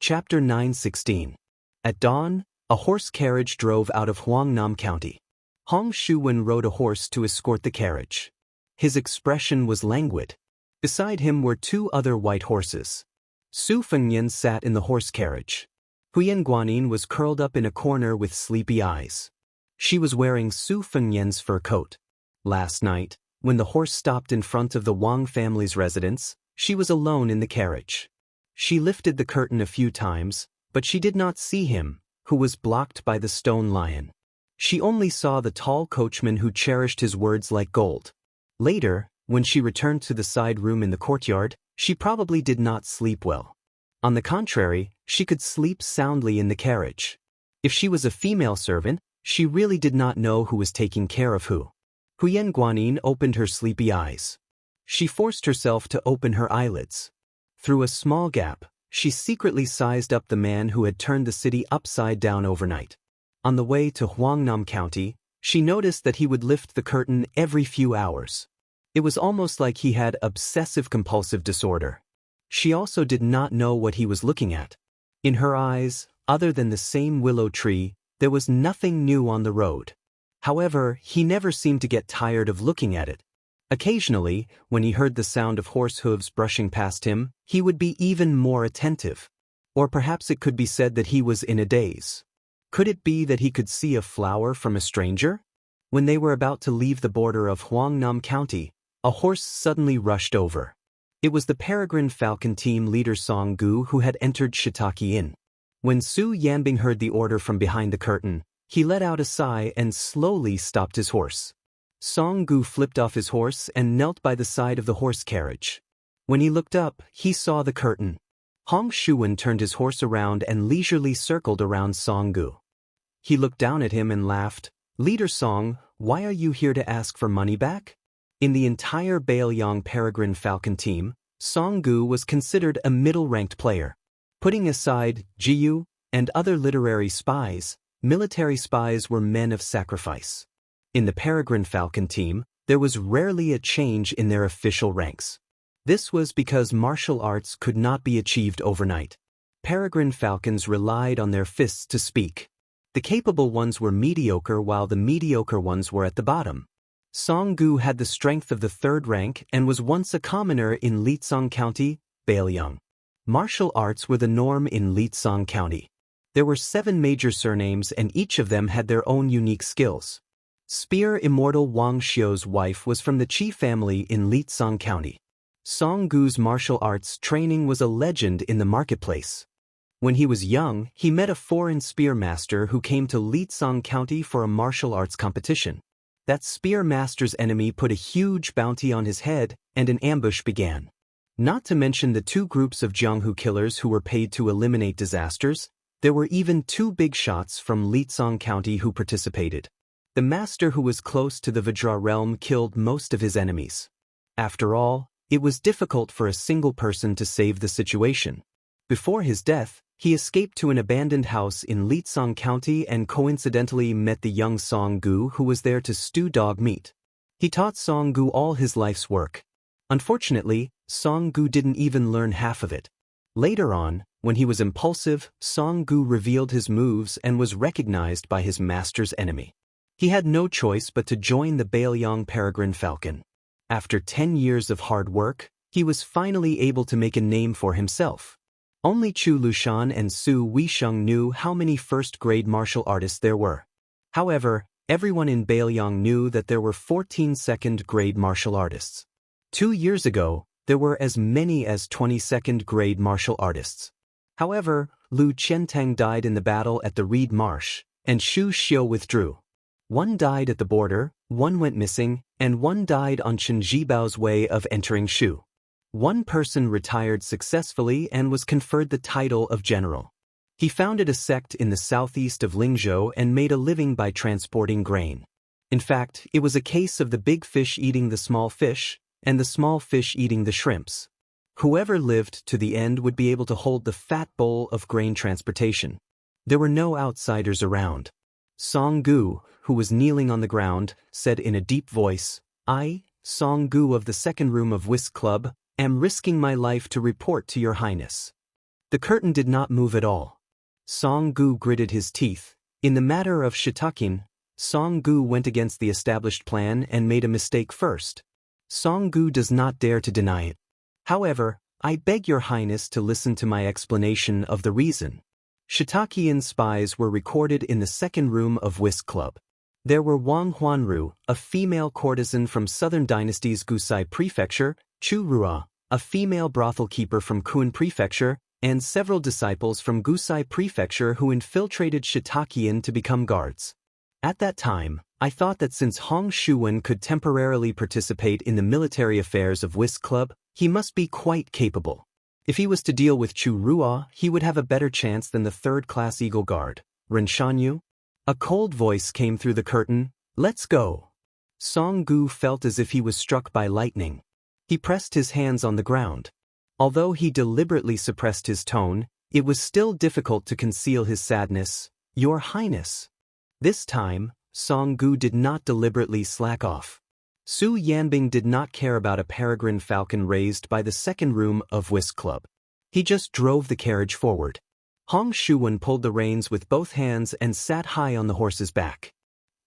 Chapter 9:16. At dawn, a horse carriage drove out of Huangnam County. Hong Shuwen rode a horse to escort the carriage. His expression was languid. Beside him were two other white horses. Su Fengnian sat in the horse carriage. Huyen Guanyin was curled up in a corner with sleepy eyes. She was wearing Su Fengnian's fur coat. Last night, when the horse stopped in front of the Wang family's residence, she was alone in the carriage. She lifted the curtain a few times, but she did not see him, who was blocked by the stone lion. She only saw the tall coachman who cherished his words like gold. Later, when she returned to the side room in the courtyard, she probably did not sleep well. On the contrary, she could sleep soundly in the carriage. If she was a female servant, she really did not know who was taking care of who. Huyen Guanyin opened her sleepy eyes. She forced herself to open her eyelids. Through a small gap, she secretly sized up the man who had turned the city upside down overnight. On the way to Huangnam County, she noticed that he would lift the curtain every few hours. It was almost like he had obsessive-compulsive disorder. She also did not know what he was looking at. In her eyes, other than the same willow tree, there was nothing new on the road. However, he never seemed to get tired of looking at it. Occasionally, when he heard the sound of horse hooves brushing past him, he would be even more attentive. Or perhaps it could be said that he was in a daze. Could it be that he could see a flower from a stranger? When they were about to leave the border of Huangnam County, a horse suddenly rushed over. It was the Peregrine Falcon team leader Song Gu who had entered Shiitake Inn. When Su Yanbing heard the order from behind the curtain, he let out a sigh and slowly stopped his horse. Song Gu flipped off his horse and knelt by the side of the horse carriage. When he looked up, he saw the curtain. Hong Shuwen turned his horse around and leisurely circled around Song Gu. He looked down at him and laughed. "Leader Song, why are you here to ask for money back?" In the entire Baoyang Peregrine Falcon team, Song Gu was considered a middle-ranked player. Putting aside Jiyu and other literary spies, military spies were men of sacrifice. In the Peregrine Falcon team, there was rarely a change in their official ranks. This was because martial arts could not be achieved overnight. Peregrine Falcons relied on their fists to speak. The capable ones were mediocre while the mediocre ones were at the bottom. Song Gu had the strength of the third rank and was once a commoner in Lietsong County, Baoyang. Martial arts were the norm in Lietsong County. There were 7 major surnames and each of them had their own unique skills. Spear Immortal Wang Xiu's wife was from the Qi family in Lietsong County. Song Gu's martial arts training was a legend in the marketplace. When he was young, he met a foreign spear master who came to Lietsong County for a martial arts competition. That spear master's enemy put a huge bounty on his head, and an ambush began. Not to mention the 2 groups of Jianghu killers who were paid to eliminate disasters, there were even 2 big shots from Lietsong County who participated. The master who was close to the Vajra realm killed most of his enemies. After all, it was difficult for a single person to save the situation. Before his death, he escaped to an abandoned house in Lietsong County and coincidentally met the young Song Gu who was there to stew dog meat. He taught Song Gu all his life's work. Unfortunately, Song Gu didn't even learn half of it. Later on, when he was impulsive, Song Gu revealed his moves and was recognized by his master's enemy. He had no choice but to join the Baoyang Peregrine Falcon. After 10 years of hard work, he was finally able to make a name for himself. Only Chu Lushan and Su Weisheng knew how many first-grade martial artists there were. However, everyone in Baoyang knew that there were 14 second-grade martial artists. 2 years ago, there were as many as 20 second-grade martial artists. However, Lu Qiantang died in the battle at the Reed Marsh, and Xu Xiu withdrew. 1 died at the border, 1 went missing, and 1 died on Chen Jibao's way of entering Shu. 1 person retired successfully and was conferred the title of general. He founded a sect in the southeast of Lingzhou and made a living by transporting grain. In fact, it was a case of the big fish eating the small fish, and the small fish eating the shrimps. Whoever lived to the end would be able to hold the fat bowl of grain transportation. There were no outsiders around. Song Gu, who was kneeling on the ground, said in a deep voice, "I, Song Gu of the second room of Whist Club, am risking my life to report to your highness." The curtain did not move at all. Song Gu gritted his teeth. In the matter of Shitakin, Song Gu went against the established plan and made a mistake first. Song Gu does not dare to deny it. However, I beg your highness to listen to my explanation of the reason. Shitakian spies were recorded in the second room of Whisk Club. There were Wang Huanru, a female courtesan from Southern Dynasty's Gusai Prefecture, Chu Rua, a female brothel keeper from Kun Prefecture, and several disciples from Gusai Prefecture who infiltrated Shitakian to become guards. At that time, I thought that since Hong Shuwen could temporarily participate in the military affairs of Whisk Club, he must be quite capable. If he was to deal with Chu Rua, he would have a better chance than the third-class Eagle Guard. Renshanyu? A cold voice came through the curtain. Let's go. Song Gu felt as if he was struck by lightning. He pressed his hands on the ground. Although he deliberately suppressed his tone, it was still difficult to conceal his sadness. Your Highness. This time, Song Gu did not deliberately slack off. Su Yanbing did not care about a peregrine falcon raised by the second room of Whisk Club. He just drove the carriage forward. Hong Shuwen pulled the reins with both hands and sat high on the horse's back.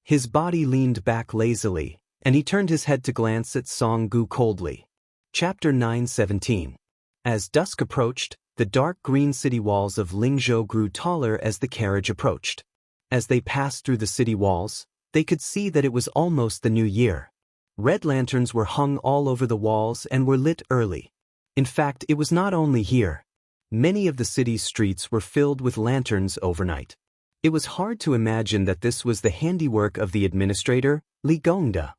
His body leaned back lazily, and he turned his head to glance at Song Gu coldly. Chapter 9:17. As dusk approached, the dark green city walls of Lingzhou grew taller as the carriage approached. As they passed through the city walls, they could see that it was almost the new year. Red lanterns were hung all over the walls and were lit early. In fact, it was not only here. Many of the city's streets were filled with lanterns overnight. It was hard to imagine that this was the handiwork of the administrator, Li Gongda.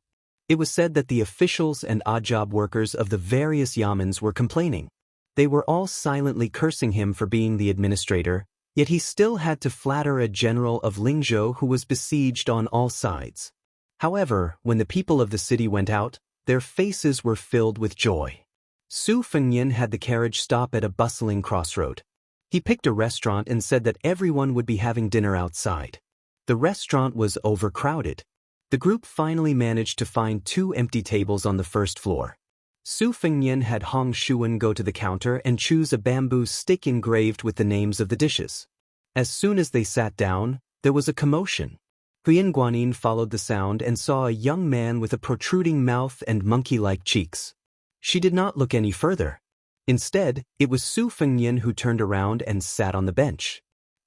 It was said that the officials and odd-job workers of the various yamens were complaining. They were all silently cursing him for being the administrator, yet he still had to flatter a general of Lingzhou who was besieged on all sides. However, when the people of the city went out, their faces were filled with joy. Su Fengyan had the carriage stop at a bustling crossroad. He picked a restaurant and said that everyone would be having dinner outside. The restaurant was overcrowded. The group finally managed to find 2 empty tables on the first floor. Su Fengyan had Hong Shuwen go to the counter and choose a bamboo stick engraved with the names of the dishes. As soon as they sat down, there was a commotion. Huyen Guanin followed the sound and saw a young man with a protruding mouth and monkey-like cheeks. She did not look any further. Instead, it was Su Fengyan who turned around and sat on the bench.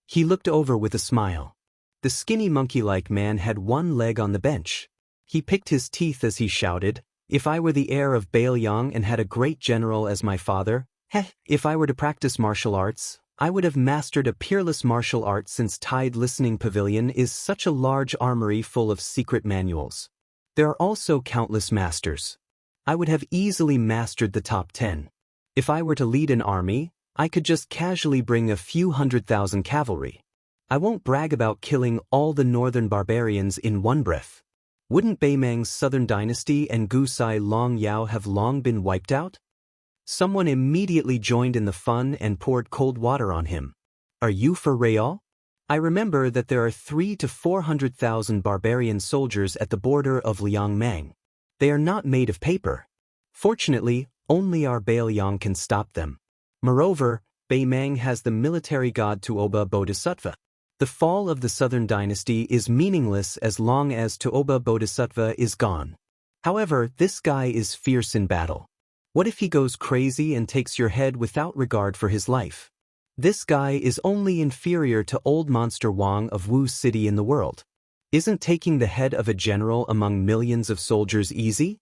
He looked over with a smile. The skinny monkey-like man had one leg on the bench. He picked his teeth as he shouted, "If I were the heir of Bailiang and had a great general as my father, if I were to practice martial arts, I would have mastered a peerless martial art since Tide Listening Pavilion is such a large armory full of secret manuals. There are also countless masters. I would have easily mastered the top 10. If I were to lead an army, I could just casually bring a few 100,000 cavalry. I won't brag about killing all the northern barbarians in one breath. Wouldn't Beimang's southern dynasty and Gusai Long Yao have long been wiped out?" Someone immediately joined in the fun and poured cold water on him. "Are you for real? I remember that there are 300,000 to 400,000 barbarian soldiers at the border of Liangmang. They are not made of paper. Fortunately, only our Bailiang can stop them. Moreover, Beimang has the military god Tuoba Bodhisattva. The fall of the southern dynasty is meaningless as long as Tuoba Bodhisattva is gone. However, this guy is fierce in battle. What if he goes crazy and takes your head without regard for his life? This guy is only inferior to old monster Wang of Wu City in the world. Isn't taking the head of a general among millions of soldiers easy?"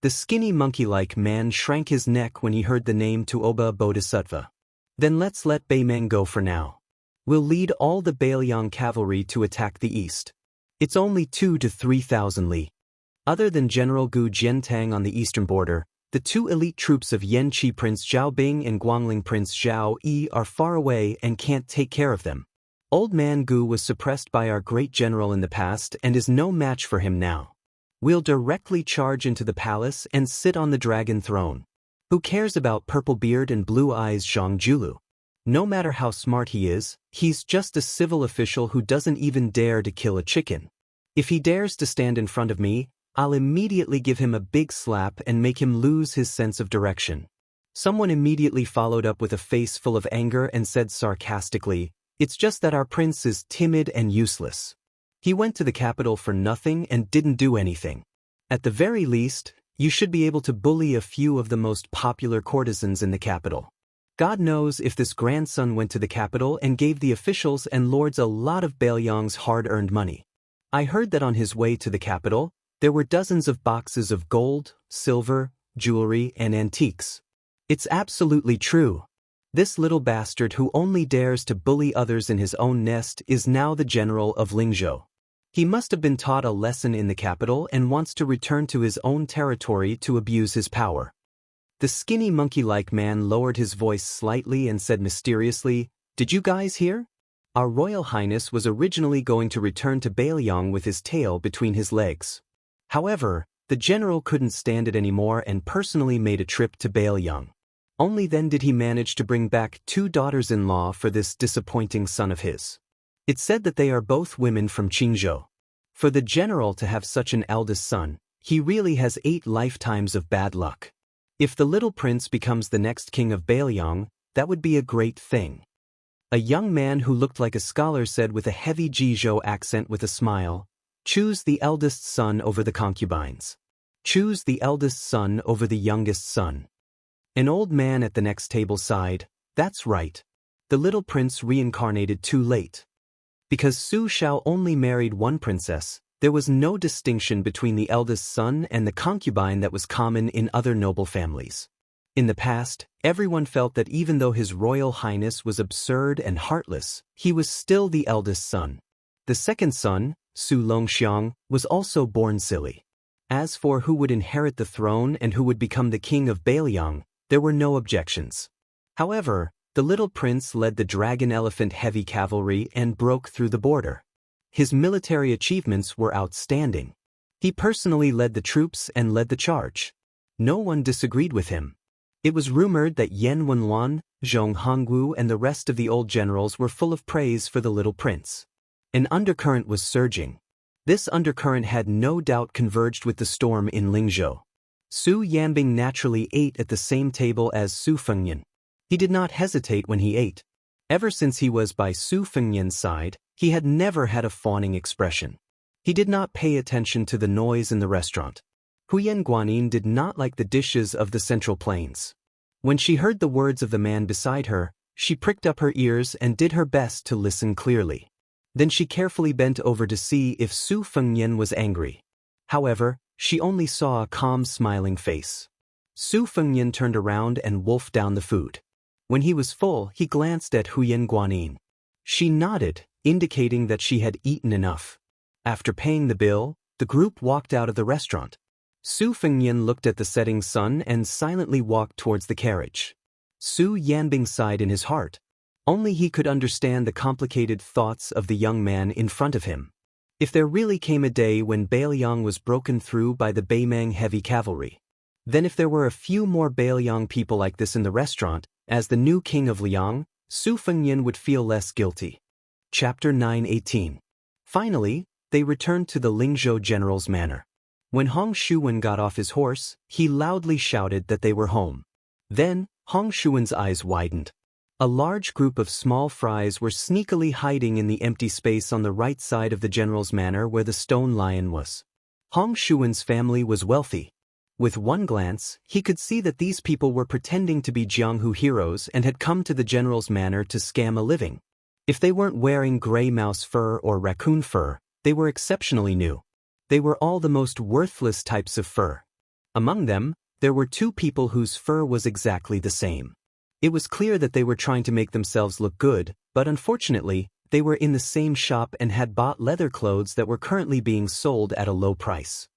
The skinny monkey-like man shrank his neck when he heard the name Tuoba Bodhisattva. "Then let's let Beimang go for now. We'll lead all the Bailiang cavalry to attack the east. It's only 2,000 to 3,000 li. Other than General Gu Jiantang on the eastern border, the 2 elite troops of Yanqi Prince Zhao Bing and Guangling Prince Zhao Yi are far away and can't take care of them. Old man Gu was suppressed by our great general in the past and is no match for him now. We'll directly charge into the palace and sit on the dragon throne. Who cares about purple beard and blue eyes Zhang Julu? No matter how smart he is, he's just a civil official who doesn't even dare to kill a chicken. If he dares to stand in front of me, I'll immediately give him a big slap and make him lose his sense of direction. Someone immediately followed up with a face full of anger and said sarcastically, "It's just that our prince is timid and useless. He went to the capital for nothing and didn't do anything. At the very least, you should be able to bully a few of the most popular courtesans in the capital. God knows if this grandson went to the capital and gave the officials and lords a lot of Baelyong's hard-earned money. I heard that on his way to the capital, there were dozens of boxes of gold, silver, jewelry, and antiques. It's absolutely true. This little bastard who only dares to bully others in his own nest is now the general of Lingzhou. He must have been taught a lesson in the capital and wants to return to his own territory to abuse his power." The skinny monkey-like man lowered his voice slightly and said mysteriously, "Did you guys hear? Our Royal Highness was originally going to return to Baelyong with his tail between his legs. However, the general couldn't stand it anymore and personally made a trip to Baelyong. Only then did he manage to bring back 2 daughters-in-law for this disappointing son of his. It's said that they are both women from Qingzhou. For the general to have such an eldest son, he really has 8 lifetimes of bad luck. If the little prince becomes the next king of Baelyong, that would be a great thing." A young man who looked like a scholar said with a heavy Jizhou accent with a smile, "Choose the eldest son over the concubines. Choose the eldest son over the youngest son." An old man at the next table sighed, "That's right. The little prince reincarnated too late." Because Su Shao only married one princess, there was no distinction between the eldest son and the concubine that was common in other noble families. In the past, everyone felt that even though His Royal Highness was absurd and heartless, he was still the eldest son. The second son, Su Longxiang, was also born silly. As for who would inherit the throne and who would become the king of Baelyong, there were no objections. However, the little prince led the dragon elephant heavy cavalry and broke through the border. His military achievements were outstanding. He personally led the troops and led the charge. No one disagreed with him. It was rumored that Yan Wenluan, Zhong Hongwu and the rest of the old generals were full of praise for the little prince. An undercurrent was surging. This undercurrent had no doubt converged with the storm in Lingzhou. Su Yanbing naturally ate at the same table as Su Fengyan. He did not hesitate when he ate. Ever since he was by Su Fengyan's side, he had never had a fawning expression. He did not pay attention to the noise in the restaurant. Huyen Guanyin did not like the dishes of the Central Plains. When she heard the words of the man beside her, she pricked up her ears and did her best to listen clearly. Then she carefully bent over to see if Su Fengyan was angry. However, she only saw a calm smiling face. Su Fengyan turned around and wolfed down the food. When he was full, he glanced at Huyen Guanyin. She nodded, indicating that she had eaten enough. After paying the bill, the group walked out of the restaurant. Su Fengyan looked at the setting sun and silently walked towards the carriage. Su Yanbing sighed in his heart. Only he could understand the complicated thoughts of the young man in front of him. If there really came a day when Baelyong was broken through by the Baimang heavy cavalry, then if there were a few more Baelyong people like this in the restaurant, as the new king of Liang, Su Fengyan would feel less guilty. Chapter 9:18. Finally, they returned to the Lingzhou general's manor. When Hong Shuwen got off his horse, he loudly shouted that they were home. Then, Hong Shuwen's eyes widened. A large group of small fries were sneakily hiding in the empty space on the right side of the general's manor where the stone lion was. Hong Shuwen's family was wealthy. With one glance, he could see that these people were pretending to be Jianghu heroes and had come to the general's manor to scam a living. If they weren't wearing gray mouse fur or raccoon fur, they were exceptionally new. They were all the most worthless types of fur. Among them, there were 2 people whose fur was exactly the same. It was clear that they were trying to make themselves look good, but unfortunately, they were in the same shop and had bought leather clothes that were currently being sold at a low price.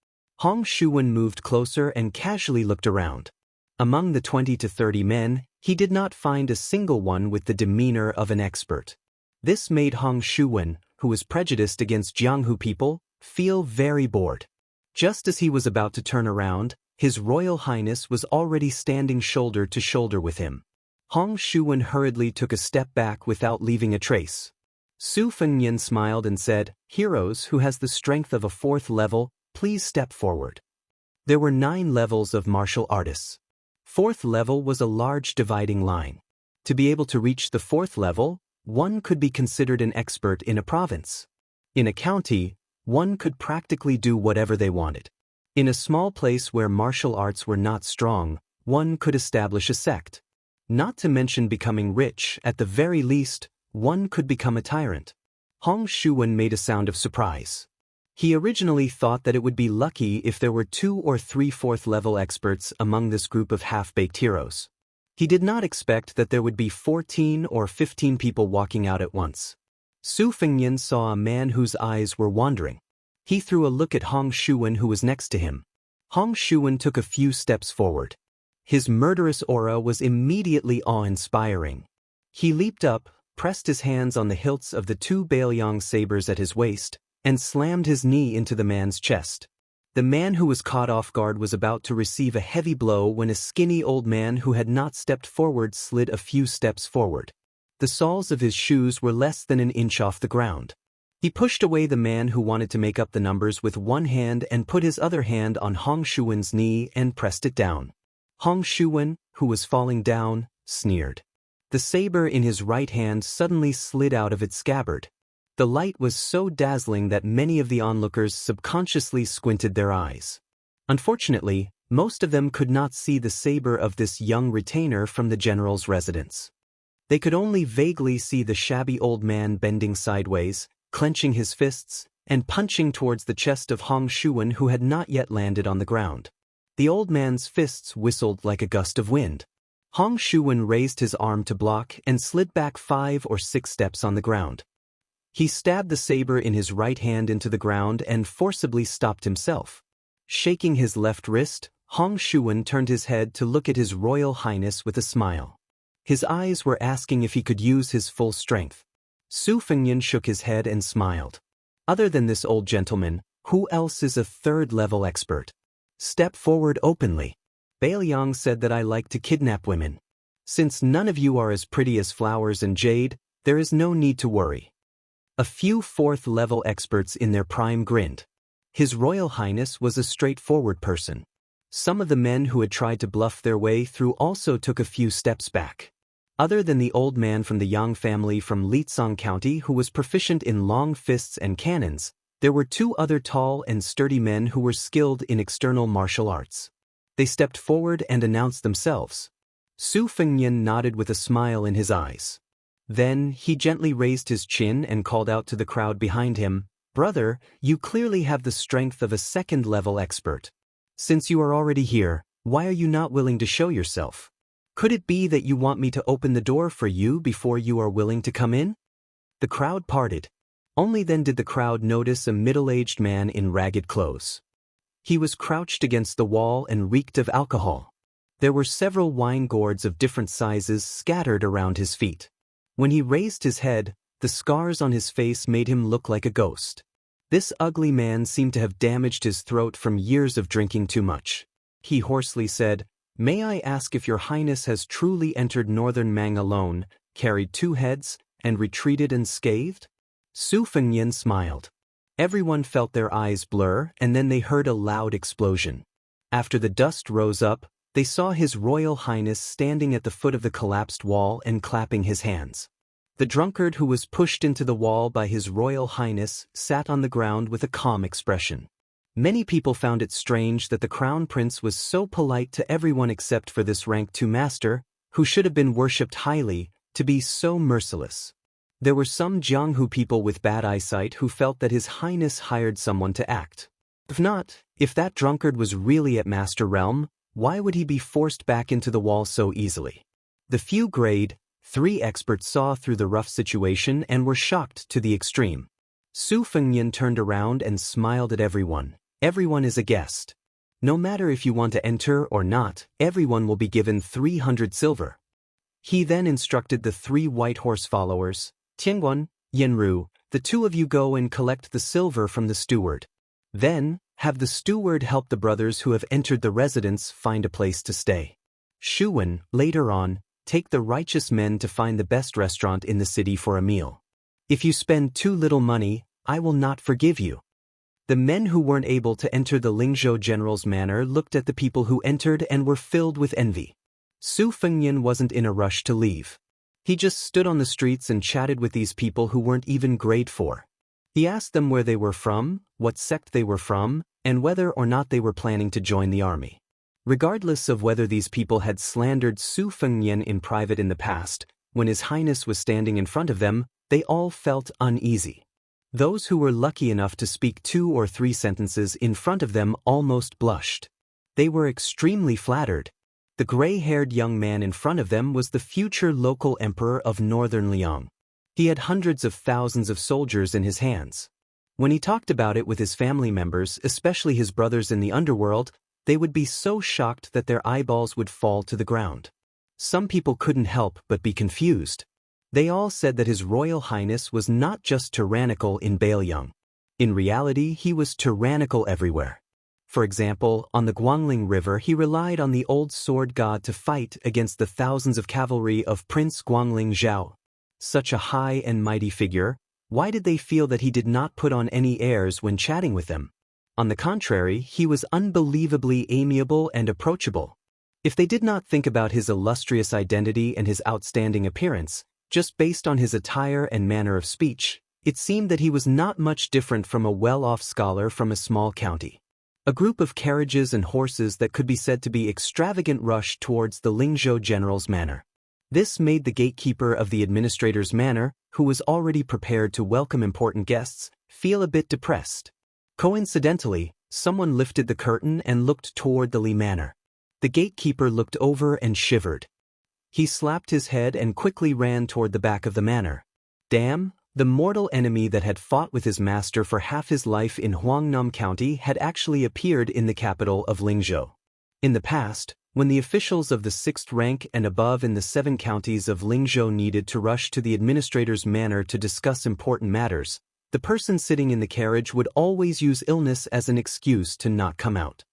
Hong Shuwen moved closer and casually looked around. Among the 20 to 30 men, he did not find a single one with the demeanor of an expert. This made Hong Shuwen, who was prejudiced against Jianghu people, feel very bored. Just as he was about to turn around, His Royal Highness was already standing shoulder to shoulder with him. Hong Shuwen hurriedly took a step back without leaving a trace. Su Fengyan smiled and said, "Heroes who has the strength of a 4th level, please step forward." There were 9 levels of martial artists. Fourth level was a large dividing line. To be able to reach the fourth level, one could be considered an expert in a province. In a county, one could practically do whatever they wanted. In a small place where martial arts were not strong, one could establish a sect. Not to mention becoming rich, at the very least, one could become a tyrant. Hong Shuwen made a sound of surprise. He originally thought that it would be lucky if there were 2 or 3 fourth-level experts among this group of half-baked heroes. He did not expect that there would be 14 or 15 people walking out at once. Su Fengnian saw a man whose eyes were wandering. He threw a look at Hong Shuwen who was next to him. Hong Shuwen took a few steps forward. His murderous aura was immediately awe-inspiring. He leaped up, pressed his hands on the hilts of the 2 Baoyang sabers at his waist, and slammed his knee into the man's chest. The man who was caught off guard was about to receive a heavy blow when a skinny old man who had not stepped forward slid a few steps forward. The soles of his shoes were less than an inch off the ground. He pushed away the man who wanted to make up the numbers with one hand and put his other hand on Hong Shuwen's knee and pressed it down. Hong Shuwen, who was falling down, sneered. The saber in his right hand suddenly slid out of its scabbard. The light was so dazzling that many of the onlookers subconsciously squinted their eyes. Unfortunately, most of them could not see the saber of this young retainer from the general's residence. They could only vaguely see the shabby old man bending sideways, clenching his fists, and punching towards the chest of Hong Shuwen who had not yet landed on the ground. The old man's fists whistled like a gust of wind. Hong Shuwen raised his arm to block and slid back 5 or 6 steps on the ground. He stabbed the saber in his right hand into the ground and forcibly stopped himself. Shaking his left wrist, Hong Shuwen turned his head to look at His Royal Highness with a smile. His eyes were asking if he could use his full strength. Su Fengnian shook his head and smiled. Other than this old gentleman, who else is a third-level expert? Step forward openly. Baoyang said that I like to kidnap women. Since none of you are as pretty as flowers and jade, there is no need to worry. A few fourth-level experts in their prime grinned. His Royal Highness was a straightforward person. Some of the men who had tried to bluff their way through also took a few steps back. Other than the old man from the Yang family from Lietsong County who was proficient in long fists and cannons, there were 2 other tall and sturdy men who were skilled in external martial arts. They stepped forward and announced themselves. Su Fengnian nodded with a smile in his eyes. Then, he gently raised his chin and called out to the crowd behind him, "Brother, you clearly have the strength of a second-level expert. Since you are already here, why are you not willing to show yourself? Could it be that you want me to open the door for you before you are willing to come in?" The crowd parted. Only then did the crowd notice a middle-aged man in ragged clothes. He was crouched against the wall and reeked of alcohol. There were several wine gourds of different sizes scattered around his feet. When he raised his head, the scars on his face made him look like a ghost. This ugly man seemed to have damaged his throat from years of drinking too much. He hoarsely said, "May I ask if your highness has truly entered northern Mang alone, carried 2 heads, and retreated unscathed?" Su Fengnian smiled. Everyone felt their eyes blur, and then they heard a loud explosion. After the dust rose up, they saw His Royal Highness standing at the foot of the collapsed wall and clapping his hands. The drunkard who was pushed into the wall by His Royal Highness sat on the ground with a calm expression. Many people found it strange that the Crown Prince was so polite to everyone except for this rank 2 master, who should have been worshipped highly, to be so merciless. There were some Jianghu people with bad eyesight who felt that His Highness hired someone to act. If not, if that drunkard was really at Master Realm, why would he be forced back into the wall so easily? The few grade 3 experts saw through the rough situation and were shocked to the extreme. Su Fengnian turned around and smiled at everyone. Everyone is a guest. No matter if you want to enter or not, everyone will be given 300 silver. He then instructed the 3 white horse followers, Tianguan, Yenru, the 2 of you go and collect the silver from the steward. Then, have the steward help the brothers who have entered the residence find a place to stay. Shuwen, later on, take the righteous men to find the best restaurant in the city for a meal. If you spend too little money, I will not forgive you. The men who weren't able to enter the Lingzhou general's manor looked at the people who entered and were filled with envy. Su Fengnian wasn't in a rush to leave. He just stood on the streets and chatted with these people who weren't even grade 4. He asked them where they were from, what sect they were from, and whether or not they were planning to join the army. Regardless of whether these people had slandered Su Fengnian in private in the past, when His Highness was standing in front of them, they all felt uneasy. Those who were lucky enough to speak 2 or 3 sentences in front of them almost blushed. They were extremely flattered. The gray-haired young man in front of them was the future local emperor of northern Liang. He had hundreds of thousands of soldiers in his hands. When he talked about it with his family members, especially his brothers in the underworld, they would be so shocked that their eyeballs would fall to the ground. Some people couldn't help but be confused. They all said that His Royal Highness was not just tyrannical in Baoyang. In reality, he was tyrannical everywhere. For example, on the Guangling River he relied on the old sword god to fight against the thousands of cavalry of Prince Guangling Zhao. Such a high and mighty figure, why did they feel that he did not put on any airs when chatting with them? On the contrary, he was unbelievably amiable and approachable. If they did not think about his illustrious identity and his outstanding appearance, just based on his attire and manner of speech, it seemed that he was not much different from a well-off scholar from a small county. A group of carriages and horses that could be said to be extravagant rushed towards the Lingzhou general's manor. This made the gatekeeper of the administrator's manor, who was already prepared to welcome important guests, feel a bit depressed. Coincidentally, someone lifted the curtain and looked toward the Li manor. The gatekeeper looked over and shivered. He slapped his head and quickly ran toward the back of the manor. Damn, the mortal enemy that had fought with his master for half his life in Huangnam County had actually appeared in the capital of Lingzhou. In the past, when the officials of the 6th rank and above in the 7 counties of Lingzhou needed to rush to the administrator's manor to discuss important matters, the person sitting in the carriage would always use illness as an excuse to not come out.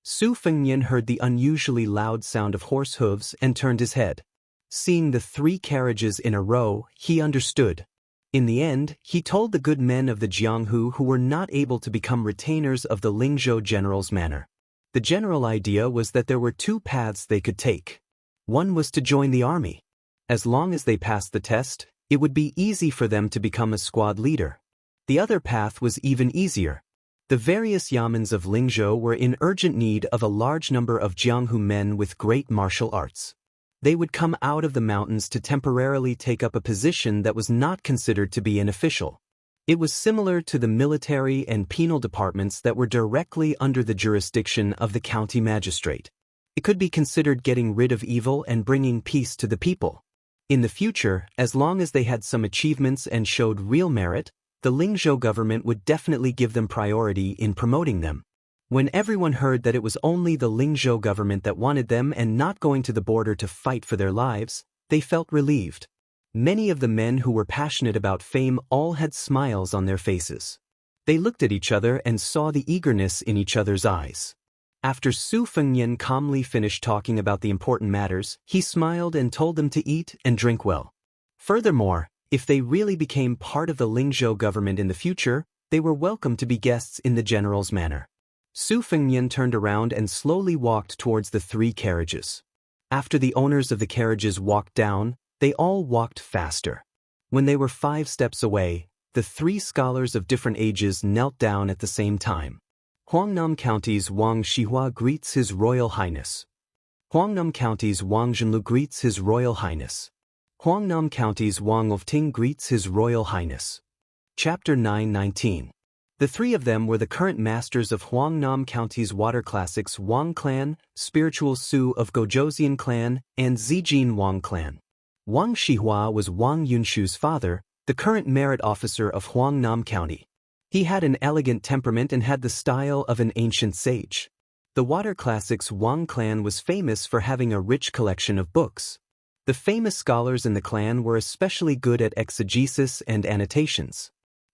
Su Fengnian heard the unusually loud sound of horse hooves and turned his head. Seeing the 3 carriages in a row, he understood. In the end, he told the good men of the Jianghu who were not able to become retainers of the Lingzhou general's manor. The general idea was that there were 2 paths they could take. One was to join the army. As long as they passed the test, it would be easy for them to become a squad leader. The other path was even easier. The various yamens of Lingzhou were in urgent need of a large number of Jianghu men with great martial arts. They would come out of the mountains to temporarily take up a position that was not considered to be an official. It was similar to the military and penal departments that were directly under the jurisdiction of the county magistrate. It could be considered getting rid of evil and bringing peace to the people. In the future, as long as they had some achievements and showed real merit, the Lingzhou government would definitely give them priority in promoting them. When everyone heard that it was only the Lingzhou government that wanted them and not going to the border to fight for their lives, they felt relieved. Many of the men who were passionate about fame all had smiles on their faces. They looked at each other and saw the eagerness in each other's eyes. After Su Fengnian calmly finished talking about the important matters, he smiled and told them to eat and drink well. Furthermore, if they really became part of the Lingzhou government in the future, they were welcome to be guests in the general's manor. Su Fengnian turned around and slowly walked towards the 3 carriages. After the owners of the carriages walked down, they all walked faster. When they were 5 steps away, the 3 scholars of different ages knelt down at the same time. Huangnam County's Wang Shihua greets His Royal Highness. Huangnam County's Wang Zhenlu greets His Royal Highness. Huangnam County's Wang Ofting greets His Royal Highness. Chapter 919. The 3 of them were the current masters of Huangnam County's water classics Wang clan, spiritual Su of Gozhouzian clan, and Zijin Wang clan. Wang Shihua was Wang Yunshu's father, the current merit officer of Huangnam County. He had an elegant temperament and had the style of an ancient sage. The water classics Wang clan was famous for having a rich collection of books. The famous scholars in the clan were especially good at exegesis and annotations.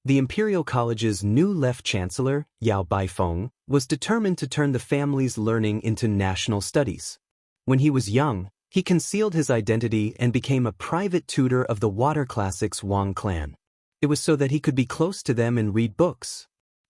The Imperial College's new left chancellor, Yao Baifeng, was determined to turn the family's learning into national studies. When he was young, he concealed his identity and became a private tutor of the water classics Wang clan. It was so that he could be close to them and read books.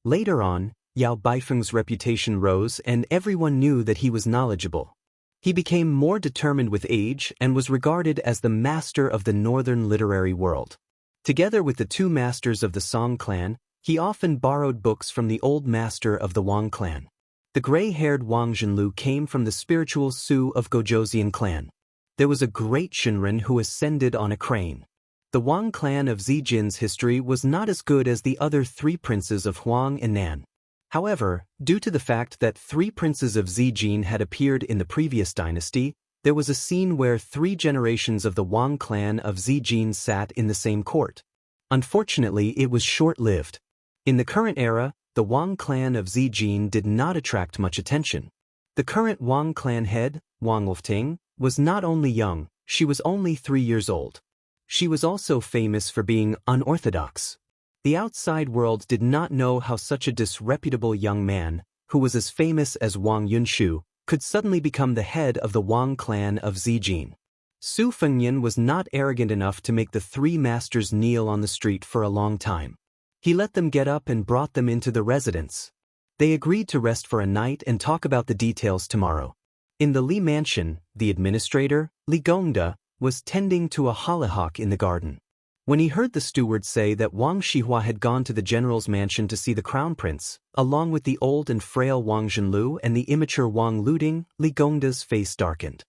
Later on, Yao Baifeng's reputation rose and everyone knew that he was knowledgeable. He became more determined with age and was regarded as the master of the northern literary world. Together with the two masters of the Song clan, he often borrowed books from the old master of the Wang clan. The gray-haired Wang Zhenlu came from the spiritual Su of Gojoseon clan. There was a great Shinran who ascended on a crane. The Wang clan of Zijin's history was not as good as the other three princes of Huang and Nan. However, due to the fact that three princes of Zijin had appeared in the previous dynasty, there was a scene where 3 generations of the Wang clan of Zijin sat in the same court. Unfortunately, it was short-lived. In the current era, the Wang clan of Zijin did not attract much attention. The current Wang clan head, Wang Wolfting, was not only young, she was only 3 years old. She was also famous for being unorthodox. The outside world did not know how such a disreputable young man, who was as famous as Wang Yunshu, could suddenly become the head of the Wang clan of Zijin. Su Fengyan was not arrogant enough to make the 3 masters kneel on the street for a long time. He let them get up and brought them into the residence. They agreed to rest for a night and talk about the details tomorrow. In the Li mansion, the administrator, Li Gongda, was tending to a hollyhock in the garden. When he heard the steward say that Wang Shihua had gone to the general's mansion to see the crown prince, along with the old and frail Wang Zhenlu and the immature Wang Luding, Li Gongda's face darkened.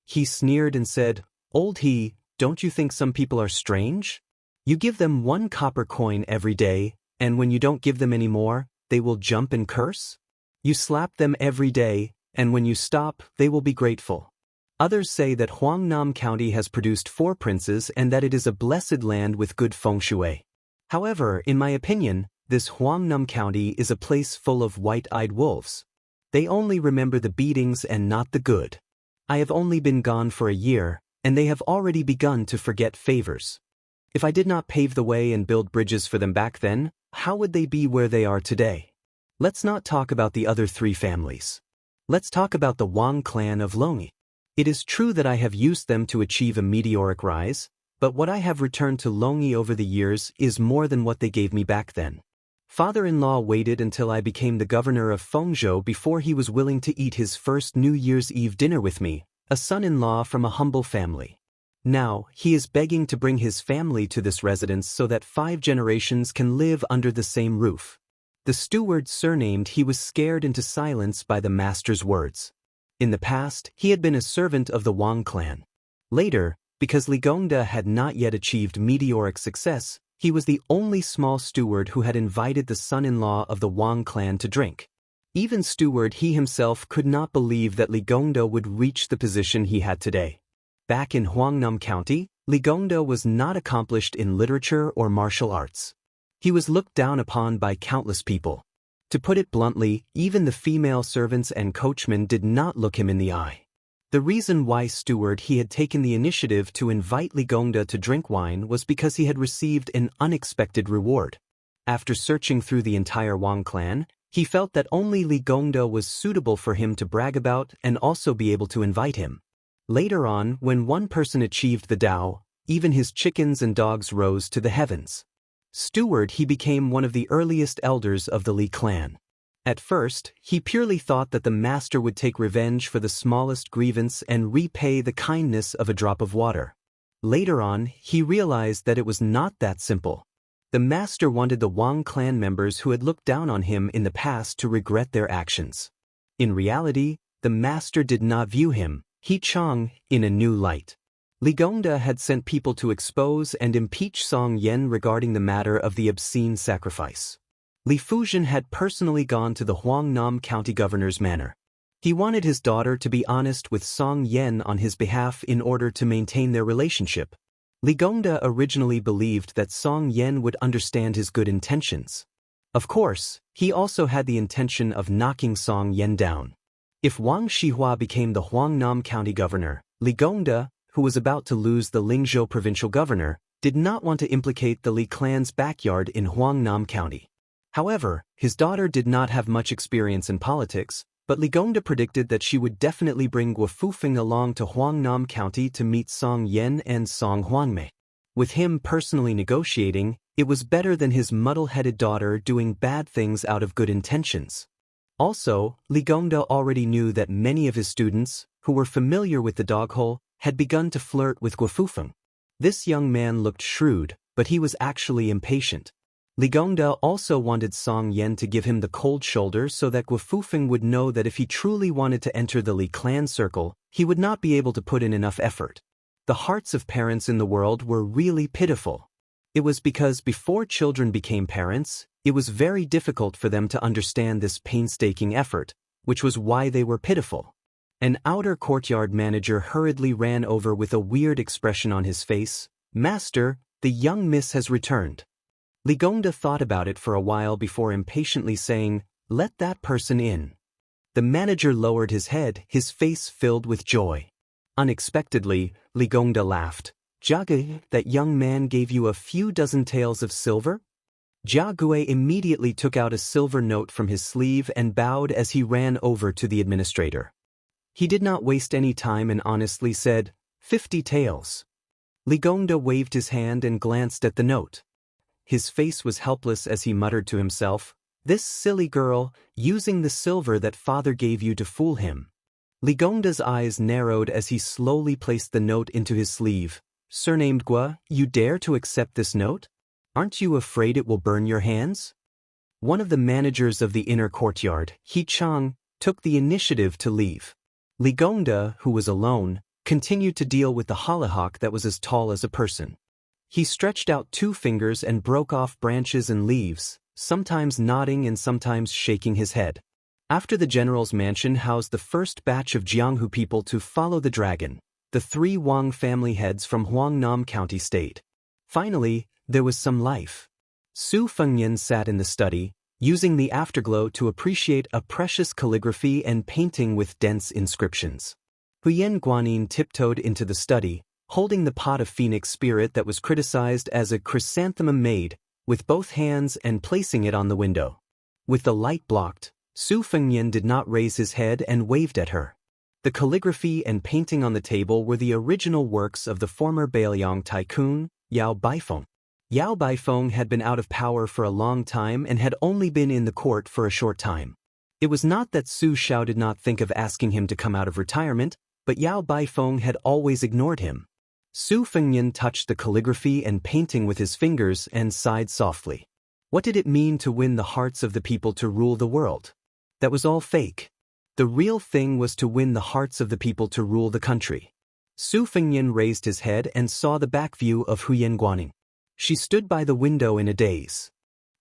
He sneered and said, "Old he, don't you think some people are strange? You give them 1 copper coin every day, and when you don't give them any more, they will jump and curse? You slap them every day, and when you stop, they will be grateful." Others say that Huangnam County has produced 4 princes and that it is a blessed land with good feng shui. However, in my opinion, this Huangnam County is a place full of white-eyed wolves. They only remember the beatings and not the good. I have only been gone for a year, and they have already begun to forget favors. If I did not pave the way and build bridges for them back then, how would they be where they are today? Let's not talk about the other 3 families. Let's talk about the Wang clan of Longyi. It is true that I have used them to achieve a meteoric rise, but what I have returned to Longyi over the years is more than what they gave me back then. Father-in-law waited until I became the governor of Fengzhou before he was willing to eat his first New Year's Eve dinner with me, a son-in-law from a humble family. Now, he is begging to bring his family to this residence so that 5 generations can live under the same roof. The steward surnamed he was scared into silence by the master's words. In the past, he had been a servant of the Wang clan. Later, because Li Gongda had not yet achieved meteoric success, he was the only small steward who had invited the son-in-law of the Wang clan to drink. Even steward he himself could not believe that Li Gongda would reach the position he had today. Back in Huangnam County, Li Gongda was not accomplished in literature or martial arts. He was looked down upon by countless people. To put it bluntly, even the female servants and coachmen did not look him in the eye. The reason why steward he had taken the initiative to invite Li Gongda to drink wine was because he had received an unexpected reward. After searching through the entire Wang clan, he felt that only Li Gongda was suitable for him to brag about and also be able to invite him. Later on, when one person achieved the Tao, even his chickens and dogs rose to the heavens. Steward he became one of the earliest elders of the Li clan. At first, he purely thought that the master would take revenge for the smallest grievance and repay the kindness of a drop of water. Later on, he realized that it was not that simple. The master wanted the Wang clan members who had looked down on him in the past to regret their actions. In reality, the master did not view him, He Chang, in a new light. Li Gongda had sent people to expose and impeach Song Yen regarding the matter of the obscene sacrifice. Li Fuzhen had personally gone to the Huangnam County governor's manor. He wanted his daughter to be honest with Song Yen on his behalf in order to maintain their relationship. Li Gongda originally believed that Song Yen would understand his good intentions. Of course, he also had the intention of knocking Song Yen down. If Wang Shihua became the Huangnam County governor, Li Gongda, who was about to lose the Lingzhou provincial governor, did not want to implicate the Li clan's backyard in Huangnam County. However, his daughter did not have much experience in politics, but Li Gongda predicted that she would definitely bring Guo Fufeng along to Huangnam County to meet Song Yen and Song Huangmei. With him personally negotiating, It was better than his muddle-headed daughter doing bad things out of good intentions. Also, Li Gongda already knew that many of his students, who were familiar with the dog hole, had begun to flirt with Guofufeng. This young man looked shrewd, but he was actually impatient. Li Gongda also wanted Song Yen to give him the cold shoulder so that Guofufeng would know that if he truly wanted to enter the Li clan circle, he would not be able to put in enough effort. The hearts of parents in the world were really pitiful. It was because before children became parents, it was very difficult for them to understand this painstaking effort, which was why they were pitiful. An outer courtyard manager hurriedly ran over with a weird expression on his face. "Master, the young miss has returned." Li Gongda thought about it for a while before impatiently saying, "Let that person in." The manager lowered his head, his face filled with joy. Unexpectedly, Li Gongda laughed. "Jia, that young man gave you a few dozen taels of silver?" Jia Gui immediately took out a silver note from his sleeve and bowed as he ran over to the administrator. He did not waste any time and honestly said, 50 taels. Li Gongda waved his hand and glanced at the note. His face was helpless as he muttered to himself, "This silly girl, using the silver that father gave you to fool him." Li Gongda's eyes narrowed as he slowly placed the note into his sleeve. "Surnamed Gua, you dare to accept this note? Aren't you afraid it will burn your hands?" One of the managers of the inner courtyard, He Chang, took the initiative to leave. Li Gongda, who was alone, continued to deal with the hollyhock that was as tall as a person. He stretched out 2 fingers and broke off branches and leaves, sometimes nodding and sometimes shaking his head. After the general's mansion housed the first batch of Jianghu people to follow the dragon, the 3 Wang family heads from Huangnam County State. Finally, there was some life. Su Fengyan sat in the study, using the afterglow to appreciate a precious calligraphy and painting with dense inscriptions. Huyen Guanyin tiptoed into the study, holding the pot of phoenix spirit that was criticized as a chrysanthemum made, with both hands and placing it on the window. With the light blocked, Su Fengyan did not raise his head and waved at her. The calligraphy and painting on the table were the original works of the former Bailiang tycoon, Yao Baifeng. Yao Baifeng had been out of power for a long time and had only been in the court for a short time. It was not that Su Xiao did not think of asking him to come out of retirement, but Yao Baifeng had always ignored him. Su Fengyan touched the calligraphy and painting with his fingers and sighed softly. What did it mean to win the hearts of the people to rule the world? That was all fake. The real thing was to win the hearts of the people to rule the country. Su Fengyan raised his head and saw the back view of Huyen Guanyin. She stood by the window in a daze.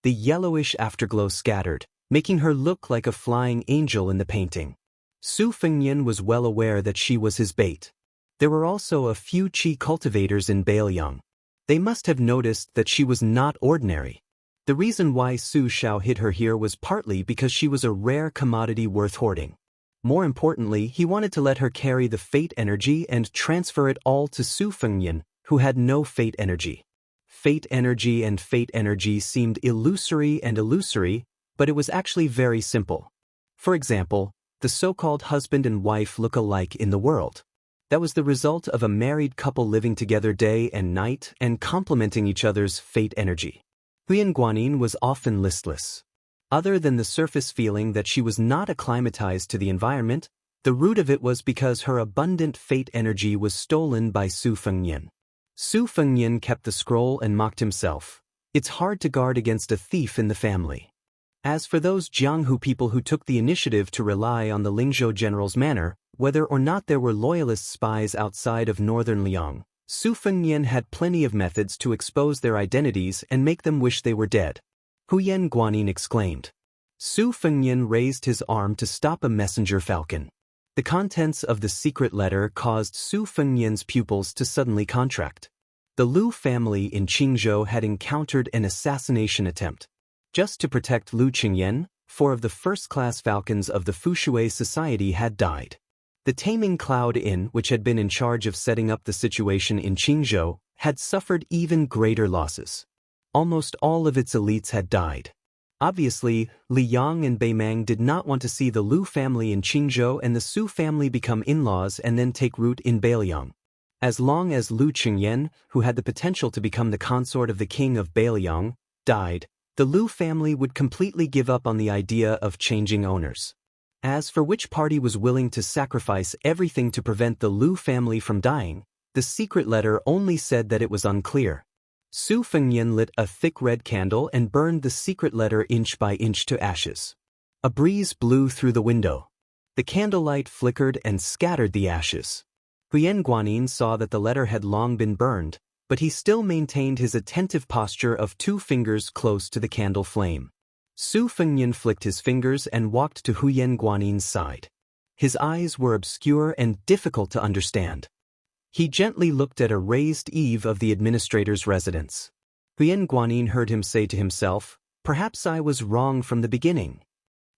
The yellowish afterglow scattered, making her look like a flying angel in the painting. Su Fengyan was well aware that she was his bait. There were also a few qi cultivators in Bailiang. They must have noticed that she was not ordinary. The reason why Su Xiao hid her here was partly because she was a rare commodity worth hoarding. More importantly, he wanted to let her carry the fate energy and transfer it all to Su Fengyan, who had no fate energy. Fate energy seemed illusory, but it was actually very simple. For example, the so-called husband and wife look alike in the world. That was the result of a married couple living together day and night and complementing each other's fate energy. Huyen Guanyin was often listless. Other than the surface feeling that she was not acclimatized to the environment, the root of it was because her abundant fate energy was stolen by Su Fengyan. Su Fengyan kept the scroll and mocked himself. It's hard to guard against a thief in the family. As for those Jianghu people who took the initiative to rely on the Lingzhou general's manor, whether or not there were loyalist spies outside of northern Liang, Su Fengyan had plenty of methods to expose their identities and make them wish they were dead. Huyen Guanyin exclaimed. Su Fengyan raised his arm to stop a messenger falcon. The contents of the secret letter caused Su Fengyan's pupils to suddenly contract. The Lu family in Qingzhou had encountered an assassination attempt. Just to protect Lu Qingyan, 4 of the first-class falcons of the Fushui Society had died. The Taming Cloud Inn, which had been in charge of setting up the situation in Qingzhou, had suffered even greater losses. Almost all of its elites had died. Obviously, Li Yang and Bei Mang did not want to see the Lu family in Qingzhou and the Su family become in-laws and then take root in Bailiang. As long as Lu Qingyan, who had the potential to become the consort of the king of Bailiang, died, the Lu family would completely give up on the idea of changing owners. As for which party was willing to sacrifice everything to prevent the Lu family from dying, the secret letter only said that it was unclear. Su Fengyan lit a thick red candle and burned the secret letter inch by inch to ashes. A breeze blew through the window. The candlelight flickered and scattered the ashes. Huyen Guanyin saw that the letter had long been burned, but he still maintained his attentive posture of 2 fingers close to the candle flame. Su Fengyan flicked his fingers and walked to Huyen Guanyin's side. His eyes were obscure and difficult to understand. He gently looked at a raised eave of the administrator's residence. Huyen Guanyin heard him say to himself, "Perhaps I was wrong from the beginning."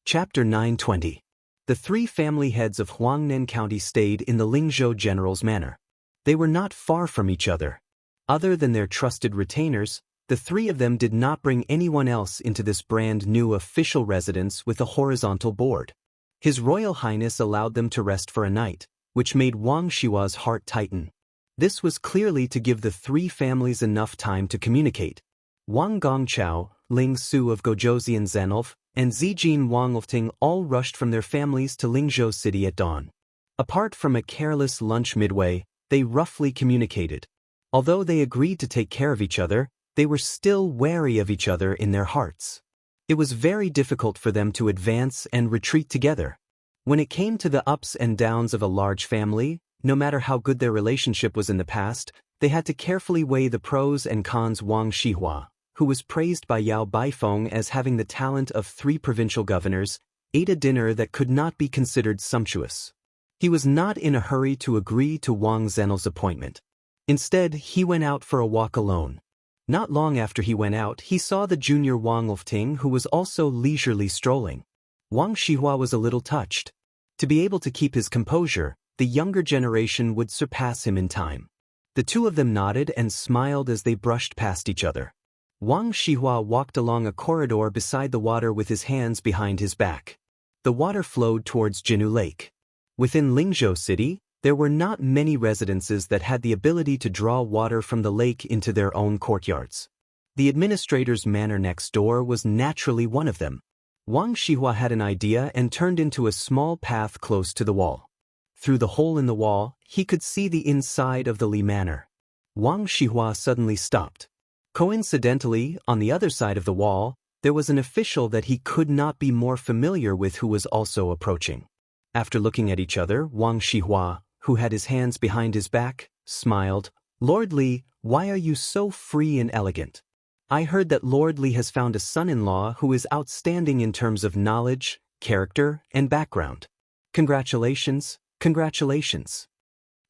Chapter 920. The 3 family heads of Huangnan County stayed in the Lingzhou general's manor. They were not far from each other. Other than their trusted retainers, the 3 of them did not bring anyone else into this brand new official residence with a horizontal board. His Royal Highness allowed them to rest for a night, which made Wang Xihua's heart tighten. This was clearly to give the 3 families enough time to communicate. Wang Gongchao, Ling Su of Gozhouzian Zenolf, and Zijin Wang Lifting all rushed from their families to Lingzhou City at dawn. Apart from a careless lunch midway, they roughly communicated. Although they agreed to take care of each other, they were still wary of each other in their hearts. It was very difficult for them to advance and retreat together. When it came to the ups and downs of a large family, no matter how good their relationship was in the past, they had to carefully weigh the pros and cons. Wang Xihua, who was praised by Yao Baifeng as having the talent of 3 provincial governors, ate a dinner that could not be considered sumptuous. He was not in a hurry to agree to Wang Zhenl's appointment. Instead, he went out for a walk alone. Not long after he went out, he saw the junior Wang Lifting, who was also leisurely strolling. Wang Xihua was a little touched. To be able to keep his composure, the younger generation would surpass him in time. The 2 of them nodded and smiled as they brushed past each other. Wang Xihua walked along a corridor beside the water with his hands behind his back. The water flowed towards Jinu Lake. Within Lingzhou City, there were not many residences that had the ability to draw water from the lake into their own courtyards. The administrator's manor next door was naturally one of them. Wang Xihua had an idea and turned into a small path close to the wall. Through the hole in the wall, he could see the inside of the Li Manor. Wang Xihua suddenly stopped. Coincidentally, on the other side of the wall, there was an official that he could not be more familiar with who was also approaching. After looking at each other, Wang Xihua, who had his hands behind his back, smiled. "Lord Li, why are you so free and elegant? I heard that Lord Li has found a son-in-law who is outstanding in terms of knowledge, character, and background. Congratulations, congratulations."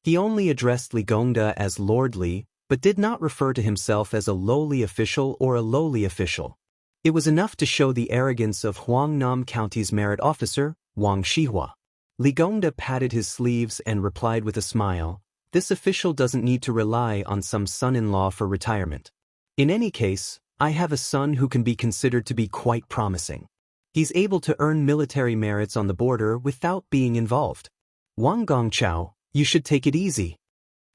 He only addressed Li Gongda as Lord Li, but did not refer to himself as a lowly official or a lowly official. It was enough to show the arrogance of Huangnam County's merit officer, Wang Xihua. Li Gongda patted his sleeves and replied with a smile, "This official doesn't need to rely on some son-in-law for retirement. In any case, I have a son who can be considered to be quite promising. He's able to earn military merits on the border without being involved. Wang Gongchao, you should take it easy."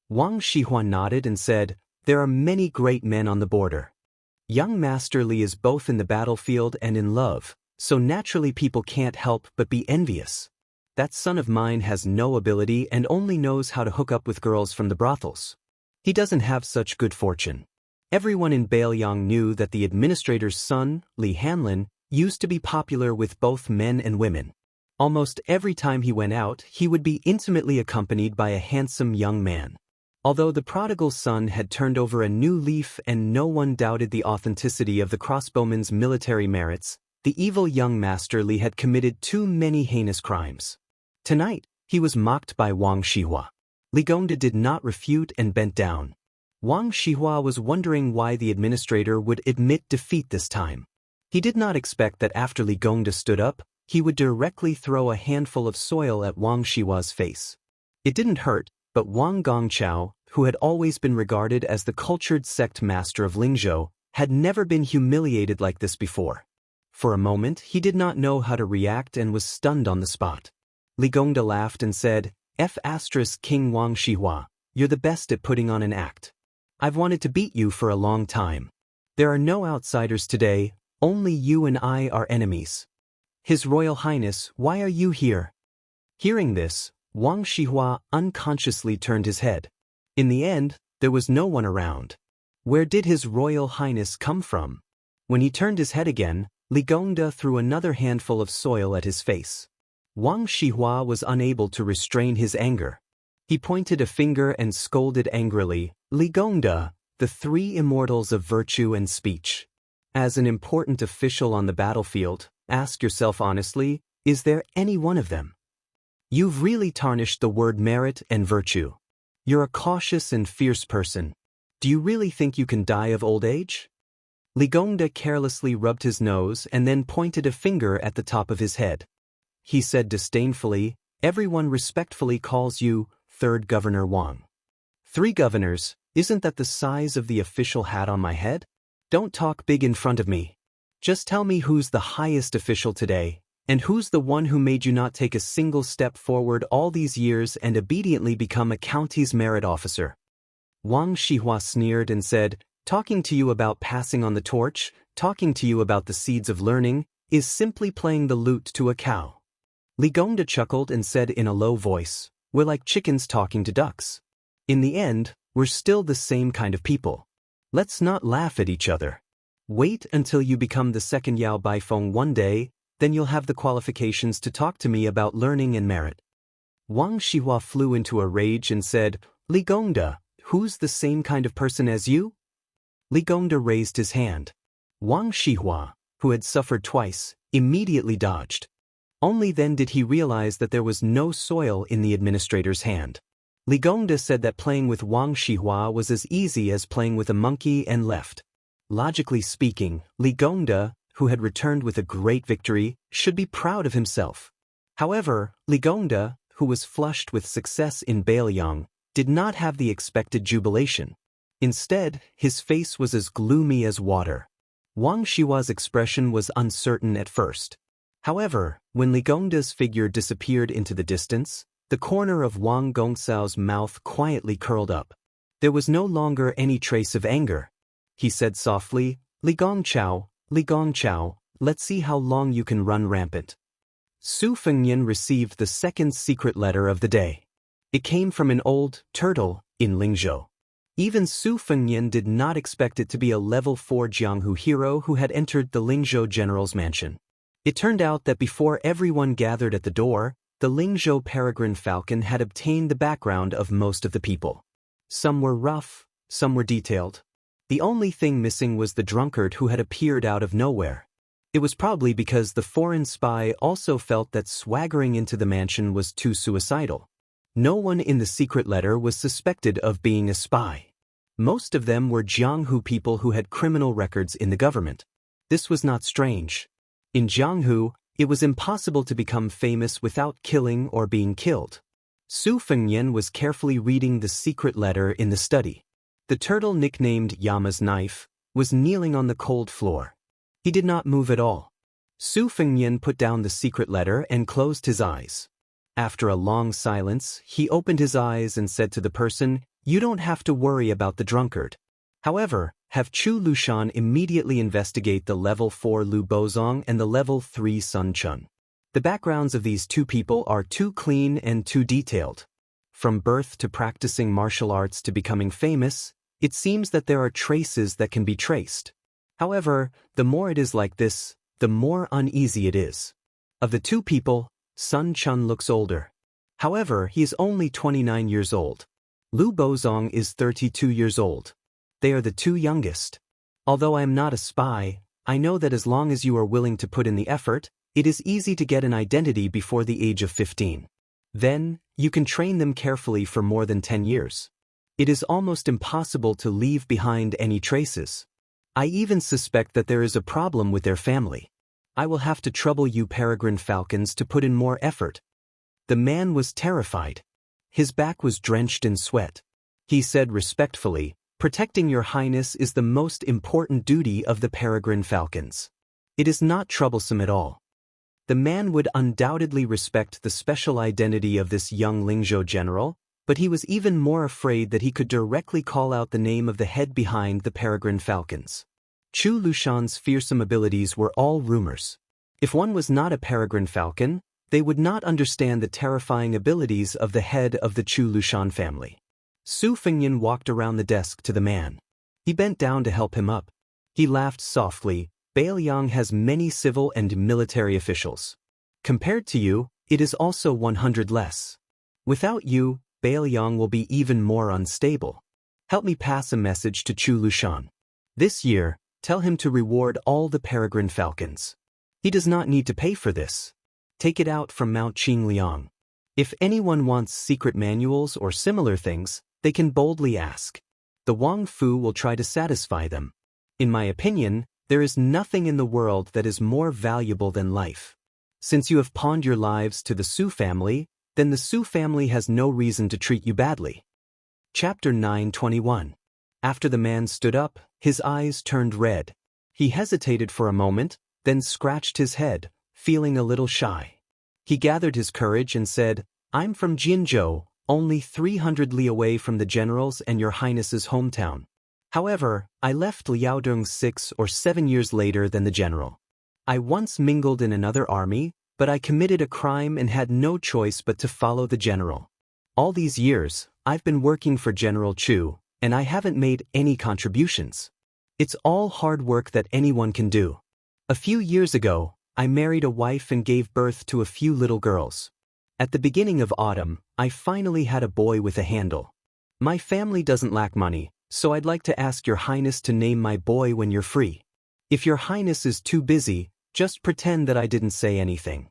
Wang Xihua nodded and said, "There are many great men on the border. Young Master Li is both in the battlefield and in love, so naturally people can't help but be envious. That son of mine has no ability and only knows how to hook up with girls from the brothels. He doesn't have such good fortune." Everyone in Bailiang knew that the administrator's son, Li Hanlin, used to be popular with both men and women. Almost every time he went out, he would be intimately accompanied by a handsome young man. Although the prodigal son had turned over a new leaf and no one doubted the authenticity of the crossbowman's military merits, the evil young Master Li had committed too many heinous crimes. Tonight, he was mocked by Wang Xihua. Li Gongda did not refute and bent down. Wang Xihua was wondering why the administrator would admit defeat this time. He did not expect that after Li Gongda stood up, he would directly throw a handful of soil at Wang Xihua's face. It didn't hurt, but Wang Gongchao, who had always been regarded as the cultured sect master of Lingzhou, had never been humiliated like this before. For a moment, he did not know how to react and was stunned on the spot. Li Gongda laughed and said, "King Wang Xihua, you're the best at putting on an act. I've wanted to beat you for a long time. There are no outsiders today, only you and I are enemies. His Royal Highness, why are you here? Hearing this, Wang Shihua unconsciously turned his head. In the end, there was no one around. Where did His Royal Highness come from? When he turned his head again, Li Gongda threw another handful of soil at his face. Wang Shihua was unable to restrain his anger. He pointed a finger and scolded angrily, Li Gongda, the three immortals of virtue and speech. As an important official on the battlefield, ask yourself honestly, is there any one of them? You've really tarnished the word merit and virtue. You're a cautious and fierce person. Do you really think you can die of old age? Li Gongda carelessly rubbed his nose and then pointed a finger at the top of his head. He said disdainfully, everyone respectfully calls you Third Governor Wang. 3 governors, isn't that the size of the official hat on my head? Don't talk big in front of me. Just tell me who's the highest official today, and who's the one who made you not take a single step forward all these years and obediently become a county's merit officer. Wang Shihua sneered and said, talking to you about passing on the torch, talking to you about the seeds of learning, is simply playing the lute to a cow. Li Gongda chuckled and said in a low voice, we're like chickens talking to ducks. In the end, we're still the same kind of people. Let's not laugh at each other. Wait until you become the second Yao Baifeng one day, then you'll have the qualifications to talk to me about learning and merit. Wang Shihua flew into a rage and said, Li Gongda, who's the same kind of person as you? Li Gongda raised his hand. Wang Shihua, who had suffered twice, immediately dodged. Only then did he realize that there was no soil in the administrator's hand. Li Gongda said that playing with Wang Shihua was as easy as playing with a monkey and left. Logically speaking, Li Gongda, who had returned with a great victory, should be proud of himself. However, Li Gongda, who was flushed with success in Bailiang, did not have the expected jubilation. Instead, his face was as gloomy as water. Wang Shihua's expression was uncertain at first. However, when Li Gongda's figure disappeared into the distance, the corner of Wang Gongsao's mouth quietly curled up. There was no longer any trace of anger. He said softly, Li Gongchao, let's see how long you can run rampant. Su Fengnian received the second secret letter of the day. It came from an old turtle in Lingzhou. Even Su Fengnian did not expect it to be a level 4 Jianghu hero who had entered the Lingzhou general's mansion. It turned out that before everyone gathered at the door, the Lingzhou peregrine falcon had obtained the background of most of the people. Some were rough, some were detailed. The only thing missing was the drunkard who had appeared out of nowhere. It was probably because the foreign spy also felt that swaggering into the mansion was too suicidal. No one in the secret letter was suspected of being a spy. Most of them were Jianghu people who had criminal records in the government. This was not strange. In Jianghu, it was impossible to become famous without killing or being killed. Su Fengnian was carefully reading the secret letter in the study. The turtle nicknamed Yama's knife was kneeling on the cold floor. He did not move at all. Su Fengnian put down the secret letter and closed his eyes. After a long silence, he opened his eyes and said to the person, you don't have to worry about the drunkard. However, have Chu Lushan immediately investigate the level 4 Lu Bozong and the level 3 Sun Chun. The backgrounds of these 2 people are too clean and too detailed. From birth to practicing martial arts to becoming famous, it seems that there are traces that can be traced. However, the more it is like this, the more uneasy it is. Of the 2 people, Sun Chun looks older. However, he is only 29 years old. Lu Bozong is 32 years old. They are the 2 youngest. Although I am not a spy, I know that as long as you are willing to put in the effort, it is easy to get an identity before the age of 15. Then, you can train them carefully for more than 10 years. It is almost impossible to leave behind any traces. I even suspect that there is a problem with their family. I will have to trouble you peregrine falcons to put in more effort. The man was terrified. His back was drenched in sweat. He said respectfully, protecting your highness is the most important duty of the peregrine falcons. It is not troublesome at all. The man would undoubtedly respect the special identity of this young Lingzhou general, But he was even more afraid that he could directly call out the name of the head behind the peregrine falcons. Chu Lushan's fearsome abilities were all rumors. If one was not a peregrine falcon, they would not understand the terrifying abilities of the head of the Chu Lushan family. Su Fengyan walked around the desk to the man. He bent down to help him up. He laughed softly. Bailiang has many civil and military officials. Compared to you, it is also 100 less. Without you, Bailiang will be even more unstable. Help me pass a message to Chu Lushan. This year, tell him to reward all the peregrine falcons. He does not need to pay for this. Take it out from Mount Qingliang. If anyone wants secret manuals or similar things, they can boldly ask. The Wang Fu will try to satisfy them. In my opinion, there is nothing in the world that is more valuable than life. Since you have pawned your lives to the Su family, then the Su family has no reason to treat you badly. Chapter 9:21. After the man stood up, his eyes turned red. He hesitated for a moment, then scratched his head, feeling a little shy. He gathered his courage and said, I'm from Jinzhou, only 300 li away from the general's and your highness's hometown. However, I left Liaodong 6 or 7 years later than the general. I once mingled in another army, but I committed a crime and had no choice but to follow the general. All these years, I've been working for General Chu, and I haven't made any contributions. It's all hard work that anyone can do. A few years ago, I married a wife and gave birth to a few little girls. At the beginning of autumn, I finally had a boy with a handle. My family doesn't lack money, so I'd like to ask your highness to name my boy when you're free. If your highness is too busy, just pretend that I didn't say anything.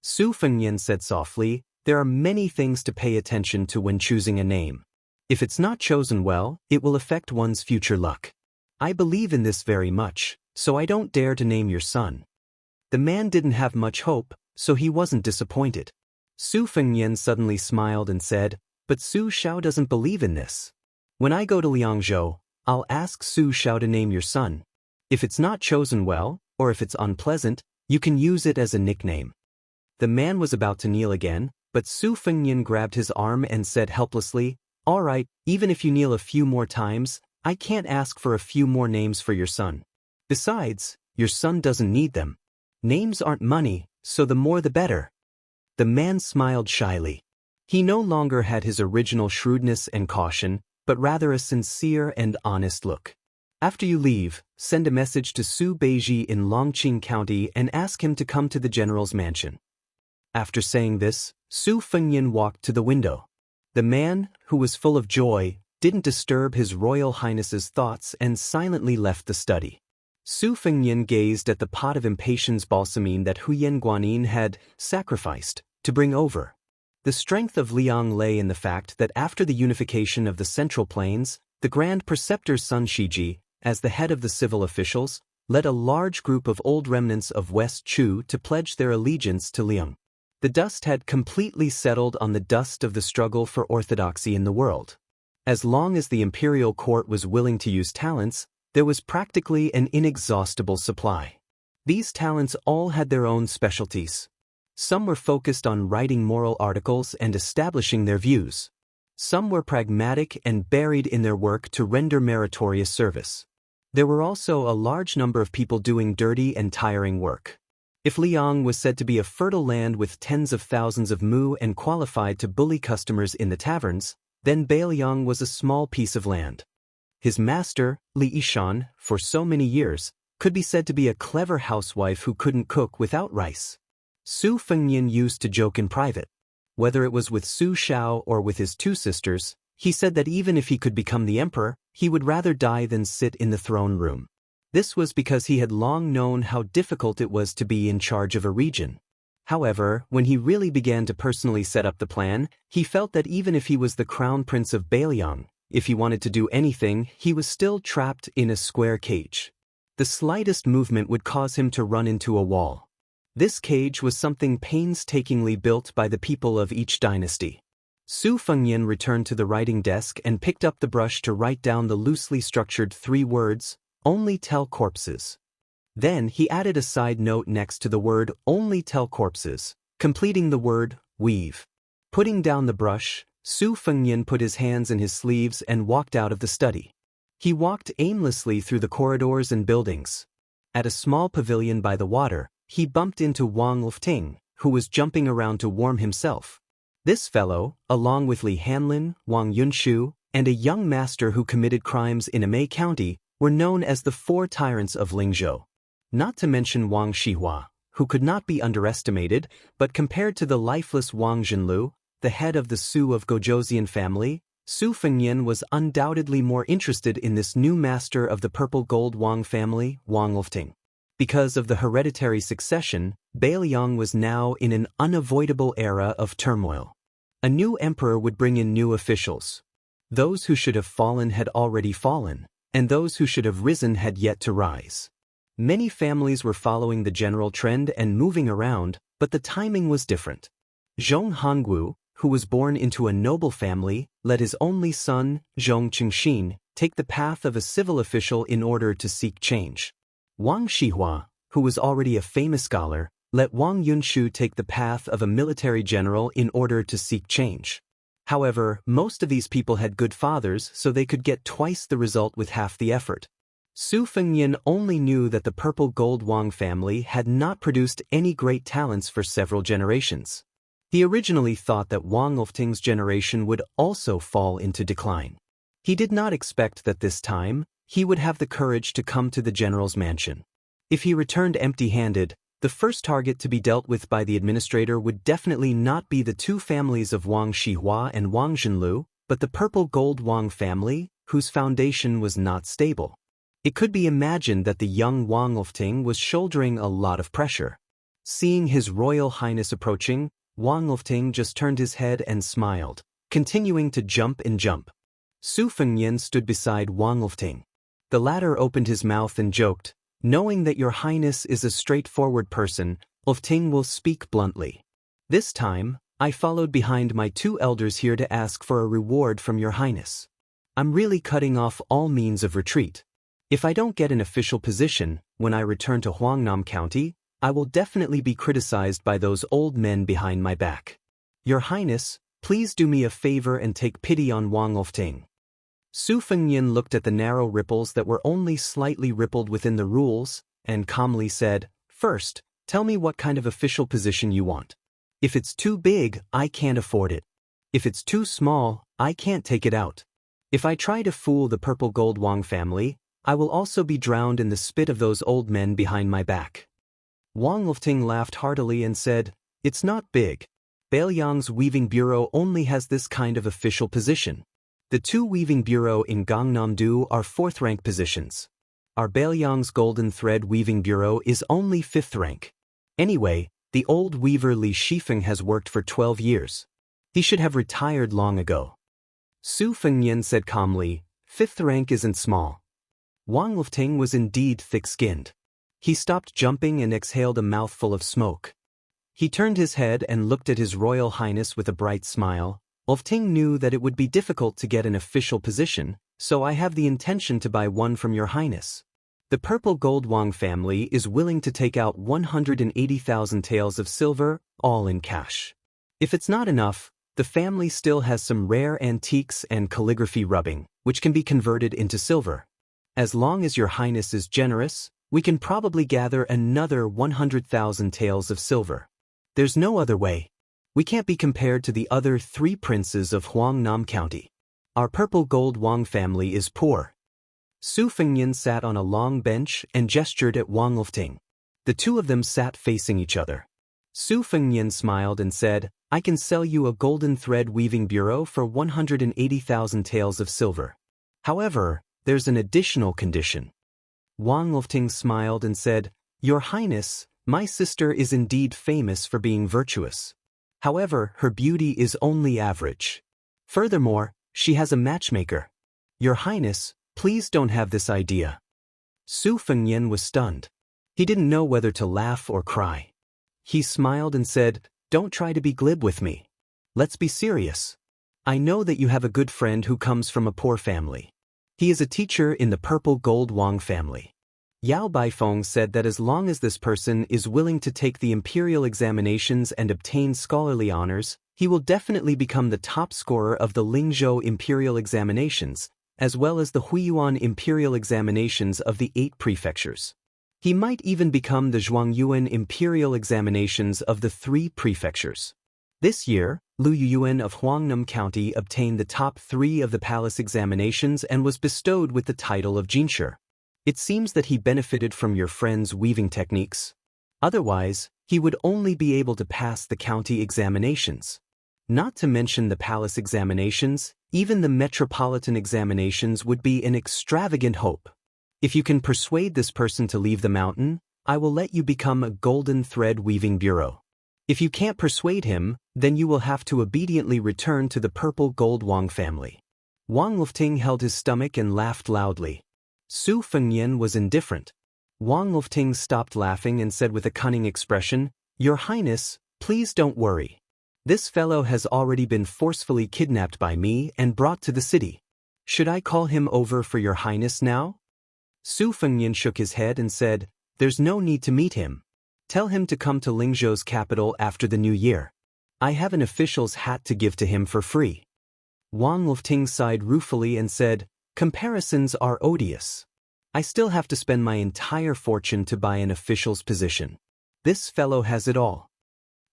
Su Fengyan said softly, there are many things to pay attention to when choosing a name. If it's not chosen well, it will affect one's future luck. I believe in this very much, so I don't dare to name your son. The man didn't have much hope, so he wasn't disappointed. Su Fengyan suddenly smiled and said, but Su Xiao doesn't believe in this. When I go to Liangzhou, I'll ask Su Xiao to name your son. If it's not chosen well, or if it's unpleasant, you can use it as a nickname. The man was about to kneel again, but Su Fengyan grabbed his arm and said helplessly, all right, even if you kneel a few more times, I can't ask for a few more names for your son. Besides, your son doesn't need them. Names aren't money, so the more the better. The man smiled shyly. He no longer had his original shrewdness and caution, but rather a sincere and honest look. After you leave, send a message to Su Beiji in Longqing County and ask him to come to the general's mansion. After saying this, Su Fengyan walked to the window. The man, who was full of joy, didn't disturb His Royal Highness's thoughts and silently left the study. Su Fengyan gazed at the pot of impatience balsamine that Huyen Guanyin had sacrificed to bring over. The strength of Liang lay in the fact that after the unification of the Central Plains, the Grand Preceptor's son Shiji, as the head of the civil officials, led a large group of old remnants of West Chu to pledge their allegiance to Liang. The dust had completely settled on the dust of the struggle for orthodoxy in the world. As long as the imperial court was willing to use talents, there was practically an inexhaustible supply. These talents all had their own specialties. Some were focused on writing moral articles and establishing their views. Some were pragmatic and buried in their work to render meritorious service. There were also a large number of people doing dirty and tiring work. If Liang was said to be a fertile land with tens of thousands of mu and qualified to bully customers in the taverns, then Bailiang was a small piece of land. His master, Li Yishan, for so many years, could be said to be a clever housewife who couldn't cook without rice. Su Fengyan used to joke in private. Whether it was with Su Xiao or with his two sisters, he said that even if he could become the emperor, he would rather die than sit in the throne room. This was because he had long known how difficult it was to be in charge of a region. However, when he really began to personally set up the plan, he felt that even if he was the crown prince of Bailiang, if he wanted to do anything, he was still trapped in a square cage. The slightest movement would cause him to run into a wall. This cage was something painstakingly built by the people of each dynasty. Su Fengyan returned to the writing desk and picked up the brush to write down the loosely structured 3 words, "Only tell corpses." Then he added a side note next to the word "Only tell corpses," completing the word "weave." Putting down the brush, Su Fengnian put his hands in his sleeves and walked out of the study. He walked aimlessly through the corridors and buildings. At a small pavilion by the water, he bumped into Wang Lifting, who was jumping around to warm himself. This fellow, along with Li Hanlin, Wang Yunshu, and a young master who committed crimes in Amei County, were known as the Four Tyrants of Lingzhou. Not to mention Wang Shihua, who could not be underestimated, but compared to the lifeless Wang Zhenlu, the head of the Su of Gozhouzian family, Su Fengnian was undoubtedly more interested in this new master of the purple gold Wang family, Wang Lifting. Because of the hereditary succession, Beiliang was now in an unavoidable era of turmoil. A new emperor would bring in new officials. Those who should have fallen had already fallen, and those who should have risen had yet to rise. Many families were following the general trend and moving around, but the timing was different. Zhong Hongwu, who was born into a noble family, let his only son, Zhong Qingxin, take the path of a civil official in order to seek change. Wang Shihua, who was already a famous scholar, let Wang Yunshu take the path of a military general in order to seek change. However, most of these people had good fathers, so they could get twice the result with half the effort. Su Fengnian only knew that the purple gold Wang family had not produced any great talents for several generations. He originally thought that Wang Lifting's generation would also fall into decline. He did not expect that this time, he would have the courage to come to the general's mansion. If he returned empty-handed, the first target to be dealt with by the administrator would definitely not be the two families of Wang Shihua and Wang Zhenlu, but the purple gold Wang family, whose foundation was not stable. It could be imagined that the young Wang Lifting was shouldering a lot of pressure. Seeing His Royal Highness approaching, Wang Lifting just turned his head and smiled, continuing to jump and jump. Su Fengnian stood beside Wang Lifting. The latter opened his mouth and joked, "Knowing that your highness is a straightforward person, Lifting will speak bluntly. This time, I followed behind my two elders here to ask for a reward from your highness. I'm really cutting off all means of retreat. If I don't get an official position, when I return to Huangnam County, I will definitely be criticized by those old men behind my back. Your highness, please do me a favor and take pity on Wang Lifting." Su Fengnian looked at the narrow ripples that were only slightly rippled within the rules, and calmly said, "First, tell me what kind of official position you want. If it's too big, I can't afford it. If it's too small, I can't take it out. If I try to fool the purple gold Wang family, I will also be drowned in the spit of those old men behind my back." Wang Lifting laughed heartily and said, "It's not big. Beiliang's weaving bureau only has this kind of official position. The two weaving bureau in Gangnam-do are 4th rank positions. Our Beiliang's golden thread weaving bureau is only 5th rank. Anyway, the old weaver Li Shifeng has worked for 12 years. He should have retired long ago." Su Fengnian said calmly, "5th rank isn't small." Wang Lifting was indeed thick-skinned. He stopped jumping and exhaled a mouthful of smoke. He turned his head and looked at His Royal Highness with a bright smile. "Lifting knew that it would be difficult to get an official position, so I have the intention to buy one from your highness. The purple gold Wang family is willing to take out 180,000 taels of silver, all in cash. If it's not enough, the family still has some rare antiques and calligraphy rubbing, which can be converted into silver. As long as your highness is generous, we can probably gather another 100,000 taels of silver. There's no other way. We can't be compared to the other 3 princes of Huangnam County. Our purple gold Wang family is poor." Su Fengnian sat on a long bench and gestured at Wang Lifting. The two of them sat facing each other. Su Fengnian smiled and said, "I can sell you a golden thread weaving bureau for 180,000 taels of silver. However, there's an additional condition." Wang Lifting smiled and said, "Your highness, my sister is indeed famous for being virtuous. However, her beauty is only average. Furthermore, she has a matchmaker. Your highness, please don't have this idea." Su Fengnian was stunned. He didn't know whether to laugh or cry. He smiled and said, "Don't try to be glib with me. Let's be serious. I know that you have a good friend who comes from a poor family. He is a teacher in the purple gold Wang family. Yao Baifeng said that as long as this person is willing to take the imperial examinations and obtain scholarly honors, He will definitely become the top scorer of the Lingzhou Imperial Examinations, as well as the Huiyuan Imperial Examinations of the 8 prefectures. He might even become the Zhuangyuan Imperial Examinations of the 3 prefectures. This year, Lu Yuyuan of Huangnam County obtained the top 3 of the palace examinations and was bestowed with the title of Jinshi. It seems that he benefited from your friend's weaving techniques. Otherwise, he would only be able to pass the county examinations. Not to mention the palace examinations, even the metropolitan examinations would be an extravagant hope. If you can persuade this person to leave the mountain, I will let you become a golden thread weaving bureau. If you can't persuade him, then you will have to obediently return to the purple gold Wang family. Wang Lufting held his stomach and laughed loudly. Su Fengnian was indifferent. Wang Lufting stopped laughing and said with a cunning expression, "Your Highness, please don't worry. This fellow has already been forcefully kidnapped by me and brought to the city. Should I call him over for your Highness now?" Su Fengnian shook his head and said, "There's no need to meet him. Tell him to come to Lingzhou's capital after the new year. I have an official's hat to give to him for free." Wang Lufting sighed ruefully and said, "Comparisons are odious. I still have to spend my entire fortune to buy an official's position. This fellow has it all."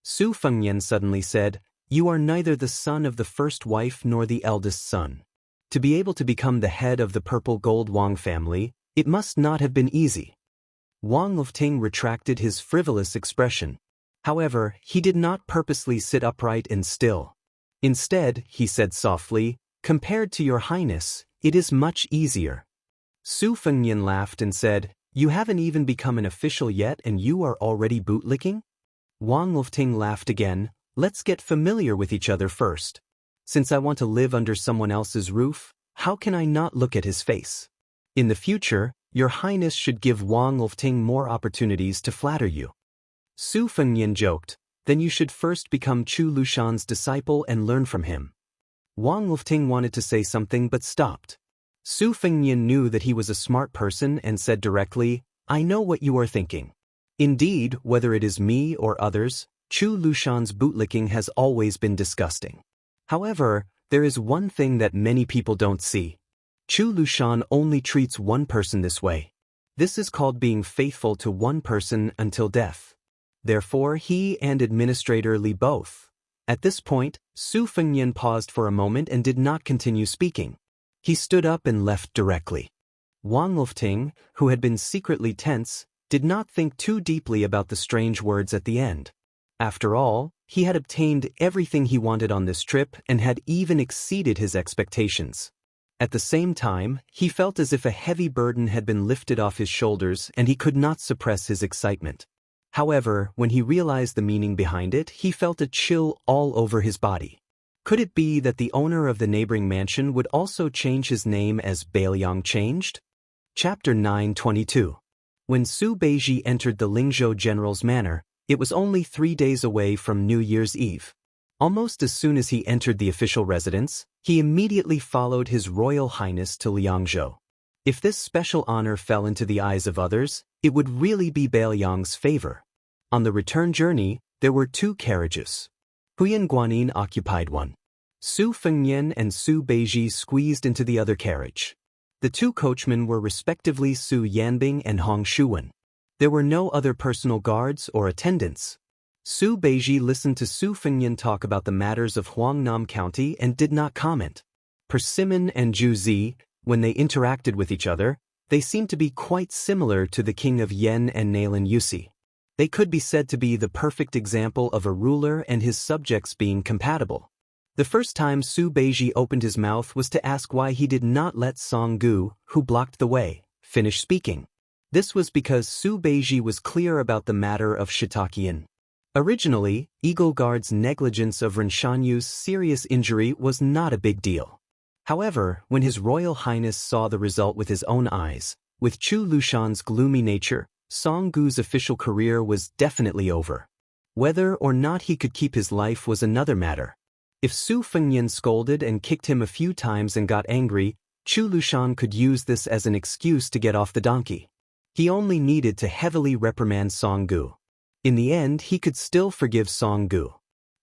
Su Fengnian suddenly said, "You are neither the son of the first wife nor the eldest son. To be able to become the head of the purple gold Wang family, it must not have been easy." Wang Lufting retracted his frivolous expression. However, he did not purposely sit upright and still. Instead, he said softly, "Compared to your Highness, it is much easier." Su Fengnian laughed and said, "You haven't even become an official yet and you are already bootlicking?" Wang Lufting laughed again, "Let's get familiar with each other first. Since I want to live under someone else's roof, how can I not look at his face? In the future, your Highness should give Wang Lufting more opportunities to flatter you." Su Fengnian joked, "Then you should first become Chu Lushan's disciple and learn from him." Wang Lufting wanted to say something but stopped. Su Fengnian knew that he was a smart person and said directly, "I know what you are thinking. Indeed, whether it is me or others, Chu Lushan's bootlicking has always been disgusting. However, there is one thing that many people don't see. Chu Lushan only treats one person this way. This is called being faithful to one person until death. Therefore, he and Administrator Li both." At this point, Su Fengnian paused for a moment and did not continue speaking. He stood up and left directly. Wang Lufting, who had been secretly tense, did not think too deeply about the strange words at the end. After all, he had obtained everything he wanted on this trip and had even exceeded his expectations. At the same time, he felt as if a heavy burden had been lifted off his shoulders and he could not suppress his excitement. However, when he realized the meaning behind it, he felt a chill all over his body. Could it be that the owner of the neighboring mansion would also change his name as Bailiang changed? Chapter 922. When Su Beiji entered the Lingzhou general's manor, it was only 3 days away from New Year's Eve. Almost as soon as he entered the official residence, he immediately followed His Royal Highness to Liangzhou. If this special honor fell into the eyes of others, it would really be Bailiang's favor. On the return journey, there were 2 carriages. Huyan Guanin occupied one. Su Fengnian and Su Beiji squeezed into the other carriage. The 2 coachmen were respectively Su Yanbing and Hong Shuwen. There were no other personal guards or attendants. Su Beiji listened to Su Fengnian talk about the matters of Huangnam County and did not comment. Persimmon and Zhu Zi, when they interacted with each other, they seemed to be quite similar to the king of Yen and Nalin Yusi. They could be said to be the perfect example of a ruler and his subjects being compatible. The first time Su Beiji opened his mouth was to ask why he did not let Song Gu, who blocked the way, finish speaking. This was because Su Beiji was clear about the matter of Shitakian. Originally, Eagle Guard's negligence of Renshanyu's serious injury was not a big deal. However, when His Royal Highness saw the result with his own eyes, with Chu Lushan's gloomy nature, Song Gu's official career was definitely over. Whether or not he could keep his life was another matter. If Su Fengnian scolded and kicked him a few times and got angry, Chu Lushan could use this as an excuse to get off the donkey. He only needed to heavily reprimand Song Gu. In the end, he could still forgive Song Gu.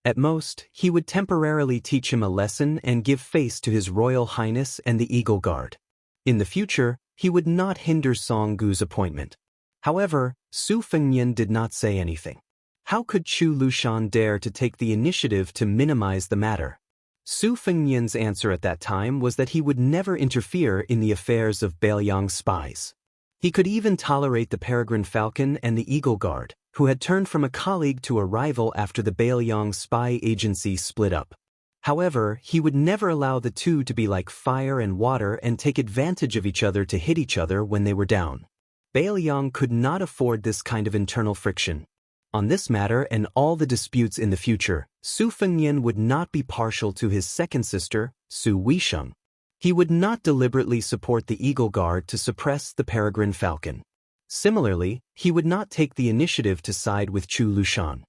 At most, he would temporarily teach him a lesson and give face to His Royal Highness and the Eagle Guard. In the future, he would not hinder Song Gu's appointment. However, Su Fengnian did not say anything. How could Chu Lushan dare to take the initiative to minimize the matter? Su Fengnian's answer at that time was that he would never interfere in the affairs of Bailiang's spies. He could even tolerate the Peregrine Falcon and the Eagle Guard, who had turned from a colleague to a rival after the Bailiang spy agency split up. However, he would never allow the two to be like fire and water and take advantage of each other to hit each other when they were down. Bailiang could not afford this kind of internal friction. On this matter and all the disputes in the future, Su Fengnian would not be partial to his second sister, Su Weisheng. He would not deliberately support the Eagle Guard to suppress the Peregrine Falcon. Similarly, he would not take the initiative to side with Chu Lushan.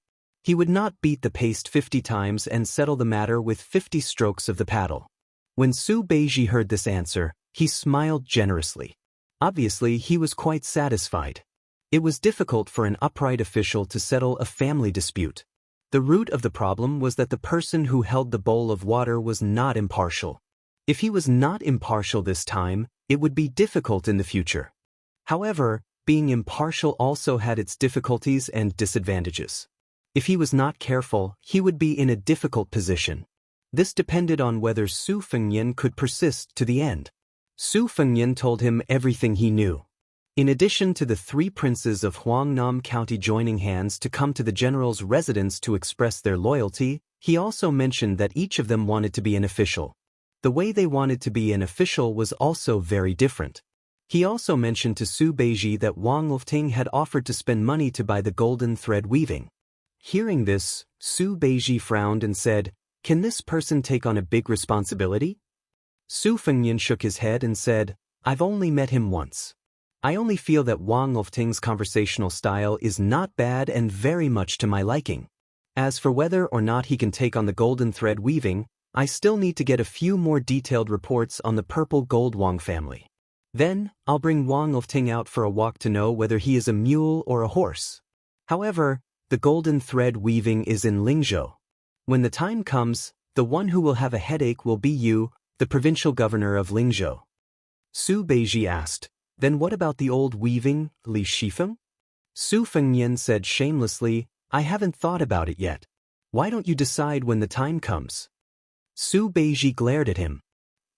He would not beat the paste 50 times and settle the matter with 50 strokes of the paddle. When Su Beiji heard this answer, he smiled generously. Obviously, he was quite satisfied. It was difficult for an upright official to settle a family dispute. The root of the problem was that the person who held the bowl of water was not impartial. If he was not impartial this time, it would be difficult in the future. However, being impartial also had its difficulties and disadvantages. If he was not careful, he would be in a difficult position. This depended on whether Su Fengnian could persist to the end. Su Fengnian told him everything he knew. In addition to the 3 princes of Huangnam County joining hands to come to the general's residence to express their loyalty, he also mentioned that each of them wanted to be an official. The way they wanted to be an official was also very different. He also mentioned to Su Beiji that Wang Lufting had offered to spend money to buy the golden thread weaving. Hearing this, Su Beiji frowned and said, "Can this person take on a big responsibility?" Su Fengnian shook his head and said, "I've only met him once. I only feel that Wang Lufting's conversational style is not bad and very much to my liking. As for whether or not he can take on the golden thread weaving, I still need to get a few more detailed reports on the purple gold Wang family. Then, I'll bring Wang Lufting out for a walk to know whether he is a mule or a horse. However, the golden thread weaving is in Lingzhou. When the time comes, the one who will have a headache will be you, the provincial governor of Lingzhou." Su Beiji asked, "Then what about the old weaving, Li Shifeng?" Su Fengnian said shamelessly, "I haven't thought about it yet. Why don't you decide when the time comes?" Su Beiji glared at him.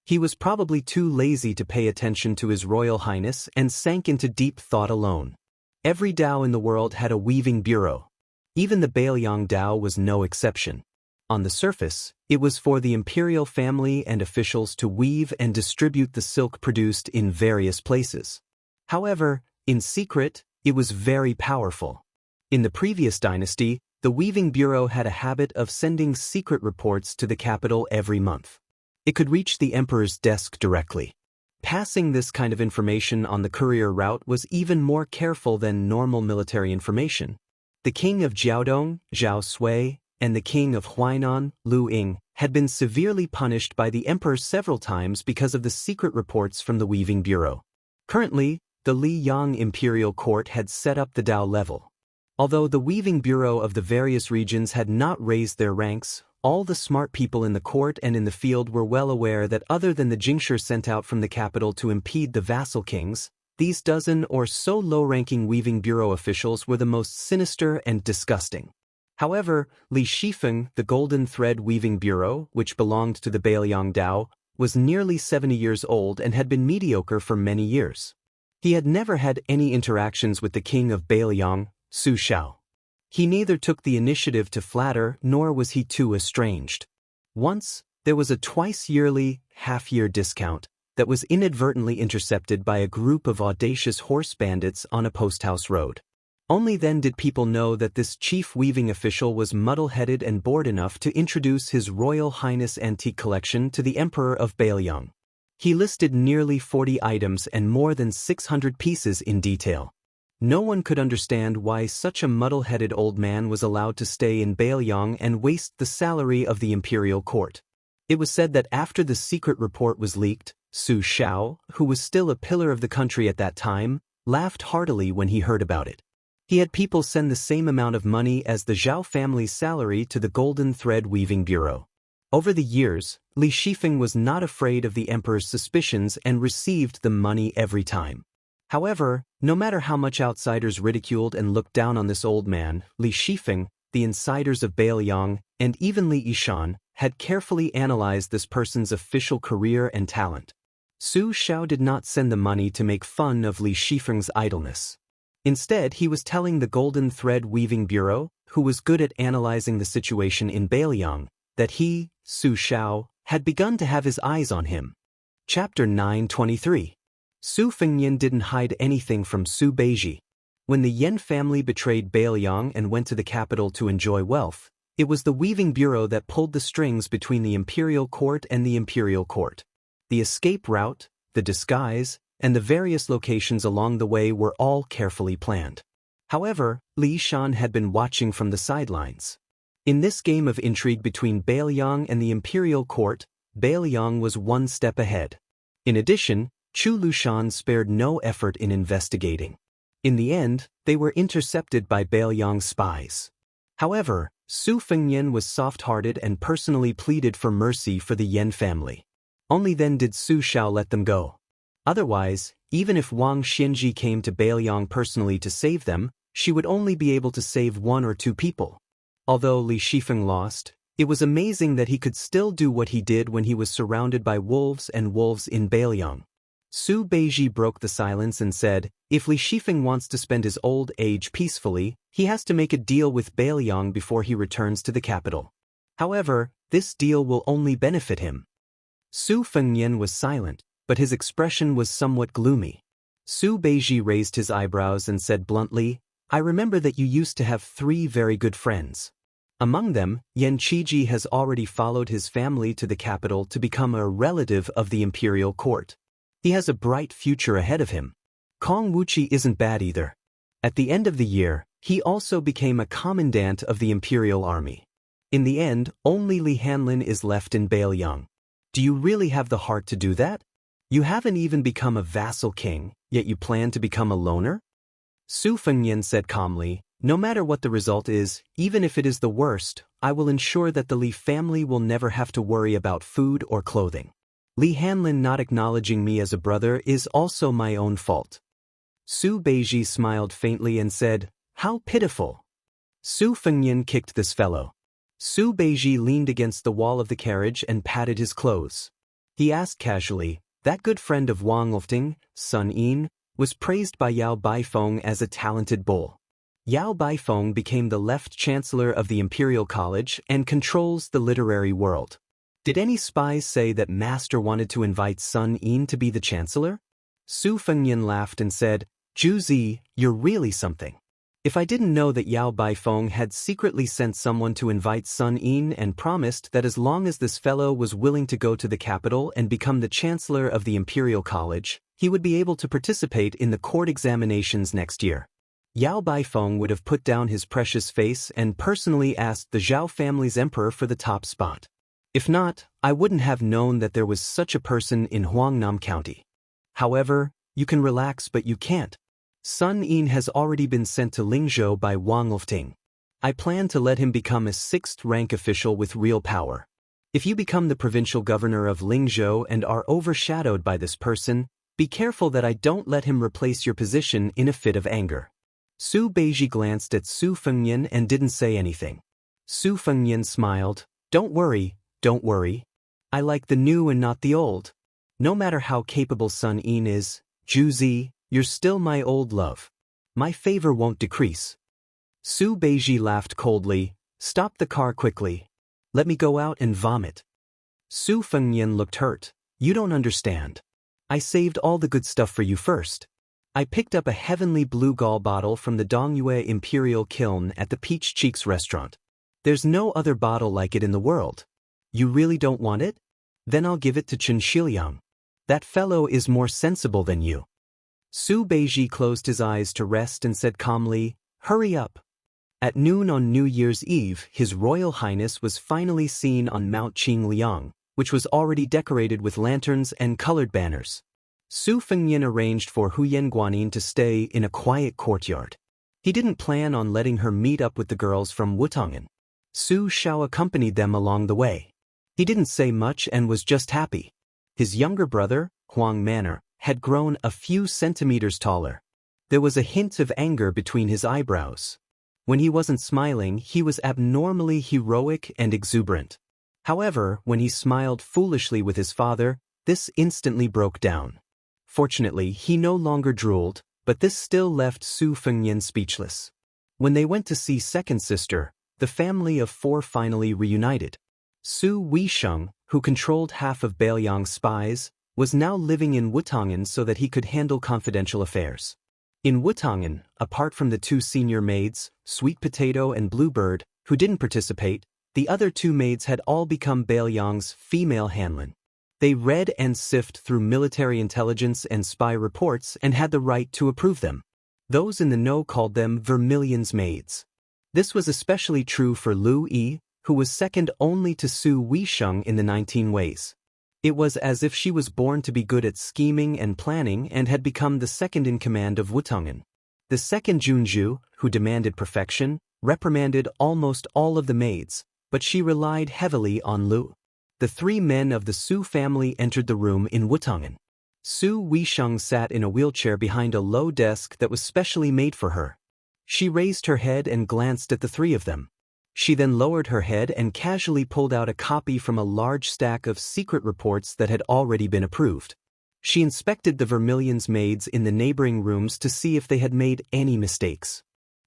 He was probably too lazy to pay attention to His Royal Highness and sank into deep thought alone. Every Dao in the world had a weaving bureau. Even the Bailiang Dao was no exception. On the surface, it was for the imperial family and officials to weave and distribute the silk produced in various places. However, in secret, it was very powerful. In the previous dynasty, the Weaving Bureau had a habit of sending secret reports to the capital every month. It could reach the emperor's desk directly. Passing this kind of information on the courier route was even more careful than normal military information. The king of Jiaodong, Zhao Sui, and the king of Huainan, Lu Ying, had been severely punished by the emperor several times because of the secret reports from the Weaving Bureau. Currently, the Liyang Imperial Court had set up the Dao level. Although the Weaving Bureau of the various regions had not raised their ranks, all the smart people in the court and in the field were well aware that other than the Jingshi sent out from the capital to impede the vassal kings, these dozen or so low-ranking Weaving Bureau officials were the most sinister and disgusting. However, Li Shifeng, the Golden Thread Weaving Bureau, which belonged to the Bailiang Dao, was nearly 70 years old and had been mediocre for many years. He had never had any interactions with the king of Bailiang, Su Shao. He neither took the initiative to flatter nor was he too estranged. Once, there was a twice-yearly, half-year discount that was inadvertently intercepted by a group of audacious horse bandits on a post-house road. Only then did people know that this chief weaving official was muddle-headed and bored enough to introduce His Royal Highness antique collection to the Emperor of Bailiang. He listed nearly 40 items and more than 600 pieces in detail. No one could understand why such a muddle-headed old man was allowed to stay in Bailiang and waste the salary of the imperial court. It was said that after the secret report was leaked, Su Shao, who was still a pillar of the country at that time, laughed heartily when he heard about it. He had people send the same amount of money as the Zhao family's salary to the Golden Thread Weaving Bureau. Over the years, Li Shifeng was not afraid of the emperor's suspicions and received the money every time. However, no matter how much outsiders ridiculed and looked down on this old man, Li Shifeng, the insiders of Bailiang, and even Li Yishan, had carefully analyzed this person's official career and talent. Su Xiao did not send the money to make fun of Li Shifeng's idleness. Instead, he was telling the Golden Thread Weaving Bureau, who was good at analyzing the situation in Bailiang, that he, Su Xiao, had begun to have his eyes on him. Chapter 923. Su Fengnian didn't hide anything from Su Beiji. When the Yan family betrayed Bailiang and went to the capital to enjoy wealth, it was the Weaving Bureau that pulled the strings between the imperial court and the imperial court. The escape route, the disguise, and the various locations along the way were all carefully planned. However, Li Shan had been watching from the sidelines. In this game of intrigue between Bailiang and the imperial court, Bailiang was one step ahead. In addition, Chu Lushan spared no effort in investigating. In the end, they were intercepted by Bailiang's spies. However, Su Fengnian was soft-hearted and personally pleaded for mercy for the Yan family. Only then did Su Xiao let them go. Otherwise, even if Wang Xianji came to Bailiang personally to save them, she would only be able to save one or two people. Although Li Shifeng lost, it was amazing that he could still do what he did when he was surrounded by wolves and wolves in Bailiang. Su Beiji broke the silence and said, if Li Shifeng wants to spend his old age peacefully, he has to make a deal with Bailiang before he returns to the capital. However, this deal will only benefit him. Su Fengnian was silent, but his expression was somewhat gloomy. Su Beiji raised his eyebrows and said bluntly, I remember that you used to have 3 very good friends. Among them, Yan Qiji has already followed his family to the capital to become a relative of the imperial court. He has a bright future ahead of him. Kong Wuqi isn't bad either. At the end of the year, he also became a commandant of the imperial army. In the end, only Li Hanlin is left in Bailiang. Do you really have the heart to do that? You haven't even become a vassal king, yet you plan to become a loner? Su Fengnian said calmly, no matter what the result is, even if it is the worst, I will ensure that the Li family will never have to worry about food or clothing. Li Hanlin not acknowledging me as a brother is also my own fault. Su Beiji smiled faintly and said, how pitiful. Su Fengnian kicked this fellow. Su Beiji leaned against the wall of the carriage and patted his clothes. He asked casually, that good friend of Wang Lifting, Sun Yin, was praised by Yao Baifeng as a talented bull. Yao Baifeng became the left chancellor of the Imperial College and controls the literary world. Did any spies say that Master wanted to invite Sun Yin to be the chancellor? Su Fengnian laughed and said, Zhu Zi, you're really something. If I didn't know that Yao Baifeng had secretly sent someone to invite Sun Yin and promised that as long as this fellow was willing to go to the capital and become the chancellor of the Imperial College, he would be able to participate in the court examinations next year. Yao Baifeng would have put down his precious face and personally asked the Zhao family's emperor for the top spot. If not, I wouldn't have known that there was such a person in Huangnam County. However, you can relax but you can't. Sun Yin has already been sent to Lingzhou by Wang Lifting. I plan to let him become a 6th-rank official with real power. If you become the provincial governor of Lingzhou and are overshadowed by this person, be careful that I don't let him replace your position in a fit of anger. Su Beiji glanced at Su Fengnian and didn't say anything. Su Fengnian smiled, don't worry. I like the new and not the old. No matter how capable Sun Yin is, Zhu Zi, you're still my old love. My favor won't decrease. Su Beiji laughed coldly, stop the car quickly. Let me go out and vomit. Su Fengnian looked hurt. You don't understand. I saved all the good stuff for you first. I picked up a heavenly blue gall bottle from the Dongyue Imperial Kiln at the Peach Cheeks restaurant. There's no other bottle like it in the world. You really don't want it? Then I'll give it to Chen Shiliang. That fellow is more sensible than you. Su Beiji closed his eyes to rest and said calmly, hurry up. At noon on New Year's Eve, His Royal Highness was finally seen on Mount Qingliang, which was already decorated with lanterns and colored banners. Su Fengnian arranged for Hu Yenguanin to stay in a quiet courtyard. He didn't plan on letting her meet up with the girls from Wutongan. Su Xiao accompanied them along the way. He didn't say much and was just happy. His younger brother, Huang Manor, had grown a few centimeters taller. There was a hint of anger between his eyebrows. When he wasn't smiling, he was abnormally heroic and exuberant. However, when he smiled foolishly with his father, this instantly broke down. Fortunately, he no longer drooled, but this still left Su Fengnian speechless. When they went to see second sister, the family of four finally reunited. Su Weisheng, who controlled half of Bailiang's spies, was now living in Wutongan so that he could handle confidential affairs. In Wutongan, apart from the two senior maids, Sweet Potato and Bluebird, who didn't participate, the other two maids had all become Bailiang's female hanlin. They read and sift through military intelligence and spy reports and had the right to approve them. Those in the know called them Vermilion's maids. This was especially true for Lu Yi, who was second only to Su Weisheng in the 19 ways. It was as if she was born to be good at scheming and planning and had become the second in command of Wutongan. The second Junju, who demanded perfection, reprimanded almost all of the maids, but she relied heavily on Lu. The three men of the Su family entered the room in Wutongan. Su Weisheng sat in a wheelchair behind a low desk that was specially made for her. She raised her head and glanced at the three of them. She then lowered her head and casually pulled out a copy from a large stack of secret reports that had already been approved. She inspected the Vermilion's maids in the neighboring rooms to see if they had made any mistakes.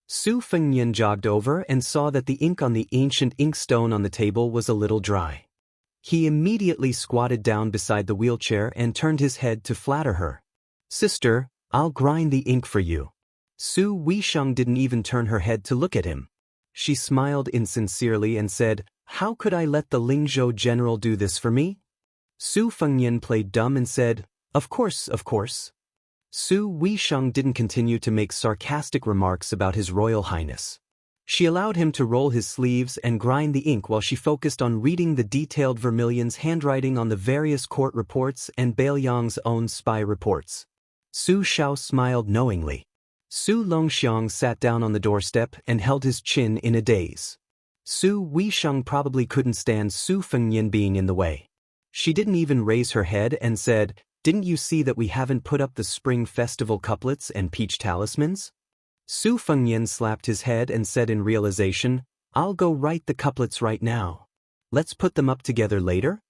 Su Fengnian jogged over and saw that the ink on the ancient inkstone on the table was a little dry. He immediately squatted down beside the wheelchair and turned his head to flatter her. "Sister, I'll grind the ink for you." Su Weisheng didn't even turn her head to look at him. She smiled insincerely and said, "How could I let the Lingzhou general do this for me?" Su Fengnian played dumb and said, Of course. Su Weisheng didn't continue to make sarcastic remarks about His Royal Highness. She allowed him to roll his sleeves and grind the ink while she focused on reading the detailed Vermilion's handwriting on the various court reports and Bailiang's own spy reports. Su Xiao smiled knowingly. Su Longxiang sat down on the doorstep and held his chin in a daze. Su Weisheng probably couldn't stand Su Fengnian being in the way. She didn't even raise her head and said, "Didn't you see that we haven't put up the Spring Festival couplets and peach talismans?" Su Fengnian slapped his head and said in realization, "I'll go write the couplets right now. Let's put them up together later?"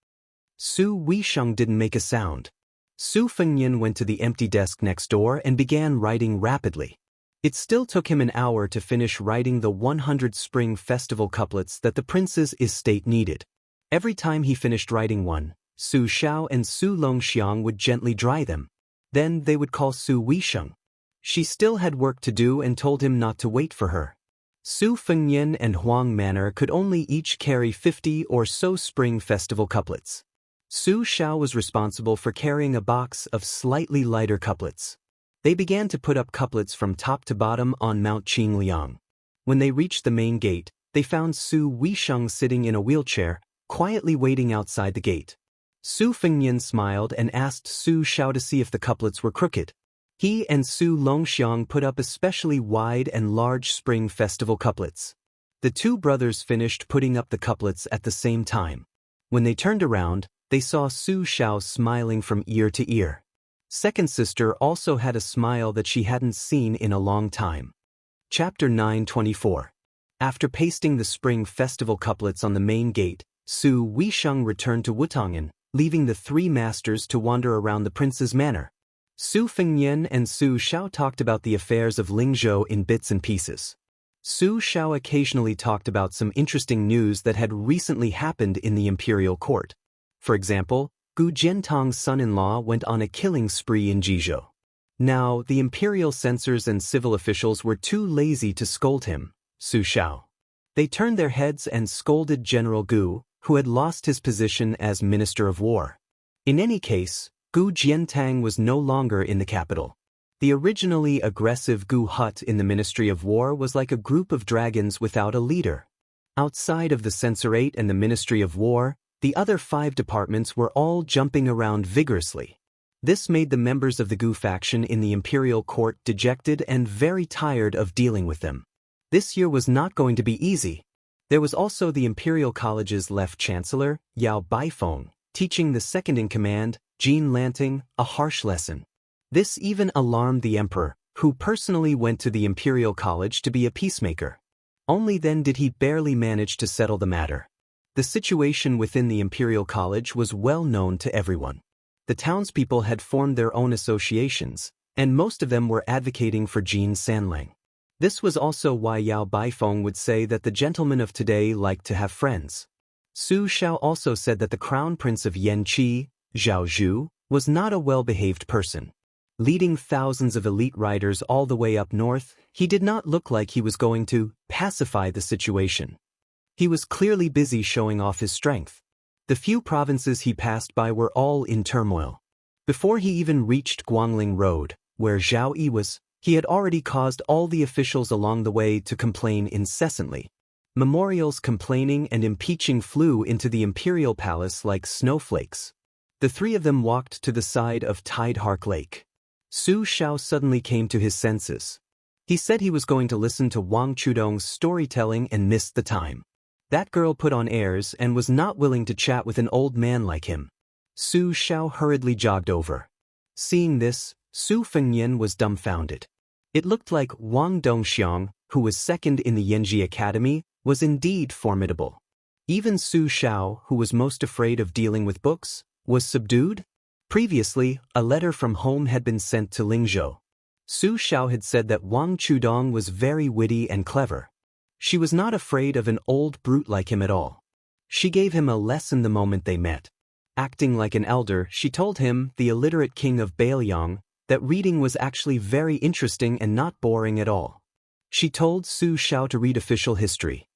Su Weisheng didn't make a sound. Su Fengnian went to the empty desk next door and began writing rapidly. It still took him an hour to finish writing the 100 Spring Festival couplets that the prince's estate needed. Every time he finished writing one, Su Xiao and Su Longxiang would gently dry them. Then they would call Su Weisheng. She still had work to do and told him not to wait for her. Su Fengnian and Huang Manor could only each carry 50 or so Spring Festival couplets. Su Xiao was responsible for carrying a box of slightly lighter couplets. They began to put up couplets from top to bottom on Mount Qingliang. When they reached the main gate, they found Su Weisheng sitting in a wheelchair, quietly waiting outside the gate. Su Fengnian smiled and asked Su Xiao to see if the couplets were crooked. He and Su Longxiang put up especially wide and large Spring Festival couplets. The two brothers finished putting up the couplets at the same time. When they turned around, they saw Su Xiao smiling from ear to ear. Second sister also had a smile that she hadn't seen in a long time. Chapter 9:24. After pasting the Spring Festival couplets on the main gate, Su Weisheng returned to Wutongan, leaving the three masters to wander around the prince's manor. Su Fengnian and Su Xiao talked about the affairs of Lingzhou in bits and pieces. Su Xiao occasionally talked about some interesting news that had recently happened in the imperial court. For example, Gu Jiantong's son-in-law went on a killing spree in Jizhou. Now, the imperial censors and civil officials were too lazy to scold him, Su Xiao. They turned their heads and scolded General Gu, who had lost his position as Minister of War. In any case, Gu Jiantang was no longer in the capital. The originally aggressive Gu hut in the Ministry of War was like a group of dragons without a leader. Outside of the Censorate and the Ministry of War, the other 5 departments were all jumping around vigorously. This made the members of the Gu faction in the imperial court dejected and very tired of dealing with them. This year was not going to be easy. There was also the Imperial College's left chancellor, Yao Baifeng, teaching the second-in-command, Jean Lanting, a harsh lesson. This even alarmed the emperor, who personally went to the Imperial College to be a peacemaker. Only then did he barely manage to settle the matter. The situation within the Imperial College was well known to everyone. The townspeople had formed their own associations, and most of them were advocating for Jean Sanlang. This was also why Yao Baifeng would say that the gentlemen of today like to have friends. Su Xiao also said that the crown prince of Yanqi, Zhao Zhu, was not a well-behaved person. Leading thousands of elite riders all the way up north, he did not look like he was going to pacify the situation. He was clearly busy showing off his strength. The few provinces he passed by were all in turmoil. Before he even reached Guangling Road, where Zhao Yi was, he had already caused all the officials along the way to complain incessantly. Memorials complaining and impeaching flew into the imperial palace like snowflakes. The three of them walked to the side of Tidehark Lake. Su Xiao suddenly came to his senses. He said he was going to listen to Wang Chudong's storytelling and missed the time. That girl put on airs and was not willing to chat with an old man like him. Su Xiao hurriedly jogged over. Seeing this, Su Fengnian was dumbfounded. It looked like Wang Dongxiang, who was second in the Yanji Academy, was indeed formidable. Even Su Xiao, who was most afraid of dealing with books, was subdued. Previously, a letter from home had been sent to Lingzhou. Su Xiao had said that Wang Chudong was very witty and clever. She was not afraid of an old brute like him at all. She gave him a lesson the moment they met. Acting like an elder, she told him, the illiterate king of Bailiang, that reading was actually very interesting and not boring at all. She told Su Xiao to read official history.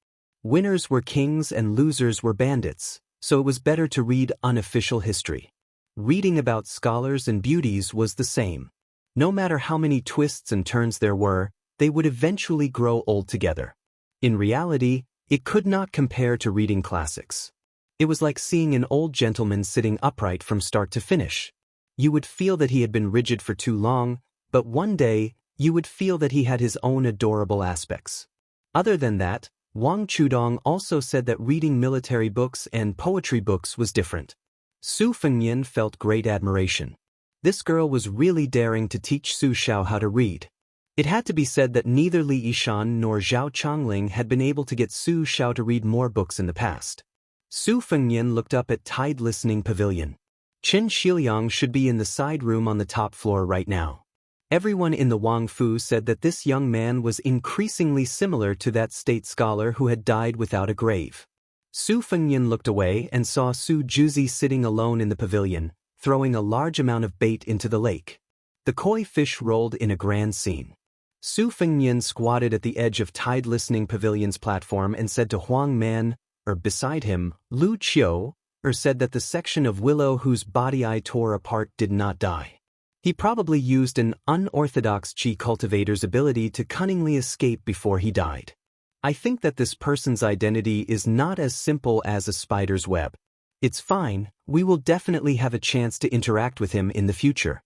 Winners were kings and losers were bandits, so it was better to read unofficial history. Reading about scholars and beauties was the same. No matter how many twists and turns there were, they would eventually grow old together. In reality, it could not compare to reading classics. It was like seeing an old gentleman sitting upright from start to finish. You would feel that he had been rigid for too long, but one day, you would feel that he had his own adorable aspects. Other than that, Wang Chudong also said that reading military books and poetry books was different. Su Fengnian felt great admiration. This girl was really daring to teach Su Xiao how to read. It had to be said that neither Li Yishan nor Zhao Chongling had been able to get Su Xiao to read more books in the past. Su Fengnian looked up at Tide Listening Pavilion. Qin Shiliang should be in the side room on the top floor right now. Everyone in the Wang Fu said that this young man was increasingly similar to that state scholar who had died without a grave. Su Fengnian looked away and saw Su Juzi sitting alone in the pavilion, throwing a large amount of bait into the lake. The koi fish rolled in a grand scene. Su Fengnian squatted at the edge of Tide Listening Pavilion's platform and said to Huang Man, beside him, Lu Qiu, said that the section of willow whose body I tore apart did not die. He probably used an unorthodox chi cultivator's ability to cunningly escape before he died. I think that this person's identity is not as simple as a spider's web. It's fine, we will definitely have a chance to interact with him in the future.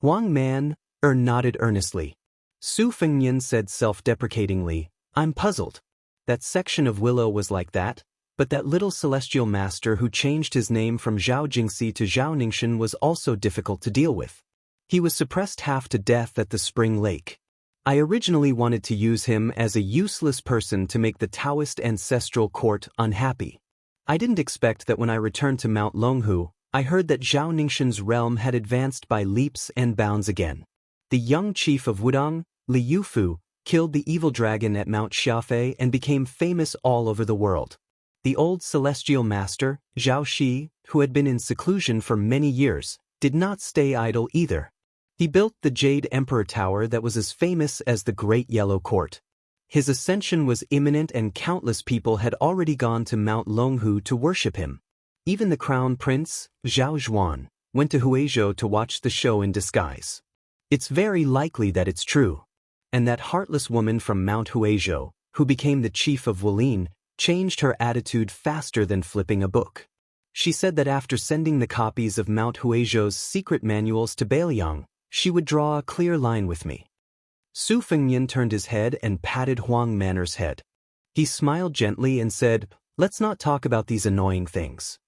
Huang Man, nodded earnestly. Su Fengnian said self-deprecatingly, I'm puzzled. That section of willow was like that, but that little celestial master who changed his name from Zhao Jingxi to Zhao Ningxin was also difficult to deal with. He was suppressed half to death at the Spring Lake. I originally wanted to use him as a useless person to make the Taoist ancestral court unhappy. I didn't expect that when I returned to Mount Longhu, I heard that Zhao Ningxin's realm had advanced by leaps and bounds again. The young chief of Wudong, Li Yufu, killed the evil dragon at Mount Xiafei and became famous all over the world. The old celestial master, Zhao Shi, who had been in seclusion for many years, did not stay idle either. He built the Jade Emperor Tower that was as famous as the Great Yellow Court. His ascension was imminent and countless people had already gone to Mount Longhu to worship him. Even the crown prince, Zhao Zhuan, went to Huizhou to watch the show in disguise. It's very likely that it's true. And that heartless woman from Mount Huizhou, who became the chief of Wulin, changed her attitude faster than flipping a book. She said that after sending the copies of Mount Huizhou's secret manuals to Bailiang, she would draw a clear line with me. Su Fengnian turned his head and patted Huang Manor's head. He smiled gently and said, "Let's not talk about these annoying things.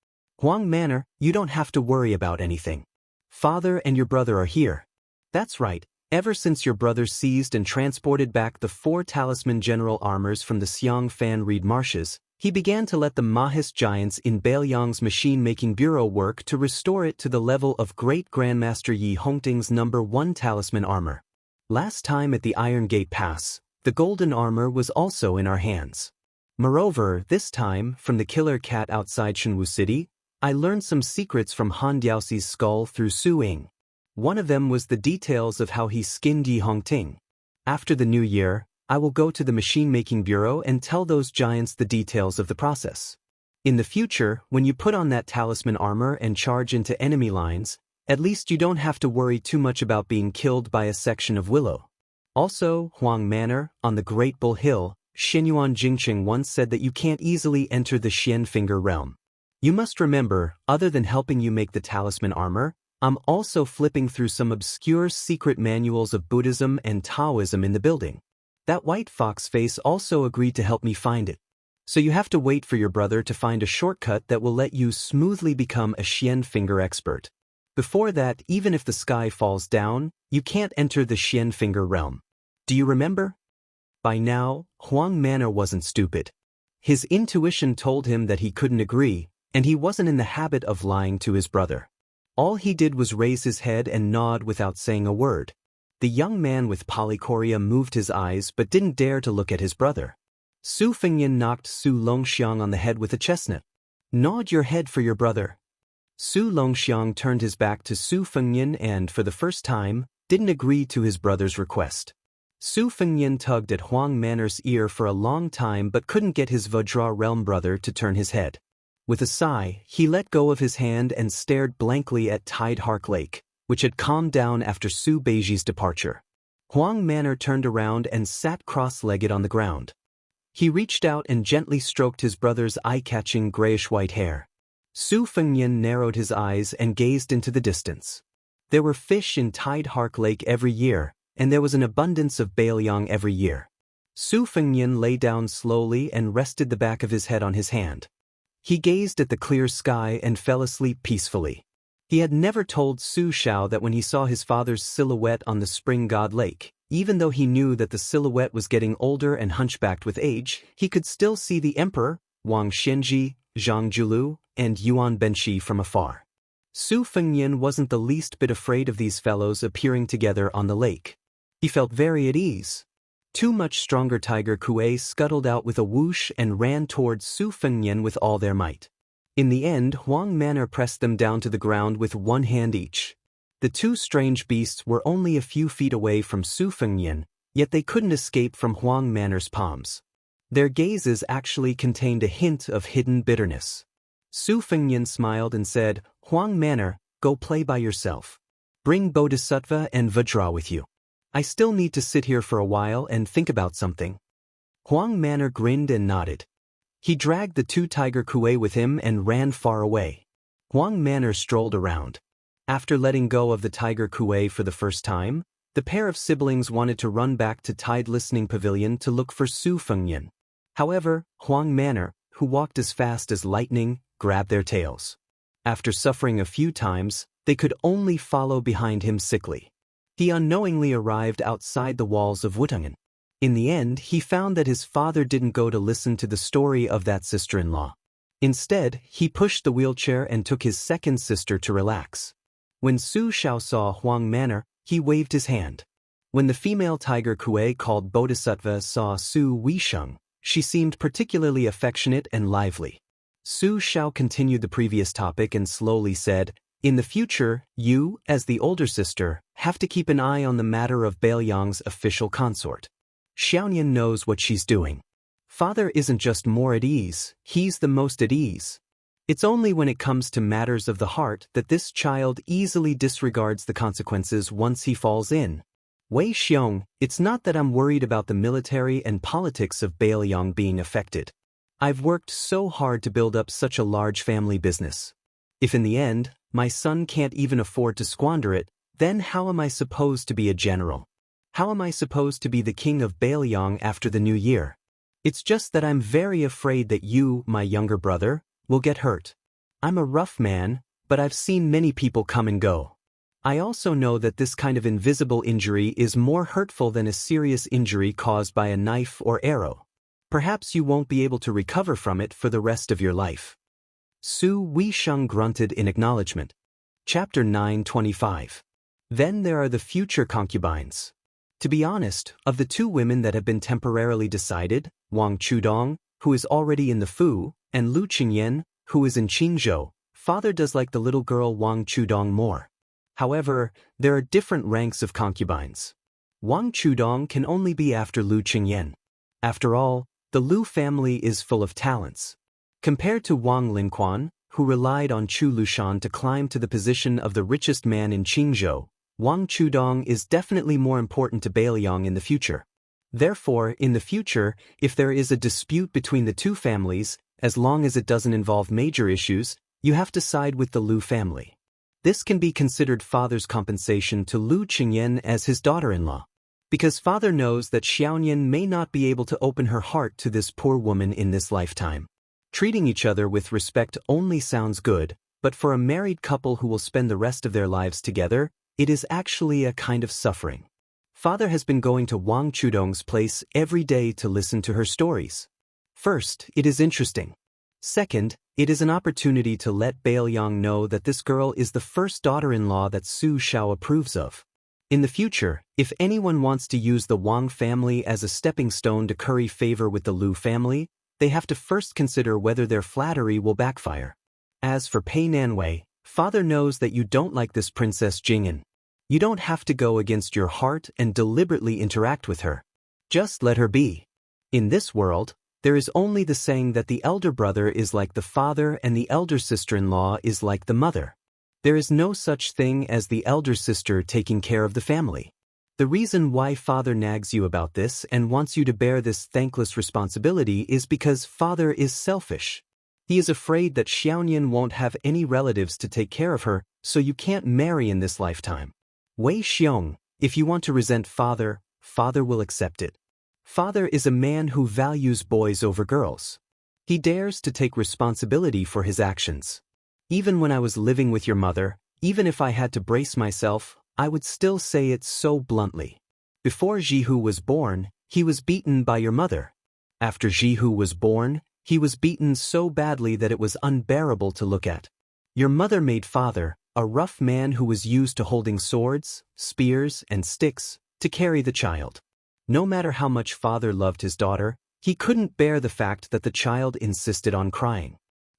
Huang Manor, you don't have to worry about anything. Father and your brother are here." "That's right. Ever since your brother seized and transported back the 4 talisman general armors from the Xiang Fan Reed marshes, he began to let the Mahis giants in Bailiang's machine-making bureau work to restore it to the level of Great Grandmaster Yi Hongting's number 1 talisman armor. Last time at the Iron Gate Pass, the golden armor was also in our hands. Moreover, this time, from the killer cat outside Shenwu City, I learned some secrets from Han Diaoxi's skull through Su Ying. One of them was the details of how he skinned Yi Hongting. After the new year, I will go to the machine-making bureau and tell those giants the details of the process. In the future, when you put on that talisman armor and charge into enemy lines, at least you don't have to worry too much about being killed by a section of willow. Also, Huang Manor, on the Great Bull Hill, Xinyuan Jingqing once said that you can't easily enter the Xian Finger realm. You must remember, other than helping you make the talisman armor, I'm also flipping through some obscure secret manuals of Buddhism and Taoism in the building. That white fox face also agreed to help me find it. So you have to wait for your brother to find a shortcut that will let you smoothly become a Xian Finger expert. Before that, even if the sky falls down, you can't enter the Xian Finger realm. Do you remember?" By now, Huang Manor wasn't stupid. His intuition told him that he couldn't agree, and he wasn't in the habit of lying to his brother. All he did was raise his head and nod without saying a word. The young man with polychoria moved his eyes but didn't dare to look at his brother. Su Fengnian knocked Su Longxiang on the head with a chestnut. "Nod your head for your brother." Su Longxiang turned his back to Su Fengnian and, for the first time, didn't agree to his brother's request. Su Fengnian tugged at Huang Manor's ear for a long time but couldn't get his Vajra realm brother to turn his head. With a sigh, he let go of his hand and stared blankly at Tidehark Lake, which had calmed down after Su Beiji's departure. Huang Manor turned around and sat cross-legged on the ground. He reached out and gently stroked his brother's eye-catching grayish-white hair. Su Fengnian narrowed his eyes and gazed into the distance. There were fish in Tidehark Lake every year, and there was an abundance of Bailiang every year. Su Fengnian lay down slowly and rested the back of his head on his hand. He gazed at the clear sky and fell asleep peacefully. He had never told Su Shao that when he saw his father's silhouette on the Spring God Lake, even though he knew that the silhouette was getting older and hunchbacked with age, he could still see the emperor, Wang Xianji, Zhang Julu, and Yuan Benshi from afar. Su Fengnian wasn't the least bit afraid of these fellows appearing together on the lake. He felt very at ease. 2 much stronger tiger kuei scuttled out with a whoosh and ran towards Su Fengnian with all their might. In the end, Huang Manor pressed them down to the ground with 1 hand each. The 2 strange beasts were only a few feet away from Su Fengnian, yet they couldn't escape from Huang Manor's palms. Their gazes actually contained a hint of hidden bitterness. Su Fengnian smiled and said, "Huang Manor, go play by yourself. Bring Bodhisattva and Vajra with you. I still need to sit here for a while and think about something." Huang Manor grinned and nodded. He dragged the 2 tiger kuei with him and ran far away. Huang Manor strolled around. After letting go of the tiger kuei for the first time, the pair of siblings wanted to run back to Tide Listening Pavilion to look for Su Fengnian. However, Huang Manor, who walked as fast as lightning, grabbed their tails. After suffering a few times, they could only follow behind him sickly. He unknowingly arrived outside the walls of Wutungen. In the end, he found that his father didn't go to listen to the story of that sister-in-law. Instead, he pushed the wheelchair and took his second sister to relax. When Su Shao saw Huang Manor, he waved his hand. When the female tiger kuei called Bodhisattva saw Su Weisheng, she seemed particularly affectionate and lively. Su Shao continued the previous topic and slowly said, "In the future, you, as the older sister, have to keep an eye on the matter of Bailiang's official consort. Xiaonian knows what she's doing. Father isn't just more at ease, he's the most at ease. It's only when it comes to matters of the heart that this child easily disregards the consequences once he falls in. Wei Xiong, it's not that I'm worried about the military and politics of Bailiang being affected. I've worked so hard to build up such a large family business. If in the end, my son can't even afford to squander it, then how am I supposed to be a general? How am I supposed to be the king of Baelyang after the new year? It's just that I'm very afraid that you, my younger brother, will get hurt. I'm a rough man, but I've seen many people come and go. I also know that this kind of invisible injury is more hurtful than a serious injury caused by a knife or arrow. Perhaps you won't be able to recover from it for the rest of your life. Su Weisheng grunted in acknowledgement. Chapter 9:25. Then there are the future concubines. To be honest, of the two women that have been temporarily decided, Wang Chudong, who is already in the Fu, and Lu Qingyan, who is in Qingzhou, father does like the little girl Wang Chudong more. However, there are different ranks of concubines. Wang Chudong can only be after Lu Qingyan. After all, the Lu family is full of talents. Compared to Wang Linquan, who relied on Chu Lushan to climb to the position of the richest man in Qingzhou, Wang Chudong is definitely more important to Baelyang in the future. Therefore, in the future, if there is a dispute between the two families, as long as it doesn't involve major issues, you have to side with the Lu family. This can be considered father's compensation to Lu Qingyan as his daughter-in-law. Because father knows that Xiaoyan may not be able to open her heart to this poor woman in this lifetime. Treating each other with respect only sounds good, but for a married couple who will spend the rest of their lives together, it is actually a kind of suffering. Father has been going to Wang Chudong's place every day to listen to her stories. First, it is interesting. Second, it is an opportunity to let Baelyang know that this girl is the first daughter-in-law that Su Shao approves of. In the future, if anyone wants to use the Wang family as a stepping stone to curry favor with the Lu family, they have to first consider whether their flattery will backfire. As for Pei Nanwei, father knows that you don't like this Princess Jing'an. You don't have to go against your heart and deliberately interact with her. Just let her be. In this world, there is only the saying that the elder brother is like the father and the elder sister-in-law is like the mother. There is no such thing as the elder sister taking care of the family. The reason why father nags you about this and wants you to bear this thankless responsibility is because father is selfish. He is afraid that Xiaoyan won't have any relatives to take care of her, so you can't marry in this lifetime. Wei Xiong, if you want to resent father, father will accept it. Father is a man who values boys over girls. He dares to take responsibility for his actions. Even when I was living with your mother, even if I had to brace myself, I would still say it so bluntly. Before Jihu was born, he was beaten by your mother. After Jihu was born, he was beaten so badly that it was unbearable to look at. Your mother made father, a rough man who was used to holding swords, spears, and sticks, to carry the child. No matter how much father loved his daughter, he couldn't bear the fact that the child insisted on crying.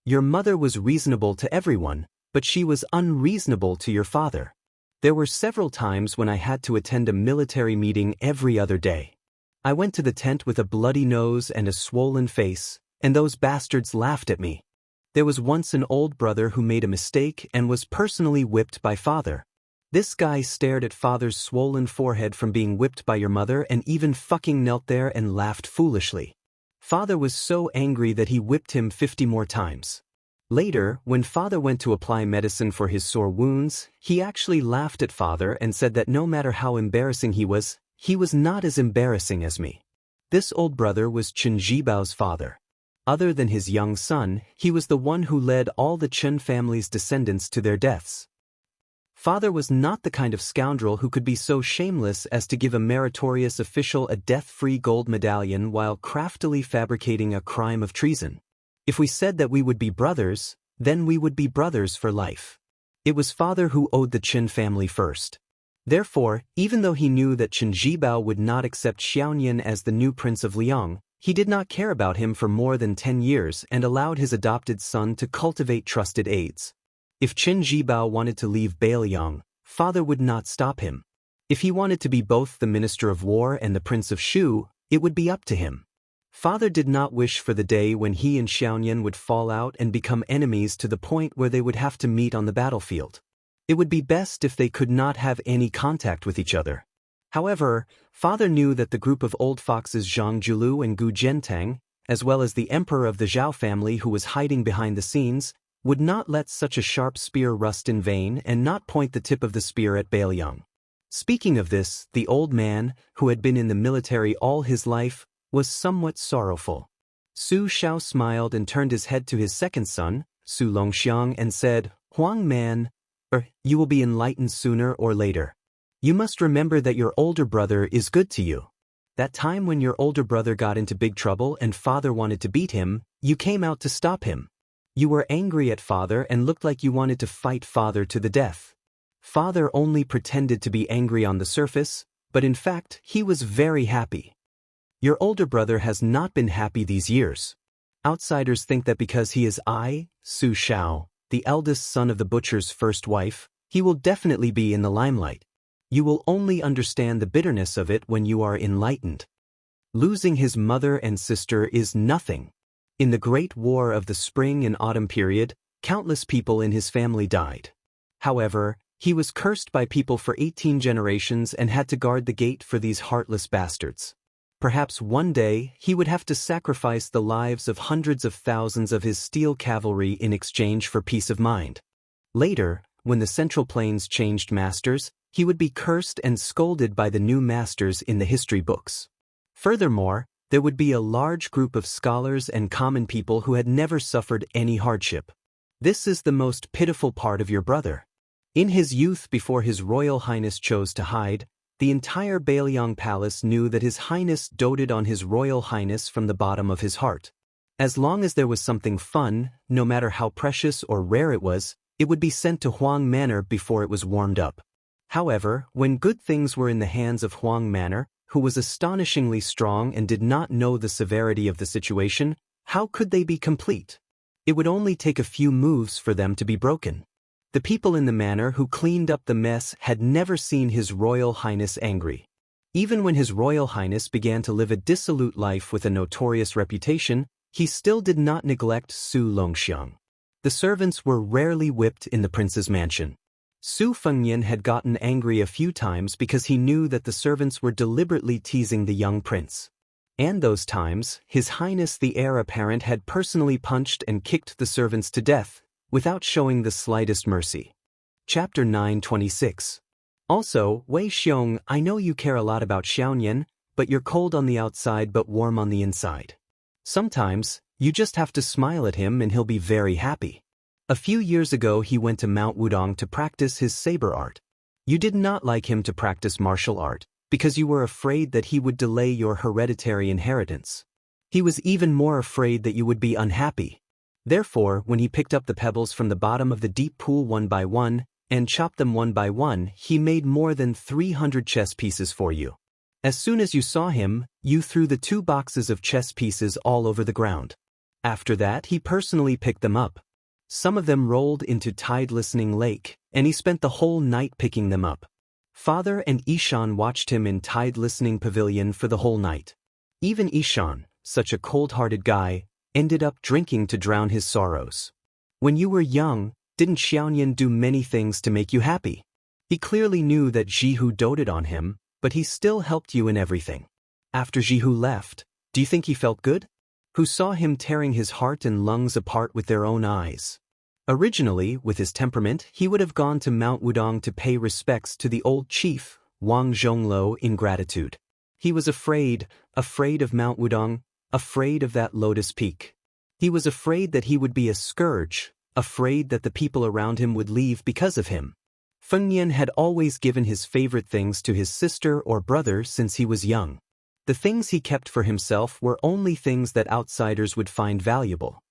Your mother was reasonable to everyone, but she was unreasonable to your father. There were several times when I had to attend a military meeting every other day. I went to the tent with a bloody nose and a swollen face, and those bastards laughed at me. There was once an old brother who made a mistake and was personally whipped by father. This guy stared at father's swollen forehead from being whipped by your mother and even fucking knelt there and laughed foolishly. Father was so angry that he whipped him 50 more times. Later, when father went to apply medicine for his sore wounds, he actually laughed at father and said that no matter how embarrassing he was not as embarrassing as me. This old brother was Chen Jibao's father. Other than his young son, he was the one who led all the Chen family's descendants to their deaths. Father was not the kind of scoundrel who could be so shameless as to give a meritorious official a death-free gold medallion while craftily fabricating a crime of treason. If we said that we would be brothers, then we would be brothers for life. It was father who owed the Chen family first. Therefore, even though he knew that Chen Jibao would not accept Xiaoyan as the new prince of Liang, he did not care about him for more than 10 years and allowed his adopted son to cultivate trusted aides. If Chen Jibao wanted to leave Baelyang, father would not stop him. If he wanted to be both the Minister of War and the Prince of Shu, it would be up to him. Father did not wish for the day when he and Xiaoyan would fall out and become enemies to the point where they would have to meet on the battlefield. It would be best if they could not have any contact with each other. However, father knew that the group of old foxes Zhang Julu and Gu Zhentang, as well as the emperor of the Zhao family who was hiding behind the scenes, would not let such a sharp spear rust in vain and not point the tip of the spear at Bailiang. Speaking of this, the old man, who had been in the military all his life, was somewhat sorrowful. Su Shao smiled and turned his head to his second son, Su Longxiang, and said, "Huang man, you will be enlightened sooner or later. You must remember that your older brother is good to you. That time when your older brother got into big trouble and father wanted to beat him, you came out to stop him. You were angry at father and looked like you wanted to fight father to the death. Father only pretended to be angry on the surface, but in fact he was very happy. Your older brother has not been happy these years. Outsiders think that because he is Su Shao, the eldest son of the butcher's first wife, he will definitely be in the limelight. You will only understand the bitterness of it when you are enlightened. Losing his mother and sister is nothing. In the Great War of the spring and autumn period, countless people in his family died. However, he was cursed by people for 18 generations and had to guard the gate for these heartless bastards. Perhaps one day he would have to sacrifice the lives of hundreds of thousands of his steel cavalry in exchange for peace of mind. Later, when the Central Plains changed masters, he would be cursed and scolded by the new masters in the history books. Furthermore, there would be a large group of scholars and common people who had never suffered any hardship. This is the most pitiful part of your brother. In his youth, before His Royal Highness chose to hide, the entire Bailiang Palace knew that His Highness doted on His Royal Highness from the bottom of his heart. As long as there was something fun, no matter how precious or rare it would be sent to Huang Manor before it was warmed up. However, when good things were in the hands of Huang Manor, who was astonishingly strong and did not know the severity of the situation, how could they be complete? It would only take a few moves for them to be broken. The people in the manor who cleaned up the mess had never seen His Royal Highness angry. Even when His Royal Highness began to live a dissolute life with a notorious reputation, he still did not neglect Su Longxiang. The servants were rarely whipped in the prince's mansion. Su Fengnian had gotten angry a few times because he knew that the servants were deliberately teasing the young prince. And those times, His Highness the heir apparent had personally punched and kicked the servants to death, without showing the slightest mercy. Chapter 926. Also, Wei Xiong, I know you care a lot about Xiaonian, but you're cold on the outside but warm on the inside. Sometimes, you just have to smile at him and he'll be very happy. A few years ago he went to Mount Wudong to practice his saber art. You did not like him to practice martial art, because you were afraid that he would delay your hereditary inheritance. He was even more afraid that you would be unhappy. Therefore, when he picked up the pebbles from the bottom of the deep pool one by one, and chopped them one by one, he made more than 300 chess pieces for you. As soon as you saw him, you threw the 2 boxes of chess pieces all over the ground. After that, he personally picked them up. Some of them rolled into Tide Listening Lake, and he spent the whole night picking them up. Father and Ishan watched him in Tide Listening Pavilion for the whole night. Even Ishan, such a cold-hearted guy, ended up drinking to drown his sorrows. When you were young, didn't Xiaonian do many things to make you happy? He clearly knew that Jihu doted on him, but he still helped you in everything. After Jihu left, do you think he felt good? Who saw him tearing his heart and lungs apart with their own eyes? Originally, with his temperament, he would have gone to Mount Wudong to pay respects to the old chief, Wang Zhonglo, in gratitude. He was afraid of Mount Wudong, afraid of that lotus peak. He was afraid that he would be a scourge, afraid that the people around him would leave because of him. Fengnian had always given his favorite things to his sister or brother since he was young. The things he kept for himself were only things that outsiders would find valuable.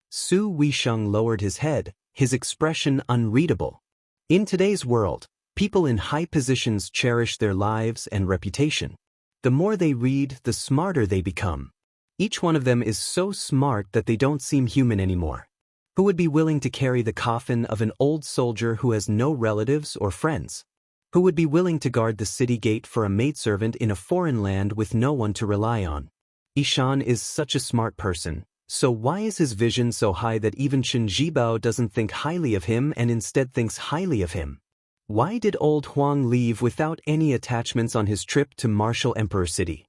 Su Weisheng lowered his head, his expression unreadable. In today's world, people in high positions cherish their lives and reputation. The more they read, the smarter they become. Each one of them is so smart that they don't seem human anymore. Who would be willing to carry the coffin of an old soldier who has no relatives or friends? Who would be willing to guard the city gate for a maidservant in a foreign land with no one to rely on? Ishan is such a smart person, so why is his vision so high that even Chen Zhibao doesn't think highly of him and instead thinks highly of him? Why did old Huang leave without any attachments on his trip to Martial Emperor City?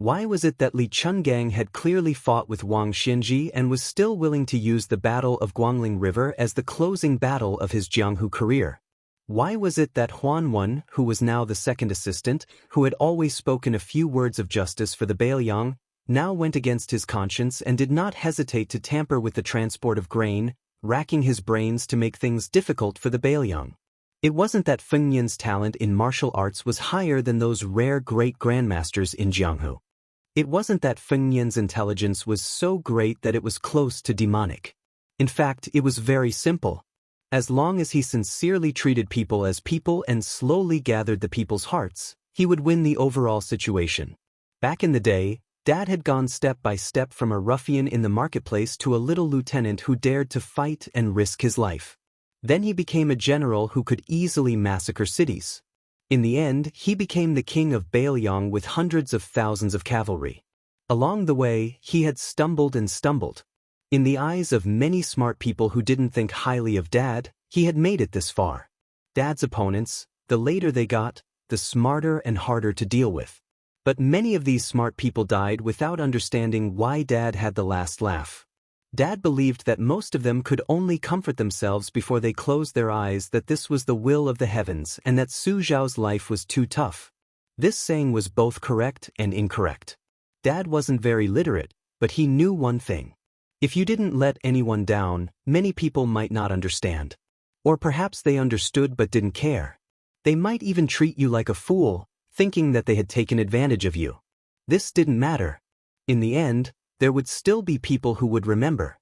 Why was it that Li Chungang had clearly fought with Wang Xinji and was still willing to use the Battle of Guangling River as the closing battle of his Jianghu career? Why was it that Huanwen, who was now the second assistant, who had always spoken a few words of justice for the Bailiang, now went against his conscience and did not hesitate to tamper with the transport of grain, racking his brains to make things difficult for the Bailiang? It wasn't that Feng Yan's talent in martial arts was higher than those rare great grandmasters in Jianghu. It wasn't that Feng Yan's intelligence was so great that it was close to demonic. In fact, it was very simple. As long as he sincerely treated people as people and slowly gathered the people's hearts, he would win the overall situation. Back in the day, Dad had gone step by step from a ruffian in the marketplace to a little lieutenant who dared to fight and risk his life. Then he became a general who could easily massacre cities. In the end, he became the king of Bailiang with hundreds of thousands of cavalry. Along the way, he had stumbled and stumbled. In the eyes of many smart people who didn't think highly of Dad, he had made it this far. Dad's opponents, the later they got, the smarter and harder to deal with. But many of these smart people died without understanding why Dad had the last laugh. Dad believed that most of them could only comfort themselves before they closed their eyes that this was the will of the heavens and that Su Zhao's life was too tough. This saying was both correct and incorrect. Dad wasn't very literate, but he knew one thing. If you didn't let anyone down, many people might not understand. Or perhaps they understood but didn't care. They might even treat you like a fool, thinking that they had taken advantage of you. This didn't matter. In the end, there would still be people who would remember.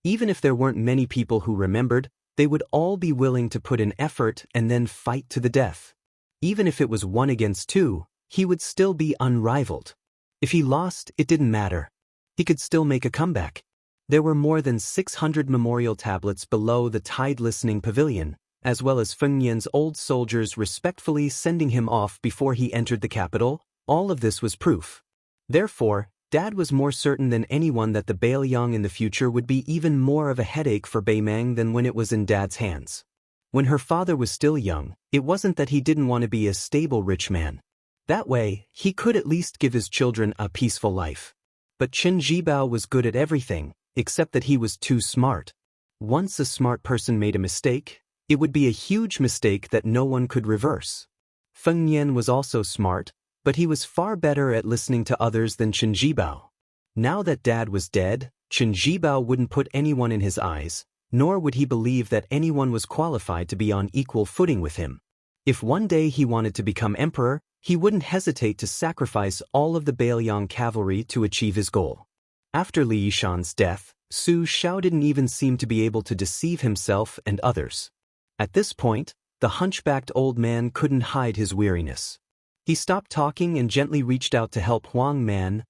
Even if there weren't many people who remembered, they would all be willing to put in effort and then fight to the death. Even if it was 1 against 2, he would still be unrivaled. If he lost, it didn't matter. He could still make a comeback. There were more than 600 memorial tablets below the Tide Listening Pavilion, as well as Feng Yan's old soldiers respectfully sending him off before he entered the capital. All of this was proof. Therefore, Dad was more certain than anyone that the Bailiang in the future would be even more of a headache for Beimang than when it was in Dad's hands. When her father was still young, it wasn't that he didn't want to be a stable rich man. That way, he could at least give his children a peaceful life. But Chen Zhibao was good at everything, except that he was too smart. Once a smart person made a mistake, it would be a huge mistake that no one could reverse. Feng Yan was also smart, but he was far better at listening to others than Chen Zhibao. Now that Dad was dead, Chen Zhibao wouldn't put anyone in his eyes, nor would he believe that anyone was qualified to be on equal footing with him. If one day he wanted to become emperor, he wouldn't hesitate to sacrifice all of the Bailiang cavalry to achieve his goal. After Li Yishan's death, Su Xiao didn't even seem to be able to deceive himself and others. At this point, the hunchbacked old man couldn't hide his weariness. He stopped talking and gently reached out to help Huang Man,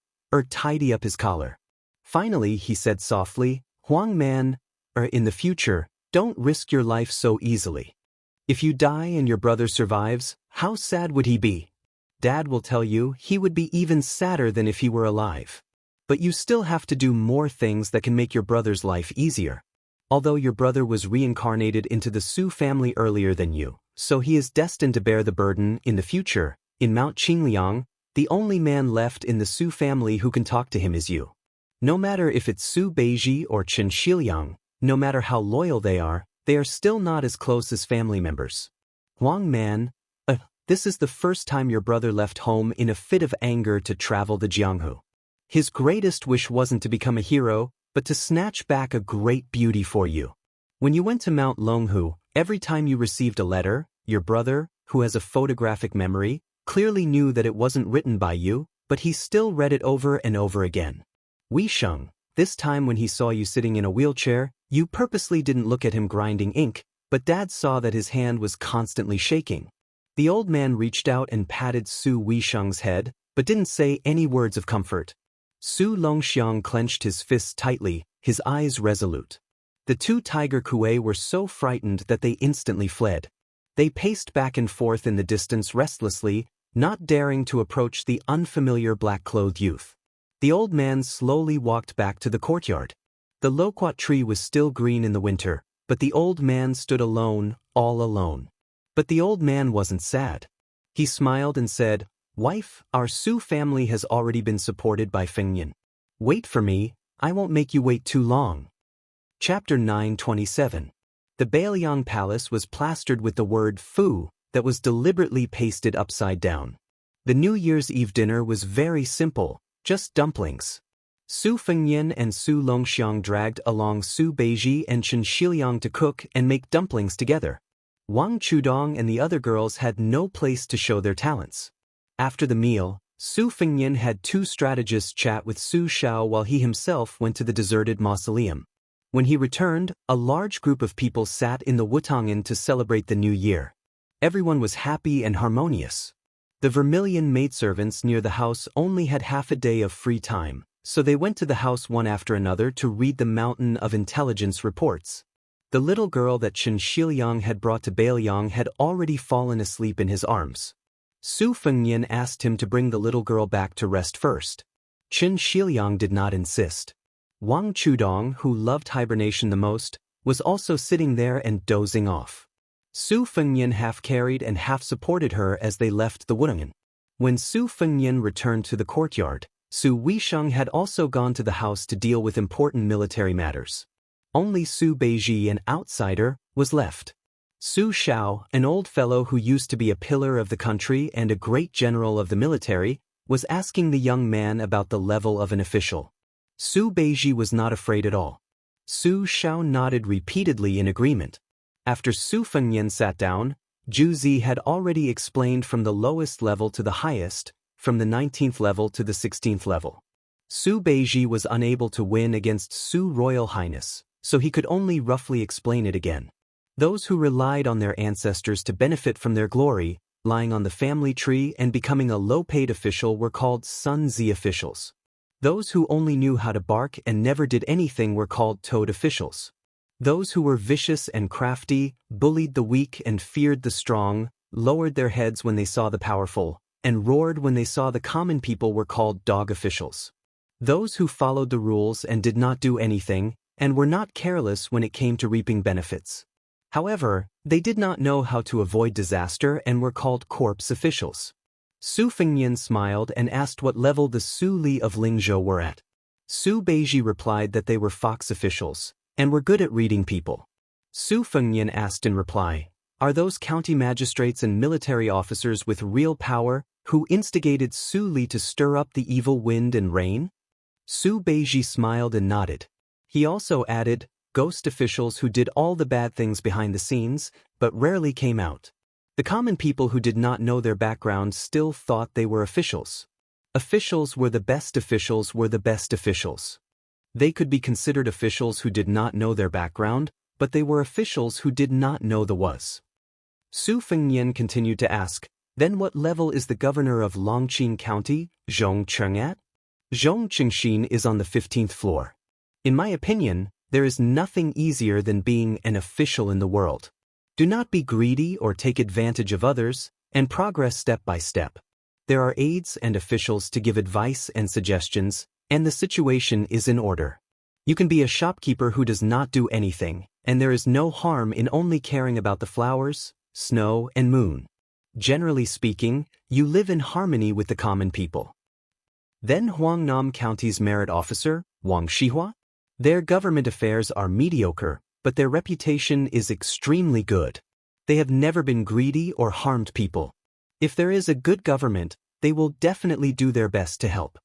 tidy up his collar. Finally, he said softly, "Huang Man, in the future, don't risk your life so easily. If you die and your brother survives, how sad would he be? Dad will tell you he would be even sadder than if he were alive. But you still have to do more things that can make your brother's life easier. Although your brother was reincarnated into the Su family earlier than you, so he is destined to bear the burden in the future. In Mount Qingliang, the only man left in the Su family who can talk to him is you. No matter if it's Su Beiji or Chen Shiliang, no matter how loyal they are still not as close as family members. Huang Man, this is the first time your brother left home in a fit of anger to travel to Jianghu. His greatest wish wasn't to become a hero, but to snatch back a great beauty for you. When you went to Mount Longhu, every time you received a letter, your brother, who has a photographic memory, clearly knew that it wasn't written by you, but he still read it over and over again. Wei Sheng, this time when he saw you sitting in a wheelchair, you purposely didn't look at him grinding ink, but Dad saw that his hand was constantly shaking. The old man reached out and patted Su Wei Sheng's head, but didn't say any words of comfort. Su Longxiang clenched his fists tightly, his eyes resolute. The 2 tiger kuei were so frightened that they instantly fled. They paced back and forth in the distance restlessly, not daring to approach the unfamiliar black-clothed youth. The old man slowly walked back to the courtyard. The loquat tree was still green in the winter, but the old man stood alone, all alone. But the old man wasn't sad. He smiled and said, Wife, our Su family has already been supported by Fengyan. Wait for me, I won't make you wait too long. Chapter 927. The Bailiang Palace was plastered with the word Fu that was deliberately pasted upside down. The New Year's Eve dinner was very simple, just dumplings. Su Fengyan and Su Longxiang dragged along Su Beiji and Chen Shiliang to cook and make dumplings together. Wang Chudong and the other girls had no place to show their talents. After the meal, Su Fengyan had two strategists chat with Su Shao while he himself went to the deserted mausoleum. When he returned, a large group of people sat in the Wutangen to celebrate the new year. Everyone was happy and harmonious. The vermilion maidservants near the house only had half a day of free time, so they went to the house one after another to read the mountain of intelligence reports. The little girl that Chen Shiliang had brought to Bailiang had already fallen asleep in his arms. Su Fengyan asked him to bring the little girl back to rest first. Chen Shiliang did not insist. Wang Chudong, who loved hibernation the most, was also sitting there and dozing off. Su Fengyan half carried and half supported her as they left the Wutangen. When Su Fengyan returned to the courtyard, Su Weisheng had also gone to the house to deal with important military matters. Only Su Beiji, an outsider, was left. Su Shao, an old fellow who used to be a pillar of the country and a great general of the military, was asking the young man about the level of an official. Su Beiji was not afraid at all. Su Shao nodded repeatedly in agreement. After Su Fengyan sat down, Zhu Zi had already explained from the lowest level to the highest, from the 19th level to the 16th level. Su Beiji was unable to win against Su Royal Highness, so he could only roughly explain it again. Those who relied on their ancestors to benefit from their glory, lying on the family tree and becoming a low-paid official were called Sun Zi officials. Those who only knew how to bark and never did anything were called toad officials. Those who were vicious and crafty, bullied the weak and feared the strong, lowered their heads when they saw the powerful, and roared when they saw the common people were called dog officials. Those who followed the rules and did not do anything, and were not careless when it came to reaping benefits. However, they did not know how to avoid disaster and were called corpse officials. Su Fengyan smiled and asked what level the Su Li of Lingzhou were at. Su Beiji replied that they were fox officials, and were good at reading people. Su Fengyan asked in reply, "Are those county magistrates and military officers with real power who instigated Su Li to stir up the evil wind and rain?" Su Beiji smiled and nodded. He also added, "Ghost officials who did all the bad things behind the scenes, but rarely came out." The common people who did not know their background still thought they were officials. Officials were the best officials were the best officials. They could be considered officials who did not know their background, but they were officials who did not know the was. Su Fengyan continued to ask, "Then what level is the governor of Longqing County, Zhongcheng at?" Zhongqing is on the 15th floor. In my opinion, there is nothing easier than being an official in the world. Do not be greedy or take advantage of others, and progress step by step. There are aides and officials to give advice and suggestions, and the situation is in order. You can be a shopkeeper who does not do anything, and there is no harm in only caring about the flowers, snow, and moon. Generally speaking, you live in harmony with the common people. Then Huangnam County's merit officer, Wang Shihua? Their government affairs are mediocre, but their reputation is extremely good. They have never been greedy or harmed people. If there is a good government, they will definitely do their best to help.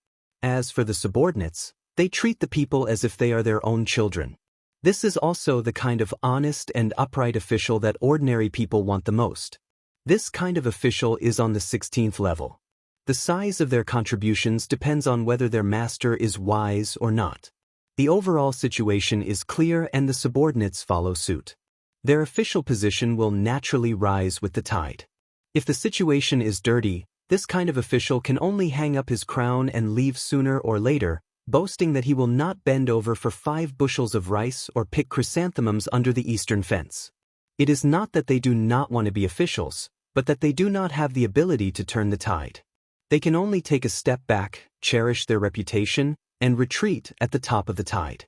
As for the subordinates, they treat the people as if they are their own children. This is also the kind of honest and upright official that ordinary people want the most. This kind of official is on the 16th level. The size of their contributions depends on whether their master is wise or not. The overall situation is clear and the subordinates follow suit. Their official position will naturally rise with the tide. If the situation is dirty, this kind of official can only hang up his crown and leave sooner or later, boasting that he will not bend over for 5 bushels of rice or pick chrysanthemums under the eastern fence. It is not that they do not want to be officials, but that they do not have the ability to turn the tide. They can only take a step back, cherish their reputation, and retreat at the top of the tide.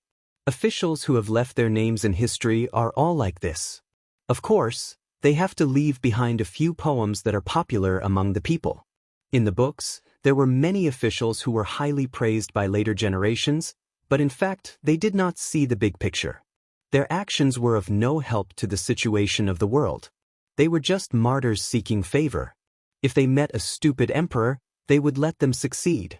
Officials who have left their names in history are all like this. Of course, they have to leave behind a few poems that are popular among the people. In the books, there were many officials who were highly praised by later generations, but in fact they did not see the big picture. Their actions were of no help to the situation of the world. They were just martyrs seeking favor. If they met a stupid emperor, they would let them succeed.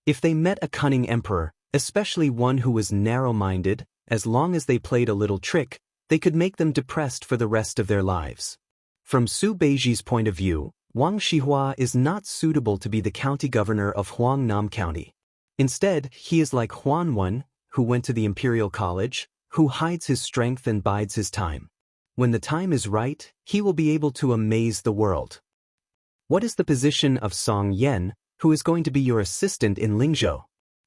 If they met a cunning emperor, especially one who was narrow-minded, as long as they played a little trick, they could make them depressed for the rest of their lives. From Su Beiji's point of view, Wang Shihua is not suitable to be the county governor of Huangnam County. Instead, he is like Huanwen, who went to the imperial college, who hides his strength and bides his time. When the time is right, he will be able to amaze the world. What is the position of Song Yan, who is going to be your assistant in Lingzhou?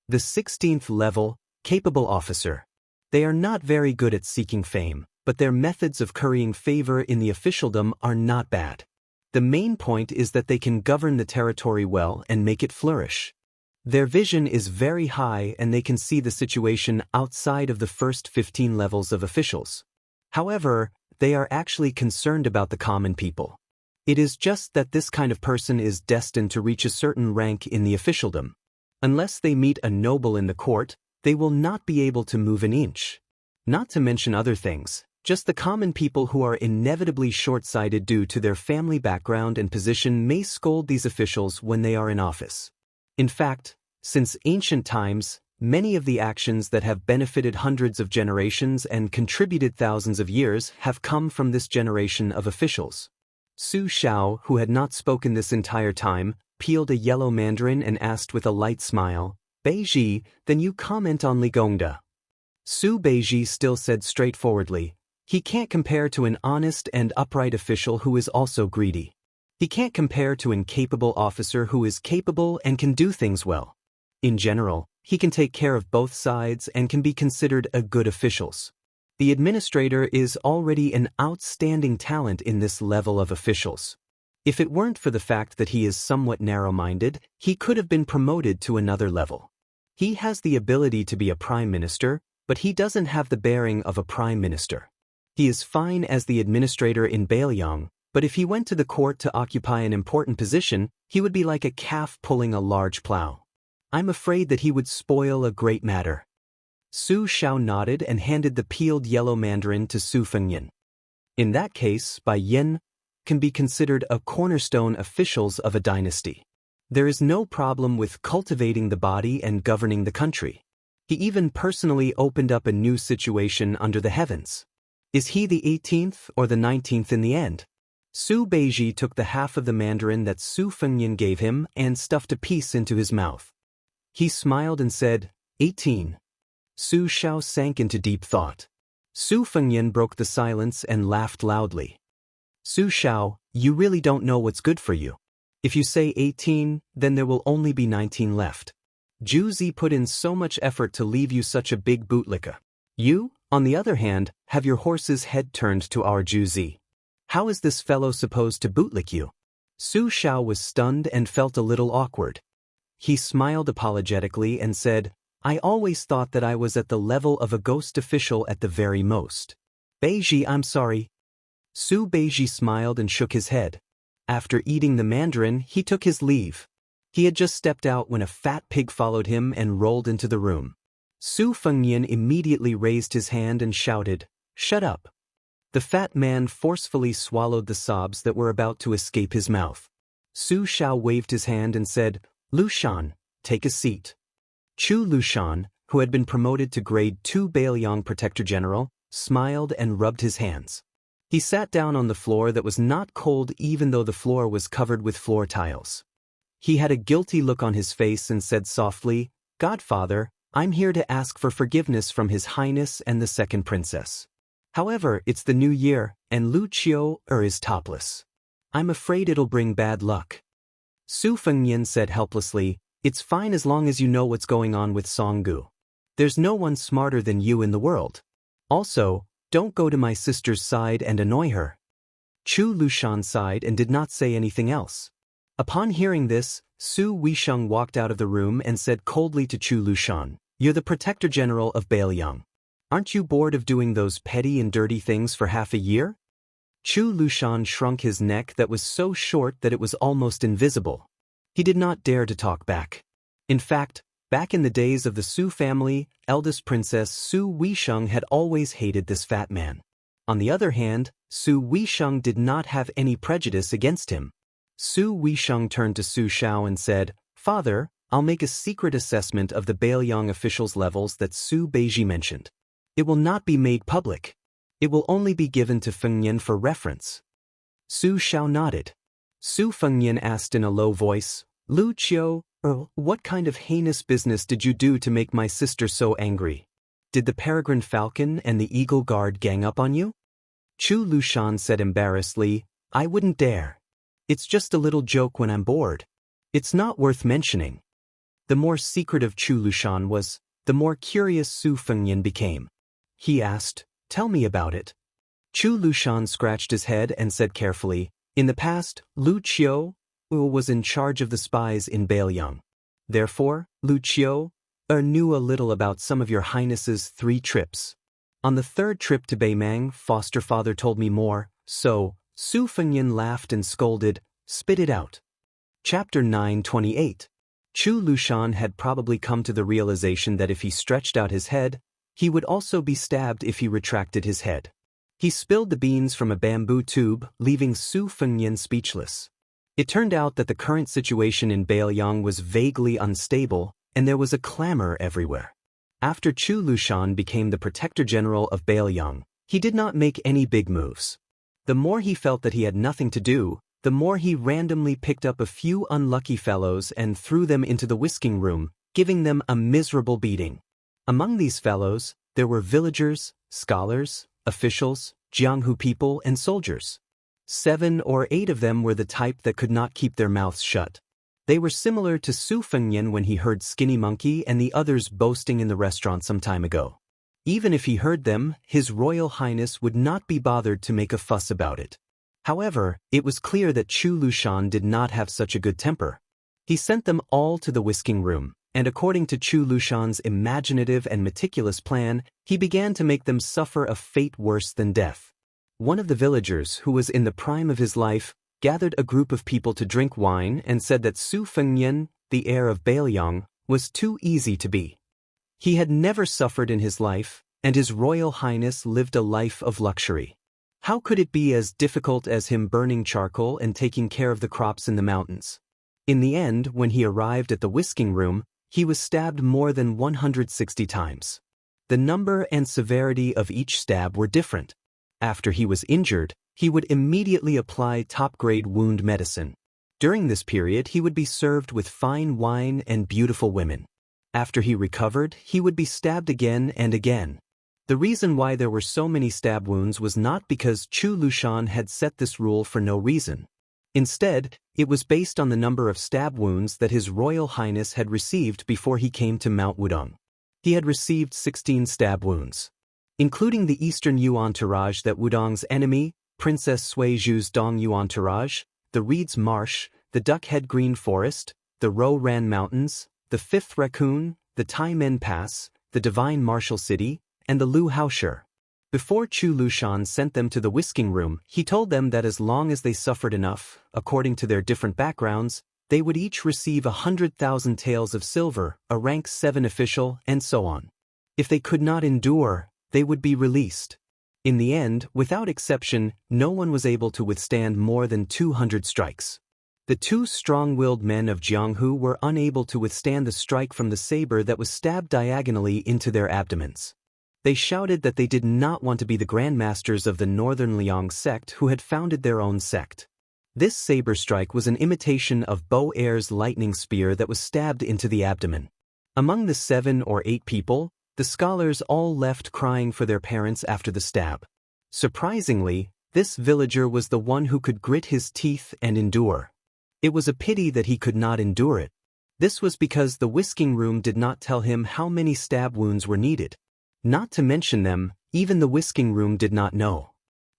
The 16th level, capable officer. They are not very good at seeking fame, but their methods of currying favor in the officialdom are not bad. The main point is that they can govern the territory well and make it flourish. Their vision is very high and they can see the situation outside of the first 15 levels of officials. However, they are actually concerned about the common people. It is just that this kind of person is destined to reach a certain rank in the officialdom. Unless they meet a noble in the court, they will not be able to move an inch. Not to mention other things, just the common people who are inevitably short-sighted due to their family background and position may scold these officials when they are in office. In fact, since ancient times, many of the actions that have benefited hundreds of generations and contributed thousands of years have come from this generation of officials. Su Xiao, who had not spoken this entire time, peeled a yellow mandarin and asked with a light smile, "Beiji, then you comment on Li Gongda." Su Beiji still said straightforwardly, "He can't compare to an honest and upright official who is also greedy. He can't compare to an incapable officer who is capable and can do things well. In general, he can take care of both sides and can be considered a good official. The administrator is already an outstanding talent in this level of officials. If it weren't for the fact that he is somewhat narrow-minded, he could have been promoted to another level. He has the ability to be a prime minister, but he doesn't have the bearing of a prime minister. He is fine as the administrator in Bailiang, but if he went to the court to occupy an important position, he would be like a calf pulling a large plow. I'm afraid that he would spoil a great matter." Su Xiao nodded and handed the peeled yellow mandarin to Su Fengyan. In that case, Bai Yin can be considered a cornerstone officials of a dynasty. There is no problem with cultivating the body and governing the country. He even personally opened up a new situation under the heavens. Is he the 18th or the 19th in the end? Su Beiji took the half of the mandarin that Su Fengyan gave him and stuffed a piece into his mouth. He smiled and said, 18. Su Xiao sank into deep thought. Su Fengyan broke the silence and laughed loudly. Su Xiao, you really don't know what's good for you. If you say 18, then there will only be 19 left. Zhu Zi put in so much effort to leave you such a big bootlicka. You, on the other hand, have your horse's head turned to our Zhu Zi. How is this fellow supposed to bootlick you? Su Xiao was stunned and felt a little awkward. He smiled apologetically and said, I always thought that I was at the level of a ghost official at the very most. Beiji, I'm sorry. Su Beiji smiled and shook his head. After eating the mandarin, he took his leave. He had just stepped out when a fat pig followed him and rolled into the room. Su Fengyan immediately raised his hand and shouted, Shut up. The fat man forcefully swallowed the sobs that were about to escape his mouth. Su Xiao waved his hand and said, Lu Shan, take a seat. Chu Lu Shan, who had been promoted to grade 2 Bailiang Protector General, smiled and rubbed his hands. He sat down on the floor that was not cold even though the floor was covered with floor tiles. He had a guilty look on his face and said softly, Godfather, I'm here to ask for forgiveness from His Highness and the second princess. However, it's the new year, and Lu Qiu is topless. I'm afraid it'll bring bad luck. Su Fengyan said helplessly, It's fine as long as you know what's going on with Songgu. There's no one smarter than you in the world. Also, don't go to my sister's side and annoy her. Chu Lushan sighed and did not say anything else. Upon hearing this, Su Weisheng walked out of the room and said coldly to Chu Lushan, You're the Protector General of Bailiang. Aren't you bored of doing those petty and dirty things for half a year? Chu Lushan shrunk his neck that was so short that it was almost invisible. He did not dare to talk back. In fact, back in the days of the Su family, eldest Princess Su Weisheng had always hated this fat man. On the other hand, Su Weisheng did not have any prejudice against him. Su Weisheng turned to Su Shao and said, "Father, I'll make a secret assessment of the Bailiang officials' levels that Su Beiji mentioned. It will not be made public. It will only be given to Fengnian for reference." Su Shao nodded. Su Fengnian asked in a low voice, "Lu Qiu, what kind of heinous business did you do to make my sister so angry? Did the peregrine falcon and the eagle guard gang up on you?" Chu Lushan said embarrassedly, "I wouldn't dare. It's just a little joke when I'm bored. It's not worth mentioning." The more secretive Chu Lushan was, the more curious Su Fengnian became. He asked, "Tell me about it." Chu Lushan scratched his head and said carefully, "In the past, Lu Qiu was in charge of the spies in Bailiang. Therefore, Lu Qiu knew a little about some of your highness's 3 trips. On the 3rd trip to Beimang, foster father told me more, so..." Su Fengnian laughed and scolded, "Spit it out." Chapter 928. Chu Lushan had probably come to the realization that if he stretched out his head, he would also be stabbed if he retracted his head. He spilled the beans from a bamboo tube, leaving Su Fengnian speechless. It turned out that the current situation in Bailiang was vaguely unstable, and there was a clamor everywhere. After Chu Lushan became the Protector General of Bailiang, he did not make any big moves. The more he felt that he had nothing to do, the more he randomly picked up a few unlucky fellows and threw them into the whisking room, giving them a miserable beating. Among these fellows, there were villagers, scholars, officials, Jianghu people, and soldiers. 7 or 8 of them were the type that could not keep their mouths shut. They were similar to Su Fengnian when he heard Skinny Monkey and the others boasting in the restaurant some time ago. Even if he heard them, His Royal Highness would not be bothered to make a fuss about it. However, it was clear that Chu Lushan did not have such a good temper. He sent them all to the whisking room, and according to Chu Lushan's imaginative and meticulous plan, he began to make them suffer a fate worse than death. One of the villagers, who was in the prime of his life, gathered a group of people to drink wine and said that Su Fengnian, the heir of Bailiang, was too easy to be. He had never suffered in his life, and His Royal Highness lived a life of luxury. How could it be as difficult as him burning charcoal and taking care of the crops in the mountains? In the end, when he arrived at the whisking room, he was stabbed more than 160 times. The number and severity of each stab were different. After he was injured, he would immediately apply top-grade wound medicine. During this period, he would be served with fine wine and beautiful women. After he recovered, he would be stabbed again and again. The reason why there were so many stab wounds was not because Chu Lushan had set this rule for no reason. Instead, it was based on the number of stab wounds that His Royal Highness had received before he came to Mount Wudong. He had received 16 stab wounds. Including the Eastern Yu entourage that Wudong's enemy, Princess Suizhu's Dong Yu entourage, the Reed's Marsh, the Duckhead Green Forest, the Ro Ran Mountains, the 5th Raccoon, the Tai Men Pass, the Divine Martial City, and the Lu Haoshi. Before Chu Lushan sent them to the whisking room, he told them that as long as they suffered enough, according to their different backgrounds, they would each receive 100,000 taels of silver, a rank 7 official, and so on. If they could not endure, they would be released. In the end, without exception, no one was able to withstand more than 200 strikes. The 2 strong-willed men of Jianghu were unable to withstand the strike from the saber that was stabbed diagonally into their abdomens. They shouted that they did not want to be the grandmasters of the Northern Liang sect who had founded their own sect. This saber strike was an imitation of Bo Er's lightning spear that was stabbed into the abdomen. Among the 7 or 8 people, the scholars all left crying for their parents after the stab. Surprisingly, this villager was the one who could grit his teeth and endure. It was a pity that he could not endure it. This was because the whisking room did not tell him how many stab wounds were needed. Not to mention them, even the whisking room did not know.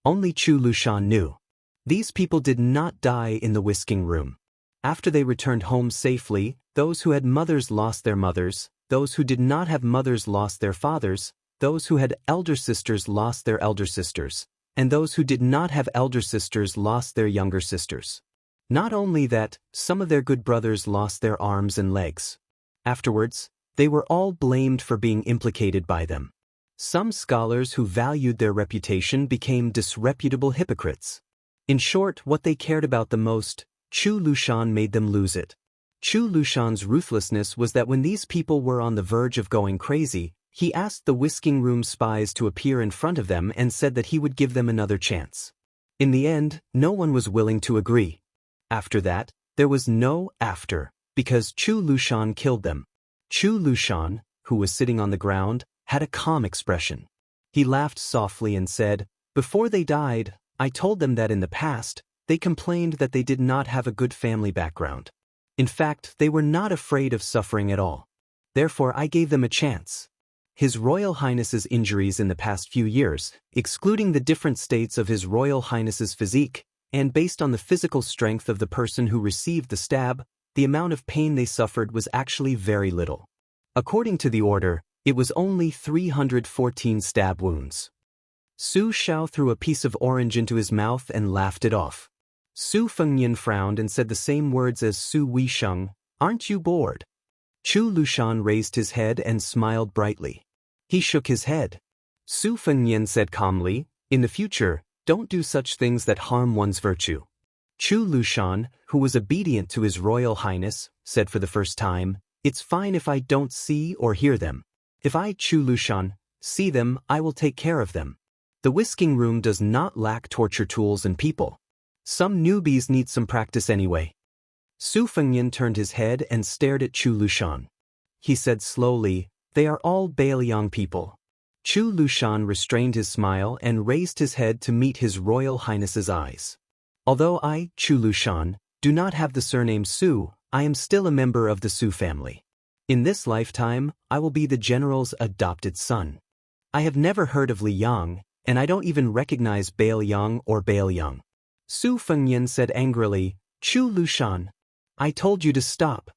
Only Chu Lushan knew. These people did not die in the whisking room. After they returned home safely, those who had mothers lost their mothers, those who did not have mothers lost their fathers, those who had elder sisters lost their elder sisters, and those who did not have elder sisters lost their younger sisters. Not only that, some of their good brothers lost their arms and legs. Afterwards, they were all blamed for being implicated by them. Some scholars who valued their reputation became disreputable hypocrites. In short, what they cared about the most, Chu Lushan made them lose it. Chu Lushan's ruthlessness was that when these people were on the verge of going crazy, he asked the whisking room spies to appear in front of them and said that he would give them another chance. In the end, no one was willing to agree. After that, there was no after, because Chu Lushan killed them. Chu Lushan, who was sitting on the ground, had a calm expression. He laughed softly and said, "Before they died, I told them that in the past, they complained that they did not have a good family background. In fact, they were not afraid of suffering at all. Therefore, I gave them a chance." His Royal Highness's injuries in the past few years, excluding the different states of His Royal Highness's physique, and based on the physical strength of the person who received the stab, the amount of pain they suffered was actually very little. According to the order, it was only 314 stab wounds. Su Xiao threw a piece of orange into his mouth and laughed it off. Su Fengnian frowned and said the same words as Su Weisheng, "Aren't you bored?" Chu Lushan raised his head and smiled brightly. He shook his head. Su Fengnian said calmly, "In the future, don't do such things that harm one's virtue." Chu Lushan, who was obedient to His Royal Highness, said for the first time, "It's fine if I don't see or hear them. If I, Chu Lushan, see them, I will take care of them." The whisking room does not lack torture tools and people. Some newbies need some practice anyway. Su Fengnian turned his head and stared at Chu Lushan. He said slowly, "They are all Bailiang people." Chu Lushan restrained his smile and raised his head to meet His Royal Highness's eyes. "Although I, Chu Lushan, do not have the surname Su, I am still a member of the Su family. In this lifetime, I will be the general's adopted son. I have never heard of Li Yang, and I don't even recognize Bailiang or Bailiang." Su Fengnian said angrily, "Chu Lushan, I told you to stop."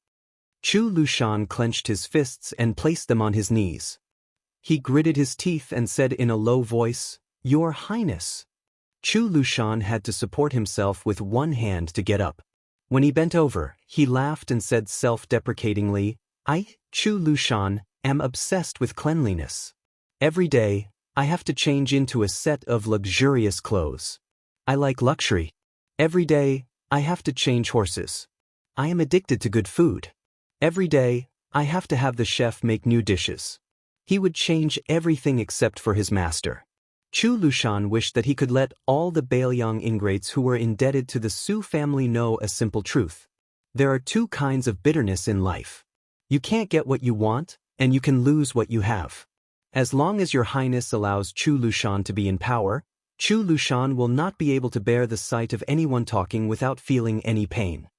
Chu Lushan clenched his fists and placed them on his knees. He gritted his teeth and said in a low voice, "Your Highness." Chu Lushan had to support himself with one hand to get up. When he bent over, he laughed and said self-deprecatingly, "I, Chu Lushan, am obsessed with cleanliness. Every day, I have to change into a set of luxurious clothes. I like luxury. Every day, I have to change horses. I am addicted to good food. Every day, I have to have the chef make new dishes." He would change everything except for his master. Chu Lushan wished that he could let all the Bailiang ingrates who were indebted to the Su family know a simple truth. There are two kinds of bitterness in life. You can't get what you want, and you can lose what you have. As long as Your Highness allows Chu Lushan to be in power, Chu Lushan will not be able to bear the sight of anyone talking without feeling any pain.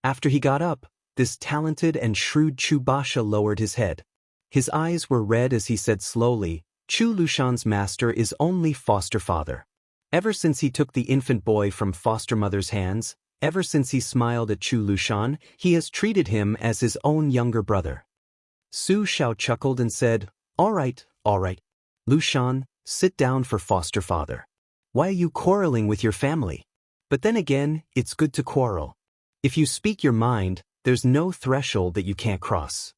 After he got up, this talented and shrewd Chu Basha lowered his head. His eyes were red as he said slowly, "Chu Lushan's master is only foster father. Ever since he took the infant boy from foster mother's hands, ever since he smiled at Chu Lushan, he has treated him as his own younger brother." Su Xiao chuckled and said, all right. Lushan, sit down for foster father. Why are you quarreling with your family? But then again, it's good to quarrel. If you speak your mind, there's no threshold that you can't cross."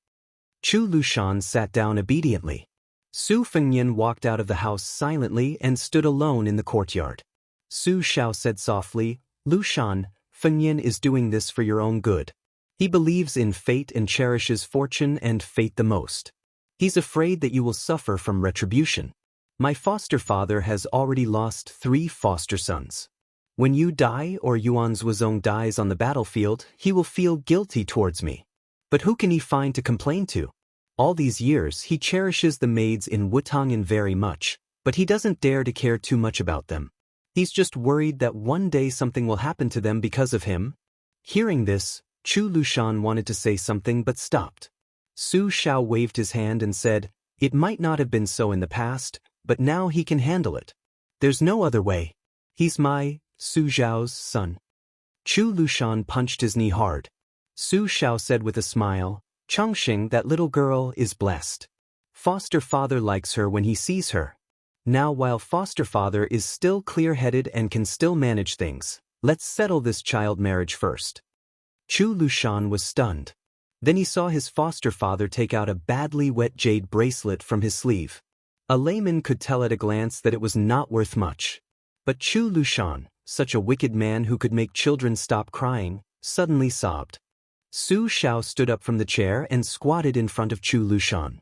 Chu Lushan sat down obediently. Su Fengnian walked out of the house silently and stood alone in the courtyard. Su Xiao said softly, "Lushan, Fengnian is doing this for your own good. He believes in fate and cherishes fortune and fate the most. He's afraid that you will suffer from retribution. My foster father has already lost 3 foster sons. When you die or Yuan Zhuozong dies on the battlefield, he will feel guilty towards me. But who can he find to complain to? All these years he cherishes the maids in Wutong'an very much, but he doesn't dare to care too much about them. He's just worried that one day something will happen to them because of him." Hearing this, Chu Lushan wanted to say something but stopped. Su Xiao waved his hand and said, "It might not have been so in the past, but now he can handle it. There's no other way. He's my, Su Xiao's son." Chu Lushan punched his knee hard. Su Xiao said with a smile, "Chongqing, that little girl is blessed. Foster father likes her when he sees her. Now while foster father is still clear-headed and can still manage things, Let's settle this child marriage first. Chu Lushan was stunned. Then he saw his foster father take out a badly wet jade bracelet from his sleeve. A layman could tell at a glance that it was not worth much. But Chu Lushan, such a wicked man who could make children stop crying, suddenly sobbed. Su Xiao stood up from the chair and squatted in front of Chu Lushan.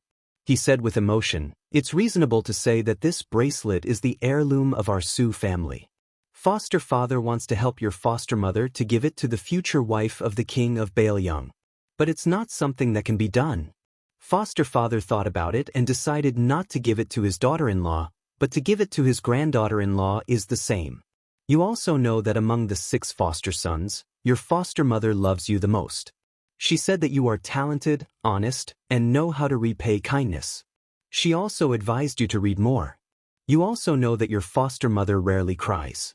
He said with emotion, "It's reasonable to say that this bracelet is the heirloom of our Su family. Foster father wants to help your foster mother to give it to the future wife of the king of Baoyang. But it's not something that can be done." Foster father thought about it and decided not to give it to his daughter-in-law, but to give it to his granddaughter-in-law is the same. You also know that among the 6 foster sons, your foster mother loves you the most. She said that you are talented, honest, and know how to repay kindness. She also advised you to read more. You also know that your foster mother rarely cries.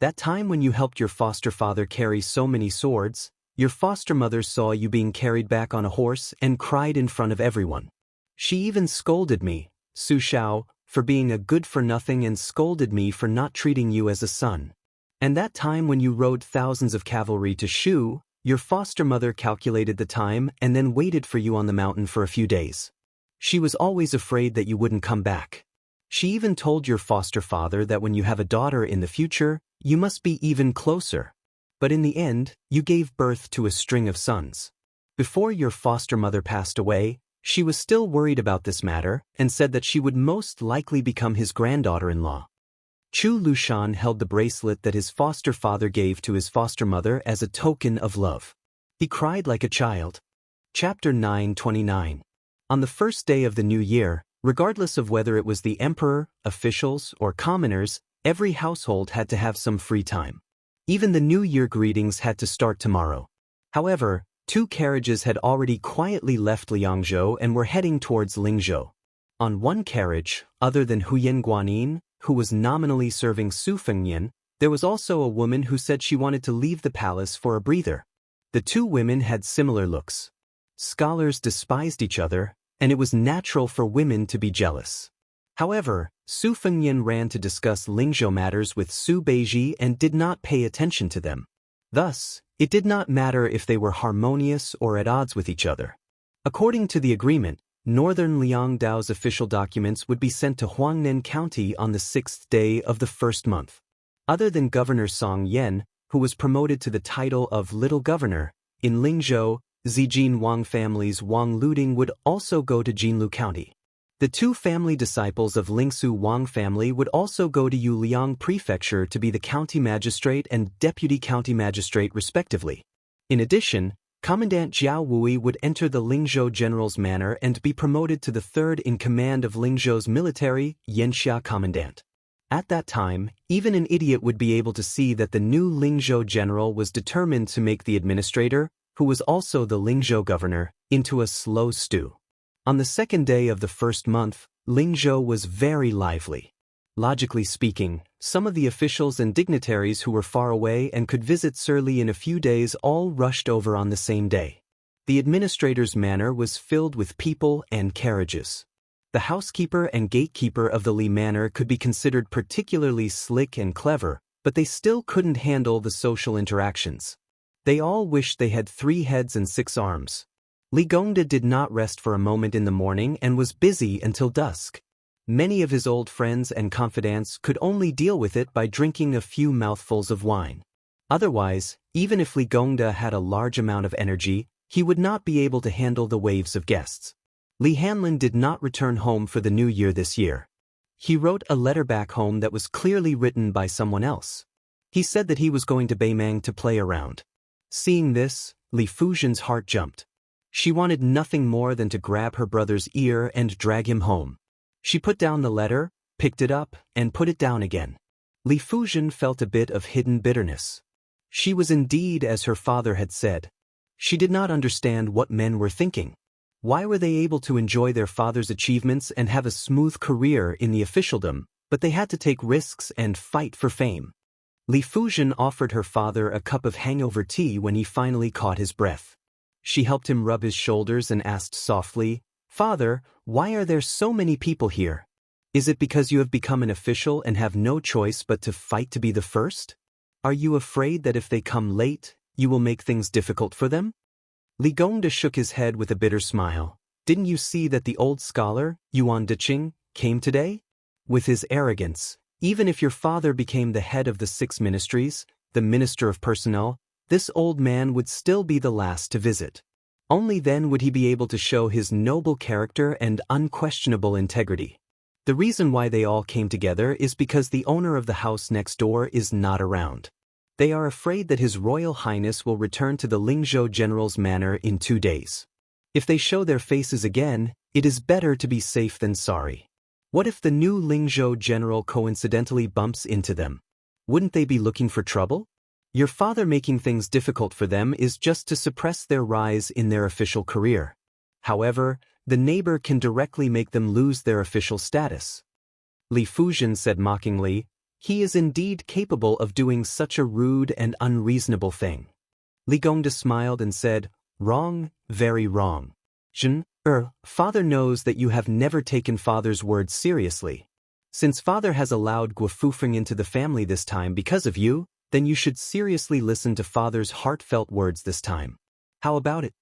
That time when you helped your foster father carry so many swords, your foster mother saw you being carried back on a horse and cried in front of everyone. She even scolded me, Su Xiao, for being a good-for-nothing and scolded me for not treating you as a son. And that time when you rode thousands of cavalry to Shu, your foster mother calculated the time and then waited for you on the mountain for a few days. She was always afraid that you wouldn't come back. She even told your foster father that when you have a daughter in the future, you must be even closer. But in the end, you gave birth to a string of sons. Before your foster mother passed away, she was still worried about this matter and said that she would most likely become his granddaughter-in-law. Chu Lushan held the bracelet that his foster father gave to his foster mother as a token of love. He cried like a child. Chapter 929. On the first day of the new year, regardless of whether it was the emperor, officials, or commoners, every household had to have some free time. Even the New Year greetings had to start tomorrow. However, 2 carriages had already quietly left Liangzhou and were heading towards Lingzhou. On one carriage, other than Huyan Guanin, who was nominally serving Su Fengnian, there was also a woman who said she wanted to leave the palace for a breather. The 2 women had similar looks. Scholars despised each other, and it was natural for women to be jealous. However, Su Fengnian ran to discuss Lingzhou matters with Su Beiji and did not pay attention to them. Thus, it did not matter if they were harmonious or at odds with each other. According to the agreement, Northern Liangdao's official documents would be sent to Huangnan County on the 6th day of the first month. Other than Governor Song Yan, who was promoted to the title of Little Governor, in Lingzhou, Zijin Wang family's Wang Luding would also go to Jinlu County. The 2 family disciples of Lingsu Wang family would also go to Yuliang Prefecture to be the county magistrate and deputy county magistrate respectively. In addition, Commandant Jiao Wui would enter the Lingzhou General's manor and be promoted to the 3rd in command of Lingzhou's military, Yanxia Commandant. At that time, even an idiot would be able to see that the new Lingzhou General was determined to make the administrator, who was also the Lingzhou governor, into a slow stew. On the 2nd day of the first month, Lingzhou was very lively. Logically speaking, some of the officials and dignitaries who were far away and could visit Surly in a few days all rushed over on the same day. The administrator's manor was filled with people and carriages. The housekeeper and gatekeeper of the Li Manor could be considered particularly slick and clever, but they still couldn't handle the social interactions. They all wished they had 3 heads and 6 arms. Li Gongda did not rest for a moment in the morning and was busy until dusk. Many of his old friends and confidants could only deal with it by drinking a few mouthfuls of wine. Otherwise, even if Li Gongda had a large amount of energy, he would not be able to handle the waves of guests. Li Hanlin did not return home for the new year this year. He wrote a letter back home that was clearly written by someone else. He said that he was going to Beimang to play around. Seeing this, Li Fujian's heart jumped. She wanted nothing more than to grab her brother's ear and drag him home. She put down the letter, picked it up, and put it down again. Li Fujian felt a bit of hidden bitterness. She was indeed as her father had said. She did not understand what men were thinking. Why were they able to enjoy their father's achievements and have a smooth career in the officialdom, but they had to take risks and fight for fame? Li Fujian offered her father a cup of hangover tea when he finally caught his breath. She helped him rub his shoulders and asked softly, "Father, why are there so many people here? Is it because you have become an official and have no choice but to fight to be the first?" Are you afraid that if they come late, you will make things difficult for them? Li Gongda shook his head with a bitter smile. Didn't you see that the old scholar, Yuan Deqing, came today? With his arrogance, even if your father became the head of the 6 ministries, the minister of personnel, this old man would still be the last to visit. Only then would he be able to show his noble character and unquestionable integrity. The reason why they all came together is because the owner of the house next door is not around. They are afraid that His Royal Highness will return to the Lingzhou General's manor in 2 days. If they show their faces again, it is better to be safe than sorry. What if the new Lingzhou General coincidentally bumps into them? Wouldn't they be looking for trouble? Your father making things difficult for them is just to suppress their rise in their official career. However, the neighbor can directly make them lose their official status. Li Fuzhen said mockingly, he is indeed capable of doing such a rude and unreasonable thing. Li Gongda smiled and said, wrong, very wrong. Father knows that you have never taken father's words seriously. Since father has allowed Guofufeng into the family this time because of you, then you should seriously listen to father's heartfelt words this time. How about it?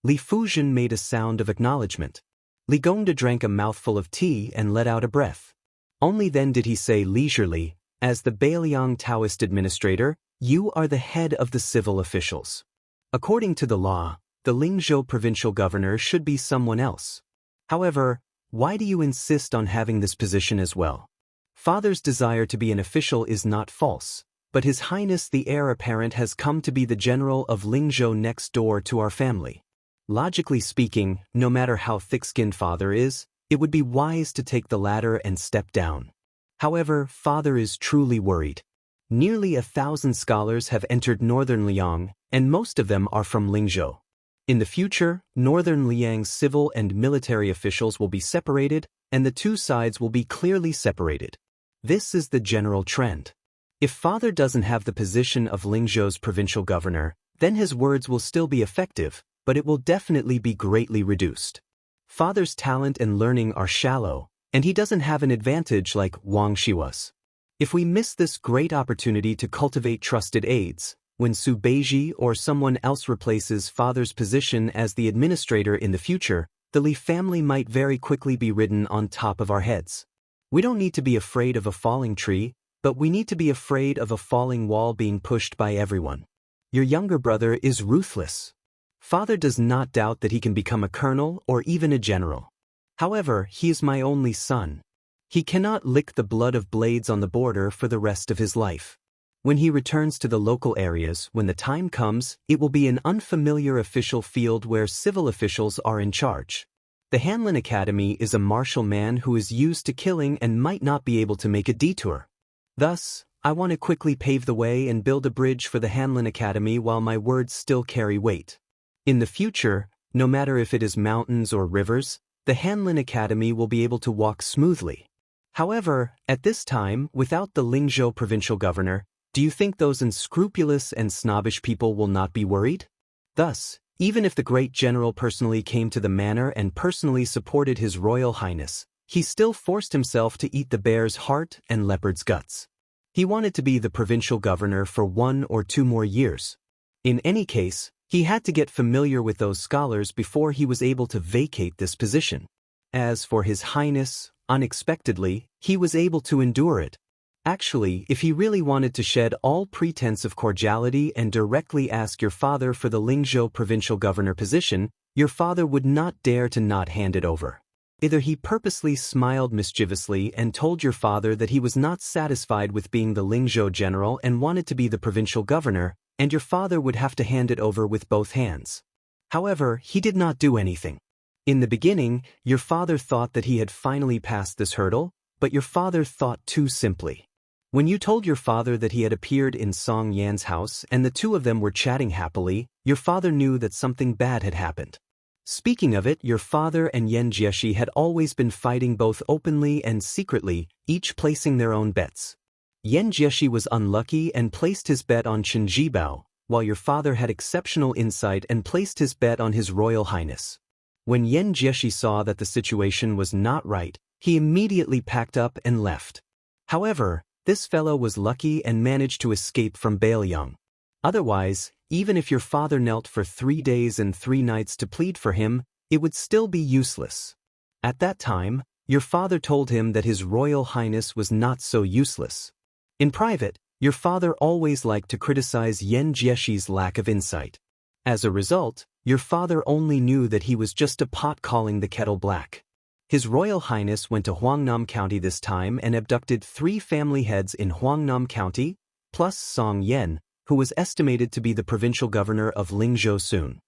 Li Fuzhen made a sound of acknowledgement. Li Gongda drank a mouthful of tea and let out a breath. Only then did he say leisurely, as the Beiliang Taoist administrator, you are the head of the civil officials. According to the law, the Lingzhou provincial governor should be someone else. However, why do you insist on having this position as well? Father's desire to be an official is not false, but His Highness the heir apparent has come to be the general of Lingzhou next door to our family. Logically speaking, no matter how thick-skinned father is, it would be wise to take the latter and step down. However, father is truly worried. Nearly 1,000 scholars have entered northern Liang, and most of them are from Lingzhou. In the future, northern Liang's civil and military officials will be separated, and the two sides will be clearly separated. This is the general trend. If father doesn't have the position of Lingzhou's provincial governor, then his words will still be effective, but it will definitely be greatly reduced. Father's talent and learning are shallow, and he doesn't have an advantage like Wang Shi was. If we miss this great opportunity to cultivate trusted aides, when Su Beiji or someone else replaces father's position as the administrator in the future, the Li family might very quickly be ridden on top of our heads. We don't need to be afraid of a falling tree, but we need to be afraid of a falling wall being pushed by everyone. Your younger brother is ruthless. Father does not doubt that he can become a colonel or even a general. However, he is my only son. He cannot lick the blood of blades on the border for the rest of his life. When he returns to the local areas, when the time comes, it will be an unfamiliar official field where civil officials are in charge. The Hanlin Academy is a martial man who is used to killing and might not be able to make a detour. Thus, I want to quickly pave the way and build a bridge for the Hanlin Academy while my words still carry weight. In the future, no matter if it is mountains or rivers, the Hanlin Academy will be able to walk smoothly. However, at this time, without the Lingzhou provincial governor, do you think those unscrupulous and snobbish people will not be worried? Thus, even if the great general personally came to the manor and personally supported His Royal Highness, he still forced himself to eat the bear's heart and leopard's guts. He wanted to be the provincial governor for 1 or 2 more years. In any case, he had to get familiar with those scholars before he was able to vacate this position. As for His Highness, unexpectedly, he was able to endure it. Actually, if he really wanted to shed all pretense of cordiality and directly ask your father for the Lingzhou provincial governor position, your father would not dare to not hand it over. Either he purposely smiled mischievously and told your father that he was not satisfied with being the Lingzhou general and wanted to be the provincial governor, and your father would have to hand it over with both hands. However, he did not do anything. In the beginning, your father thought that he had finally passed this hurdle, but your father thought too simply. When you told your father that he had appeared in Song Yan's house and the two of them were chatting happily, your father knew that something bad had happened. Speaking of it, your father and Yan Jieshi had always been fighting both openly and secretly, each placing their own bets. Yan Jieshi was unlucky and placed his bet on Chen Jibao, while your father had exceptional insight and placed his bet on His Royal Highness. When Yan Jieshi saw that the situation was not right, he immediately packed up and left. However, This fellow was lucky and managed to escape from Baelyung. Otherwise, even if your father knelt for 3 days and 3 nights to plead for him, it would still be useless. At that time, your father told him that His Royal Highness was not so useless. In private, your father always liked to criticize Yen Jieshi's lack of insight. As a result, your father only knew that he was just a pot calling the kettle black. His Royal Highness went to Hwangnam County this time and abducted 3 family heads in Hwangnam County, plus Song Yen, who was estimated to be the provincial governor of Lingzhou soon.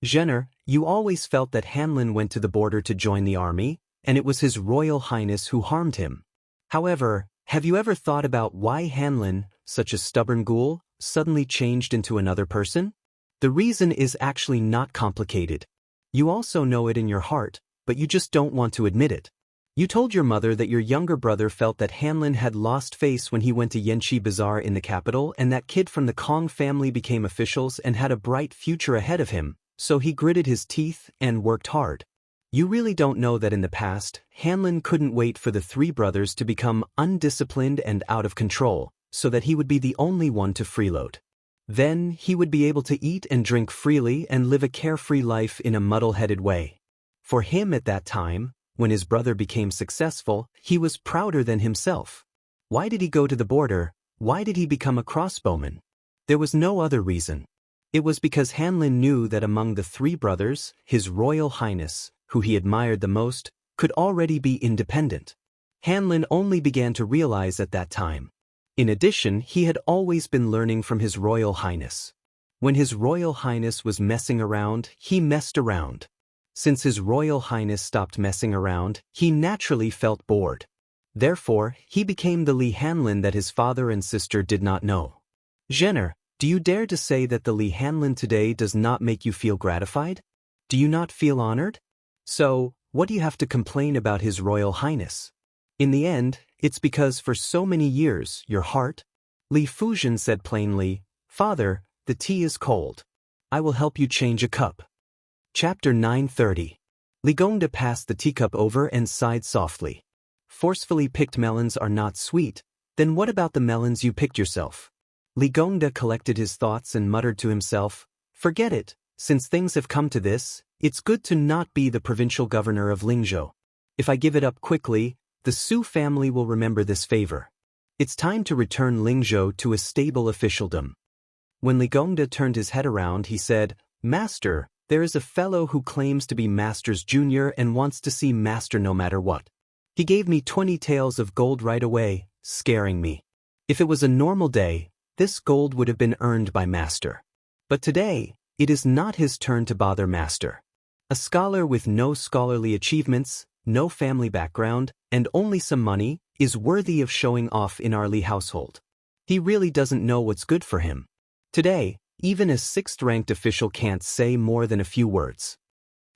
Jenner, you always felt that Hanlin went to the border to join the army, and it was His Royal Highness who harmed him. However, have you ever thought about why Hanlin, such a stubborn ghoul, suddenly changed into another person? The reason is actually not complicated. You also know it in your heart, but you just don't want to admit it. You told your mother that your younger brother felt that Hanlin had lost face when he went to Yanqi Bazaar in the capital, and that kid from the Kong family became officials and had a bright future ahead of him, so he gritted his teeth and worked hard. You really don't know that in the past, Hanlin couldn't wait for the 3 brothers to become undisciplined and out of control, so that he would be the only one to freeload. Then, he would be able to eat and drink freely and live a carefree life in a muddle-headed way. For him at that time, when his brother became successful, he was prouder than himself. Why did he go to the border? Why did he become a crossbowman? There was no other reason. It was because Hanlin knew that among the 3 brothers, His Royal Highness, who he admired the most, could already be independent. Hanlin only began to realize at that time. In addition, he had always been learning from His Royal Highness. When His Royal Highness was messing around, he messed around. Since His Royal Highness stopped messing around, he naturally felt bored. Therefore, he became the Li Hanlin that his father and sister did not know. Jenner, do you dare to say that the Li Hanlin today does not make you feel gratified? Do you not feel honored? So, what do you have to complain about His Royal Highness? In the end, it's because for so many years, your heart. Li Fuzhen said plainly, "Father, the tea is cold. I will help you change a cup." Chapter 930. Li Gongda passed the teacup over and sighed softly. Forcefully picked melons are not sweet, then what about the melons you picked yourself? Li Gongda collected his thoughts and muttered to himself, "Forget it, since things have come to this, it's good to not be the provincial governor of Lingzhou. If I give it up quickly, the Su family will remember this favor. It's time to return Lingzhou to a stable officialdom." When Li Gongda turned his head around, he said, "Master, there is a fellow who claims to be Master's junior and wants to see Master no matter what. He gave me 20 taels of gold right away, scaring me. If it was a normal day, this gold would have been earned by Master. But today, it is not his turn to bother Master. A scholar with no scholarly achievements, no family background, and only some money, is worthy of showing off in our Li household. He really doesn't know what's good for him. Today, even a 6th-ranked official can't say more than a few words.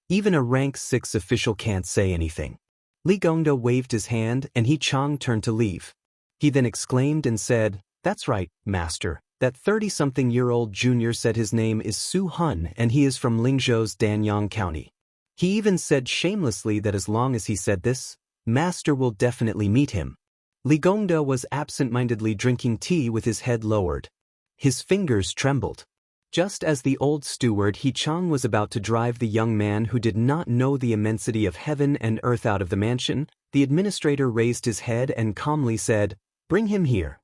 Even a rank 6 official can't say anything." Li Gongda waved his hand and He Chang turned to leave. He then exclaimed and said, "That's right, Master. That 30-something-year-old junior said his name is Su Hun and he is from Lingzhou's Danyang County. He even said shamelessly that as long as he said this, Master will definitely meet him." Li Gongda was absent-mindedly drinking tea with his head lowered. His fingers trembled. Just as the old steward He Chang was about to drive the young man who did not know the immensity of heaven and earth out of the mansion, the administrator raised his head and calmly said, "Bring him here."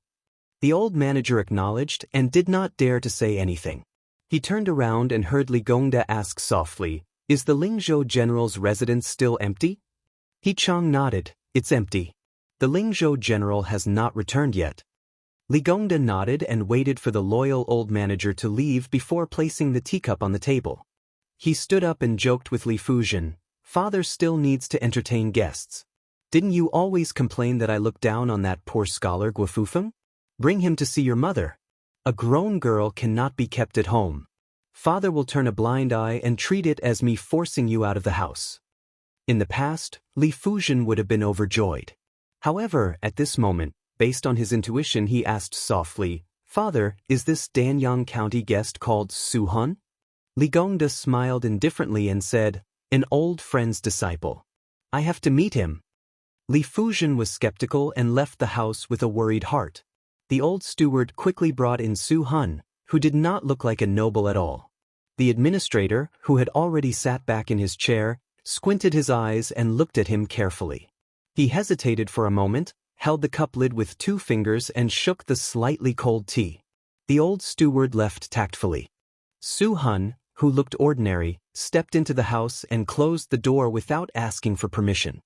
The old manager acknowledged and did not dare to say anything. He turned around and heard Li Gongda ask softly, "Is the Lingzhou general's residence still empty?" He Chang nodded, "It's empty. The Lingzhou general has not returned yet." Li Gongda nodded and waited for the loyal old manager to leave before placing the teacup on the table. He stood up and joked with Li Fuzhen, "Father still needs to entertain guests. Didn't you always complain that I looked down on that poor scholar Guofufeng? Bring him to see your mother. A grown girl cannot be kept at home. Father will turn a blind eye and treat it as me forcing you out of the house." In the past, Li Fuzhen would have been overjoyed. However, at this moment, based on his intuition, he asked softly, "Father, is this Danyang County guest called Su Hun?" Li Gongda smiled indifferently and said, "An old friend's disciple. I have to meet him." Li Fuzhen was skeptical and left the house with a worried heart. The old steward quickly brought in Su Hun, who did not look like a noble at all. The administrator, who had already sat back in his chair, squinted his eyes and looked at him carefully. He hesitated for a moment, held the cup lid with 2 fingers and shook the slightly cold tea. The old steward left tactfully. Su Hun, who looked ordinary, stepped into the house and closed the door without asking for permission.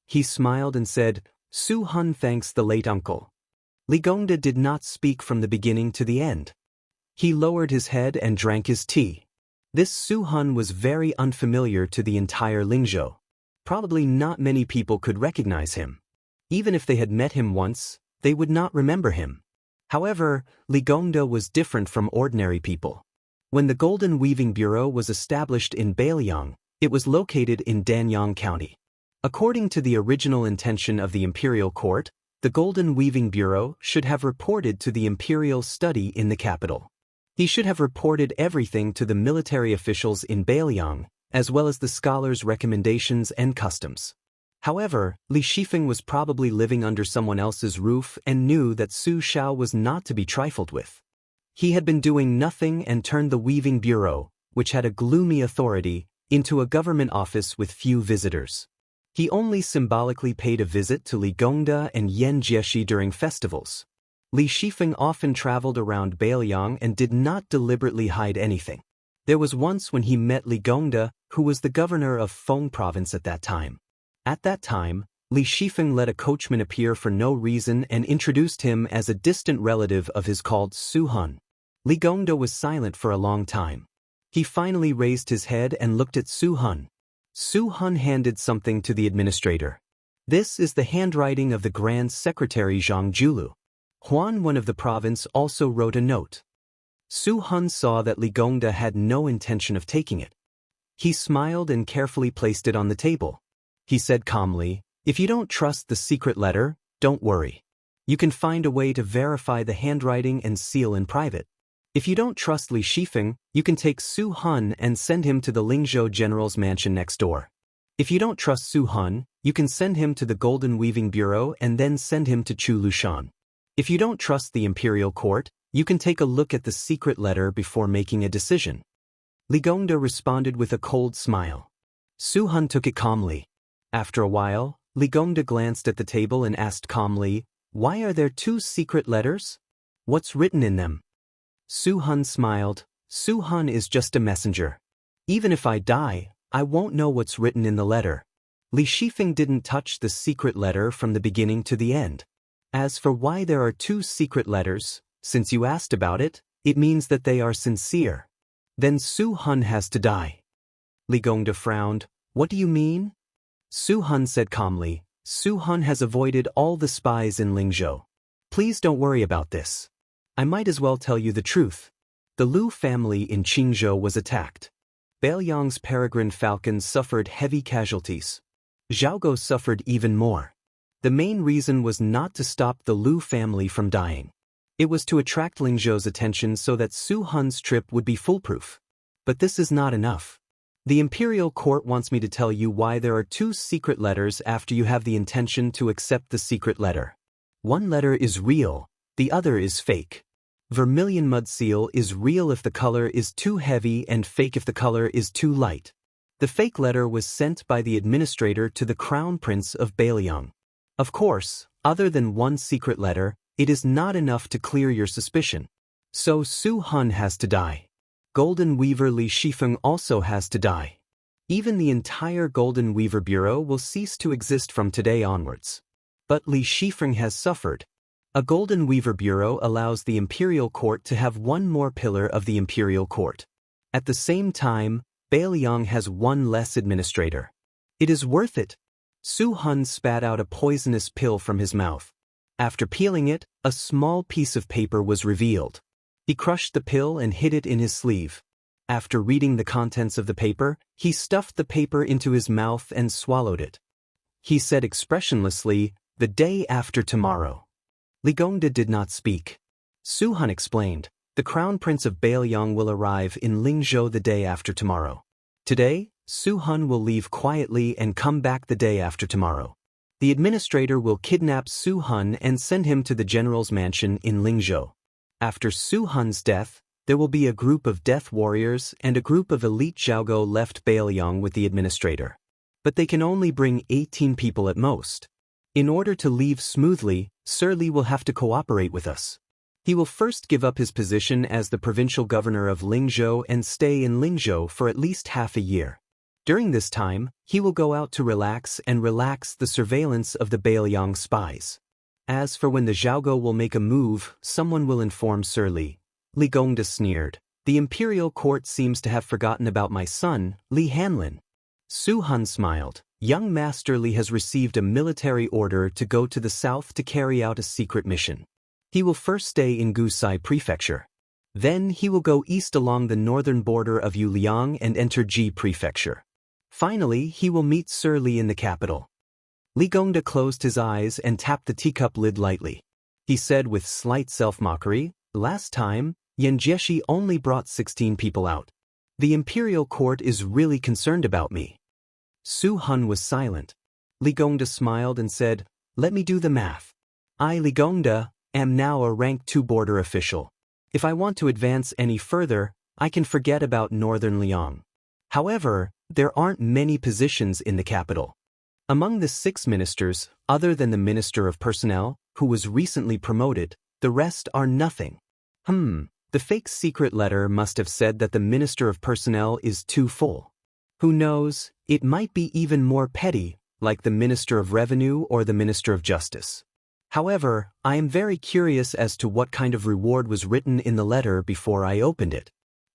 He smiled and said, "Su Hun thanks the late uncle." Li Gongda did not speak from the beginning to the end. He lowered his head and drank his tea. This Su Hun was very unfamiliar to the entire Lingzhou. Probably not many people could recognize him. Even if they had met him once, they would not remember him. However, Li Gongda was different from ordinary people. When the Golden Weaving Bureau was established in Bailiang, it was located in Danyang County. According to the original intention of the imperial court, the Golden Weaving Bureau should have reported to the imperial study in the capital. He should have reported everything to the military officials in Bailiang, as well as the scholars' recommendations and customs. However, Li Shifeng was probably living under someone else's roof and knew that Su Shao was not to be trifled with. He had been doing nothing and turned the Weaving Bureau, which had a gloomy authority, into a government office with few visitors. He only symbolically paid a visit to Li Gongda and Yan Jieshi during festivals. Li Shifeng often traveled around Bailiang and did not deliberately hide anything. There was once when he met Li Gongda, who was the governor of Feng province at that time. At that time, Li Shifeng let a coachman appear for no reason and introduced him as a distant relative of his called Su Hun. Li Gongda was silent for a long time. He finally raised his head and looked at Su Hun. Su Hun handed something to the administrator. "This is the handwriting of the Grand Secretary Zhang Julu." Huan, one of the province, also wrote a note. Su Hun saw that Li Gongda had no intention of taking it. He smiled and carefully placed it on the table. He said calmly, "If you don't trust the secret letter, don't worry. You can find a way to verify the handwriting and seal in private. If you don't trust Li Shifeng, you can take Su Hun and send him to the Lingzhou general's mansion next door. If you don't trust Su Hun, you can send him to the Golden Weaving Bureau and then send him to Chu Lushan. If you don't trust the imperial court, you can take a look at the secret letter before making a decision." Li Gongda responded with a cold smile. Su Hun took it calmly. After a while, Li Gongda glanced at the table and asked calmly, "Why are there 2 secret letters? What's written in them?" Su Hun smiled. "Su Hun is just a messenger. Even if I die, I won't know what's written in the letter." Li Shifeng didn't touch the secret letter from the beginning to the end. As for why there are 2 secret letters, since you asked about it, it means that they are sincere. Then Su Hun has to die. Li Gongda frowned. "What do you mean?" Su Hun said calmly, "Su Hun has avoided all the spies in Lingzhou. Please don't worry about this. I might as well tell you the truth. The Lu family in Qingzhou was attacked. Bailiang's peregrine falcons suffered heavy casualties. Zhaogo suffered even more. The main reason was not to stop the Lu family from dying. It was to attract Lingzhou's attention so that Su Hun's trip would be foolproof. But this is not enough. The imperial court wants me to tell you why there are 2 secret letters after you have the intention to accept the secret letter. One letter is real, the other is fake. Vermilion mud seal is real if the color is too heavy and fake if the color is too light. The fake letter was sent by the administrator to the Crown Prince of Bailiang. Of course, other than one secret letter, it is not enough to clear your suspicion. So Su Hun has to die. Golden Weaver Li Shifeng also has to die. Even the entire Golden Weaver Bureau will cease to exist from today onwards. But Li Shifeng has suffered. A Golden Weaver Bureau allows the imperial court to have one more pillar of the imperial court. At the same time, Bailiang has one less administrator. It is worth it. Su Hun spat out a poisonous pill from his mouth. After peeling it, a small piece of paper was revealed. He crushed the pill and hid it in his sleeve. After reading the contents of the paper, he stuffed the paper into his mouth and swallowed it. He said expressionlessly, "The day after tomorrow." Li Gongda did not speak. Su Hun explained, "The Crown Prince of Bailiang will arrive in Lingzhou the day after tomorrow. Today, Su Hun will leave quietly and come back the day after tomorrow. The administrator will kidnap Su Hun and send him to the general's mansion in Lingzhou. After Su Hun's death, there will be a group of death warriors and a group of elite Zhaogo left Bailiang with the administrator. But they can only bring 18 people at most. In order to leave smoothly, Sir Li will have to cooperate with us. He will first give up his position as the provincial governor of Lingzhou and stay in Lingzhou for at least half a year. During this time, he will go out to relax the surveillance of the Bailiang spies. As for when the Zhaogo will make a move, someone will inform Sir Li. Li Gongda sneered. The imperial court seems to have forgotten about my son, Li Hanlin. Su Hun smiled. Young Master Li has received a military order to go to the south to carry out a secret mission. He will first stay in Gusai Prefecture. Then he will go east along the northern border of Yuliang and enter Ji Prefecture. Finally, he will meet Sir Li in the capital. Li Gongda closed his eyes and tapped the teacup lid lightly. He said with slight self-mockery, "Last time, Yan Jieshi only brought 16 people out. The imperial court is really concerned about me." Su Hun was silent. Li Gongda smiled and said, "Let me do the math. I, Li Gongda, am now a rank 2 border official. If I want to advance any further, I can forget about northern Liang. However, there aren't many positions in the capital. Among the 6 ministers, other than the Minister of Personnel, who was recently promoted, the rest are nothing. The fake secret letter must have said that the Minister of Personnel is too full. Who knows, it might be even more petty, like the Minister of Revenue or the Minister of Justice. However, I am very curious as to what kind of reward was written in the letter before I opened it.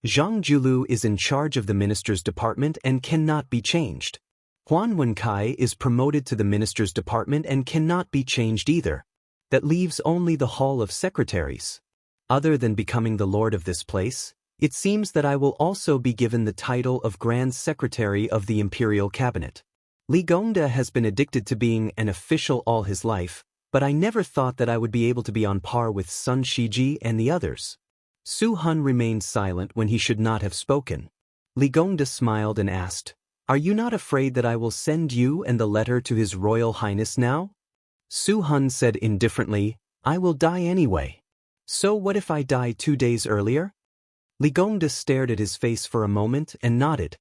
Zhang Julu is in charge of the minister's department and cannot be changed. Huan Wenkai is promoted to the minister's department and cannot be changed either. That leaves only the Hall of Secretaries. Other than becoming the lord of this place, it seems that I will also be given the title of Grand Secretary of the Imperial Cabinet. Li Gongda has been addicted to being an official all his life, but I never thought that I would be able to be on par with Sun Shiji and the others." Su Hun remained silent when he should not have spoken. Li Gongda smiled and asked, "Are you not afraid that I will send you and the letter to His Royal Highness now?" Su Hun said indifferently, "I will die anyway. So what if I die 2 days earlier?" Li Gongda stared at his face for a moment and nodded.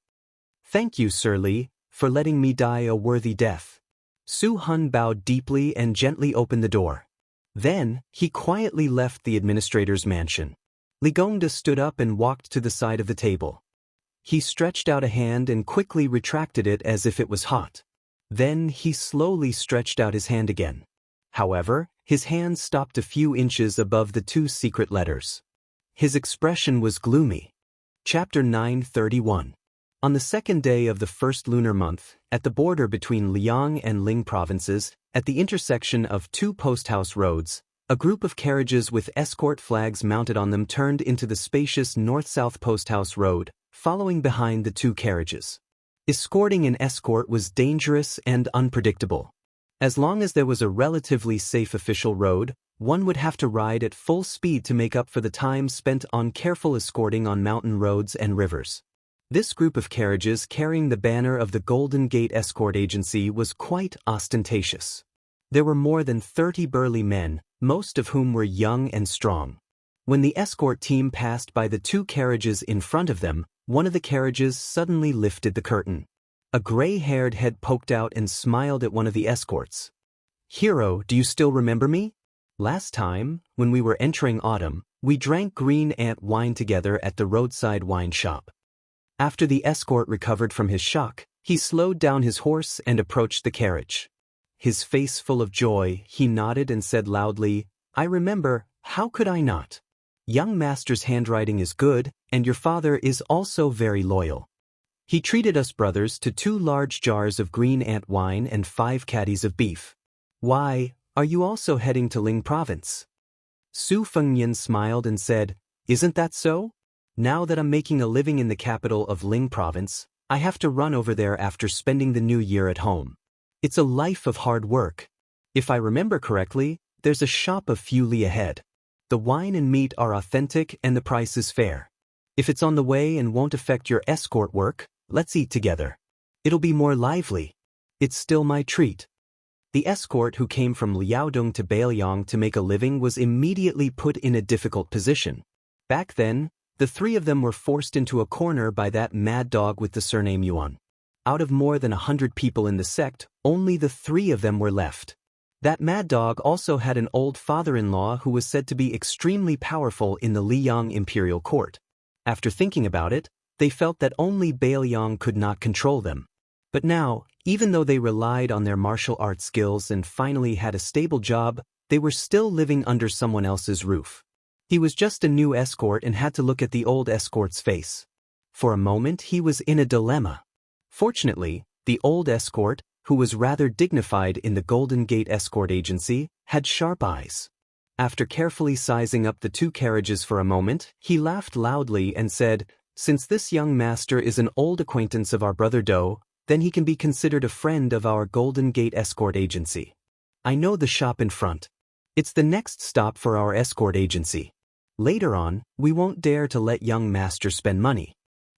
"Thank you, Sir Li, for letting me die a worthy death." Su Hun bowed deeply and gently opened the door. Then, he quietly left the administrator's mansion. Li Gongda stood up and walked to the side of the table. He stretched out a hand and quickly retracted it as if it was hot. Then he slowly stretched out his hand again. However, his hand stopped a few inches above the 2 secret letters. His expression was gloomy. Chapter 931. On the 2nd day of the 1st lunar month, at the border between Liang and Ling provinces, at the intersection of 2 post-house roads, a group of carriages with escort flags mounted on them turned into the spacious north-south post-house road, following behind the 2 carriages. Escorting an escort was dangerous and unpredictable. As long as there was a relatively safe official road, one would have to ride at full speed to make up for the time spent on careful escorting on mountain roads and rivers. This group of carriages carrying the banner of the Golden Gate Escort Agency was quite ostentatious. There were more than 30 burly men, most of whom were young and strong. When the escort team passed by the 2 carriages in front of them, one of the carriages suddenly lifted the curtain. A gray-haired head poked out and smiled at one of the escorts. "Hero, do you still remember me? Last time, when we were entering autumn, we drank green ant wine together at the roadside wine shop." After the escort recovered from his shock, he slowed down his horse and approached the carriage. His face full of joy, he nodded and said loudly, "I remember, how could I not? Young Master's handwriting is good, and your father is also very loyal. He treated us brothers to 2 large jars of green ant wine and 5 caddies of beef. Why, are you also heading to Ling province?" Su Fengyan smiled and said, "Isn't that so? Now that I'm making a living in the capital of Ling province, I have to run over there after spending the new year at home. It's a life of hard work. If I remember correctly, there's a shop a few li ahead. The wine and meat are authentic and the price is fair. If it's on the way and won't affect your escort work, let's eat together. It'll be more lively. It's still my treat." The escort who came from Liaodong to Bailiang to make a living was immediately put in a difficult position. Back then, the three of them were forced into a corner by that mad dog with the surname Yuan. Out of more than 100 people in the sect, only the three of them were left. That mad dog also had an old father-in-law who was said to be extremely powerful in the Liang imperial court. After thinking about it, they felt that only Bailiang could not control them. But now, even though they relied on their martial arts skills and finally had a stable job, they were still living under someone else's roof. He was just a new escort and had to look at the old escort's face. For a moment he was in a dilemma. Fortunately, the old escort, who was rather dignified in the Golden Gate Escort Agency, had sharp eyes. After carefully sizing up the two carriages for a moment, he laughed loudly and said, "Since this young master is an old acquaintance of our brother Do, then he can be considered a friend of our Golden Gate Escort Agency. I know the shop in front. It's the next stop for our escort agency. Later on, we won't dare to let young master spend money.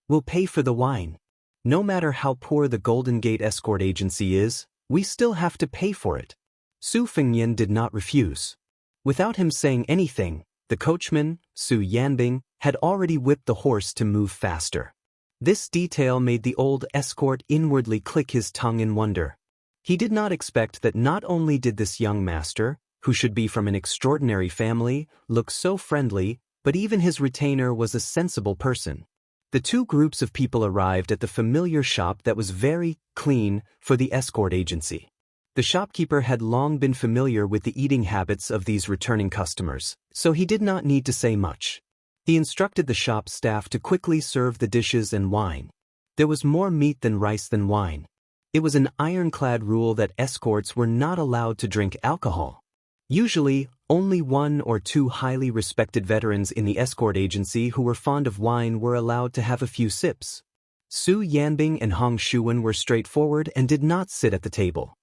We'll pay for the wine. No matter how poor the Golden Gate Escort Agency is, we still have to pay for it." Su Fengyan did not refuse. Without him saying anything, the coachman, Su Yanbing, had already whipped the horse to move faster. This detail made the old escort inwardly click his tongue in wonder. He did not expect that not only did this young master, who should be from an extraordinary family, look so friendly, but even his retainer was a sensible person. The two groups of people arrived at the familiar shop that was very clean for the escort agency. The shopkeeper had long been familiar with the eating habits of these returning customers, so he did not need to say much. He instructed the shop staff to quickly serve the dishes and wine. There was more meat than rice than wine. It was an ironclad rule that escorts were not allowed to drink alcohol. Usually, only one or two highly respected veterans in the escort agency who were fond of wine were allowed to have a few sips. Su Yanbing and Hong Shuwen were straightforward and did not sit at the table.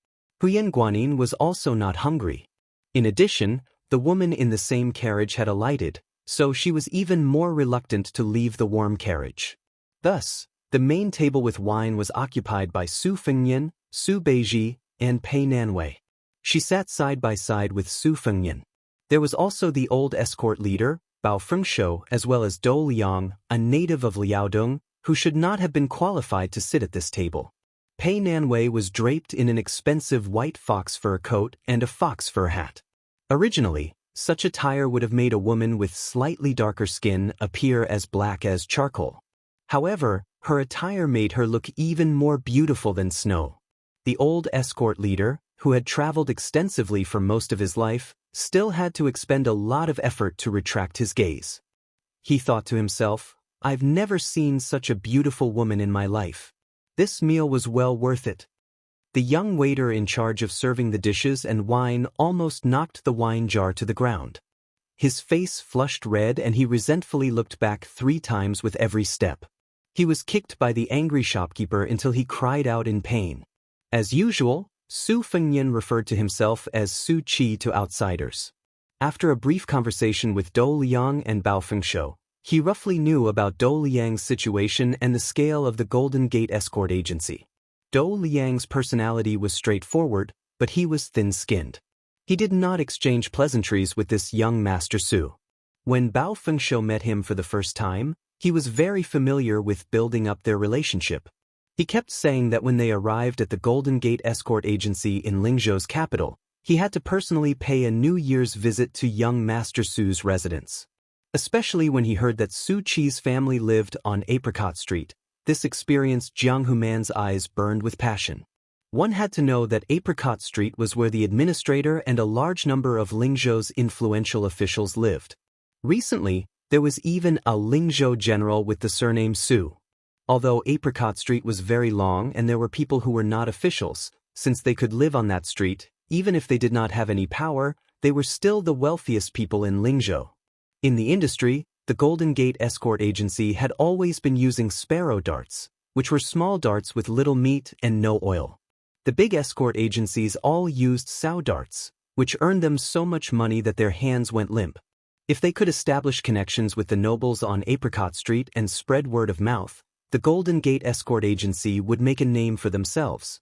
Huyen Guanin was also not hungry. In addition, the woman in the same carriage had alighted, so she was even more reluctant to leave the warm carriage. Thus, the main table with wine was occupied by Su Fengyan, Su Beiji, and Pei Nanwei. She sat side by side with Su Fengyan. There was also the old escort leader, Bao Fengshou, as well as Dou Liang, a native of Liaodong, who should not have been qualified to sit at this table. Pei Nanwei was draped in an expensive white fox fur coat and a fox fur hat. Originally, such attire would have made a woman with slightly darker skin appear as black as charcoal. However, her attire made her look even more beautiful than snow. The old escort leader, who had traveled extensively for most of his life, still had to expend a lot of effort to retract his gaze. He thought to himself, "I've never seen such a beautiful woman in my life. This meal was well worth it." The young waiter in charge of serving the dishes and wine almost knocked the wine jar to the ground. His face flushed red and he resentfully looked back 3 times with every step. He was kicked by the angry shopkeeper until he cried out in pain. As usual, Su Fengyan referred to himself as Su Qi to outsiders. After a brief conversation with Dou Liang and Bao Fengshou, he roughly knew about Dou Liang's situation and the scale of the Golden Gate Escort Agency. Dou Liang's personality was straightforward, but he was thin-skinned. He did not exchange pleasantries with this young Master Su. When Bao Fengshou met him for the first time, he was very familiar with building up their relationship. He kept saying that when they arrived at the Golden Gate Escort Agency in Lingzhou's capital, he had to personally pay a New Year's visit to young Master Su's residence. Especially when he heard that Su Qi's family lived on Apricot Street, this experienced Jiang Human's eyes burned with passion. One had to know that Apricot Street was where the administrator and a large number of Lingzhou's influential officials lived. Recently, there was even a Lingzhou general with the surname Su. Although Apricot Street was very long and there were people who were not officials, since they could live on that street, even if they did not have any power, they were still the wealthiest people in Lingzhou. In the industry, the Golden Gate Escort Agency had always been using sparrow darts, which were small darts with little meat and no oil. The big escort agencies all used sow darts, which earned them so much money that their hands went limp. If they could establish connections with the nobles on Apricot Street and spread word of mouth, the Golden Gate Escort Agency would make a name for themselves.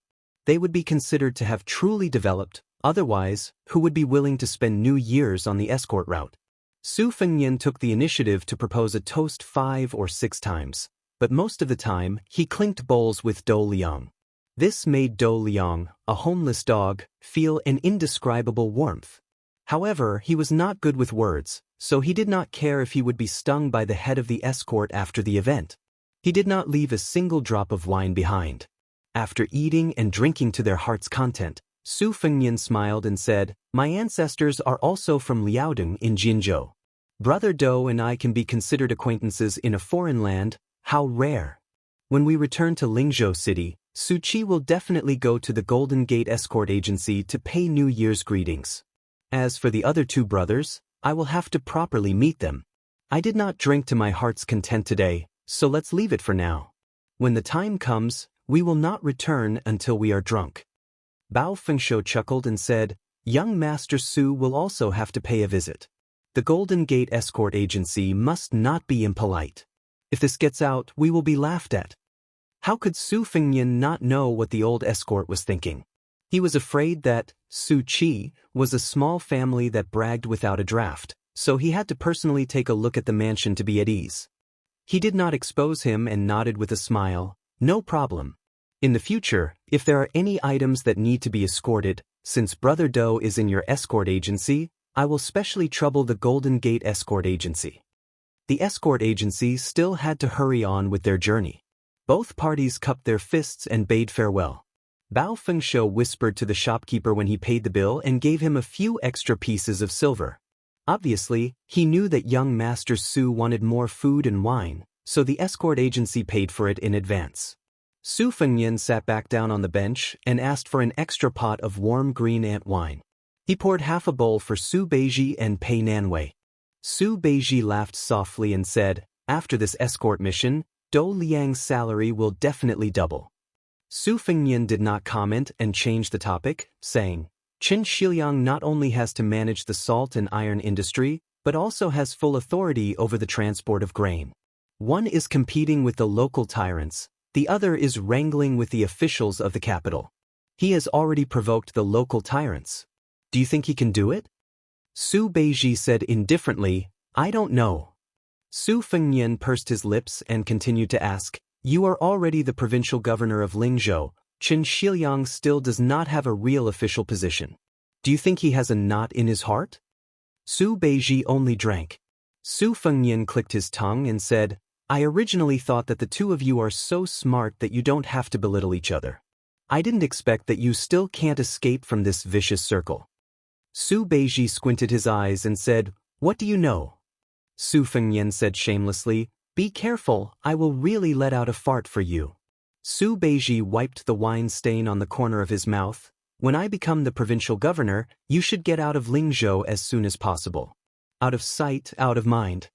They would be considered to have truly developed, otherwise, who would be willing to spend new years on the escort route? Su Fengnian took the initiative to propose a toast 5 or 6 times, but most of the time, he clinked bowls with Do Liang. This made Do Liang, a homeless dog, feel an indescribable warmth. However, he was not good with words, so he did not care if he would be stung by the head of the escort after the event. He did not leave a single drop of wine behind. After eating and drinking to their heart's content, Su Fengnian smiled and said, "My ancestors are also from Liaodong in Jinzhou. Brother Do and I can be considered acquaintances in a foreign land, how rare." When we return to Lingzhou City, Su Qi will definitely go to the Golden Gate Escort Agency to pay New Year's greetings. As for the other 2 brothers, I will have to properly meet them. I did not drink to my heart's content today, so let's leave it for now. When the time comes, we will not return until we are drunk. Bao Fengshuo chuckled and said, "Young Master Su will also have to pay a visit. The Golden Gate Escort Agency must not be impolite. If this gets out, we will be laughed at." How could Su Fengnian not know what the old escort was thinking? He was afraid that Su Qi was a small family that bragged without a draft, so he had to personally take a look at the mansion to be at ease. He did not expose him and nodded with a smile, "No problem. In the future, if there are any items that need to be escorted, since Brother Do is in your escort agency, I will specially trouble the Golden Gate Escort Agency." The escort agency still had to hurry on with their journey. Both parties cupped their fists and bade farewell. Bao Fengshuo whispered to the shopkeeper when he paid the bill and gave him a few extra pieces of silver. Obviously, he knew that young Master Su wanted more food and wine, so the escort agency paid for it in advance. Su Fengnian sat back down on the bench and asked for an extra pot of warm green ant wine. He poured half a bowl for Su Beiji and Pei Nanwei. Su Beiji laughed softly and said, "After this escort mission, Do Liang's salary will definitely double." Su Fengnian did not comment and changed the topic, saying, "Qin Shiliang not only has to manage the salt and iron industry, but also has full authority over the transport of grain. One is competing with the local tyrants, the other is wrangling with the officials of the capital. He has already provoked the local tyrants. Do you think he can do it?" Su Beiji said indifferently, "I don't know." Su Fengnian pursed his lips and continued to ask, "You are already the provincial governor of Lingzhou. Qin Shiliang still does not have a real official position. Do you think he has a knot in his heart?" Su Beiji only drank. Su Fengnian clicked his tongue and said, "I originally thought that the 2 of you are so smart that you don't have to belittle each other. I didn't expect that you still can't escape from this vicious circle." Su Beiji squinted his eyes and said, "What do you know?" Su Fengnian said shamelessly, "Be careful, I will really let out a fart for you." Su Beiji wiped the wine stain on the corner of his mouth. "When I become the provincial governor, you should get out of Lingzhou as soon as possible. Out of sight, out of mind."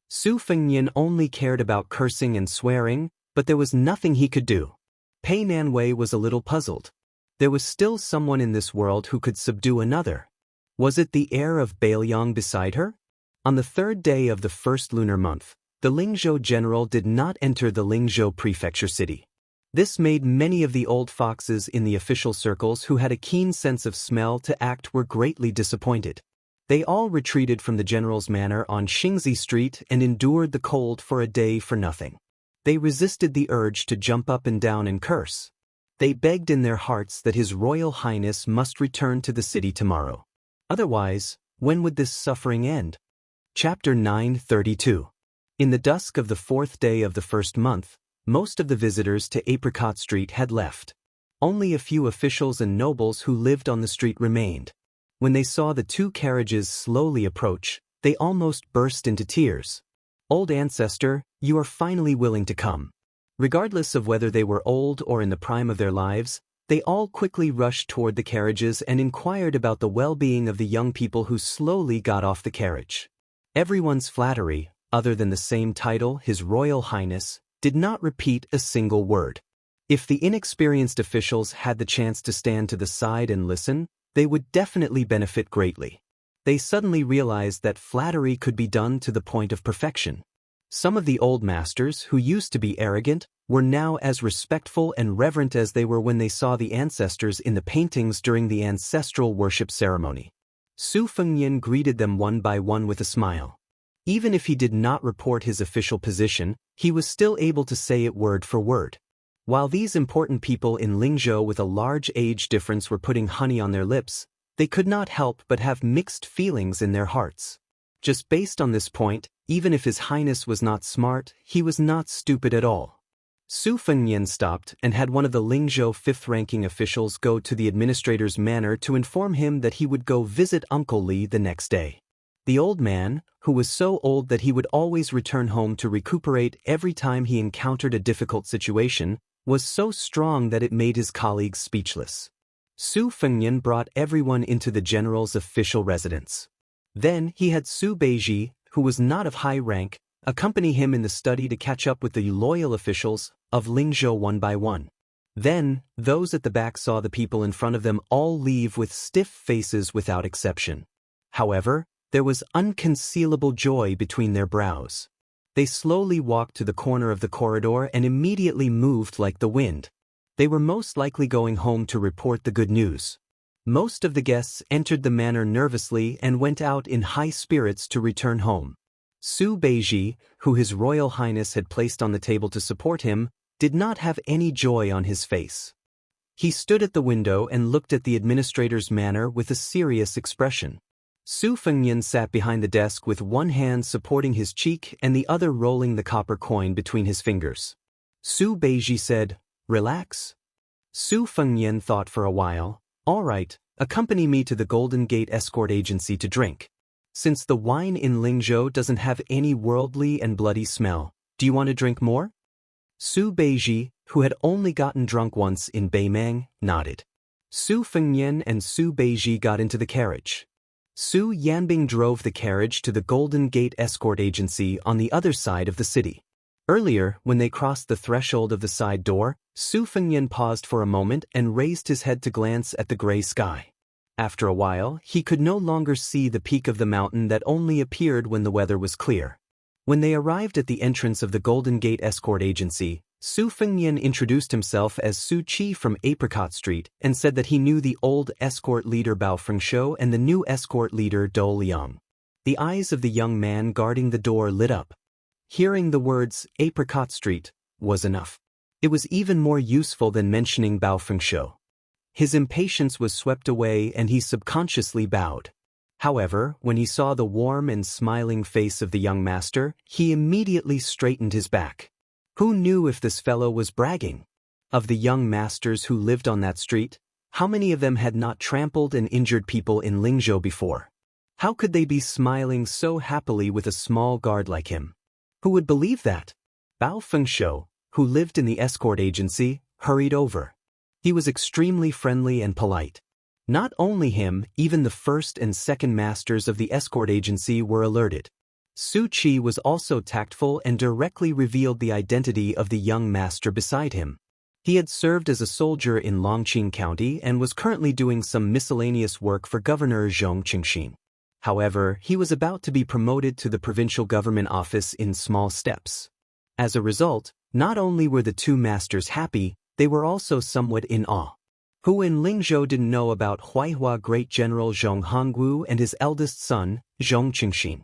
Su Fengnian only cared about cursing and swearing, but there was nothing he could do. Pei Nanwei was a little puzzled. There was still someone in this world who could subdue another. Was it the heir of Bailiang beside her? On the 3rd day of the 1st lunar month, the Lingzhou general did not enter the Lingzhou prefecture city. This made many of the old foxes in the official circles who had a keen sense of smell to act were greatly disappointed. They all retreated from the general's manor on Xingzi Street and endured the cold for a day for nothing. They resisted the urge to jump up and down and curse. They begged in their hearts that His Royal Highness must return to the city tomorrow. Otherwise, when would this suffering end? Chapter 932. In the dusk of the 4th day of the 1st month, most of the visitors to Apricot Street had left. Only a few officials and nobles who lived on the street remained. When they saw the 2 carriages slowly approach, they almost burst into tears. "Old ancestor, you are finally willing to come." Regardless of whether they were old or in the prime of their lives, they all quickly rushed toward the carriages and inquired about the well-being of the young people who slowly got off the carriage. Everyone's flattery, other than the same title, His Royal Highness, did not repeat a single word. If the inexperienced officials had the chance to stand to the side and listen, they would definitely benefit greatly. They suddenly realized that flattery could be done to the point of perfection. Some of the old masters, who used to be arrogant, were now as respectful and reverent as they were when they saw the ancestors in the paintings during the ancestral worship ceremony. Su Fengnian greeted them one by one with a smile. Even if he did not report his official position, he was still able to say it word for word. While these important people in Lingzhou with a large age difference were putting honey on their lips, they could not help but have mixed feelings in their hearts. Just based on this point, even if His Highness was not smart, he was not stupid at all. Su Fengnian stopped and had one of the Lingzhou fifth-ranking officials go to the administrator's manor to inform him that he would go visit Uncle Li the next day. The old man, who was so old that he would always return home to recuperate every time he encountered a difficult situation, was so strong that it made his colleagues speechless. Su Fengnian brought everyone into the general's official residence. Then he had Su Beiji, who was not of high rank, accompany him in the study to catch up with the loyal officials of Lingzhou one by one. Then, those at the back saw the people in front of them all leave with stiff faces without exception. However, there was unconcealable joy between their brows. They slowly walked to the corner of the corridor and immediately moved like the wind. They were most likely going home to report the good news. Most of the guests entered the manor nervously and went out in high spirits to return home. Su Beiji, who His Royal Highness had placed on the table to support him, did not have any joy on his face. He stood at the window and looked at the administrator's manor with a serious expression. Su Fengnian sat behind the desk with one hand supporting his cheek and the other rolling the copper coin between his fingers. Su Beiji said, "Relax." Su Fengnian thought for a while. "All right, accompany me to the Golden Gate Escort Agency to drink. Since the wine in Lingzhou doesn't have any worldly and bloody smell, do you want to drink more?" Su Beiji, who had only gotten drunk once in Beimang, nodded. Su Fengnian and Su Beiji got into the carriage. Su Yanbing drove the carriage to the Golden Gate Escort Agency on the other side of the city. Earlier, when they crossed the threshold of the side door, Su Fengnian paused for a moment and raised his head to glance at the gray sky. After a while, he could no longer see the peak of the mountain that only appeared when the weather was clear. When they arrived at the entrance of the Golden Gate Escort Agency, Su Fengnian introduced himself as Su Qi from Apricot Street and said that he knew the old escort leader Bao Fengshuo and the new escort leader Dou Liang. The eyes of the young man guarding the door lit up. Hearing the words Apricot Street was enough. It was even more useful than mentioning Bao Fengshuo. His impatience was swept away and he subconsciously bowed. However, when he saw the warm and smiling face of the young master, he immediately straightened his back. Who knew if this fellow was bragging? Of the young masters who lived on that street, how many of them had not trampled and injured people in Lingzhou before? How could they be smiling so happily with a small guard like him? Who would believe that? Bao Fengshuo, who lived in the escort agency, hurried over. He was extremely friendly and polite. Not only him, even the first and second masters of the escort agency were alerted. Su Qi was also tactful and directly revealed the identity of the young master beside him. He had served as a soldier in Longqing County and was currently doing some miscellaneous work for Governor Zhong Qingxin. However, he was about to be promoted to the provincial government office in small steps. As a result, not only were the two masters happy, they were also somewhat in awe. Who in Lingzhou didn't know about Huaihua Great General Zhong Hongwu and his eldest son, Zhong Qingxin?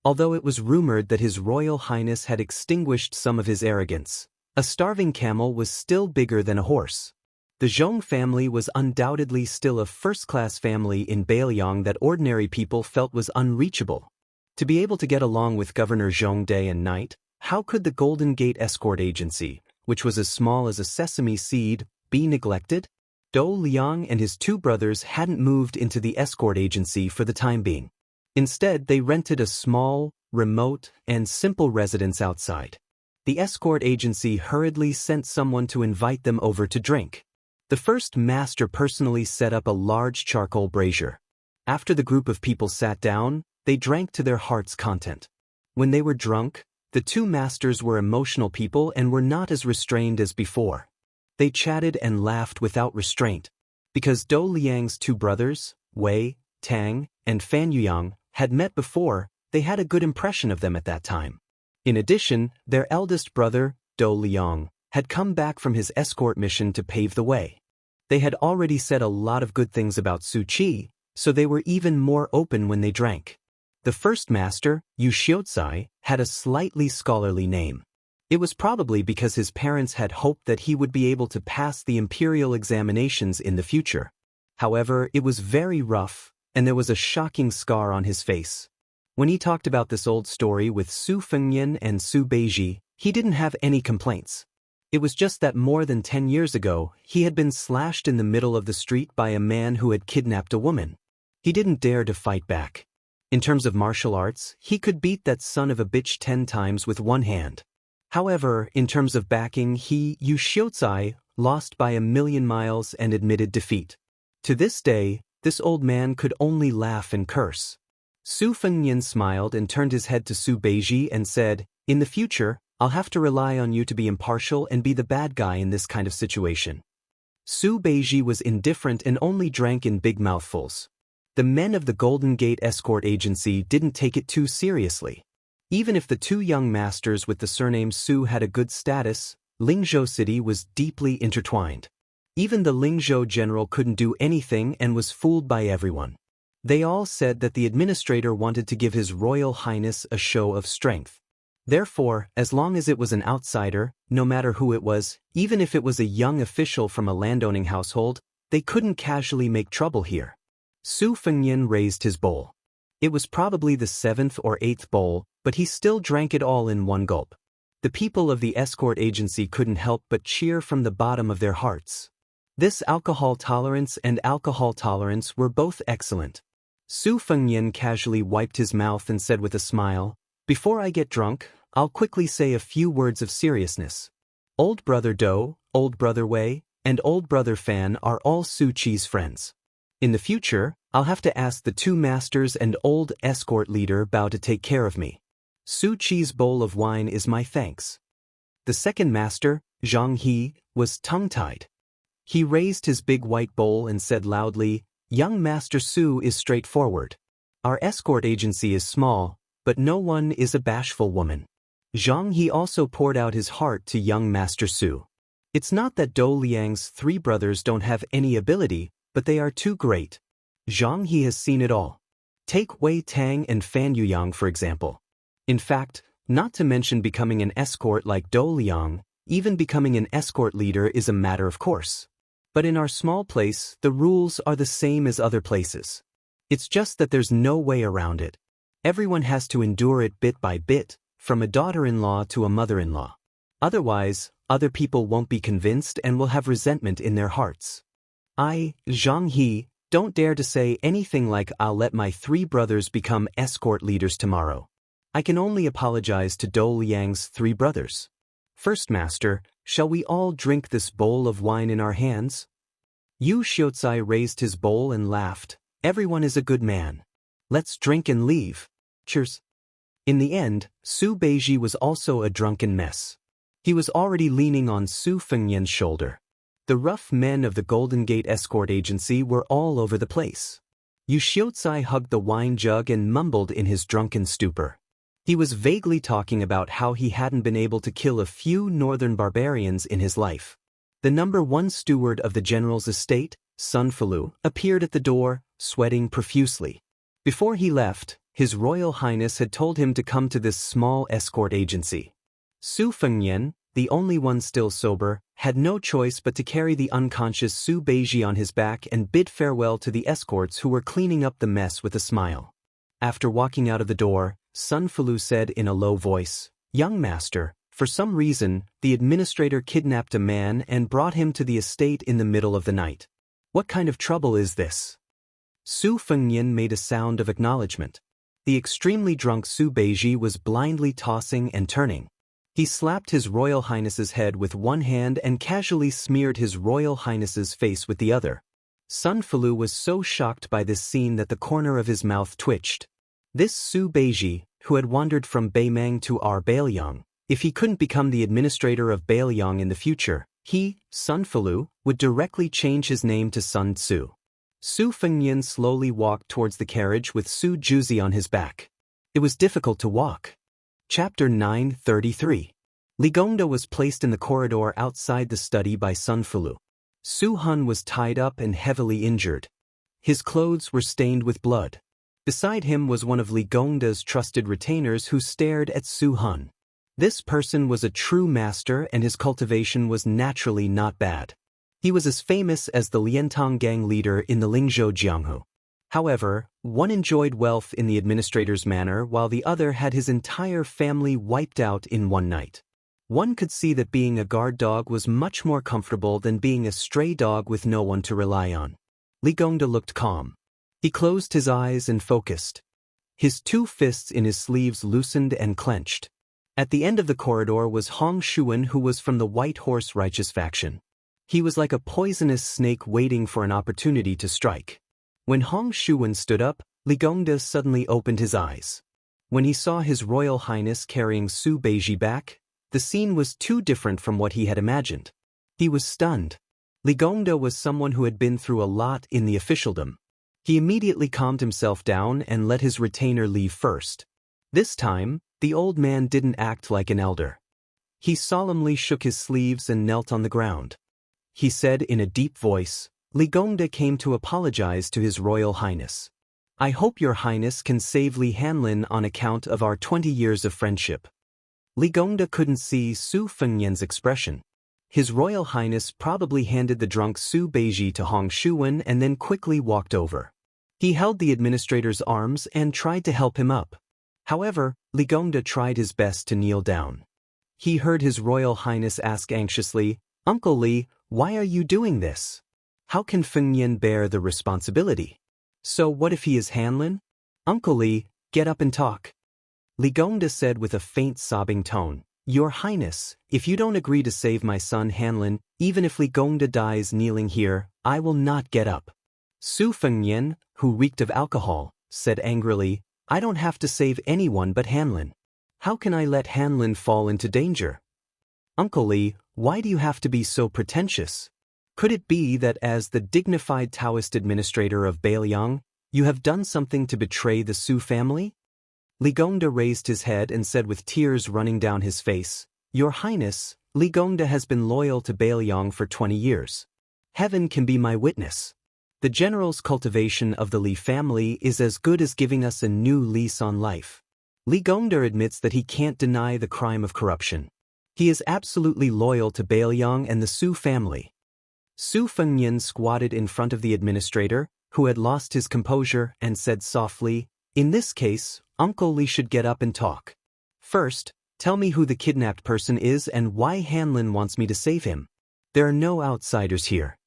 Although it was rumored that His Royal Highness had extinguished some of his arrogance, a starving camel was still bigger than a horse. The Zhong family was undoubtedly still a first-class family in Beiliang that ordinary people felt was unreachable. To be able to get along with Governor Zhong day and night, how could the Golden Gate Escort Agency, which was as small as a sesame seed, be neglected? Dou Liang and his two brothers hadn't moved into the escort agency for the time being. Instead, they rented a small, remote, and simple residence outside. The escort agency hurriedly sent someone to invite them over to drink. The first master personally set up a large charcoal brazier. After the group of people sat down, they drank to their heart's content. When they were drunk, the two masters were emotional people and were not as restrained as before. They chatted and laughed without restraint. Because Dou Liang's two brothers, Wei, Tang, and Fan Yuyang, had met before, they had a good impression of them at that time. In addition, their eldest brother, Do Liang, had come back from his escort mission to pave the way. They had already said a lot of good things about Su Qi, so they were even more open when they drank. The first master, Yu Xiuzai, had a slightly scholarly name. It was probably because his parents had hoped that he would be able to pass the imperial examinations in the future. However, it was very rough, and there was a shocking scar on his face. When he talked about this old story with Su Fengyan and Su Beiji, he didn't have any complaints. It was just that more than 10 years ago, he had been slashed in the middle of the street by a man who had kidnapped a woman. He didn't dare to fight back. In terms of martial arts, he could beat that son of a bitch 10 times with one hand. However, in terms of backing, Yu Xiuzai, lost by 1,000,000 miles and admitted defeat. To this day, this old man could only laugh and curse. Su Fengyan smiled and turned his head to Su Beiji and said, "In the future, I'll have to rely on you to be impartial and be the bad guy in this kind of situation." Su Beiji was indifferent and only drank in big mouthfuls. The men of the Golden Gate Escort Agency didn't take it too seriously. Even if the two young masters with the surname Su had a good status, Lingzhou City was deeply intertwined. Even the Lingzhou general couldn't do anything and was fooled by everyone. They all said that the administrator wanted to give His Royal Highness a show of strength. Therefore, as long as it was an outsider, no matter who it was, even if it was a young official from a landowning household, they couldn't casually make trouble here. Su Fengyan raised his bowl. It was probably the 7th or 8th bowl, but he still drank it all in one gulp. The people of the escort agency couldn't help but cheer from the bottom of their hearts. This alcohol tolerance and alcohol tolerance were both excellent. Su Fengyan casually wiped his mouth and said with a smile, "Before I get drunk, I'll quickly say a few words of seriousness. Old Brother Do, Old Brother Wei, and Old Brother Fan are all Su Qi's friends. In the future, I'll have to ask the two masters and old escort leader Bao to take care of me. Su Qi's bowl of wine is my thanks." The second master, Zhang He, was tongue-tied. He raised his big white bowl and said loudly, "Young Master Su is straightforward. Our escort agency is small, but no one is a bashful woman." Zhang He also poured out his heart to young Master Su. It's not that Dou Liang's 3 brothers don't have any ability, but they are too great. Zhang He has seen it all. Take Wei Tang and Fan Yuyang for example. In fact, not to mention becoming an escort like Dou Liang, even becoming an escort leader is a matter of course. But in our small place, the rules are the same as other places. It's just that there's no way around it. Everyone has to endure it bit by bit, from a daughter-in-law to a mother-in-law. Otherwise, other people won't be convinced and will have resentment in their hearts. I, Zhang He, don't dare to say anything like I'll let my 3 brothers become escort leaders tomorrow. I can only apologize to Dou Liang's 3 brothers. First Master, shall we all drink this bowl of wine in our hands? Yu Xiuzai raised his bowl and laughed. Everyone is a good man. Let's drink and leave. Cheers. In the end, Su Beiji was also a drunken mess. He was already leaning on Su Fengyan's shoulder. The rough men of the Golden Gate Escort Agency were all over the place. Yu Xiuzai hugged the wine jug and mumbled in his drunken stupor. He was vaguely talking about how he hadn't been able to kill a few northern barbarians in his life. The number 1 steward of the general's estate, Sun Falu, appeared at the door, sweating profusely. Before he left, His Royal Highness had told him to come to this small escort agency. Su Fengyan, the only one still sober, had no choice but to carry the unconscious Su Beiji on his back and bid farewell to the escorts who were cleaning up the mess with a smile. After walking out of the door, Sun Falu said in a low voice, "Young master, for some reason, the administrator kidnapped a man and brought him to the estate in the middle of the night. What kind of trouble is this?" Su Fengyan made a sound of acknowledgement. The extremely drunk Su Beiji was blindly tossing and turning. He slapped His Royal Highness's head with one hand and casually smeared His Royal Highness's face with the other. Sun Falu was so shocked by this scene that the corner of his mouth twitched. This Su Beiji, who had wandered from Beimang to Bailiang, if he couldn't become the administrator of Bailiang in the future, he, Sun Falu, would directly change his name to Sun Tzu. Su Fengyan slowly walked towards the carriage with Su Juzi on his back. It was difficult to walk. Chapter 933. Li Gongda was placed in the corridor outside the study by Sun Fulu. Su Hun was tied up and heavily injured. His clothes were stained with blood. Beside him was one of Li Gongda's trusted retainers who stared at Su Hun. This person was a true master and his cultivation was naturally not bad. He was as famous as the Liantong gang leader in the Lingzhou Jianghu. However, one enjoyed wealth in the administrator's manor while the other had his entire family wiped out in one night. One could see that being a guard dog was much more comfortable than being a stray dog with no one to rely on. Li Gongda looked calm. He closed his eyes and focused. His two fists in his sleeves loosened and clenched. At the end of the corridor was Hong Shuwen, who was from the White Horse Righteous faction. He was like a poisonous snake waiting for an opportunity to strike. When Hong Shuwen stood up, Li Gongda suddenly opened his eyes. When he saw His Royal Highness carrying Su Beiji back, the scene was too different from what he had imagined. He was stunned. Li Gongda was someone who had been through a lot in the officialdom. He immediately calmed himself down and let his retainer leave first. This time, the old man didn't act like an elder. He solemnly shook his sleeves and knelt on the ground. He said in a deep voice, "Li Gongda came to apologize to His Royal Highness. I hope Your Highness can save Li Hanlin on account of our 20 years of friendship." Li Gongda couldn't see Su Fengyan's expression. His Royal Highness probably handed the drunk Su Beiji to Hong Shuwen and then quickly walked over. He held the administrator's arms and tried to help him up. However, Li Gongda tried his best to kneel down. He heard His Royal Highness ask anxiously, "Uncle Li, why are you doing this? How can Fengyan bear the responsibility? So what if he is Hanlin? Uncle Li, get up and talk." Li Gongda said with a faint sobbing tone, "Your Highness, if you don't agree to save my son Hanlin, even if Li Gongda dies kneeling here, I will not get up." Su Fengyan, who reeked of alcohol, said angrily, "I don't have to save anyone but Hanlin. How can I let Hanlin fall into danger?" "Uncle Li, why do you have to be so pretentious? Could it be that as the dignified Taoist administrator of Beiliang, you have done something to betray the Su family?" Li Gongda raised his head and said with tears running down his face, "Your Highness, Li Gongda has been loyal to Beiliang for 20 years. Heaven can be my witness. The general's cultivation of the Li family is as good as giving us a new lease on life." Li Gongda admits that he can't deny the crime of corruption. He is absolutely loyal to Beiliang and the Su family. Su Fengyan squatted in front of the administrator, who had lost his composure, and said softly, "In this case, Uncle Li should get up and talk. First, tell me who the kidnapped person is and why Hanlin wants me to save him. There are no outsiders here.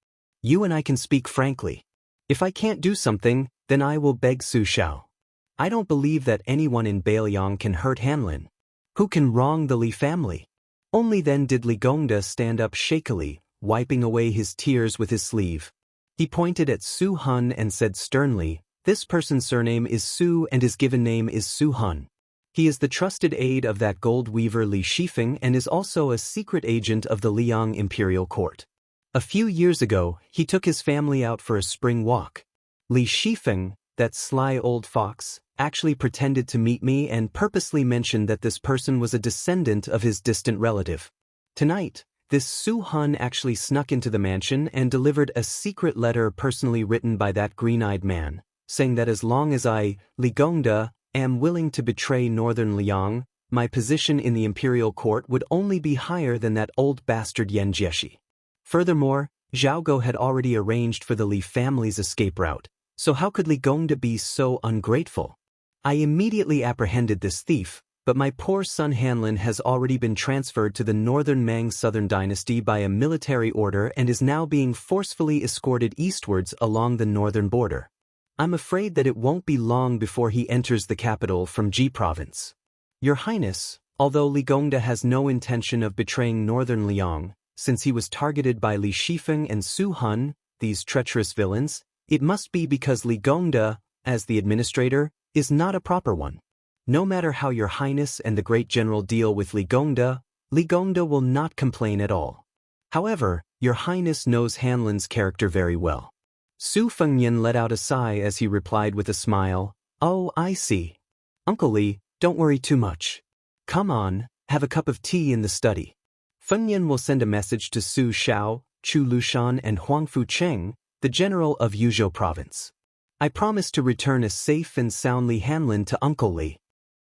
You and I can speak frankly. If I can't do something, then I will beg Su Shao. I don't believe that anyone in Beiliang can hurt Hanlin. Who can wrong the Li family?" Only then did Li Gongda stand up shakily, wiping away his tears with his sleeve. He pointed at Su Hun and said sternly, "This person's surname is Su and his given name is Su Hun. He is the trusted aide of that gold weaver Li Shifeng and is also a secret agent of the Liang Imperial Court. A few years ago, he took his family out for a spring walk. Li Shifeng, that sly old fox, actually pretended to meet me and purposely mentioned that this person was a descendant of his distant relative. Tonight, this Su Hun actually snuck into the mansion and delivered a secret letter personally written by that green-eyed man, saying that as long as I, Li Gongda, am willing to betray Northern Liang, my position in the imperial court would only be higher than that old bastard Yan Jieshi. Furthermore, Zhao Go had already arranged for the Li family's escape route, so how could Li Gongda be so ungrateful? I immediately apprehended this thief, but my poor son Hanlin has already been transferred to the Northern Mang Southern Dynasty by a military order and is now being forcefully escorted eastwards along the northern border. I'm afraid that it won't be long before he enters the capital from Ji Province. Your Highness, although Li Gongda has no intention of betraying Northern Liang, since he was targeted by Li Shifeng and Su Hun, these treacherous villains, it must be because Li Gongda, as the administrator, is not a proper one. No matter how Your Highness and the great general deal with Li Gongda will not complain at all. However, Your Highness knows Hanlin's character very well. Su Fengyan let out a sigh as he replied with a smile, "Oh, I see. Uncle Li, don't worry too much. Come on, have a cup of tea in the study. Fengyan will send a message to Su Xiao, Chu Lushan and Huangfu Cheng, the general of Yuzhou province. I promise to return a safe and soundly Hanlin to Uncle Li.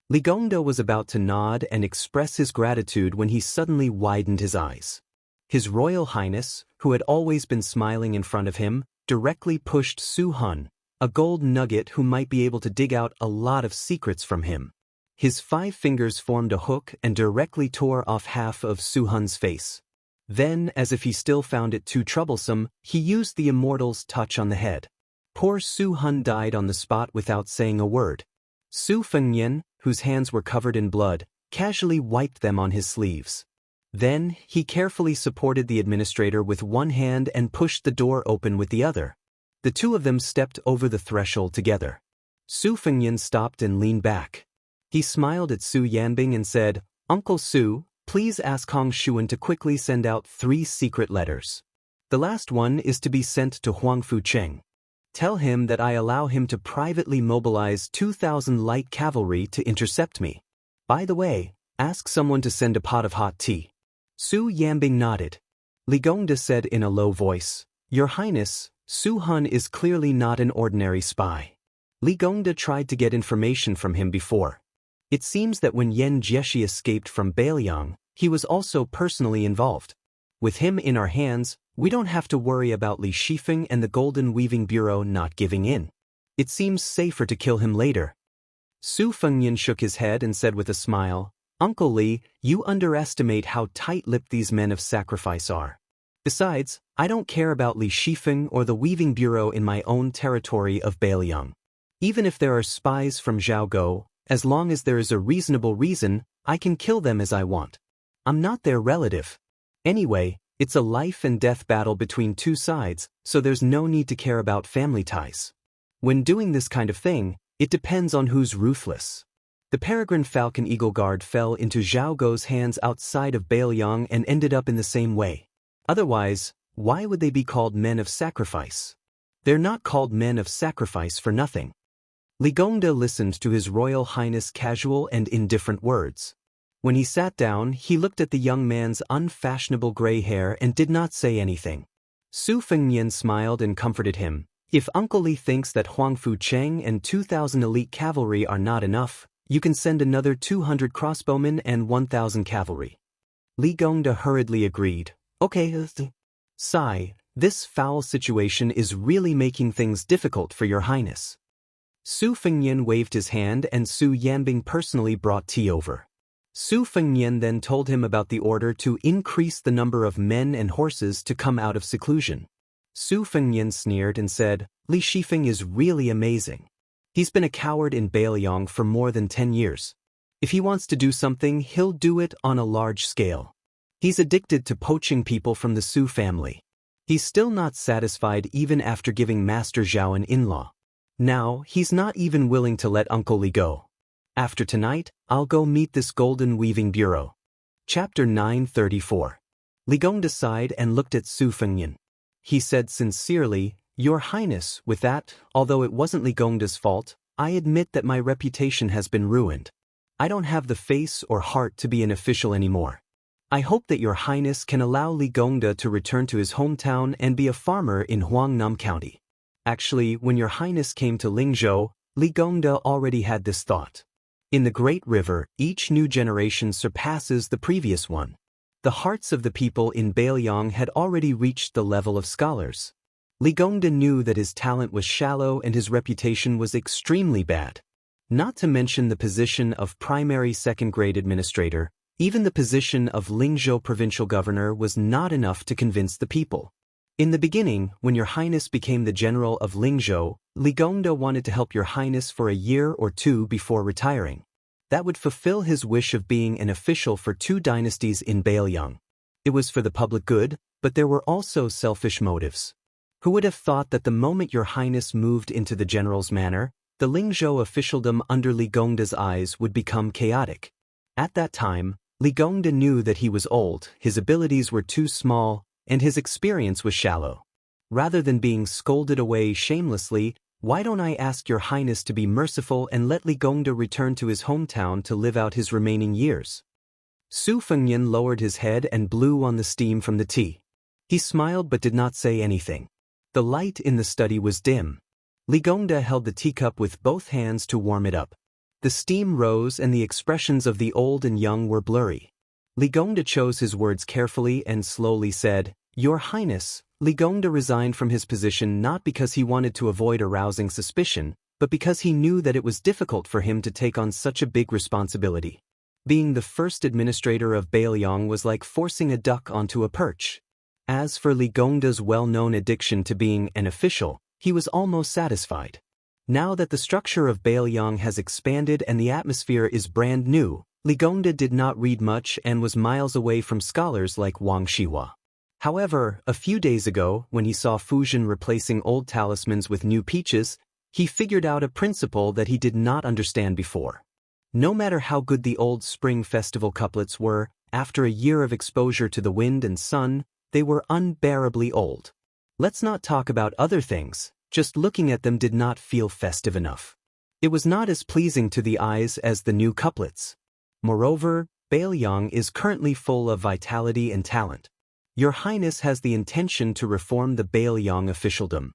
Li Gongda was about to nod and express his gratitude when he suddenly widened his eyes. His Royal Highness, who had always been smiling in front of him, directly pushed Su Hun, a gold nugget who might be able to dig out a lot of secrets from him. His 5 fingers formed a hook and directly tore off half of Su Hun's face. Then, as if he still found it too troublesome, he used the immortal's touch on the head. Poor Su Hun died on the spot without saying a word. Su Fengyan, whose hands were covered in blood, casually wiped them on his sleeves. Then, he carefully supported the administrator with one hand and pushed the door open with the other. The two of them stepped over the threshold together. Su Fengyan stopped and leaned back. He smiled at Su Yanbing and said, "Uncle Su, please ask Hong Shuan to quickly send out 3 secret letters. The last one is to be sent to Huangfu Cheng. Tell him that I allow him to privately mobilize 2,000 light cavalry to intercept me. By the way, ask someone to send a pot of hot tea." Su Yanbing nodded. Li Gongda said in a low voice, "Your Highness, Su Hun is clearly not an ordinary spy. Li Gongda tried to get information from him before. It seems that when Yan Jieshi escaped from Bailiang, he was also personally involved. With him in our hands, we don't have to worry about Li Shifeng and the Golden Weaving Bureau not giving in. It seems safer to kill him later." Su Fengyan shook his head and said with a smile, "Uncle Li, you underestimate how tight-lipped these men of sacrifice are. Besides, I don't care about Li Shifeng or the Weaving Bureau in my own territory of Bailiang. Even if there are spies from Zhaogo, as long as there is a reasonable reason, I can kill them as I want. I'm not their relative. Anyway, it's a life-and-death battle between 2 sides, so there's no need to care about family ties. When doing this kind of thing, it depends on who's ruthless." The Peregrine Falcon Eagle Guard fell into Zhaogo's hands outside of Bailiang and ended up in the same way. Otherwise, why would they be called men of sacrifice? They're not called men of sacrifice for nothing. Li Gongda listened to His Royal Highness' casual and indifferent words. When he sat down, he looked at the young man's unfashionable gray hair and did not say anything. Su Fengyan smiled and comforted him. "If Uncle Li thinks that Huangfu Cheng and 2,000 elite cavalry are not enough, you can send another 200 crossbowmen and 1,000 cavalry." Li Gongda hurriedly agreed. "Okay, Sigh, this foul situation is really making things difficult for your highness." Su Fengyan waved his hand and Su Yanbing personally brought tea over. Su Fengyan then told him about the order to increase the number of men and horses to come out of seclusion. Su Fengyan sneered and said, "Li Shifeng is really amazing. He's been a coward in Bailiang for more than 10 years. If he wants to do something, he'll do it on a large scale. He's addicted to poaching people from the Su family. He's still not satisfied even after giving Master Zhao an in-law. Now, he's not even willing to let Uncle Li go. After tonight, I'll go meet this Golden Weaving Bureau." Chapter 934. Li Gongda sighed and looked at Su Fengyan. He said sincerely, "Your Highness, with that, although it wasn't Li Gongda's fault, I admit that my reputation has been ruined. I don't have the face or heart to be an official anymore. I hope that Your Highness can allow Li Gongda to return to his hometown and be a farmer in Huangnam County." Actually, when Your Highness came to Lingzhou, Li Gongda already had this thought. In the Great River, each new generation surpasses the previous one. The hearts of the people in Bailiang had already reached the level of scholars. Li Gongda knew that his talent was shallow and his reputation was extremely bad. Not to mention the position of primary second-grade administrator, even the position of Lingzhou provincial governor was not enough to convince the people. In the beginning, when Your Highness became the general of Lingzhou, Li Gongda wanted to help Your Highness for a year or 2 before retiring. That would fulfill his wish of being an official for 2 dynasties in Bailiang. It was for the public good, but there were also selfish motives. Who would have thought that the moment Your Highness moved into the general's manor, the Lingzhou officialdom under Li Gongda's eyes would become chaotic? At that time, Li Gongda knew that he was old, his abilities were too small, and his experience was shallow. Rather than being scolded away shamelessly, Why don't I ask your highness to be merciful and let Li Gongda return to his hometown to live out his remaining years? Su Fengnian lowered his head and blew on the steam from the tea. He smiled but did not say anything. The light in the study was dim. Li Gongda held the teacup with both hands to warm it up. The steam rose and the expressions of the old and young were blurry. Li Gongda chose his words carefully and slowly said, "Your Highness." Li Gongda resigned from his position not because he wanted to avoid arousing suspicion, but because he knew that it was difficult for him to take on such a big responsibility. Being the first administrator of Bailiang was like forcing a duck onto a perch. As for Li Gongda's well-known addiction to being an official, he was almost satisfied. Now that the structure of Bailiang has expanded and the atmosphere is brand new, Li Gongda did not read much and was miles away from scholars like Wang Shihua. However, a few days ago, when he saw Fujian replacing old talismans with new peaches, he figured out a principle that he did not understand before. No matter how good the old spring festival couplets were, after a year of exposure to the wind and sun, they were unbearably old. Let's not talk about other things, just looking at them did not feel festive enough. It was not as pleasing to the eyes as the new couplets. Moreover, Bailiang is currently full of vitality and talent. Your Highness has the intention to reform the Bailiang officialdom.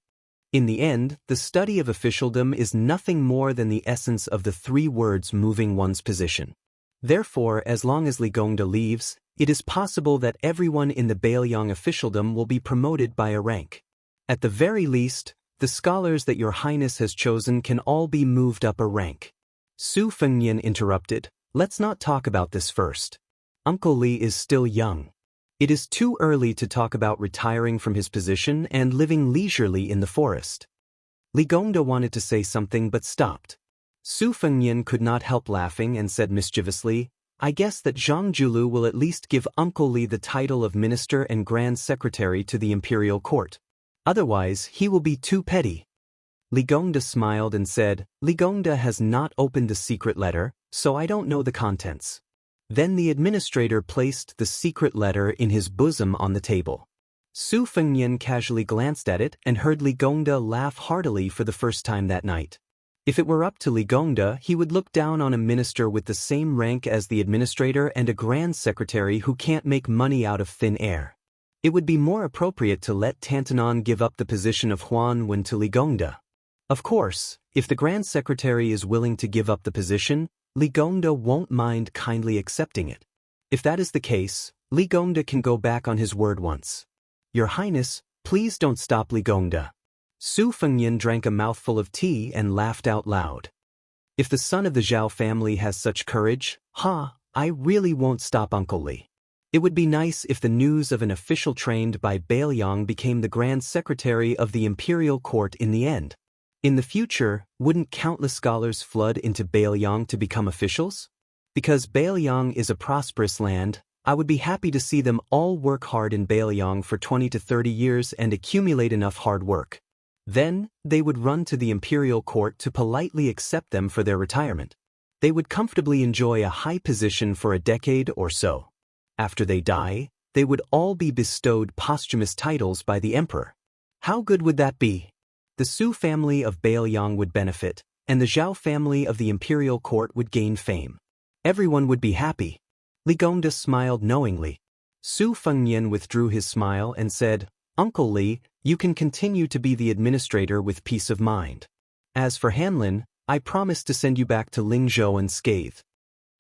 In the end, the study of officialdom is nothing more than the essence of the three words moving one's position. Therefore, as long as Li Gongda leaves, it is possible that everyone in the Bailiang officialdom will be promoted by a rank. At the very least, the scholars that Your Highness has chosen can all be moved up a rank. Su Fengnian interrupted, "Let's not talk about this first. Uncle Li is still young. It is too early to talk about retiring from his position and living leisurely in the forest." Li Gongda wanted to say something but stopped. Su Fengnian could not help laughing and said mischievously, "I guess that Zhang Julu will at least give Uncle Li the title of Minister and Grand Secretary to the Imperial Court. Otherwise, he will be too petty." Li Gongda smiled and said, "Li Gongda has not opened the secret letter, so I don't know the contents." Then the administrator placed the secret letter in his bosom on the table. Su Fengnian casually glanced at it and heard Li Gongda laugh heartily for the first time that night. If it were up to Li Gongda, he would look down on a minister with the same rank as the administrator and a grand secretary who can't make money out of thin air. It would be more appropriate to let Tantanon give up the position of Huan Wen to Li Gongda. Of course, if the grand secretary is willing to give up the position, Li Gongda won't mind kindly accepting it. If that is the case, Li Gongda can go back on his word once. "Your Highness, please don't stop Li Gongda." Su Fengnian drank a mouthful of tea and laughed out loud. "If the son of the Zhao family has such courage, I really won't stop Uncle Li. It would be nice if the news of an official trained by Bailiang became the Grand Secretary of the Imperial Court in the end. In the future, wouldn't countless scholars flood into Bailiang to become officials? Because Bailiang is a prosperous land, I would be happy to see them all work hard in Bailiang for 20 to 30 years and accumulate enough hard work. Then, they would run to the Imperial Court to politely accept them for their retirement. They would comfortably enjoy a high position for a decade or so. After they die, they would all be bestowed posthumous titles by the emperor. How good would that be? The Su family of Bailiang would benefit, and the Zhao family of the Imperial Court would gain fame. Everyone would be happy." Li Gongda smiled knowingly. Su Fengnian withdrew his smile and said, "Uncle Li, you can continue to be the administrator with peace of mind. As for Hanlin, I promise to send you back to Lingzhou unscathed."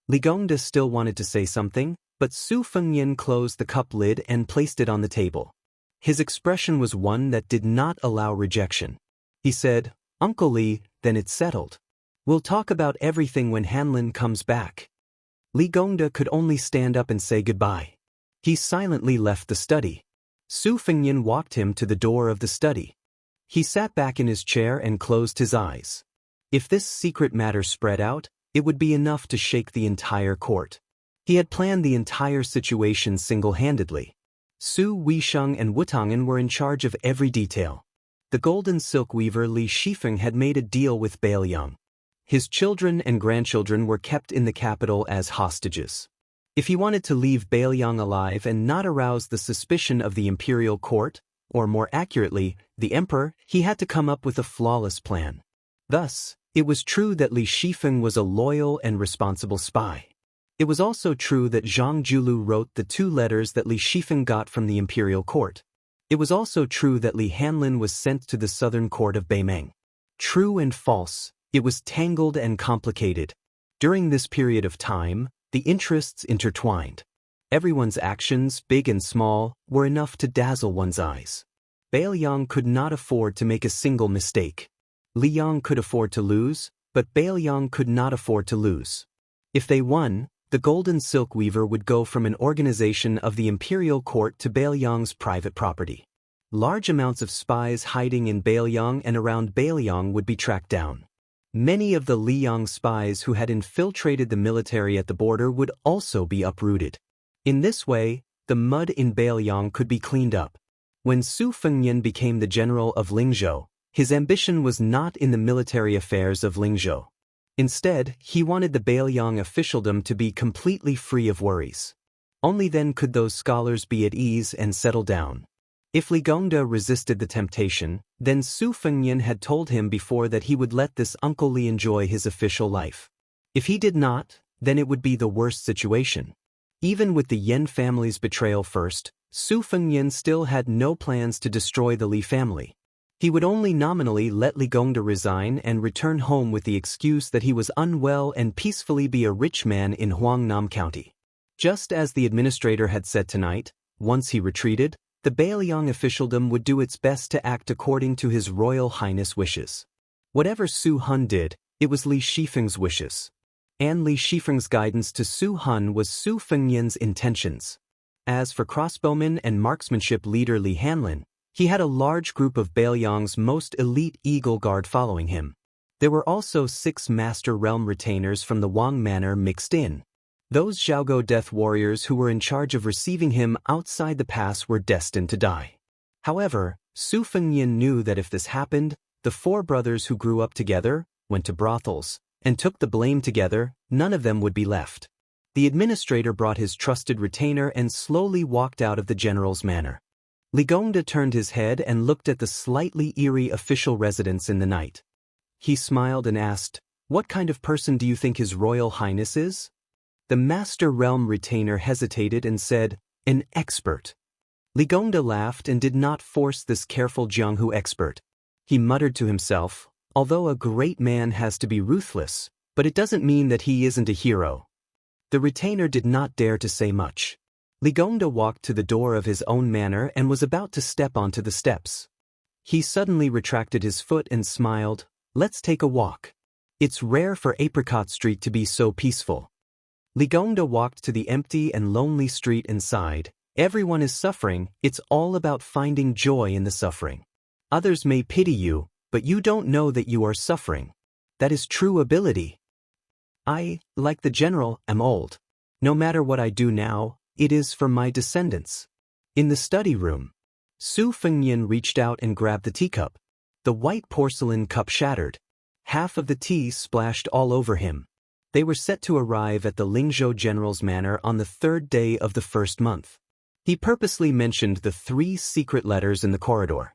Li Gongda still wanted to say something, but Su Fengnian closed the cup lid and placed it on the table. His expression was one that did not allow rejection. He said, "Uncle Li, then it's settled. We'll talk about everything when Hanlin comes back." Li Gongda could only stand up and say goodbye. He silently left the study. Su Fengnian walked him to the door of the study. He sat back in his chair and closed his eyes. If this secret matter spread out, it would be enough to shake the entire court. He had planned the entire situation single-handedly. Su Weisheng and Wutangen were in charge of every detail. The golden silk weaver Li Shifeng had made a deal with Bailiang. His children and grandchildren were kept in the capital as hostages. If he wanted to leave Bailiang alive and not arouse the suspicion of the imperial court, or more accurately, the emperor, he had to come up with a flawless plan. Thus, it was true that Li Shifeng was a loyal and responsible spy. It was also true that Zhang Julu wrote the 2 letters that Li Shifeng got from the imperial court. It was also true that Li Hanlin was sent to the southern court of Beimeng. True and false, it was tangled and complicated. During this period of time, the interests intertwined. Everyone's actions, big and small, were enough to dazzle one's eyes. Bailiang could not afford to make a single mistake. Li Yang could afford to lose, but Bailiang could not afford to lose. If they won, the Golden Silk Weaver would go from an organization of the imperial court to Bailiang's private property. Large amounts of spies hiding in Bailiang and around Bailiang would be tracked down. Many of the Liyang spies who had infiltrated the military at the border would also be uprooted. In this way, the mud in Bailiang could be cleaned up. When Su Fengnian became the general of Lingzhou, his ambition was not in the military affairs of Lingzhou. Instead, he wanted the Bailiang officialdom to be completely free of worries. Only then could those scholars be at ease and settle down. If Li Gongda resisted the temptation, then Su Fengnian had told him before that he would let this Uncle Li enjoy his official life. If he did not, then it would be the worst situation. Even with the Yan family's betrayal first, Su Fengnian still had no plans to destroy the Li family. He would only nominally let Li Gongda resign and return home with the excuse that he was unwell and peacefully be a rich man in Huangnam County. Just as the administrator had said tonight, once he retreated, the Bailiang officialdom would do its best to act according to His Royal Highness' wishes. Whatever Su Hun did, it was Li Shifeng's wishes. And Li Shifeng's guidance to Su Hun was Su Fengnian's intentions. As for crossbowman and marksmanship leader Li Hanlin, he had a large group of Bailiang's most elite Eagle Guard following him. There were also 6 Master Realm retainers from the Wang Manor mixed in. Those Xiaogo death warriors who were in charge of receiving him outside the pass were destined to die. However, Su Fengnian knew that if this happened, the 4 brothers who grew up together, went to brothels, and took the blame together, none of them would be left. The administrator brought his trusted retainer and slowly walked out of the general's manor. Li Gongda turned his head and looked at the slightly eerie official residence in the night. He smiled and asked, "What kind of person do you think His Royal Highness is?" The Master Realm retainer hesitated and said, "An expert." Li Gongda laughed and did not force this careful Jianghu expert. He muttered to himself, "Although a great man has to be ruthless, but it doesn't mean that he isn't a hero." The retainer did not dare to say much. Li Gongda walked to the door of his own manor and was about to step onto the steps. He suddenly retracted his foot and smiled, "Let's take a walk. It's rare for Apricot Street to be so peaceful." Li Gongda walked to the empty and lonely street and sighed. Everyone is suffering, it's all about finding joy in the suffering. Others may pity you, but you don't know that you are suffering. That is true ability. I, like the general, am old. No matter what I do now, it is for my descendants. In the study room, Su Fengnian reached out and grabbed the teacup. The white porcelain cup shattered. Half of the tea splashed all over him. They were set to arrive at the Lingzhou general's manor on the 3rd day of the 1st month. He purposely mentioned the 3 secret letters in the corridor.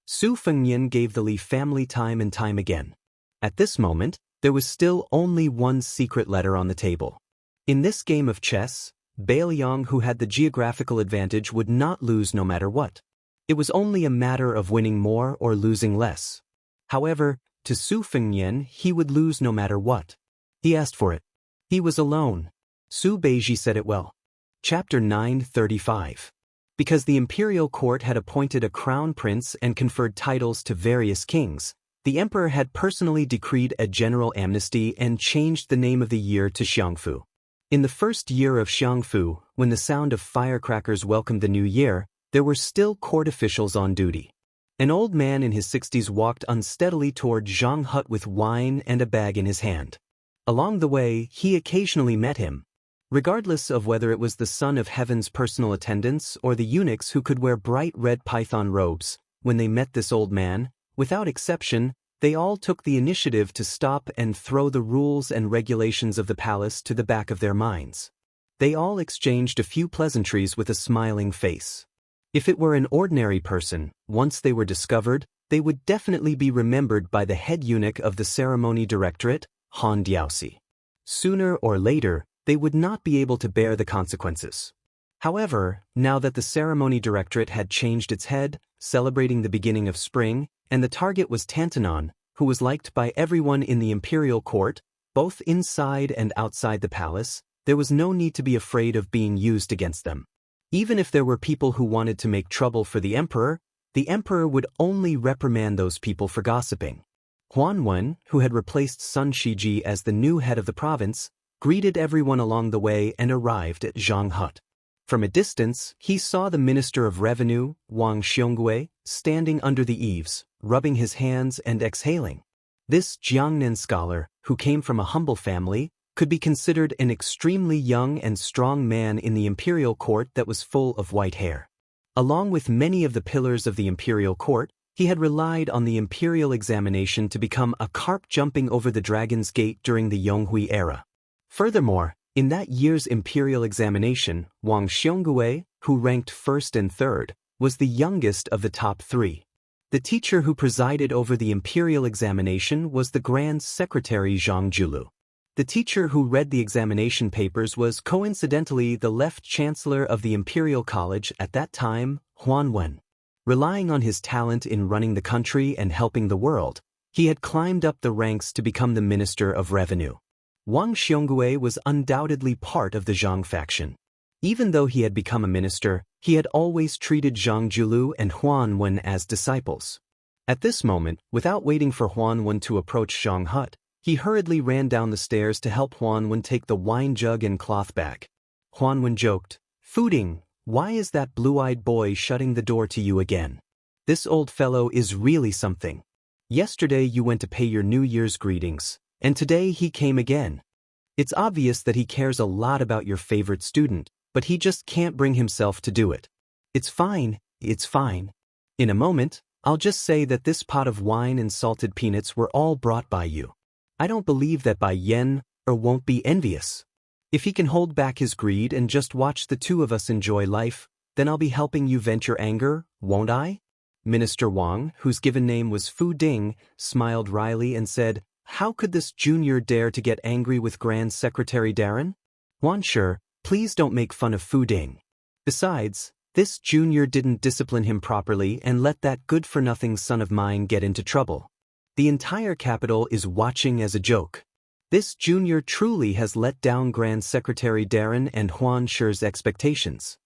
Su Fengnian gave the Li family time and time again. At this moment, there was still only 1 secret letter on the table. In this game of chess, Bailiang, who had the geographical advantage, would not lose no matter what. It was only a matter of winning more or losing less. However, to Su Fengnian, he would lose no matter what. He asked for it. He was alone. Su Beiji said it well. Chapter 935. Because the imperial court had appointed a crown prince and conferred titles to various kings, the emperor had personally decreed a general amnesty and changed the name of the year to Xiangfu. In the first year of Xiangfu, when the sound of firecrackers welcomed the new year, there were still court officials on duty. An old man in his 60s walked unsteadily toward Zhang Hut with wine and a bag in his hand. Along the way, he occasionally met him. Regardless of whether it was the son of heaven's personal attendants or the eunuchs who could wear bright red python robes, when they met this old man, without exception, they all took the initiative to stop and throw the rules and regulations of the palace to the back of their minds. They all exchanged a few pleasantries with a smiling face. If it were an ordinary person, once they were discovered, they would definitely be remembered by the head eunuch of the ceremony directorate, Han Diaosi. Sooner or later, they would not be able to bear the consequences. However, now that the ceremony directorate had changed its head, celebrating the beginning of spring, and the target was Tantanon, who was liked by everyone in the imperial court, both inside and outside the palace, there was no need to be afraid of being used against them. Even if there were people who wanted to make trouble for the emperor would only reprimand those people for gossiping. Huan Wen, who had replaced Sun Shiji as the new head of the province, greeted everyone along the way and arrived at Zhang Hut. From a distance, he saw the Minister of Revenue, Wang Xiongui, standing under the eaves, rubbing his hands and exhaling. This Jiangnan scholar, who came from a humble family, could be considered an extremely young and strong man in the imperial court that was full of white hair. Along with many of the pillars of the imperial court, he had relied on the imperial examination to become a carp jumping over the Dragon's Gate during the Yonghui era. Furthermore, in that year's imperial examination, Wang Xiongui, who ranked first and third, was the youngest of the top three. The teacher who presided over the imperial examination was the Grand Secretary Zhang Julu. The teacher who read the examination papers was coincidentally the left chancellor of the Imperial College at that time, Huan Wen. Relying on his talent in running the country and helping the world, he had climbed up the ranks to become the Minister of Revenue. Wang Xiongui was undoubtedly part of the Zhang faction. Even though he had become a minister, he had always treated Zhang Julu and Huan Wen as disciples. At this moment, without waiting for Huan Wen to approach Zhang Hut, he hurriedly ran down the stairs to help Huan Wen take the wine jug and cloth bag. Huan Wen joked, "Fuding, why is that blue-eyed boy shutting the door to you again? This old fellow is really something. Yesterday you went to pay your New Year's greetings, and today he came again. It's obvious that he cares a lot about your favorite student, but he just can't bring himself to do it. It's fine, it's fine. In a moment, I'll just say that this pot of wine and salted peanuts were all brought by you. I don't believe that Bai Yen won't be envious. If he can hold back his greed and just watch the two of us enjoy life, then I'll be helping you vent your anger, won't I?" Minister Wang, whose given name was Fu Ding, smiled wryly and said, "How could this junior dare to get angry with Grand Secretary Darren? Wan Shi, please don't make fun of Fu Ding. Besides, this junior didn't discipline him properly and let that good-for-nothing son of mine get into trouble. The entire capital is watching as a joke. This junior truly has let down Grand Secretary Darren and Huan Shi's expectations."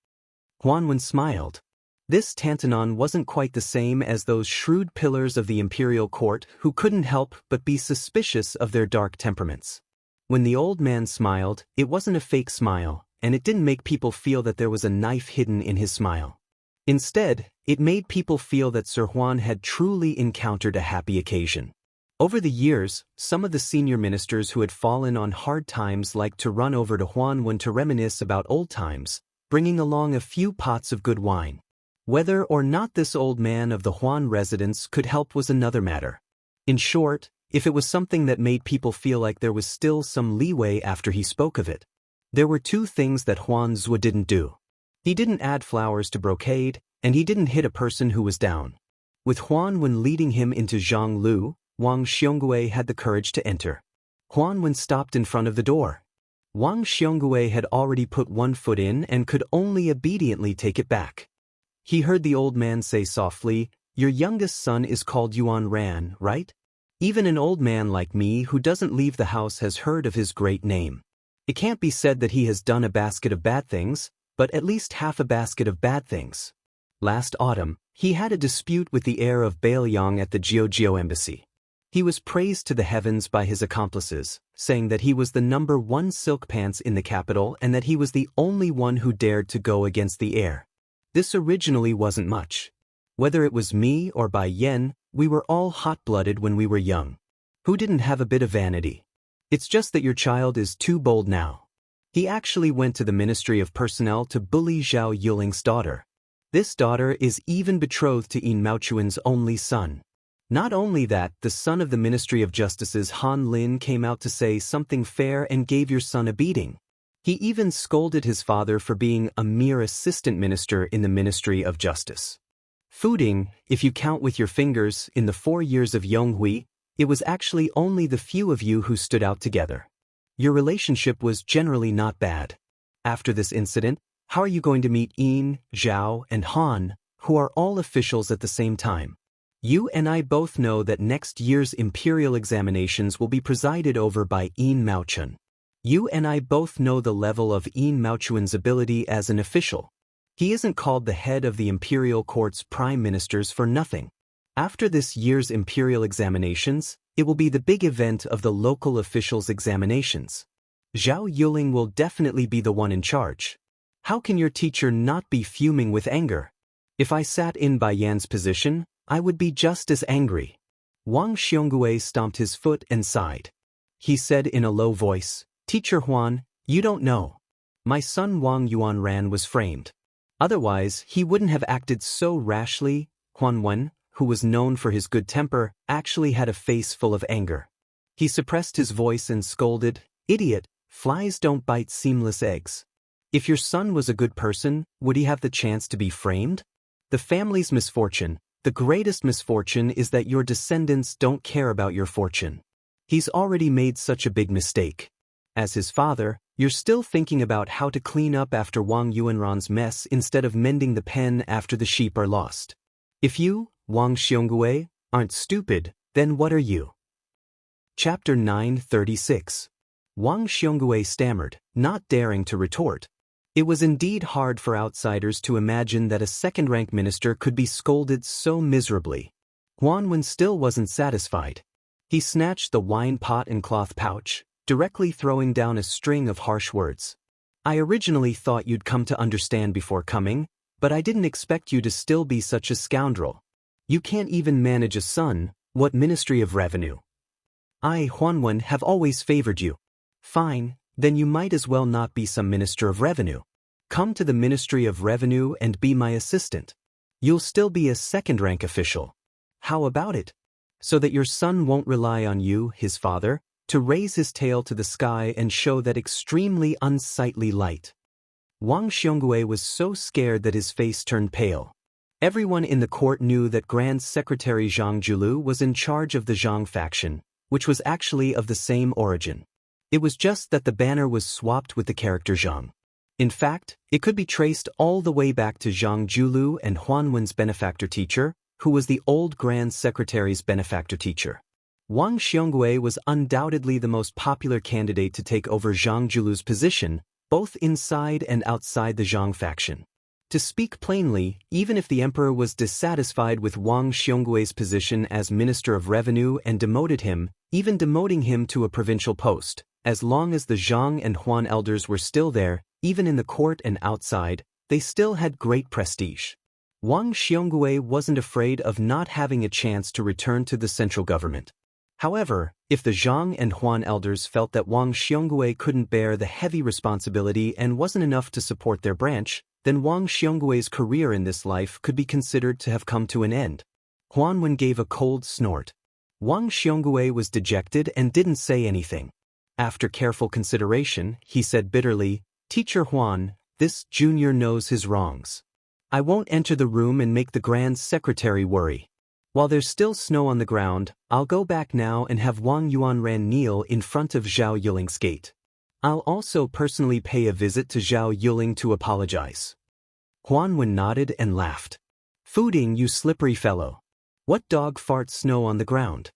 Huan Wen smiled. This Tantanon wasn't quite the same as those shrewd pillars of the imperial court who couldn't help but be suspicious of their dark temperaments. When the old man smiled, it wasn't a fake smile, and it didn't make people feel that there was a knife hidden in his smile. Instead, it made people feel that Sir Huan had truly encountered a happy occasion. Over the years, some of the senior ministers who had fallen on hard times liked to run over to Huan Wen to reminisce about old times, bringing along a few pots of good wine. Whether or not this old man of the Huan residence could help was another matter. In short, if it was something that made people feel like there was still some leeway after he spoke of it. There were two things that Huan Zhuo didn't do. He didn't add flowers to brocade, and he didn't hit a person who was down. With Huan Wen leading him into Zhanglu, Wang Xiongui had the courage to enter. Huan Wen stopped in front of the door. Wang Xiongui had already put one foot in and could only obediently take it back. He heard the old man say softly, "Your youngest son is called Yuan Ran, right? Even an old man like me who doesn't leave the house has heard of his great name. It can't be said that he has done a basket of bad things, but at least half a basket of bad things. Last autumn, he had a dispute with the heir of Bailiang at the Jiujiu embassy. He was praised to the heavens by his accomplices, saying that he was the #1 silk pants in the capital and that he was the only one who dared to go against the heir. This originally wasn't much. Whether it was me or Bai Yen, we were all hot-blooded when we were young. Who didn't have a bit of vanity? It's just that your child is too bold now." He actually went to the Ministry of Personnel to bully Zhao Yuling's daughter. This daughter is even betrothed to Yin Maochuan's only son. Not only that, the son of the Ministry of Justice's Han Lin came out to say something fair and gave your son a beating. He even scolded his father for being a mere assistant minister in the Ministry of Justice. Fuding, if you count with your fingers, in the 4 years of Yonghui, it was actually only the few of you who stood out together. Your relationship was generally not bad. After this incident, how are you going to meet Yin, Zhao, and Han, who are all officials at the same time? You and I both know that next year's imperial examinations will be presided over by Yin Maochun. You and I both know the level of Yin Maochun's ability as an official. He isn't called the head of the imperial court's prime ministers for nothing. After this year's imperial examinations, it will be the big event of the local officials' examinations. Zhao Yuling will definitely be the one in charge. How can your teacher not be fuming with anger? If I sat in Bai Yan's position, I would be just as angry. Wang Xiongui stomped his foot and sighed. He said in a low voice, "Teacher Huan, you don't know. My son Wang Yuanran was framed. Otherwise, he wouldn't have acted so rashly." Huan Wen, who was known for his good temper, actually had a face full of anger. He suppressed his voice and scolded, "Idiot, flies don't bite seamless eggs. If your son was a good person, would he have the chance to be framed? The family's misfortune, the greatest misfortune, is that your descendants don't care about your fortune. He's already made such a big mistake. As his father, you're still thinking about how to clean up after Wang Yuanran's mess instead of mending the pen after the sheep are lost. If you, Wang Xiongui, aren't stupid, then what are you?" Chapter 936. Wang Xiongui stammered, not daring to retort. It was indeed hard for outsiders to imagine that a second-rank minister could be scolded so miserably. Huan Wen still wasn't satisfied. He snatched the wine pot and cloth pouch, directly throwing down a string of harsh words. "I originally thought you'd come to understand before coming, but I didn't expect you to still be such a scoundrel. You can't even manage a son, what Ministry of Revenue? I, Huan Wen, have always favored you. Fine, then you might as well not be some Minister of Revenue. Come to the Ministry of Revenue and be my assistant. You'll still be a second-rank official. How about it? So that your son won't rely on you, his father, to raise his tail to the sky and show that extremely unsightly light." Wang Xiongui was so scared that his face turned pale. Everyone in the court knew that Grand Secretary Zhang Julu was in charge of the Zhang faction, which was actually of the same origin. It was just that the banner was swapped with the character Zhang. In fact, it could be traced all the way back to Zhang Julu and Huan Wen's benefactor teacher, who was the old Grand Secretary's benefactor teacher. Wang Xiongui was undoubtedly the most popular candidate to take over Zhang Julu's position, both inside and outside the Zhang faction. To speak plainly, even if the emperor was dissatisfied with Wang Xionggui's position as Minister of Revenue and demoted him, even demoting him to a provincial post, as long as the Zhang and Huan elders were still there, even in the court and outside, they still had great prestige. Wang Xiongui wasn't afraid of not having a chance to return to the central government. However, if the Zhang and Huan elders felt that Wang Xiongui couldn't bear the heavy responsibility and wasn't enough to support their branch, then Wang Xionggui's career in this life could be considered to have come to an end. Huan Wen gave a cold snort. Wang Xiongui was dejected and didn't say anything. After careful consideration, he said bitterly, "Teacher Huan, this junior knows his wrongs. I won't enter the room and make the Grand Secretary worry. While there's still snow on the ground, I'll go back now and have Wang Yuanran kneel in front of Zhao Yuling's gate. I'll also personally pay a visit to Zhao Yuling to apologize." Huan Wen nodded and laughed. "Fuding, you slippery fellow. What dog farts snow on the ground?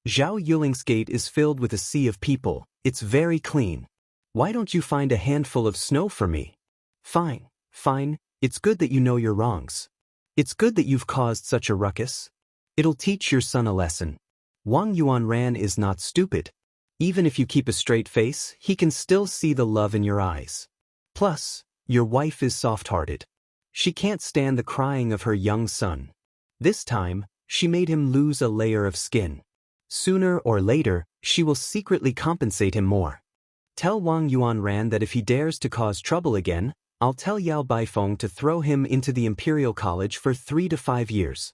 Zhao Yuling's gate is filled with a sea of people, it's very clean. Why don't you find a handful of snow for me? Fine, fine, it's good that you know your wrongs. It's good that you've caused such a ruckus. It'll teach your son a lesson. Wang Yuanran is not stupid. Even if you keep a straight face, he can still see the love in your eyes. Plus, your wife is soft-hearted. She can't stand the crying of her young son. This time, she made him lose a layer of skin. Sooner or later, she will secretly compensate him more. Tell Wang Yuanran that if he dares to cause trouble again, I'll tell Yao Baifeng to throw him into the Imperial College for 3 to 5 years.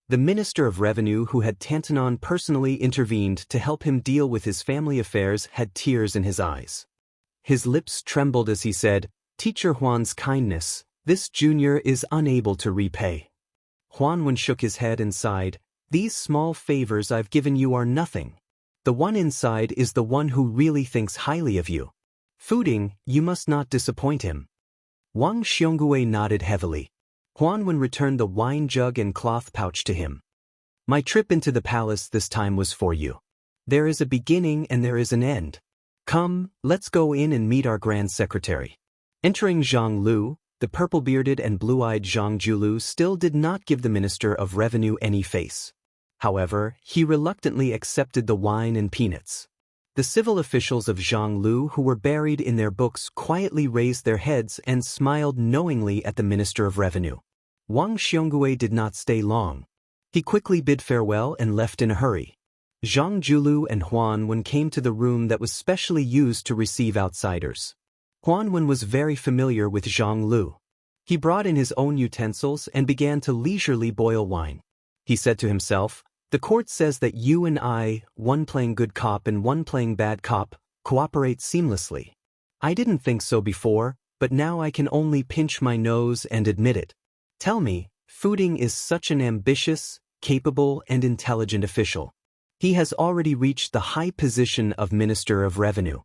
The Minister of Revenue, who had Tantanon personally intervened to help him deal with his family affairs, had tears in his eyes. His lips trembled as he said, "Teacher Huan's kindness, this junior is unable to repay." Huan shook his head and sighed, "These small favors I've given you are nothing. The one inside is the one who really thinks highly of you. Fuding, you must not disappoint him." Wang Xiongui nodded heavily. Huan returned the wine jug and cloth pouch to him. "My trip into the palace this time was for you. There is a beginning and there is an end. Come, let's go in and meet our Grand Secretary." Entering Zhang Lu, the purple-bearded and blue-eyed Zhang Julu still did not give the Minister of Revenue any face. However, he reluctantly accepted the wine and peanuts. The civil officials of Zhang Lu who were buried in their books quietly raised their heads and smiled knowingly at the Minister of Revenue. Wang Xiongui did not stay long. He quickly bid farewell and left in a hurry. Zhang Julu and Huan came to the room that was specially used to receive outsiders. Huan was very familiar with Zhang Lu. He brought in his own utensils and began to leisurely boil wine. He said to himself, "The court says that you and I, one playing good cop and one playing bad cop, cooperate seamlessly. I didn't think so before, but now I can only pinch my nose and admit it. Tell me, Fuding is such an ambitious, capable, and intelligent official. He has already reached the high position of Minister of Revenue.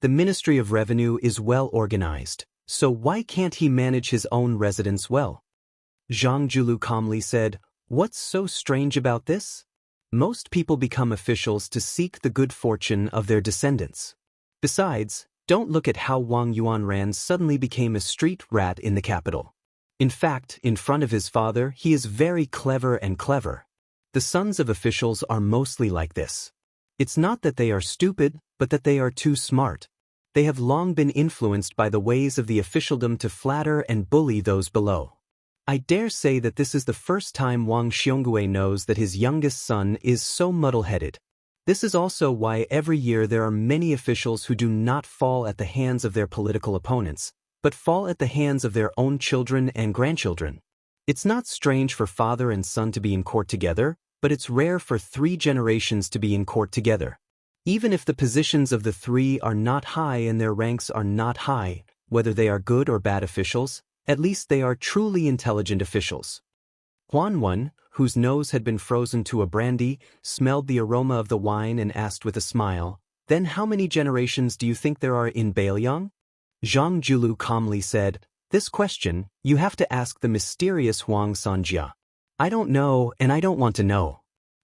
The Ministry of Revenue is well organized, so why can't he manage his own residence well?" Zhang Julu calmly said, "What's so strange about this? Most people become officials to seek the good fortune of their descendants. Besides, don't look at how Wang Yuanran suddenly became a street rat in the capital. In fact, in front of his father, he is very clever and clever. The sons of officials are mostly like this. It's not that they are stupid, but that they are too smart. They have long been influenced by the ways of the officialdom to flatter and bully those below. I dare say that this is the first time Wang Xiongui knows that his youngest son is so muddle-headed. This is also why every year there are many officials who do not fall at the hands of their political opponents, but fall at the hands of their own children and grandchildren. It's not strange for father and son to be in court together, but it's rare for 3 generations to be in court together. Even if the positions of the 3 are not high and their ranks are not high, whether they are good or bad officials, at least they are truly intelligent officials." Huan, whose nose had been frozen to a brandy, smelled the aroma of the wine and asked with a smile, "Then how many generations do you think there are in Bailiang?" Zhang Julu calmly said, "This question, you have to ask the mysterious Huang Sanjia. I don't know and I don't want to know.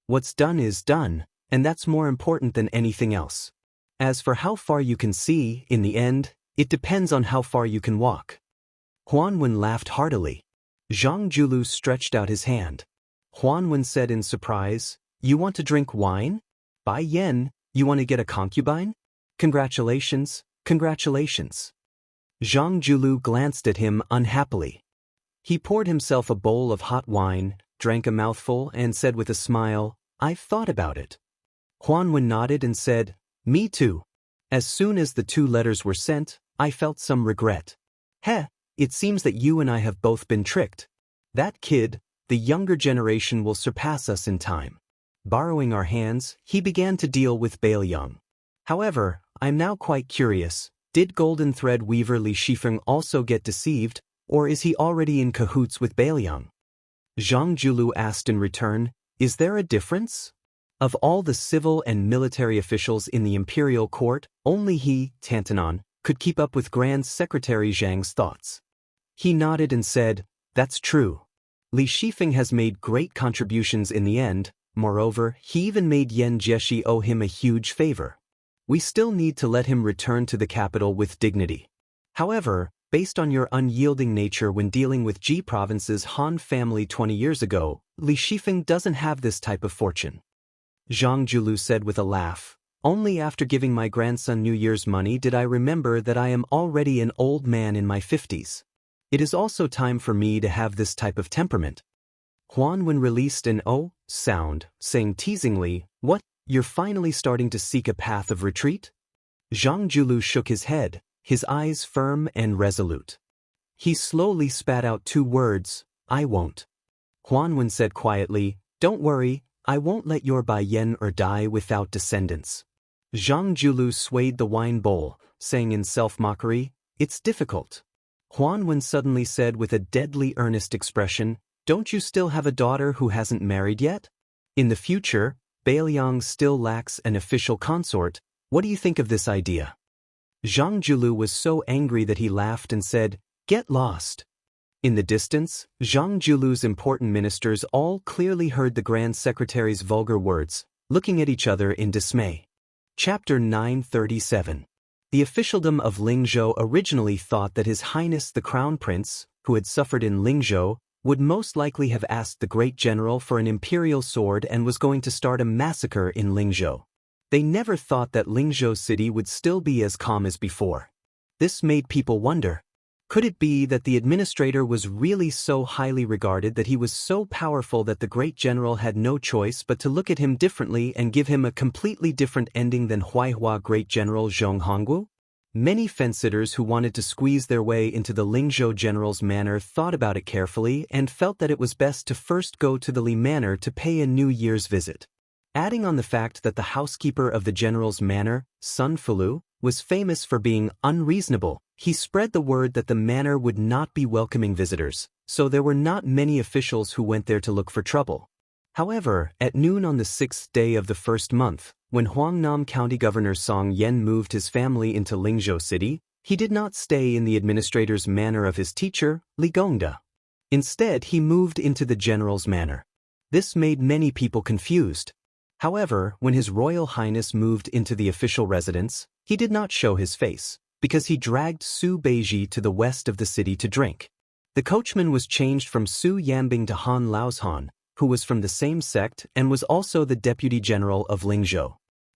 What's done is done, and that's more important than anything else. As for how far you can see, in the end, it depends on how far you can walk." Huan laughed heartily. Zhang Julu stretched out his hand. Huan said in surprise, "You want to drink wine? Bai Yen, you want to get a concubine? Congratulations, congratulations." Zhang Julu glanced at him unhappily. He poured himself a bowl of hot wine, drank a mouthful, and said with a smile, "I've thought about it." Huan nodded and said, "Me too. As soon as the 2 letters were sent, I felt some regret. It seems that you and I have both been tricked. That kid, the younger generation, will surpass us in time." Borrowing our hands, he began to deal with Bailiang. "However, I'm now quite curious, did Golden Thread Weaver Li Shifeng also get deceived, or is he already in cahoots with Bailiang?" Zhang Julu asked in return, "Is there a difference? Of all the civil and military officials in the imperial court, only he, Tantanon, could keep up with Grand Secretary Zhang's thoughts." He nodded and said, "That's true. Li Shifeng has made great contributions in the end. Moreover, he even made Yan Jieshi owe him a huge favor. We still need to let him return to the capital with dignity. However, based on your unyielding nature when dealing with Ji Province's Han family 20 years ago, Li Shifeng doesn't have this type of fortune." Zhang Julu said with a laugh, "Only after giving my grandson New Year's money did I remember that I am already an old man in my 50s. It is also time for me to have this type of temperament." Huan released an "oh" sound, saying teasingly, "What, you're finally starting to seek a path of retreat?" Zhang Julu shook his head, his eyes firm and resolute. He slowly spat out 2 words, "I won't." Huan said quietly, "Don't worry, I won't let your Bai Yen die without descendants." Zhang Julu swayed the wine bowl, saying in self-mockery, "It's difficult." Huan Wen suddenly said with a deadly earnest expression, "Don't you still have a daughter who hasn't married yet? In the future, Beiliang still lacks an official consort. What do you think of this idea?" Zhang Julu was so angry that he laughed and said, "Get lost." In the distance, Zhang Julu's important ministers all clearly heard the Grand Secretary's vulgar words, looking at each other in dismay. Chapter 937. The officialdom of Lingzhou originally thought that His Highness the Crown Prince, who had suffered in Lingzhou, would most likely have asked the great general for an imperial sword and was going to start a massacre in Lingzhou. They never thought that Lingzhou city would still be as calm as before. This made people wonder. Could it be that the administrator was really so highly regarded that he was so powerful that the great general had no choice but to look at him differently and give him a completely different ending than Huaihua great general Zhong Hongwu? Many fence-sitters who wanted to squeeze their way into the Lingzhou general's manor thought about it carefully and felt that it was best to first go to the Li manor to pay a New Year's visit. Adding on the fact that the housekeeper of the general's manor, Sun Fulu, was famous for being unreasonable, he spread the word that the manor would not be welcoming visitors, so there were not many officials who went there to look for trouble. However, at noon on the 6th day of the first month, when Huangnam County Governor Song Yen moved his family into Lingzhou City, he did not stay in the administrator's manor of his teacher, Li Gongda. Instead, he moved into the general's manor. This made many people confused. However, when His Royal Highness moved into the official residence, he did not show his face, because he dragged Su Beiji to the west of the city to drink. The coachman was changed from Su Yambing to Han Laozhan, who was from the same sect and was also the deputy general of Lingzhou.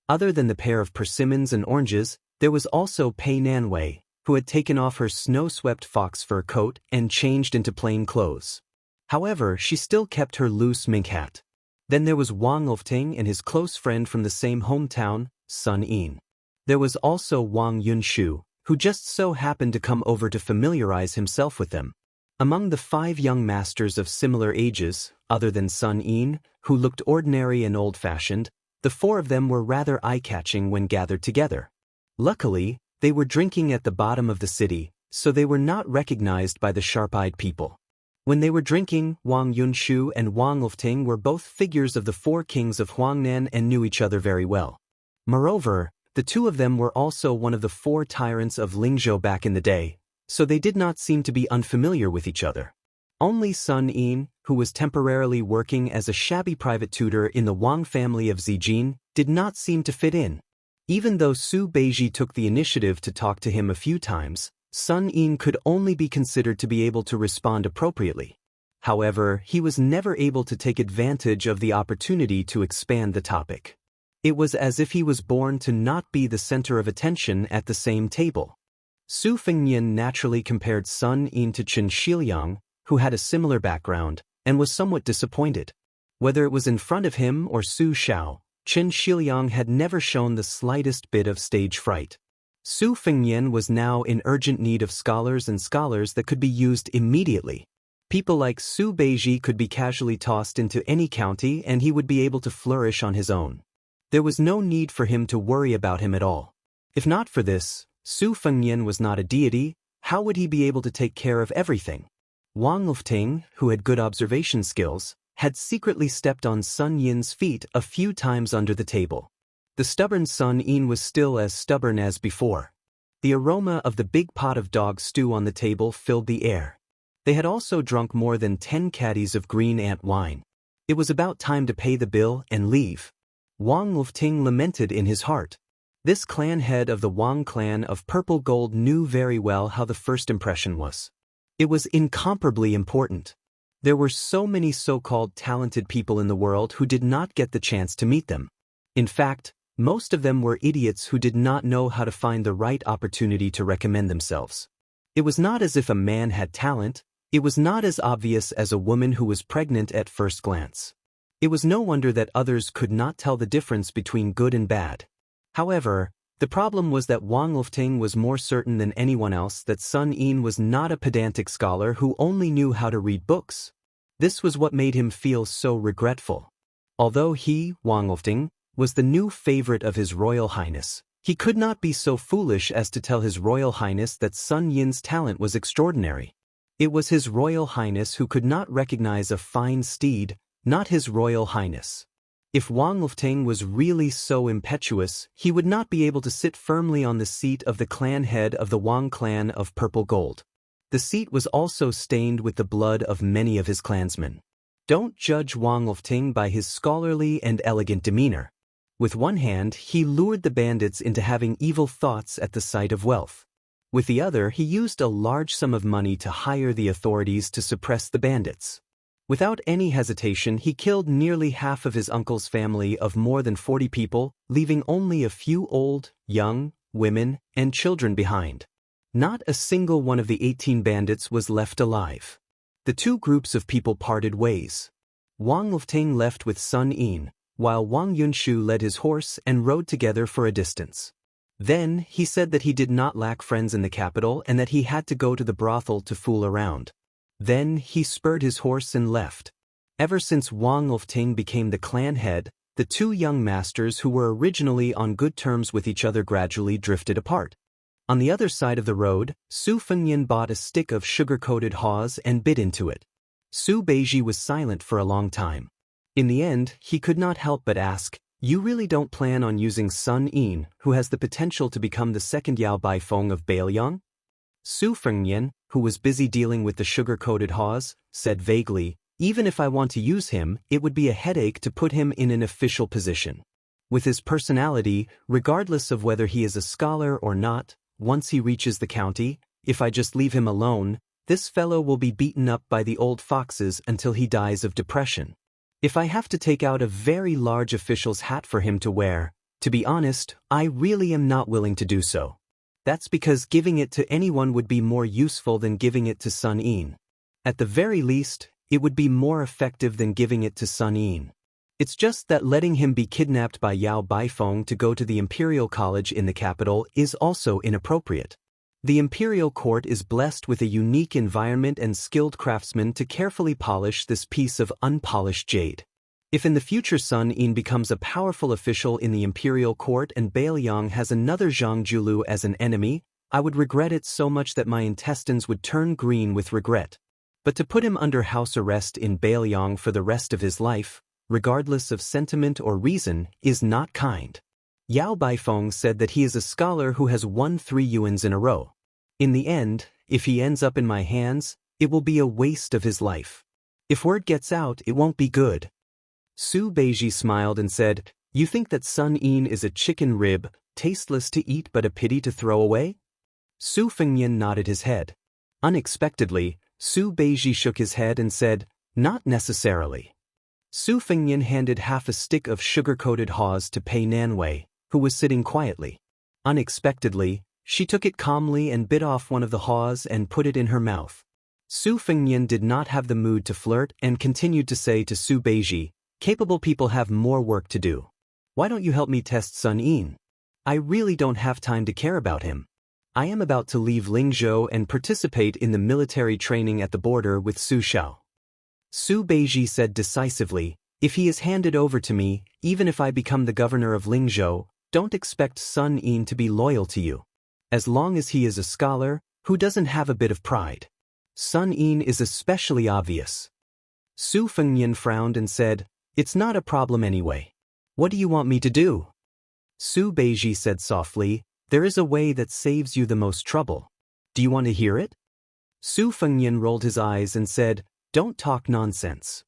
Other than the pair of persimmons and oranges, there was also Pei Nanwei, who had taken off her snow-swept fox fur coat and changed into plain clothes. However, she still kept her loose mink hat. Then there was Wang Ulfting and his close friend from the same hometown, Sun Yin. There was also Wang Yunshu, who just so happened to come over to familiarize himself with them. Among the 5 young masters of similar ages, other than Sun Yin, who looked ordinary and old-fashioned, the 4 of them were rather eye-catching when gathered together. Luckily, they were drinking at the bottom of the city, so they were not recognized by the sharp-eyed people. When they were drinking, Wang Yunshu and Wang Ulfting were both figures of the 4 kings of Huangnan and knew each other very well. Moreover, the 2 of them were also one of the 4 tyrants of Lingzhou back in the day, so they did not seem to be unfamiliar with each other. Only Sun Yin, who was temporarily working as a shabby private tutor in the Wang family of Zijin, did not seem to fit in. Even though Su Beiji took the initiative to talk to him a few times, Sun Yin could only be considered to be able to respond appropriately. However, he was never able to take advantage of the opportunity to expand the topic. It was as if he was born to not be the center of attention at the same table. Su Fengnian naturally compared Sun Yin to Chen Shiliang, who had a similar background, and was somewhat disappointed. Whether it was in front of him or Su Shao, Chen Shiliang had never shown the slightest bit of stage fright. Su Fengnian was now in urgent need of scholars that could be used immediately. People like Su Beiji could be casually tossed into any county and he would be able to flourish on his own. There was no need for him to worry about him at all. If not for this, Su Fengnian was not a deity. How would he be able to take care of everything? Wang Ulfting, who had good observation skills, had secretly stepped on Sun Yin's feet a few times under the table. The stubborn Sun Yin was still as stubborn as before. The aroma of the big pot of dog stew on the table filled the air. They had also drunk more than 10 caddies of green ant wine. It was about time to pay the bill and leave. Wang Ulfting lamented in his heart. This clan head of the Wang clan of purple gold knew very well how the first impression was. It was incomparably important. There were so many so-called talented people in the world who did not get the chance to meet them. In fact, most of them were idiots who did not know how to find the right opportunity to recommend themselves. It was not as if a man had talent. It was not as obvious as a woman who was pregnant at first glance. It was no wonder that others could not tell the difference between good and bad. However, the problem was that Wang Ulfting was more certain than anyone else that Sun Yin was not a pedantic scholar who only knew how to read books. This was what made him feel so regretful. Although he, Wang Ulfting, was the new favorite of His Royal Highness, He could not be so foolish as to tell His Royal Highness that Sun Yin's talent was extraordinary. It was His Royal Highness who could not recognize a fine steed, not His Royal Highness. If Wang Lufting was really so impetuous, he would not be able to sit firmly on the seat of the clan head of the Wang clan of purple gold. The seat was also stained with the blood of many of his clansmen. Don't judge Wang Lufting by his scholarly and elegant demeanor. With one hand, he lured the bandits into having evil thoughts at the sight of wealth. With the other, he used a large sum of money to hire the authorities to suppress the bandits. Without any hesitation, he killed nearly half of his uncle's family of more than 40 people, leaving only a few old, young, women, and children behind. Not a single one of the 18 bandits was left alive. The two groups of people parted ways. Wang Lufting left with Sun Yin, while Wang Yunshu led his horse and rode together for a distance. Then, he said that he did not lack friends in the capital and that he had to go to the brothel to fool around. Then, he spurred his horse and left. Ever since Wang Lufting became the clan head, the two young masters who were originally on good terms with each other gradually drifted apart. On the other side of the road, Su Fengyan bought a stick of sugar-coated haws and bit into it. Su Beiji was silent for a long time. In the end, he could not help but ask, "You really don't plan on using Sun Yin, who has the potential to become the second Yao Baifeng of Bailiang?" Su Fengyan, who was busy dealing with the sugar-coated haws, said vaguely, "Even if I want to use him, it would be a headache to put him in an official position. With his personality, regardless of whether he is a scholar or not, once he reaches the county, if I just leave him alone, this fellow will be beaten up by the old foxes until he dies of depression. If I have to take out a very large official's hat for him to wear, to be honest, I really am not willing to do so. That's because giving it to anyone would be more useful than giving it to Sun Yin. At the very least, it would be more effective than giving it to Sun Yin. It's just that letting him be kidnapped by Yao Baifeng to go to the Imperial College in the capital is also inappropriate. The Imperial Court is blessed with a unique environment and skilled craftsmen to carefully polish this piece of unpolished jade. If in the future Sun Yin becomes a powerful official in the Imperial Court and Bailiang has another Zhang Julu as an enemy, I would regret it so much that my intestines would turn green with regret. But to put him under house arrest in Bailiang for the rest of his life, regardless of sentiment or reason, is not kind. Yao Baifeng said that he is a scholar who has won 3 yuans in a row. In the end, if he ends up in my hands, it will be a waste of his life. If word gets out, it won't be good." Su Beiji smiled and said, "You think that Sun Yin is a chicken rib, tasteless to eat but a pity to throw away?" Su Fengyan nodded his head. Unexpectedly, Su Beiji shook his head and said, "Not necessarily." Su Fengyan handed half a stick of sugar-coated haws to Pei Nanwei, who was sitting quietly. Unexpectedly, she took it calmly and bit off one of the haws and put it in her mouth. Su Fengyan did not have the mood to flirt and continued to say to Su Beiji, "Capable people have more work to do. Why don't you help me test Sun Yin? I really don't have time to care about him. I am about to leave Lingzhou and participate in the military training at the border with Su Xiao." Su Beiji said decisively, "If he is handed over to me, even if I become the governor of Lingzhou, don't expect Sun Yin to be loyal to you. As long as he is a scholar, who doesn't have a bit of pride? Sun Yin is especially obvious." Su Fengyan frowned and said, "It's not a problem anyway. What do you want me to do?" Su Beiji said softly, "There is a way that saves you the most trouble. Do you want to hear it?" Su Fengyan rolled his eyes and said, "Don't talk nonsense."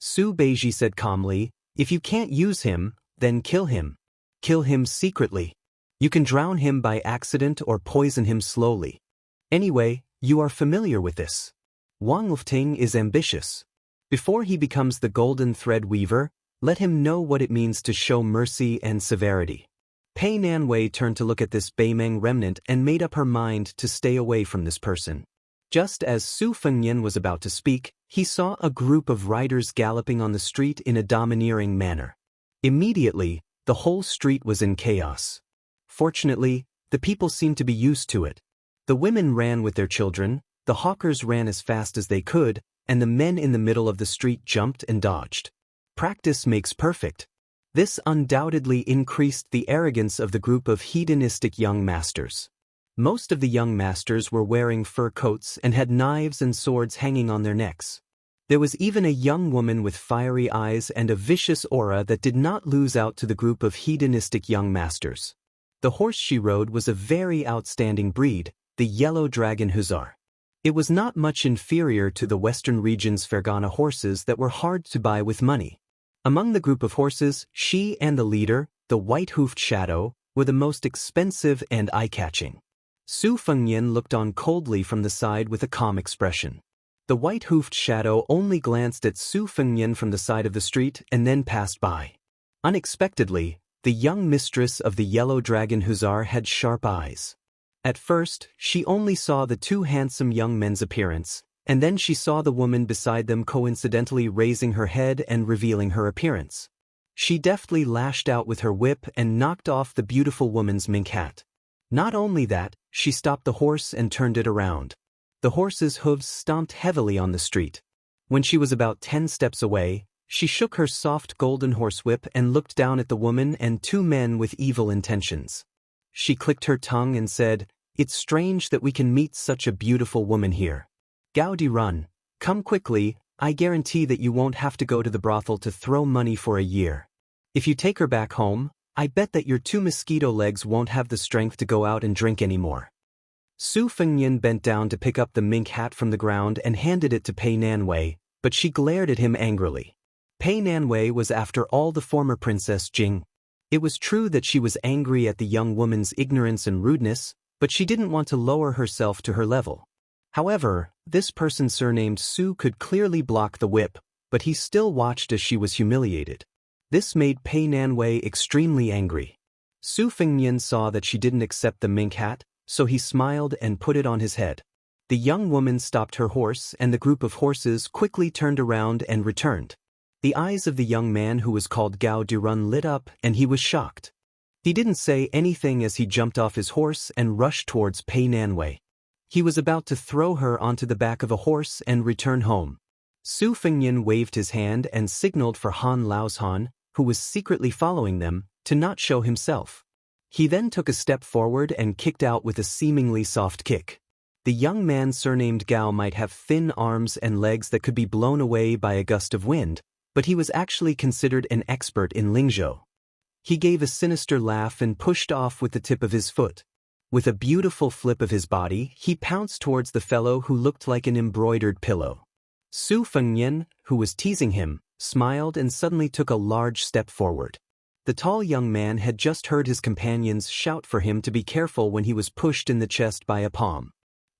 Su Beiji said calmly, "If you can't use him, then kill him. Kill him secretly. You can drown him by accident or poison him slowly. Anyway, you are familiar with this. Wang Lufting is ambitious. Before he becomes the golden thread weaver, let him know what it means to show mercy and severity." Pei Nanwei turned to look at this Beimeng remnant and made up her mind to stay away from this person. Just as Su Fengyan was about to speak, he saw a group of riders galloping on the street in a domineering manner. Immediately, the whole street was in chaos. Fortunately, the people seemed to be used to it. The women ran with their children, the hawkers ran as fast as they could, and the men in the middle of the street jumped and dodged. Practice makes perfect. This undoubtedly increased the arrogance of the group of hedonistic young masters. Most of the young masters were wearing fur coats and had knives and swords hanging on their necks. There was even a young woman with fiery eyes and a vicious aura that did not lose out to the group of hedonistic young masters. The horse she rode was a very outstanding breed, the Yellow Dragon Hussar. It was not much inferior to the Western region's Fergana horses that were hard to buy with money. Among the group of horses, she and the leader, the White-Hoofed Shadow, were the most expensive and eye-catching. Su Fengnian looked on coldly from the side with a calm expression. The White-Hoofed Shadow only glanced at Su Fengnian from the side of the street and then passed by. Unexpectedly, the young mistress of the Yellow Dragon Hussar had sharp eyes. At first, she only saw the two handsome young men's appearance, and then she saw the woman beside them coincidentally raising her head and revealing her appearance. She deftly lashed out with her whip and knocked off the beautiful woman's mink hat. Not only that, she stopped the horse and turned it around. The horse's hooves stomped heavily on the street. When she was about 10 steps away, she shook her soft golden horsewhip and looked down at the woman and two men with evil intentions. She clicked her tongue and said, "It's strange that we can meet such a beautiful woman here. Gaudi Run, come quickly, I guarantee that you won't have to go to the brothel to throw money for a year. If you take her back home, I bet that your two mosquito legs won't have the strength to go out and drink anymore." Su Fengnian bent down to pick up the mink hat from the ground and handed it to Pei Nanwei, but she glared at him angrily. Pei Nanwei was after all the former Princess Jing. It was true that she was angry at the young woman's ignorance and rudeness, but she didn't want to lower herself to her level. However, this person surnamed Su could clearly block the whip, but he still watched as she was humiliated. This made Pei Nanwei extremely angry. Su Fengnian saw that she didn't accept the mink hat, so he smiled and put it on his head. The young woman stopped her horse and the group of horses quickly turned around and returned. The eyes of the young man who was called Gao Durun lit up and he was shocked. He didn't say anything as he jumped off his horse and rushed towards Pei Nanwei. He was about to throw her onto the back of a horse and return home. Su Fengnian waved his hand and signaled for Han Laoshan, who was secretly following them, to not show himself. He then took a step forward and kicked out with a seemingly soft kick. The young man surnamed Gao might have thin arms and legs that could be blown away by a gust of wind, but he was actually considered an expert in Lingzhou. He gave a sinister laugh and pushed off with the tip of his foot. With a beautiful flip of his body, he pounced towards the fellow who looked like an embroidered pillow. Su Fengnian, who was teasing him, smiled and suddenly took a large step forward. The tall young man had just heard his companions shout for him to be careful when he was pushed in the chest by a palm.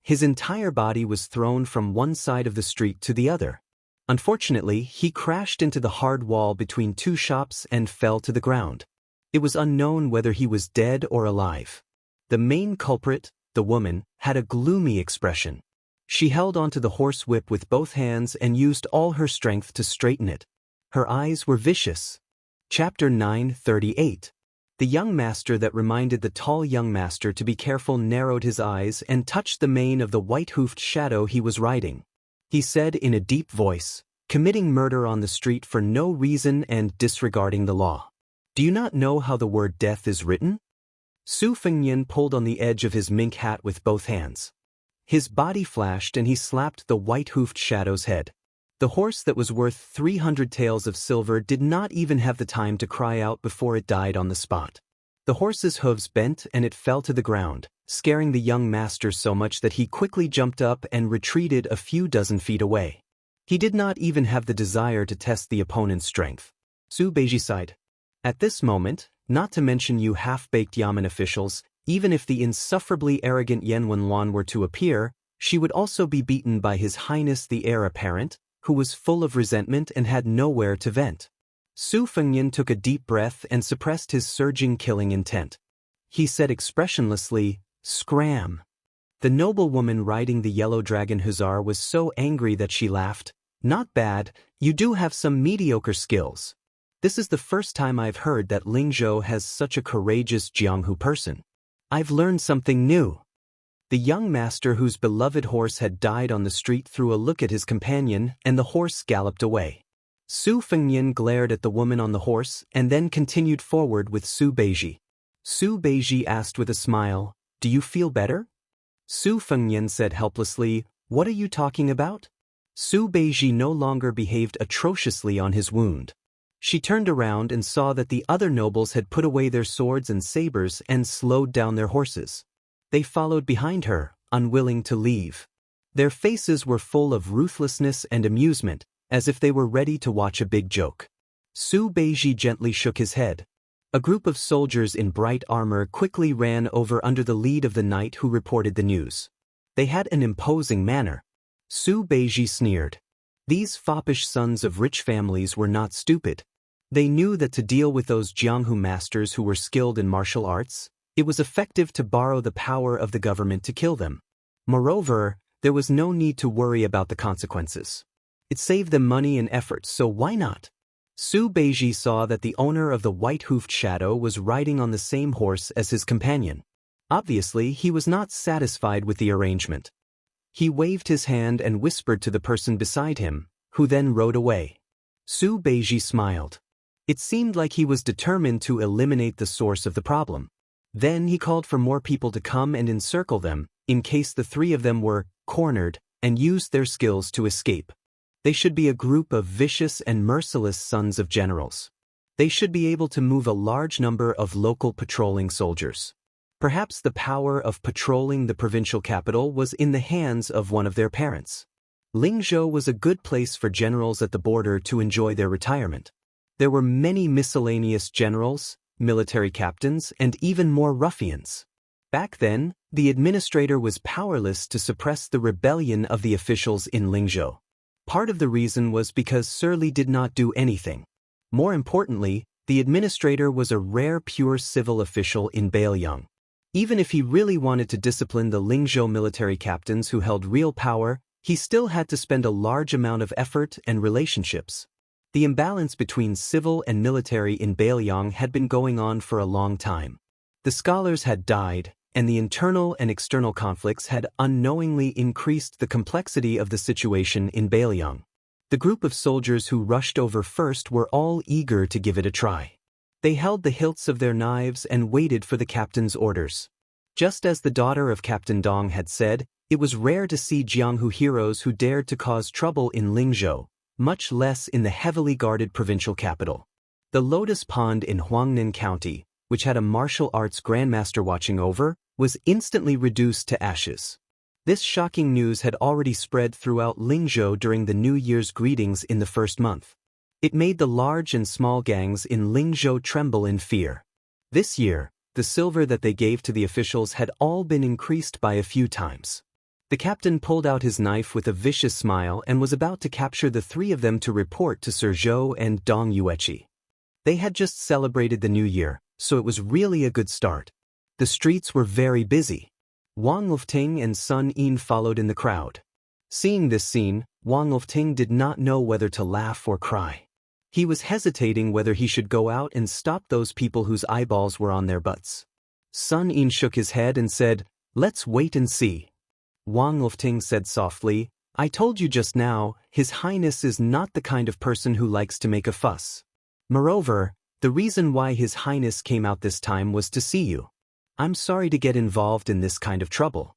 His entire body was thrown from one side of the street to the other. Unfortunately, he crashed into the hard wall between two shops and fell to the ground. It was unknown whether he was dead or alive. The main culprit, the woman, had a gloomy expression. She held onto the horsewhip with both hands and used all her strength to straighten it. Her eyes were vicious. Chapter 9:38. The young master that reminded the tall young master to be careful narrowed his eyes and touched the mane of the white-hoofed shadow he was riding. He said in a deep voice, "Committing murder on the street for no reason and disregarding the law. Do you not know how the word death is written?" Su Fengnian pulled on the edge of his mink hat with both hands. His body flashed and he slapped the white-hoofed shadow's head. The horse that was worth 300 taels of silver did not even have the time to cry out before it died on the spot. The horse's hooves bent and it fell to the ground, scaring the young master so much that he quickly jumped up and retreated a few dozen feet away. He did not even have the desire to test the opponent's strength. Su Beiji sighed. At this moment, not to mention you half-baked Yamen officials, even if the insufferably arrogant Yen Wenluan were to appear, she would also be beaten by His Highness the Heir Apparent, who was full of resentment and had nowhere to vent. Su Fengnian took a deep breath and suppressed his surging killing intent. He said expressionlessly, "Scram." The noblewoman riding the Yellow Dragon Hussar was so angry that she laughed. "Not bad, you do have some mediocre skills. This is the first time I've heard that Lingzhou has such a courageous Jianghu person. I've learned something new." The young master whose beloved horse had died on the street threw a look at his companion and the horse galloped away. Su Fengnian glared at the woman on the horse and then continued forward with Su Beiji. Su Beiji asked with a smile, "Do you feel better?" Su Fengnian said helplessly, "What are you talking about?" Su Beiji no longer behaved atrociously on his wound. She turned around and saw that the other nobles had put away their swords and sabers and slowed down their horses. They followed behind her, unwilling to leave. Their faces were full of ruthlessness and amusement, as if they were ready to watch a big joke. Su Beiji gently shook his head. A group of soldiers in bright armor quickly ran over under the lead of the knight who reported the news. They had an imposing manner. Su Beiji sneered. These foppish sons of rich families were not stupid. They knew that to deal with those Jianghu masters who were skilled in martial arts, it was effective to borrow the power of the government to kill them. Moreover, there was no need to worry about the consequences. It saved them money and effort, so why not? Su Beiji saw that the owner of the white-hoofed shadow was riding on the same horse as his companion. Obviously, he was not satisfied with the arrangement. He waved his hand and whispered to the person beside him, who then rode away. Su Beiji smiled. It seemed like he was determined to eliminate the source of the problem. Then he called for more people to come and encircle them, in case the three of them were cornered, and used their skills to escape. They should be a group of vicious and merciless sons of generals. They should be able to move a large number of local patrolling soldiers. Perhaps the power of patrolling the provincial capital was in the hands of one of their parents. Lingzhou was a good place for generals at the border to enjoy their retirement. There were many miscellaneous generals, military captains, and even more ruffians. Back then, the administrator was powerless to suppress the rebellion of the officials in Lingzhou. Part of the reason was because Surly did not do anything. More importantly, the administrator was a rare pure civil official in Bailiang. Even if he really wanted to discipline the Lingzhou military captains who held real power, he still had to spend a large amount of effort and relationships. The imbalance between civil and military in Bailiang had been going on for a long time. The scholars had died, and the internal and external conflicts had unknowingly increased the complexity of the situation in Bailiang. The group of soldiers who rushed over first were all eager to give it a try. They held the hilts of their knives and waited for the captain's orders. Just as the daughter of Captain Dong had said, it was rare to see Jianghu heroes who dared to cause trouble in Lingzhou, much less in the heavily guarded provincial capital. The Lotus Pond in Huangnan County, which had a martial arts grandmaster watching over, was instantly reduced to ashes. This shocking news had already spread throughout Lingzhou during the New Year's greetings in the first month. It made the large and small gangs in Lingzhou tremble in fear. This year, the silver that they gave to the officials had all been increased by a few times. The captain pulled out his knife with a vicious smile and was about to capture the three of them to report to Sir Zhou and Dong Yueqi. They had just celebrated the New Year, so it was really a good start. The streets were very busy. Wang Lufting and Sun Yin followed in the crowd. Seeing this scene, Wang Lufting did not know whether to laugh or cry. He was hesitating whether he should go out and stop those people whose eyeballs were on their butts. Sun Yin shook his head and said, "Let's wait and see." Wang Lufting said softly, "I told you just now, His Highness is not the kind of person who likes to make a fuss. Moreover, the reason why His Highness came out this time was to see you. I'm sorry to get involved in this kind of trouble."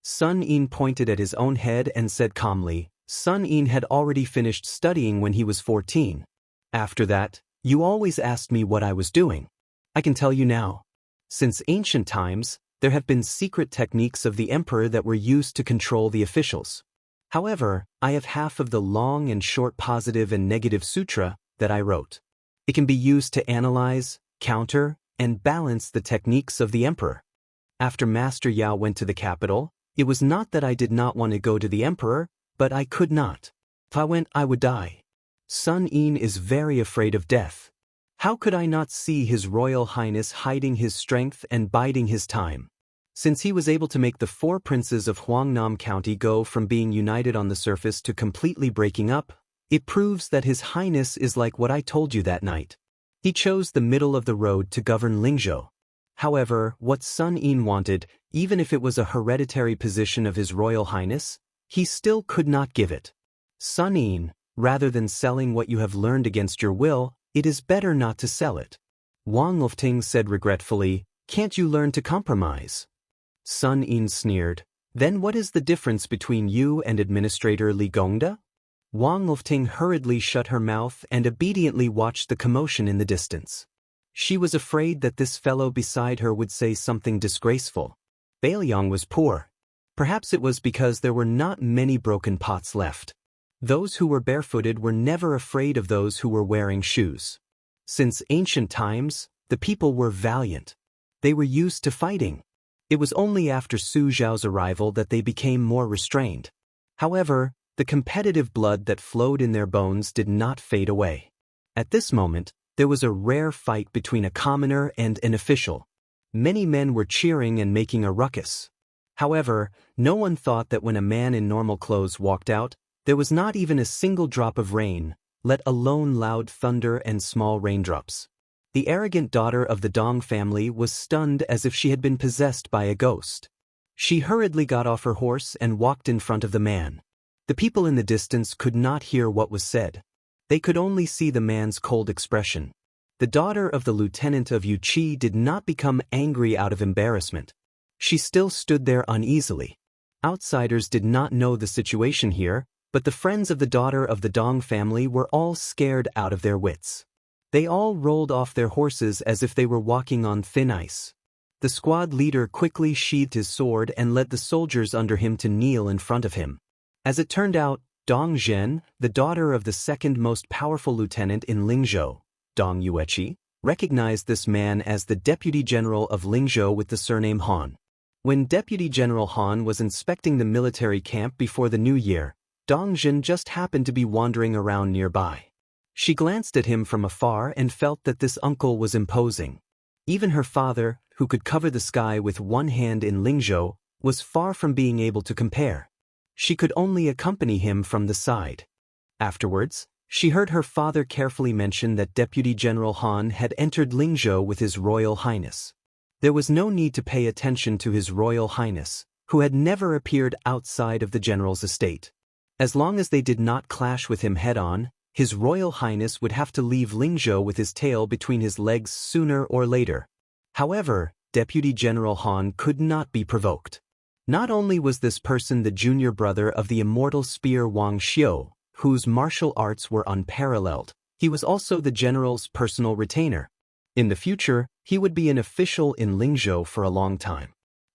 Sun Yin pointed at his own head and said calmly, Sun Yin had already finished studying when he was 14. After that, you always asked me what I was doing. I can tell you now. Since ancient times, there have been secret techniques of the emperor that were used to control the officials. However, I have half of the long and short positive and negative sutra that I wrote. It can be used to analyze, counter, and balance the techniques of the emperor. After Master Yao went to the capital, it was not that I did not want to go to the emperor, but I could not. If I went, I would die. Sun Yin is very afraid of death. How could I not see His Royal Highness hiding his strength and biding his time? Since he was able to make the four princes of Huangnam County go from being united on the surface to completely breaking up, it proves that His Highness is like what I told you that night. He chose the middle of the road to govern Lingzhou. However, what Sun Yin wanted, even if it was a hereditary position of His Royal Highness, he still could not give it. Sun Yin, Rather than selling what you have learned against your will, it is better not to sell it. Wang Lufting said regretfully, "Can't you learn to compromise?" Sun Yin sneered, "Then what is the difference between you and Administrator Li Gongda?" Wang Lufting hurriedly shut her mouth and obediently watched the commotion in the distance. She was afraid that this fellow beside her would say something disgraceful. Bailiang was poor. Perhaps it was because there were not many broken pots left. Those who were barefooted were never afraid of those who were wearing shoes. Since ancient times, the people were valiant. They were used to fighting. It was only after Su Zhao's arrival that they became more restrained. However, the competitive blood that flowed in their bones did not fade away. At this moment, there was a rare fight between a commoner and an official. Many men were cheering and making a ruckus. However, no one thought that when a man in normal clothes walked out, there was not even a single drop of rain, let alone loud thunder and small raindrops. The arrogant daughter of the Dong family was stunned as if she had been possessed by a ghost. She hurriedly got off her horse and walked in front of the man. The people in the distance could not hear what was said. They could only see the man's cold expression. The daughter of the lieutenant of Yuqi did not become angry out of embarrassment. She still stood there uneasily. Outsiders did not know the situation here, but the friends of the daughter of the Dong family were all scared out of their wits. They all rolled off their horses as if they were walking on thin ice. The squad leader quickly sheathed his sword and led the soldiers under him to kneel in front of him. As it turned out, Dong Zhen, the daughter of the second most powerful lieutenant in Lingzhou, Dong Yueqi, recognized this man as the deputy general of Lingzhou with the surname Han. When Deputy General Han was inspecting the military camp before the new year, Dong Zhen just happened to be wandering around nearby. She glanced at him from afar and felt that this uncle was imposing. Even her father, who could cover the sky with one hand in Lingzhou, was far from being able to compare. She could only accompany him from the side. Afterwards, she heard her father carefully mention that Deputy General Han had entered Lingzhou with His Royal Highness. There was no need to pay attention to His Royal Highness, who had never appeared outside of the general's estate. As long as they did not clash with him head-on, His Royal Highness would have to leave Lingzhou with his tail between his legs sooner or later. However, Deputy General Han could not be provoked. Not only was this person the junior brother of the immortal spear Wang Xiu, whose martial arts were unparalleled, he was also the general's personal retainer. In the future, he would be an official in Lingzhou for a long time.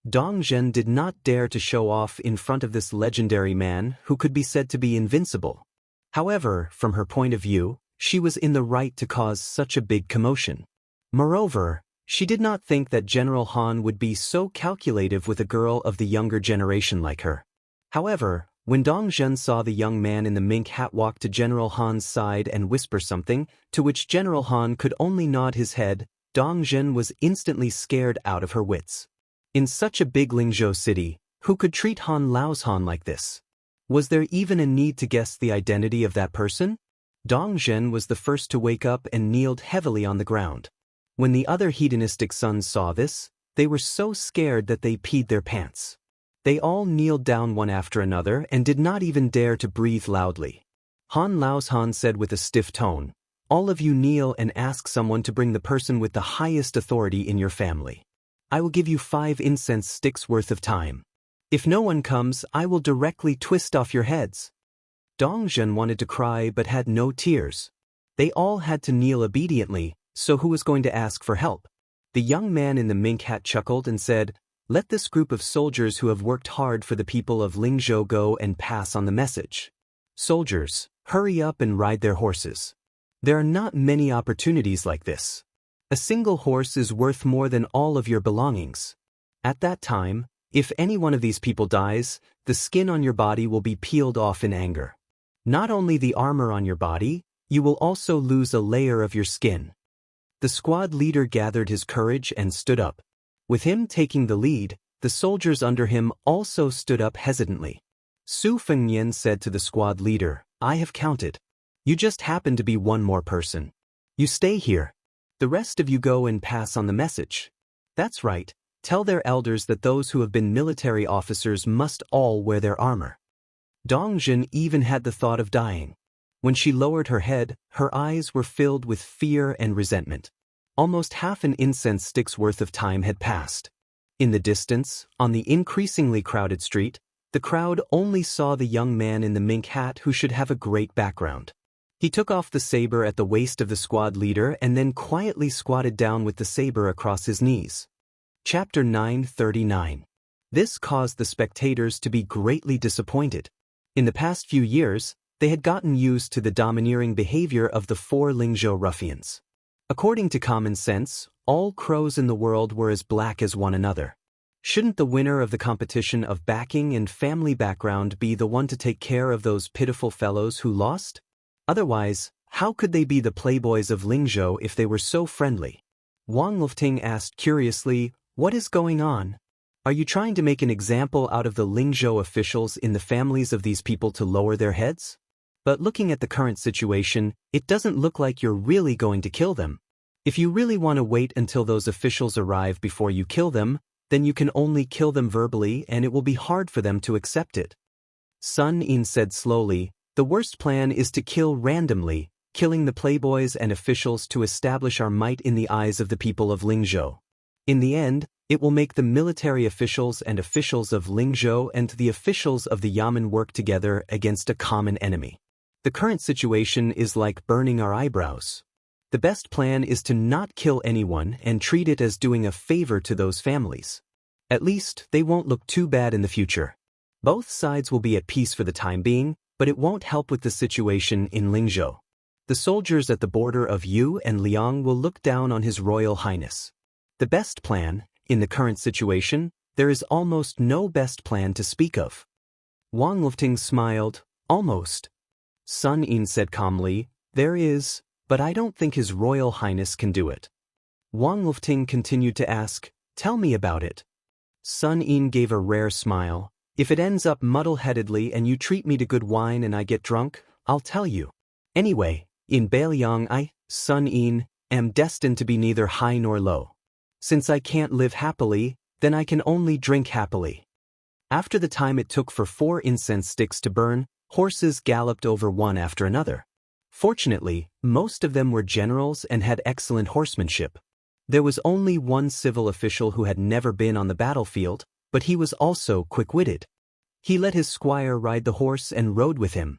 Dong Zhen did not dare to show off in front of this legendary man who could be said to be invincible. However, from her point of view, she was in the right to cause such a big commotion. Moreover, she did not think that General Han would be so calculative with a girl of the younger generation like her. However, when Dong Zhen saw the young man in the mink hat walk to General Han's side and whisper something, to which General Han could only nod his head, Dong Zhen was instantly scared out of her wits. In such a big Lingzhou city, who could treat Han Lao's Han like this? Was there even a need to guess the identity of that person? Dong Zhen was the first to wake up and kneeled heavily on the ground. When the other hedonistic sons saw this, they were so scared that they peed their pants. They all kneeled down one after another and did not even dare to breathe loudly. Han Lao's Han said with a stiff tone, "All of you kneel and ask someone to bring the person with the highest authority in your family. I will give you 5 incense sticks worth of time. If no one comes, I will directly twist off your heads." Dong Zhen wanted to cry but had no tears. They all had to kneel obediently, so who was going to ask for help? The young man in the mink hat chuckled and said, "Let this group of soldiers who have worked hard for the people of Lingzhou go and pass on the message. Soldiers, hurry up and ride their horses. There are not many opportunities like this. A single horse is worth more than all of your belongings. At that time, if any one of these people dies, the skin on your body will be peeled off in anger. Not only the armor on your body, you will also lose a layer of your skin." The squad leader gathered his courage and stood up. With him taking the lead, the soldiers under him also stood up hesitantly. Su Fengnian said to the squad leader, "I have counted. You just happen to be one more person. You stay here. The rest of you go and pass on the message. That's right, tell their elders that those who have been military officers must all wear their armor." Dong Zhen even had the thought of dying. When she lowered her head, her eyes were filled with fear and resentment. Almost half an incense stick's worth of time had passed. In the distance, on the increasingly crowded street, the crowd only saw the young man in the mink hat who should have a great background. He took off the saber at the waist of the squad leader and then quietly squatted down with the saber across his knees. Chapter 939. This caused the spectators to be greatly disappointed. In the past few years, they had gotten used to the domineering behavior of the 4 Lingzhou ruffians. According to common sense, all crows in the world were as black as one another. Shouldn't the winner of the competition of backing and family background be the one to take care of those pitiful fellows who lost? Otherwise, how could they be the playboys of Lingzhou if they were so friendly? Wang Lufting asked curiously, "What is going on? Are you trying to make an example out of the Lingzhou officials in the families of these people to lower their heads? But looking at the current situation, it doesn't look like you're really going to kill them. If you really want to wait until those officials arrive before you kill them, then you can only kill them verbally and it will be hard for them to accept it." Sun Yin said slowly, "The worst plan is to kill randomly, killing the playboys and officials to establish our might in the eyes of the people of Lingzhou. In the end, it will make the military officials and officials of Lingzhou and the officials of the Yamen work together against a common enemy. The current situation is like burning our eyebrows. The best plan is to not kill anyone and treat it as doing a favor to those families. At least, they won't look too bad in the future. Both sides will be at peace for the time being, but it won't help with the situation in Lingzhou. The soldiers at the border of Yu and Liang will look down on His Royal Highness. The best plan, in the current situation, there is almost no best plan to speak of." Wang Lufting smiled, "Almost." Sun Yin said calmly, "There is, but I don't think His Royal Highness can do it." Wang Lufting continued to ask, "Tell me about it." Sun Yin gave a rare smile, "If it ends up muddle-headedly and you treat me to good wine and I get drunk, I'll tell you. Anyway, in Bailiang I, Sun Yin, am destined to be neither high nor low. Since I can't live happily, then I can only drink happily." After the time it took for 4 incense sticks to burn, horses galloped over one after another. Fortunately, most of them were generals and had excellent horsemanship. There was only one civil official who had never been on the battlefield, but he was also quick-witted. He let his squire ride the horse and rode with him.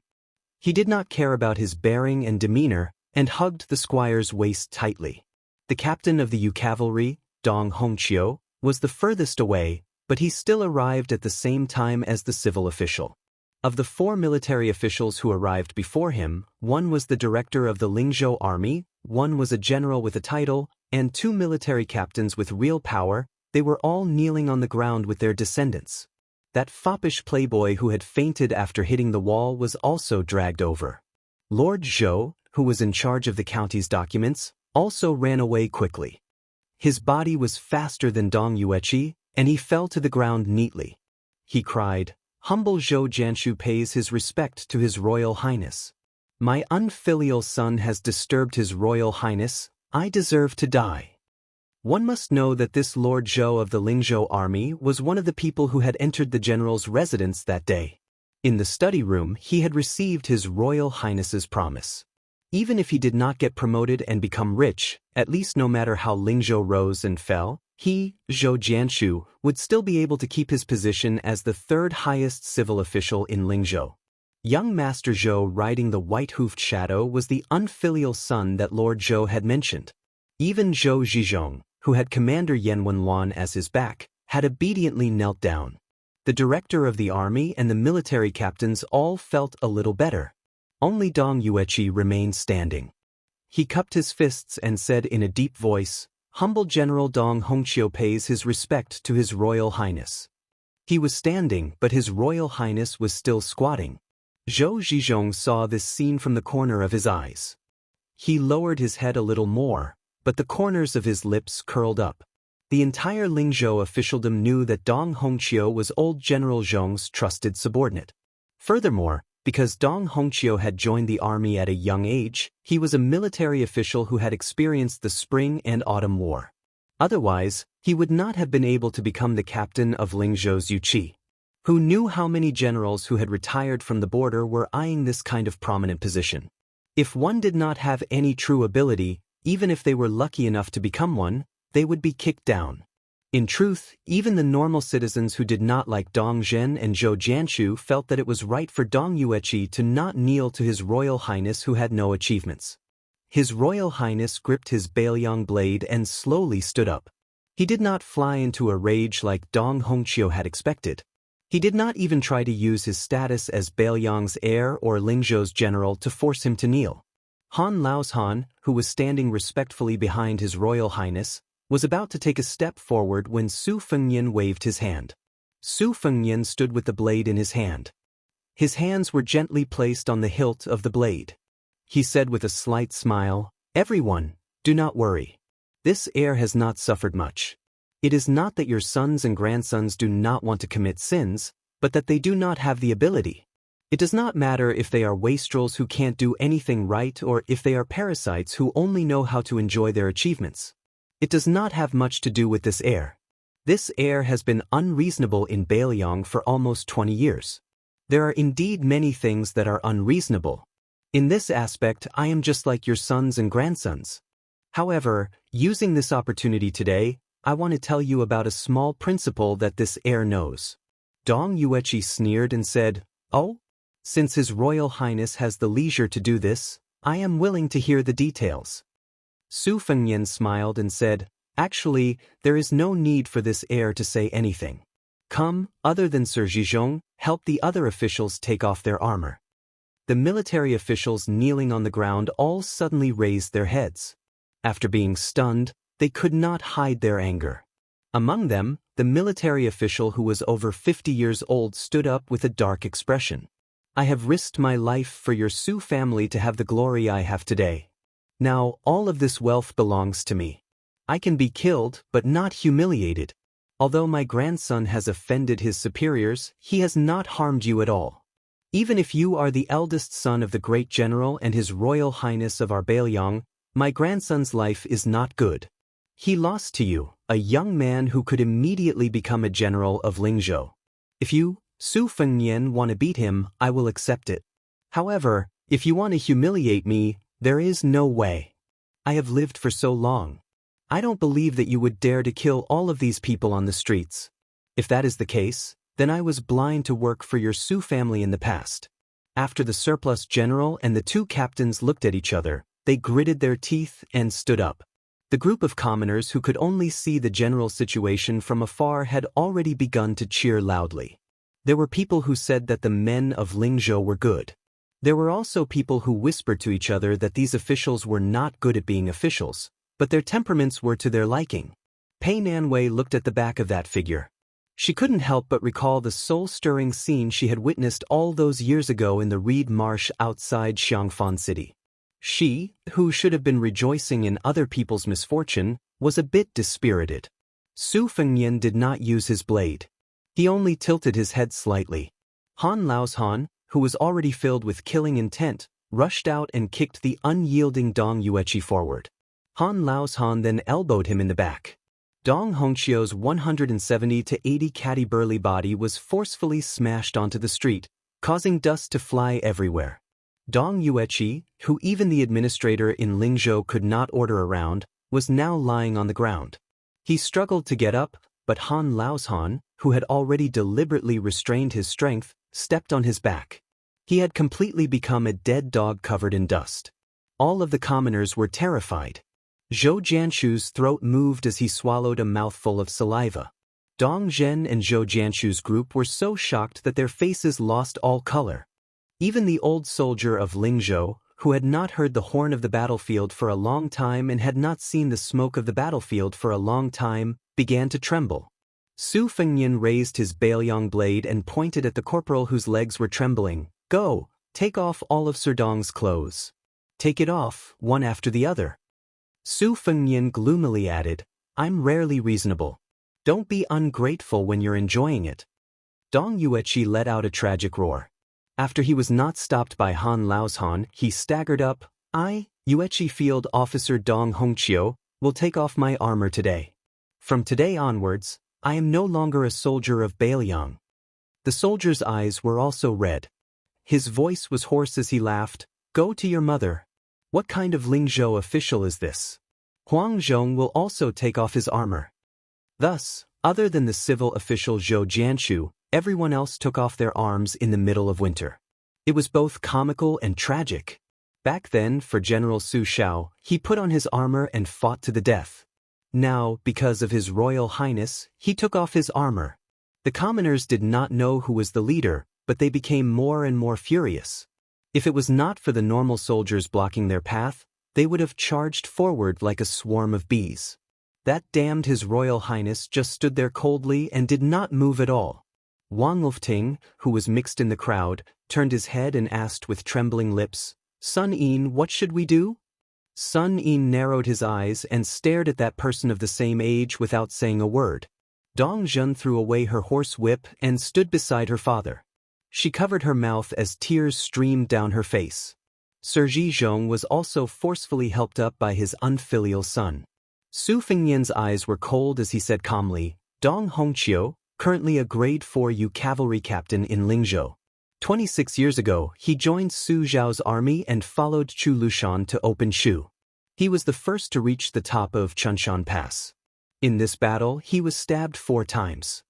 He did not care about his bearing and demeanor and hugged the squire's waist tightly. The captain of the Yu cavalry, Dong Hongqiu, was the furthest away, but he still arrived at the same time as the civil official. Of the 4 military officials who arrived before him, one was the director of the Lingzhou army, one was a general with a title, and 2 military captains with real power. They were all kneeling on the ground with their descendants. That foppish playboy who had fainted after hitting the wall was also dragged over. Lord Zhou, who was in charge of the county's documents, also ran away quickly. His body was faster than Dong Yueqi, and he fell to the ground neatly. He cried, "Humble Zhou Jianshu pays his respect to His Royal Highness. My unfilial son has disturbed His Royal Highness. I deserve to die." One must know that this Lord Zhou of the Lingzhou army was one of the people who had entered the general's residence that day. In the study room, he had received His Royal Highness's promise. Even if he did not get promoted and become rich, at least no matter how Lingzhou rose and fell, he, Zhou Jianshu, would still be able to keep his position as the 3rd highest civil official in Lingzhou. Young Master Zhou riding the white-hoofed shadow was the unfilial son that Lord Zhou had mentioned. Even Zhou Zhizhong, who had Commander Yan Wenluan as his back, had obediently knelt down. The director of the army and the military captains all felt a little better. Only Dong Yueqi remained standing. He cupped his fists and said in a deep voice, "Humble General Dong Hongqiu pays his respect to His Royal Highness." He was standing, but His Royal Highness was still squatting. Zhou Zhizhong saw this scene from the corner of his eyes. He lowered his head a little more, but the corners of his lips curled up. The entire Lingzhou officialdom knew that Dong Hongqiu was old General Zhong's trusted subordinate. Furthermore, because Dong Hongqiu had joined the army at a young age, he was a military official who had experienced the Spring and Autumn War. Otherwise, he would not have been able to become the captain of Lingzhou's Yuqi. Who knew how many generals who had retired from the border were eyeing this kind of prominent position? If one did not have any true ability, even if they were lucky enough to become one, they would be kicked down. In truth, even the normal citizens who did not like Dong Zhen and Zhou Jianshu felt that it was right for Dong Yueqi to not kneel to His Royal Highness who had no achievements. His Royal Highness gripped his Bailiang blade and slowly stood up. He did not fly into a rage like Dong Hongqiu had expected. He did not even try to use his status as Bailiang's heir or Lingzhou's general to force him to kneel. Han Laoshan, who was standing respectfully behind His Royal Highness, was about to take a step forward when Su Fengnian waved his hand. Su Fengnian stood with the blade in his hand. His hands were gently placed on the hilt of the blade. He said with a slight smile, "Everyone, do not worry. This heir has not suffered much. It is not that your sons and grandsons do not want to commit sins, but that they do not have the ability. It does not matter if they are wastrels who can't do anything right or if they are parasites who only know how to enjoy their achievements. It does not have much to do with this heir. This heir has been unreasonable in Bailiang for almost 20 years. There are indeed many things that are unreasonable. In this aspect, I am just like your sons and grandsons. However, using this opportunity today, I want to tell you about a small principle that this heir knows." Dong Yueqi sneered and said, "Oh? Since His Royal Highness has the leisure to do this, I am willing to hear the details." Su Fengnian smiled and said, "Actually, there is no need for this heir to say anything. Come, other than Sir Zhizhong, help the other officials take off their armor." The military officials kneeling on the ground all suddenly raised their heads. After being stunned, they could not hide their anger. Among them, the military official who was over 50 years old stood up with a dark expression. "I have risked my life for your Su family to have the glory I have today. Now, all of this wealth belongs to me. I can be killed, but not humiliated. Although my grandson has offended his superiors, he has not harmed you at all. Even if you are the eldest son of the great general and His Royal Highness of our Bailiang, my grandson's life is not good. He lost to you, a young man who could immediately become a general of Lingzhou. If you, Su Fengnian, want to beat him, I will accept it. However, if you want to humiliate me, there is no way. I have lived for so long. I don't believe that you would dare to kill all of these people on the streets. If that is the case, then I was blind to work for your Su family in the past." After the surplus general and the two captains looked at each other, they gritted their teeth and stood up. The group of commoners who could only see the general situation from afar had already begun to cheer loudly. There were people who said that the men of Lingzhou were good. There were also people who whispered to each other that these officials were not good at being officials, but their temperaments were to their liking. Pei Nanwei looked at the back of that figure. She couldn't help but recall the soul-stirring scene she had witnessed all those years ago in the reed marsh outside Xiangfan City. She, who should have been rejoicing in other people's misfortune, was a bit dispirited. Su Fengnian did not use his blade. He only tilted his head slightly. Han Laoshan, who was already filled with killing intent, rushed out and kicked the unyielding Dong Yueqi forward. Han Laoshan then elbowed him in the back. Dong Hongqiu's 170 to 80 catty-burly body was forcefully smashed onto the street, causing dust to fly everywhere. Dong Yueqi, who even the administrator in Lingzhou could not order around, was now lying on the ground. He struggled to get up, but Han Laoshan, who had already deliberately restrained his strength, stepped on his back. He had completely become a dead dog covered in dust. All of the commoners were terrified. Zhou Jianshu's throat moved as he swallowed a mouthful of saliva. Dong Zhen and Zhou Jianshu's group were so shocked that their faces lost all color. Even the old soldier of Lingzhou, who had not heard the horn of the battlefield for a long time and had not seen the smoke of the battlefield for a long time, began to tremble. Su Fengnian raised his Bailiang blade and pointed at the corporal whose legs were trembling. "Go, take off all of Sir Dong's clothes. Take it off, one after the other." Su Fengnian gloomily added, "I'm rarely reasonable. Don't be ungrateful when you're enjoying it." Dong Yueqi let out a tragic roar. After he was not stopped by Han Laoshan, he staggered up. "I, Yueqi Field Officer Dong Hongqiu, will take off my armor today. From today onwards, I am no longer a soldier of Bailiang." The soldier's eyes were also red. His voice was hoarse as he laughed. "Go to your mother, What kind of Lingzhou official is this? Huang Zhong will also take off his armor. Thus, other than the civil official Zhou Jianshu, everyone else took off their arms in the middle of winter. It was both comical and tragic. Back then, for General Su Shao, he put on his armor and fought to the death. Now, because of his royal highness, he took off his armor. The commoners did not know who was the leader, but they became more and more furious. If it was not for the normal soldiers blocking their path, they would have charged forward like a swarm of bees. That damned His Royal Highness just stood there coldly and did not move at all. Wang Lufting, who was mixed in the crowd, turned his head and asked with trembling lips, "Sun Yin, what should we do?" Sun Yin narrowed his eyes and stared at that person of the same age without saying a word. Dong Zhen threw away her horse whip and stood beside her father. She covered her mouth as tears streamed down her face. Sergi Zhong was also forcefully helped up by his unfilial son. Su Fengyan's eyes were cold as he said calmly, "Dong Hongqiu, currently a grade 4U cavalry captain in Lingzhou. 26 years ago, he joined Su Zhao's army and followed Chu Lushan to open Shu. He was the first to reach the top of Chunshan Pass. In this battle, he was stabbed 4 times.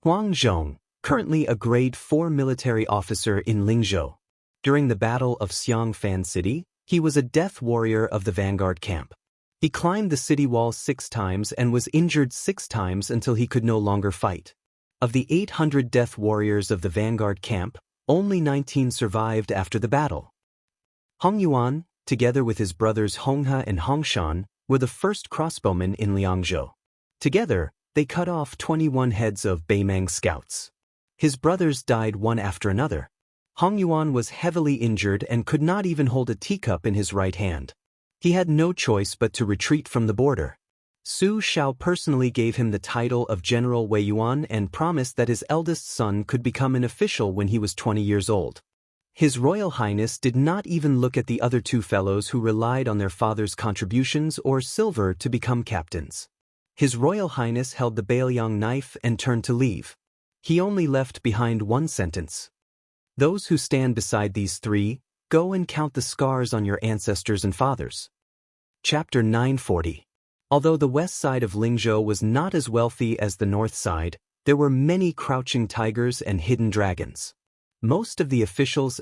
Huang Zhong, currently a grade 4 military officer in Lingzhou. During the Battle of Xiangfan City, he was a death warrior of the vanguard camp. He climbed the city wall 6 times and was injured 6 times until he could no longer fight. Of the 800 death warriors of the vanguard camp, only 19 survived after the battle. Hong Yuan, together with his brothers Honghe and Hongshan, were the first crossbowmen in Liangzhou. Together, they cut off 21 heads of Beimang scouts. His brothers died one after another. Hong Yuan was heavily injured and could not even hold a teacup in his right hand. He had no choice but to retreat from the border. Su Shao personally gave him the title of General Wei Yuan and promised that his eldest son could become an official when he was 20 years old. His Royal Highness did not even look at the other 2 fellows who relied on their father's contributions or silver to become captains. His Royal Highness held the Bailiang knife and turned to leave. He only left behind one sentence. "Those who stand beside these 3, go and count the scars on your ancestors and fathers." Chapter 940. Although the west side of Lingzhou was not as wealthy as the north side, there were many crouching tigers and hidden dragons. Most of the officials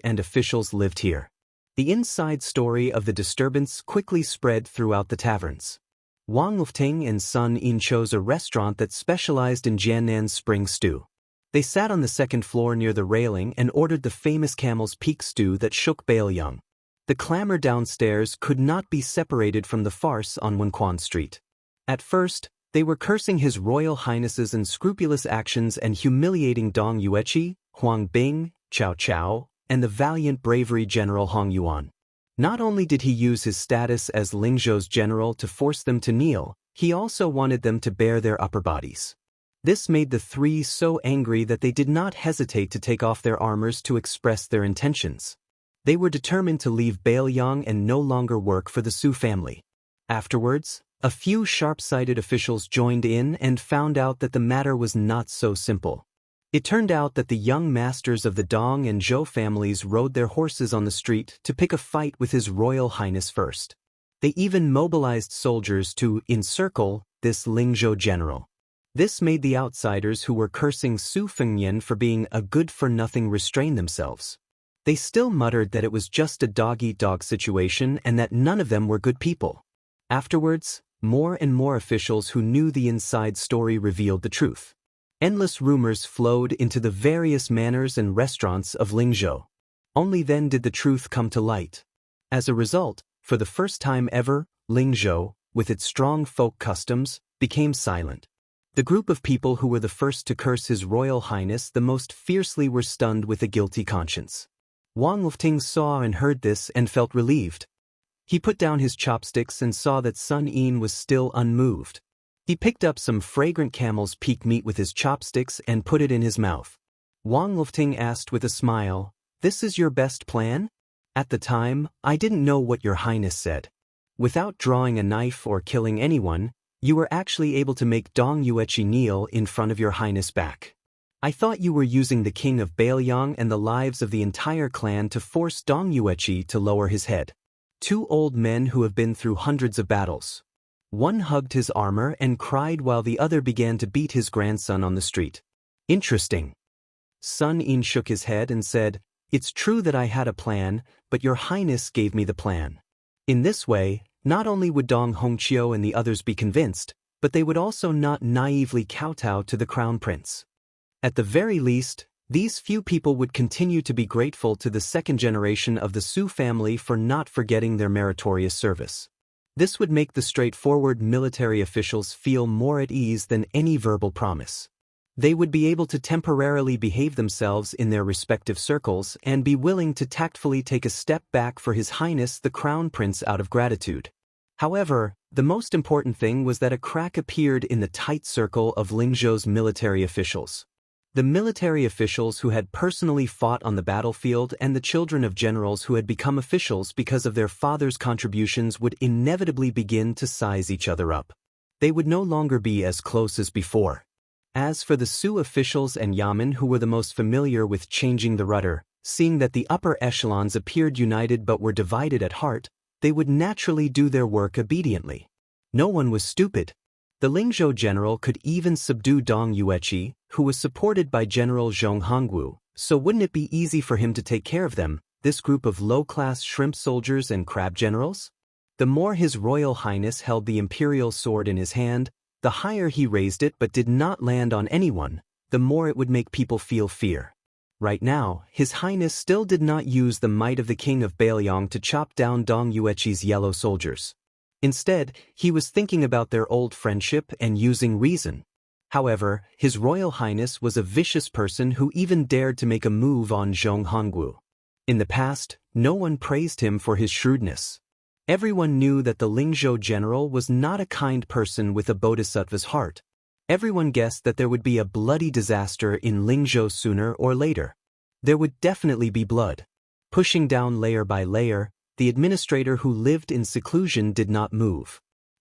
lived here. The inside story of the disturbance quickly spread throughout the taverns. Wang Lufting and Sun Yin chose a restaurant that specialized in Jiannan's spring stew. They sat on the 2nd floor near the railing and ordered the famous Camel's Peak stew that shook Bailiang. The clamor downstairs could not be separated from the farce on Wenquan Street. At first, they were cursing His Royal Highness's unscrupulous actions and humiliating Dong Yueqi, Huang Bing, Cao Cao, and the valiant bravery General Hong Yuan. Not only did he use his status as Lingzhou's general to force them to kneel, he also wanted them to bare their upper bodies. This made the 3 so angry that they did not hesitate to take off their armors to express their intentions. They were determined to leave Bailiang and no longer work for the Su family. Afterwards, a few sharp-sighted officials joined in and found out that the matter was not so simple. It turned out that the young masters of the Dong and Zhou families rode their horses on the street to pick a fight with His Royal Highness first. They even mobilized soldiers to encircle this Lingzhou general. This made the outsiders who were cursing Su Fengyan for being a good-for-nothing restrain themselves. They still muttered that it was just a dog-eat-dog situation and that none of them were good people. Afterwards, more and more officials who knew the inside story revealed the truth. Endless rumors flowed into the various manors and restaurants of Lingzhou. Only then did the truth come to light. As a result, for the first time ever, Lingzhou, with its strong folk customs, became silent. The group of people who were the first to curse His Royal Highness the most fiercely were stunned with a guilty conscience. Wang Lufting saw and heard this and felt relieved. He put down his chopsticks and saw that Sun Yin was still unmoved. He picked up some fragrant Camel's Peak meat with his chopsticks and put it in his mouth. Wang Lufting asked with a smile, "This is your best plan?" "At the time, I didn't know what your highness said. Without drawing a knife or killing anyone, you were actually able to make Dong Yueqi kneel in front of your highness back. I thought you were using the king of Bailiang and the lives of the entire clan to force Dong Yueqi to lower his head." Two old men who have been through hundreds of battles. One hugged his armor and cried while the other began to beat his grandson on the street. Interesting. Sun In shook his head and said, "It's true that I had a plan, but your highness gave me the plan." In this way, not only would Dong Hongqiu and the others be convinced, but they would also not naively kowtow to the crown prince. At the very least, these few people would continue to be grateful to the second generation of the Su family for not forgetting their meritorious service. This would make the straightforward military officials feel more at ease than any verbal promise. They would be able to temporarily behave themselves in their respective circles and be willing to tactfully take a step back for His Highness the Crown Prince out of gratitude. However, the most important thing was that a crack appeared in the tight circle of Lingzhou's military officials. The military officials who had personally fought on the battlefield and the children of generals who had become officials because of their father's contributions would inevitably begin to size each other up. They would no longer be as close as before. As for the Su officials and Yamen who were the most familiar with changing the rudder, seeing that the upper echelons appeared united but were divided at heart, they would naturally do their work obediently. No one was stupid. The Lingzhou general could even subdue Dong Yueqi, who was supported by General Zhong Hongwu, so wouldn't it be easy for him to take care of them, this group of low-class shrimp soldiers and crab generals? The more His Royal Highness held the imperial sword in his hand, the higher he raised it but did not land on anyone, the more it would make people feel fear. Right now, His Highness still did not use the might of the King of Bailiang to chop down Dong Yueqi's yellow soldiers. Instead, he was thinking about their old friendship and using reason. However, His Royal Highness was a vicious person who even dared to make a move on Zhong Hongwu. In the past, no one praised him for his shrewdness. Everyone knew that the Lingzhou general was not a kind person with a bodhisattva's heart. Everyone guessed that there would be a bloody disaster in Lingzhou sooner or later. There would definitely be blood. Pushing down layer by layer, the administrator who lived in seclusion did not move.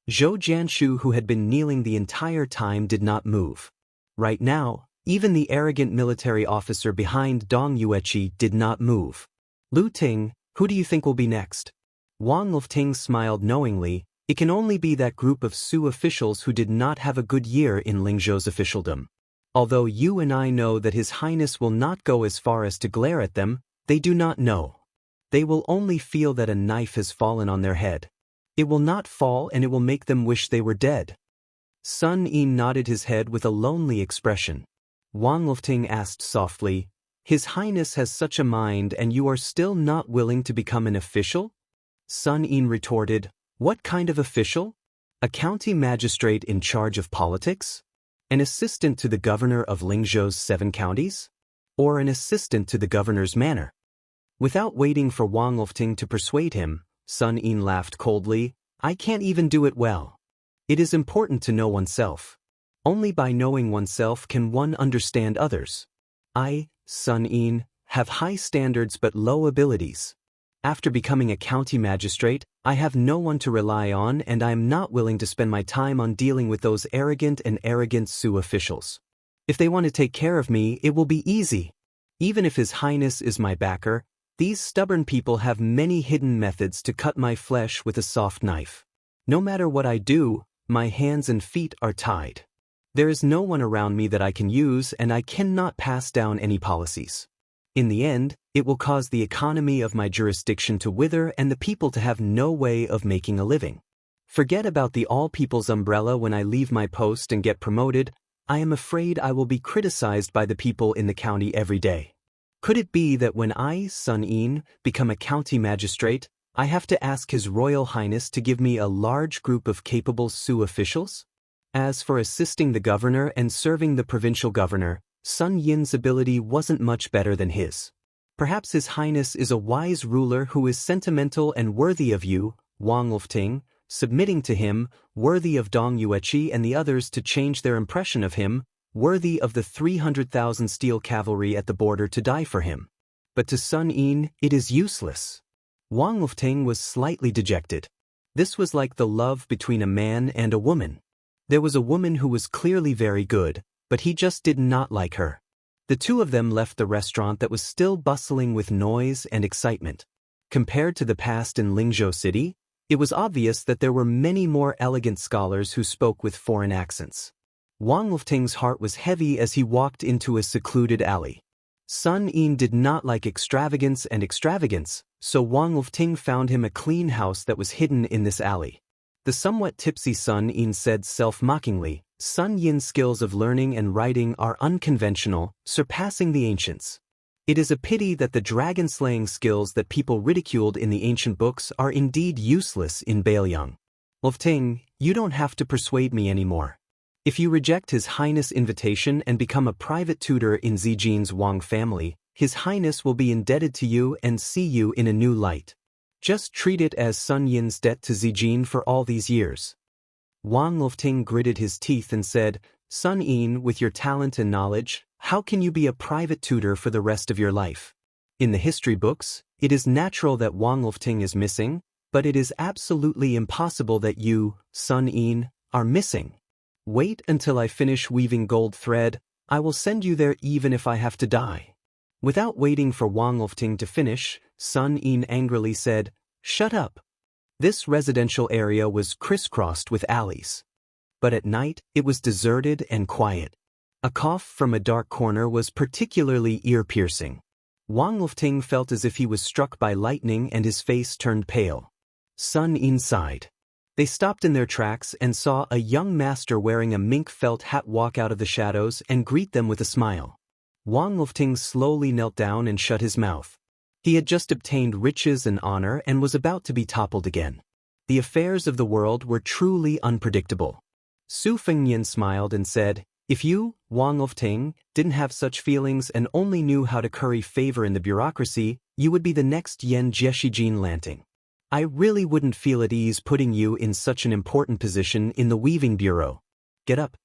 Zhou Jianshu, who had been kneeling the entire time, did not move. Right now, even the arrogant military officer behind Dong Yueqi did not move. Lu Ting, who do you think will be next? Wang Lifting smiled knowingly. It can only be that group of Su officials who did not have a good year in Lingzhou's officialdom. Although you and I know that His Highness will not go as far as to glare at them, they do not know. They will only feel that a knife has fallen on their head. It will not fall and it will make them wish they were dead. Sun In nodded his head with a lonely expression. Wang Lifting asked softly, "His Highness has such a mind and you are still not willing to become an official?" Sun In retorted, "What kind of official? A county magistrate in charge of politics? An assistant to the governor of Lingzhou's 7 counties? Or an assistant to the governor's manor?" Without waiting for Wang Lifting to persuade him, Sun In laughed coldly, "I can't even do it well. It is important to know oneself. Only by knowing oneself can one understand others. I, Sun In, have high standards but low abilities. After becoming a county magistrate, I have no one to rely on and I am not willing to spend my time on dealing with those arrogant Su officials. If they want to take care of me, it will be easy. Even if His Highness is my backer, these stubborn people have many hidden methods to cut my flesh with a soft knife. No matter what I do, my hands and feet are tied. There is no one around me that I can use and I cannot pass down any policies. In the end, it will cause the economy of my jurisdiction to wither and the people to have no way of making a living. Forget about the all-people's umbrella when I leave my post and get promoted. I am afraid I will be criticized by the people in the county every day. Could it be that when I, Sun In, become a county magistrate, I have to ask His Royal Highness to give me a large group of capable Su officials? As for assisting the governor and serving the provincial governor, Sun Yin's ability wasn't much better than his. Perhaps His Highness is a wise ruler who is sentimental and worthy of you, Wang Lifting, submitting to him, worthy of Dong Yueqi and the others to change their impression of him, worthy of the 300,000 steel cavalry at the border to die for him. But to Sun In, it is useless. Wang Lifting was slightly dejected. This was like the love between a man and a woman. There was a woman who was clearly very good, but he just did not like her. The two of them left the restaurant that was still bustling with noise and excitement. Compared to the past in Lingzhou City, it was obvious that there were many more elegant scholars who spoke with foreign accents. Wang Lufting's heart was heavy as he walked into a secluded alley. Sun Yin did not like extravagance, so Wang Lufting found him a clean house that was hidden in this alley. The somewhat tipsy Sun Yin said self-mockingly, Sun Yin's skills of learning and writing are unconventional, surpassing the ancients. It is a pity that the dragon-slaying skills that people ridiculed in the ancient books are indeed useless in Bailiang. Lufting, you don't have to persuade me anymore. If you reject His Highness' invitation and become a private tutor in Zijin's Wang family, His Highness will be indebted to you and see you in a new light. Just treat it as Sun Yin's debt to Zijin for all these years. Wang Lufting gritted his teeth and said, Sun Yin, with your talent and knowledge, how can you be a private tutor for the rest of your life? In the history books, it is natural that Wang Lufting is missing, but it is absolutely impossible that you, Sun Yin, are missing. Wait until I finish weaving gold thread, I will send you there even if I have to die. Without waiting for Wang Lufting to finish, Sun Yin angrily said, Shut up. This residential area was crisscrossed with alleys. But at night, it was deserted and quiet. A cough from a dark corner was particularly ear-piercing. Wang Lufting felt as if he was struck by lightning and his face turned pale. Sun Yin sighed. They stopped in their tracks and saw a young master wearing a mink felt hat walk out of the shadows and greet them with a smile. Wang Lufting slowly knelt down and shut his mouth. He had just obtained riches and honor and was about to be toppled again. The affairs of the world were truly unpredictable. Su Fengnian smiled and said, If you, Wang Lufting, didn't have such feelings and only knew how to curry favor in the bureaucracy, you would be the next Yan Jieshijin Lanting. I really wouldn't feel at ease putting you in such an important position in the weaving bureau. Get up,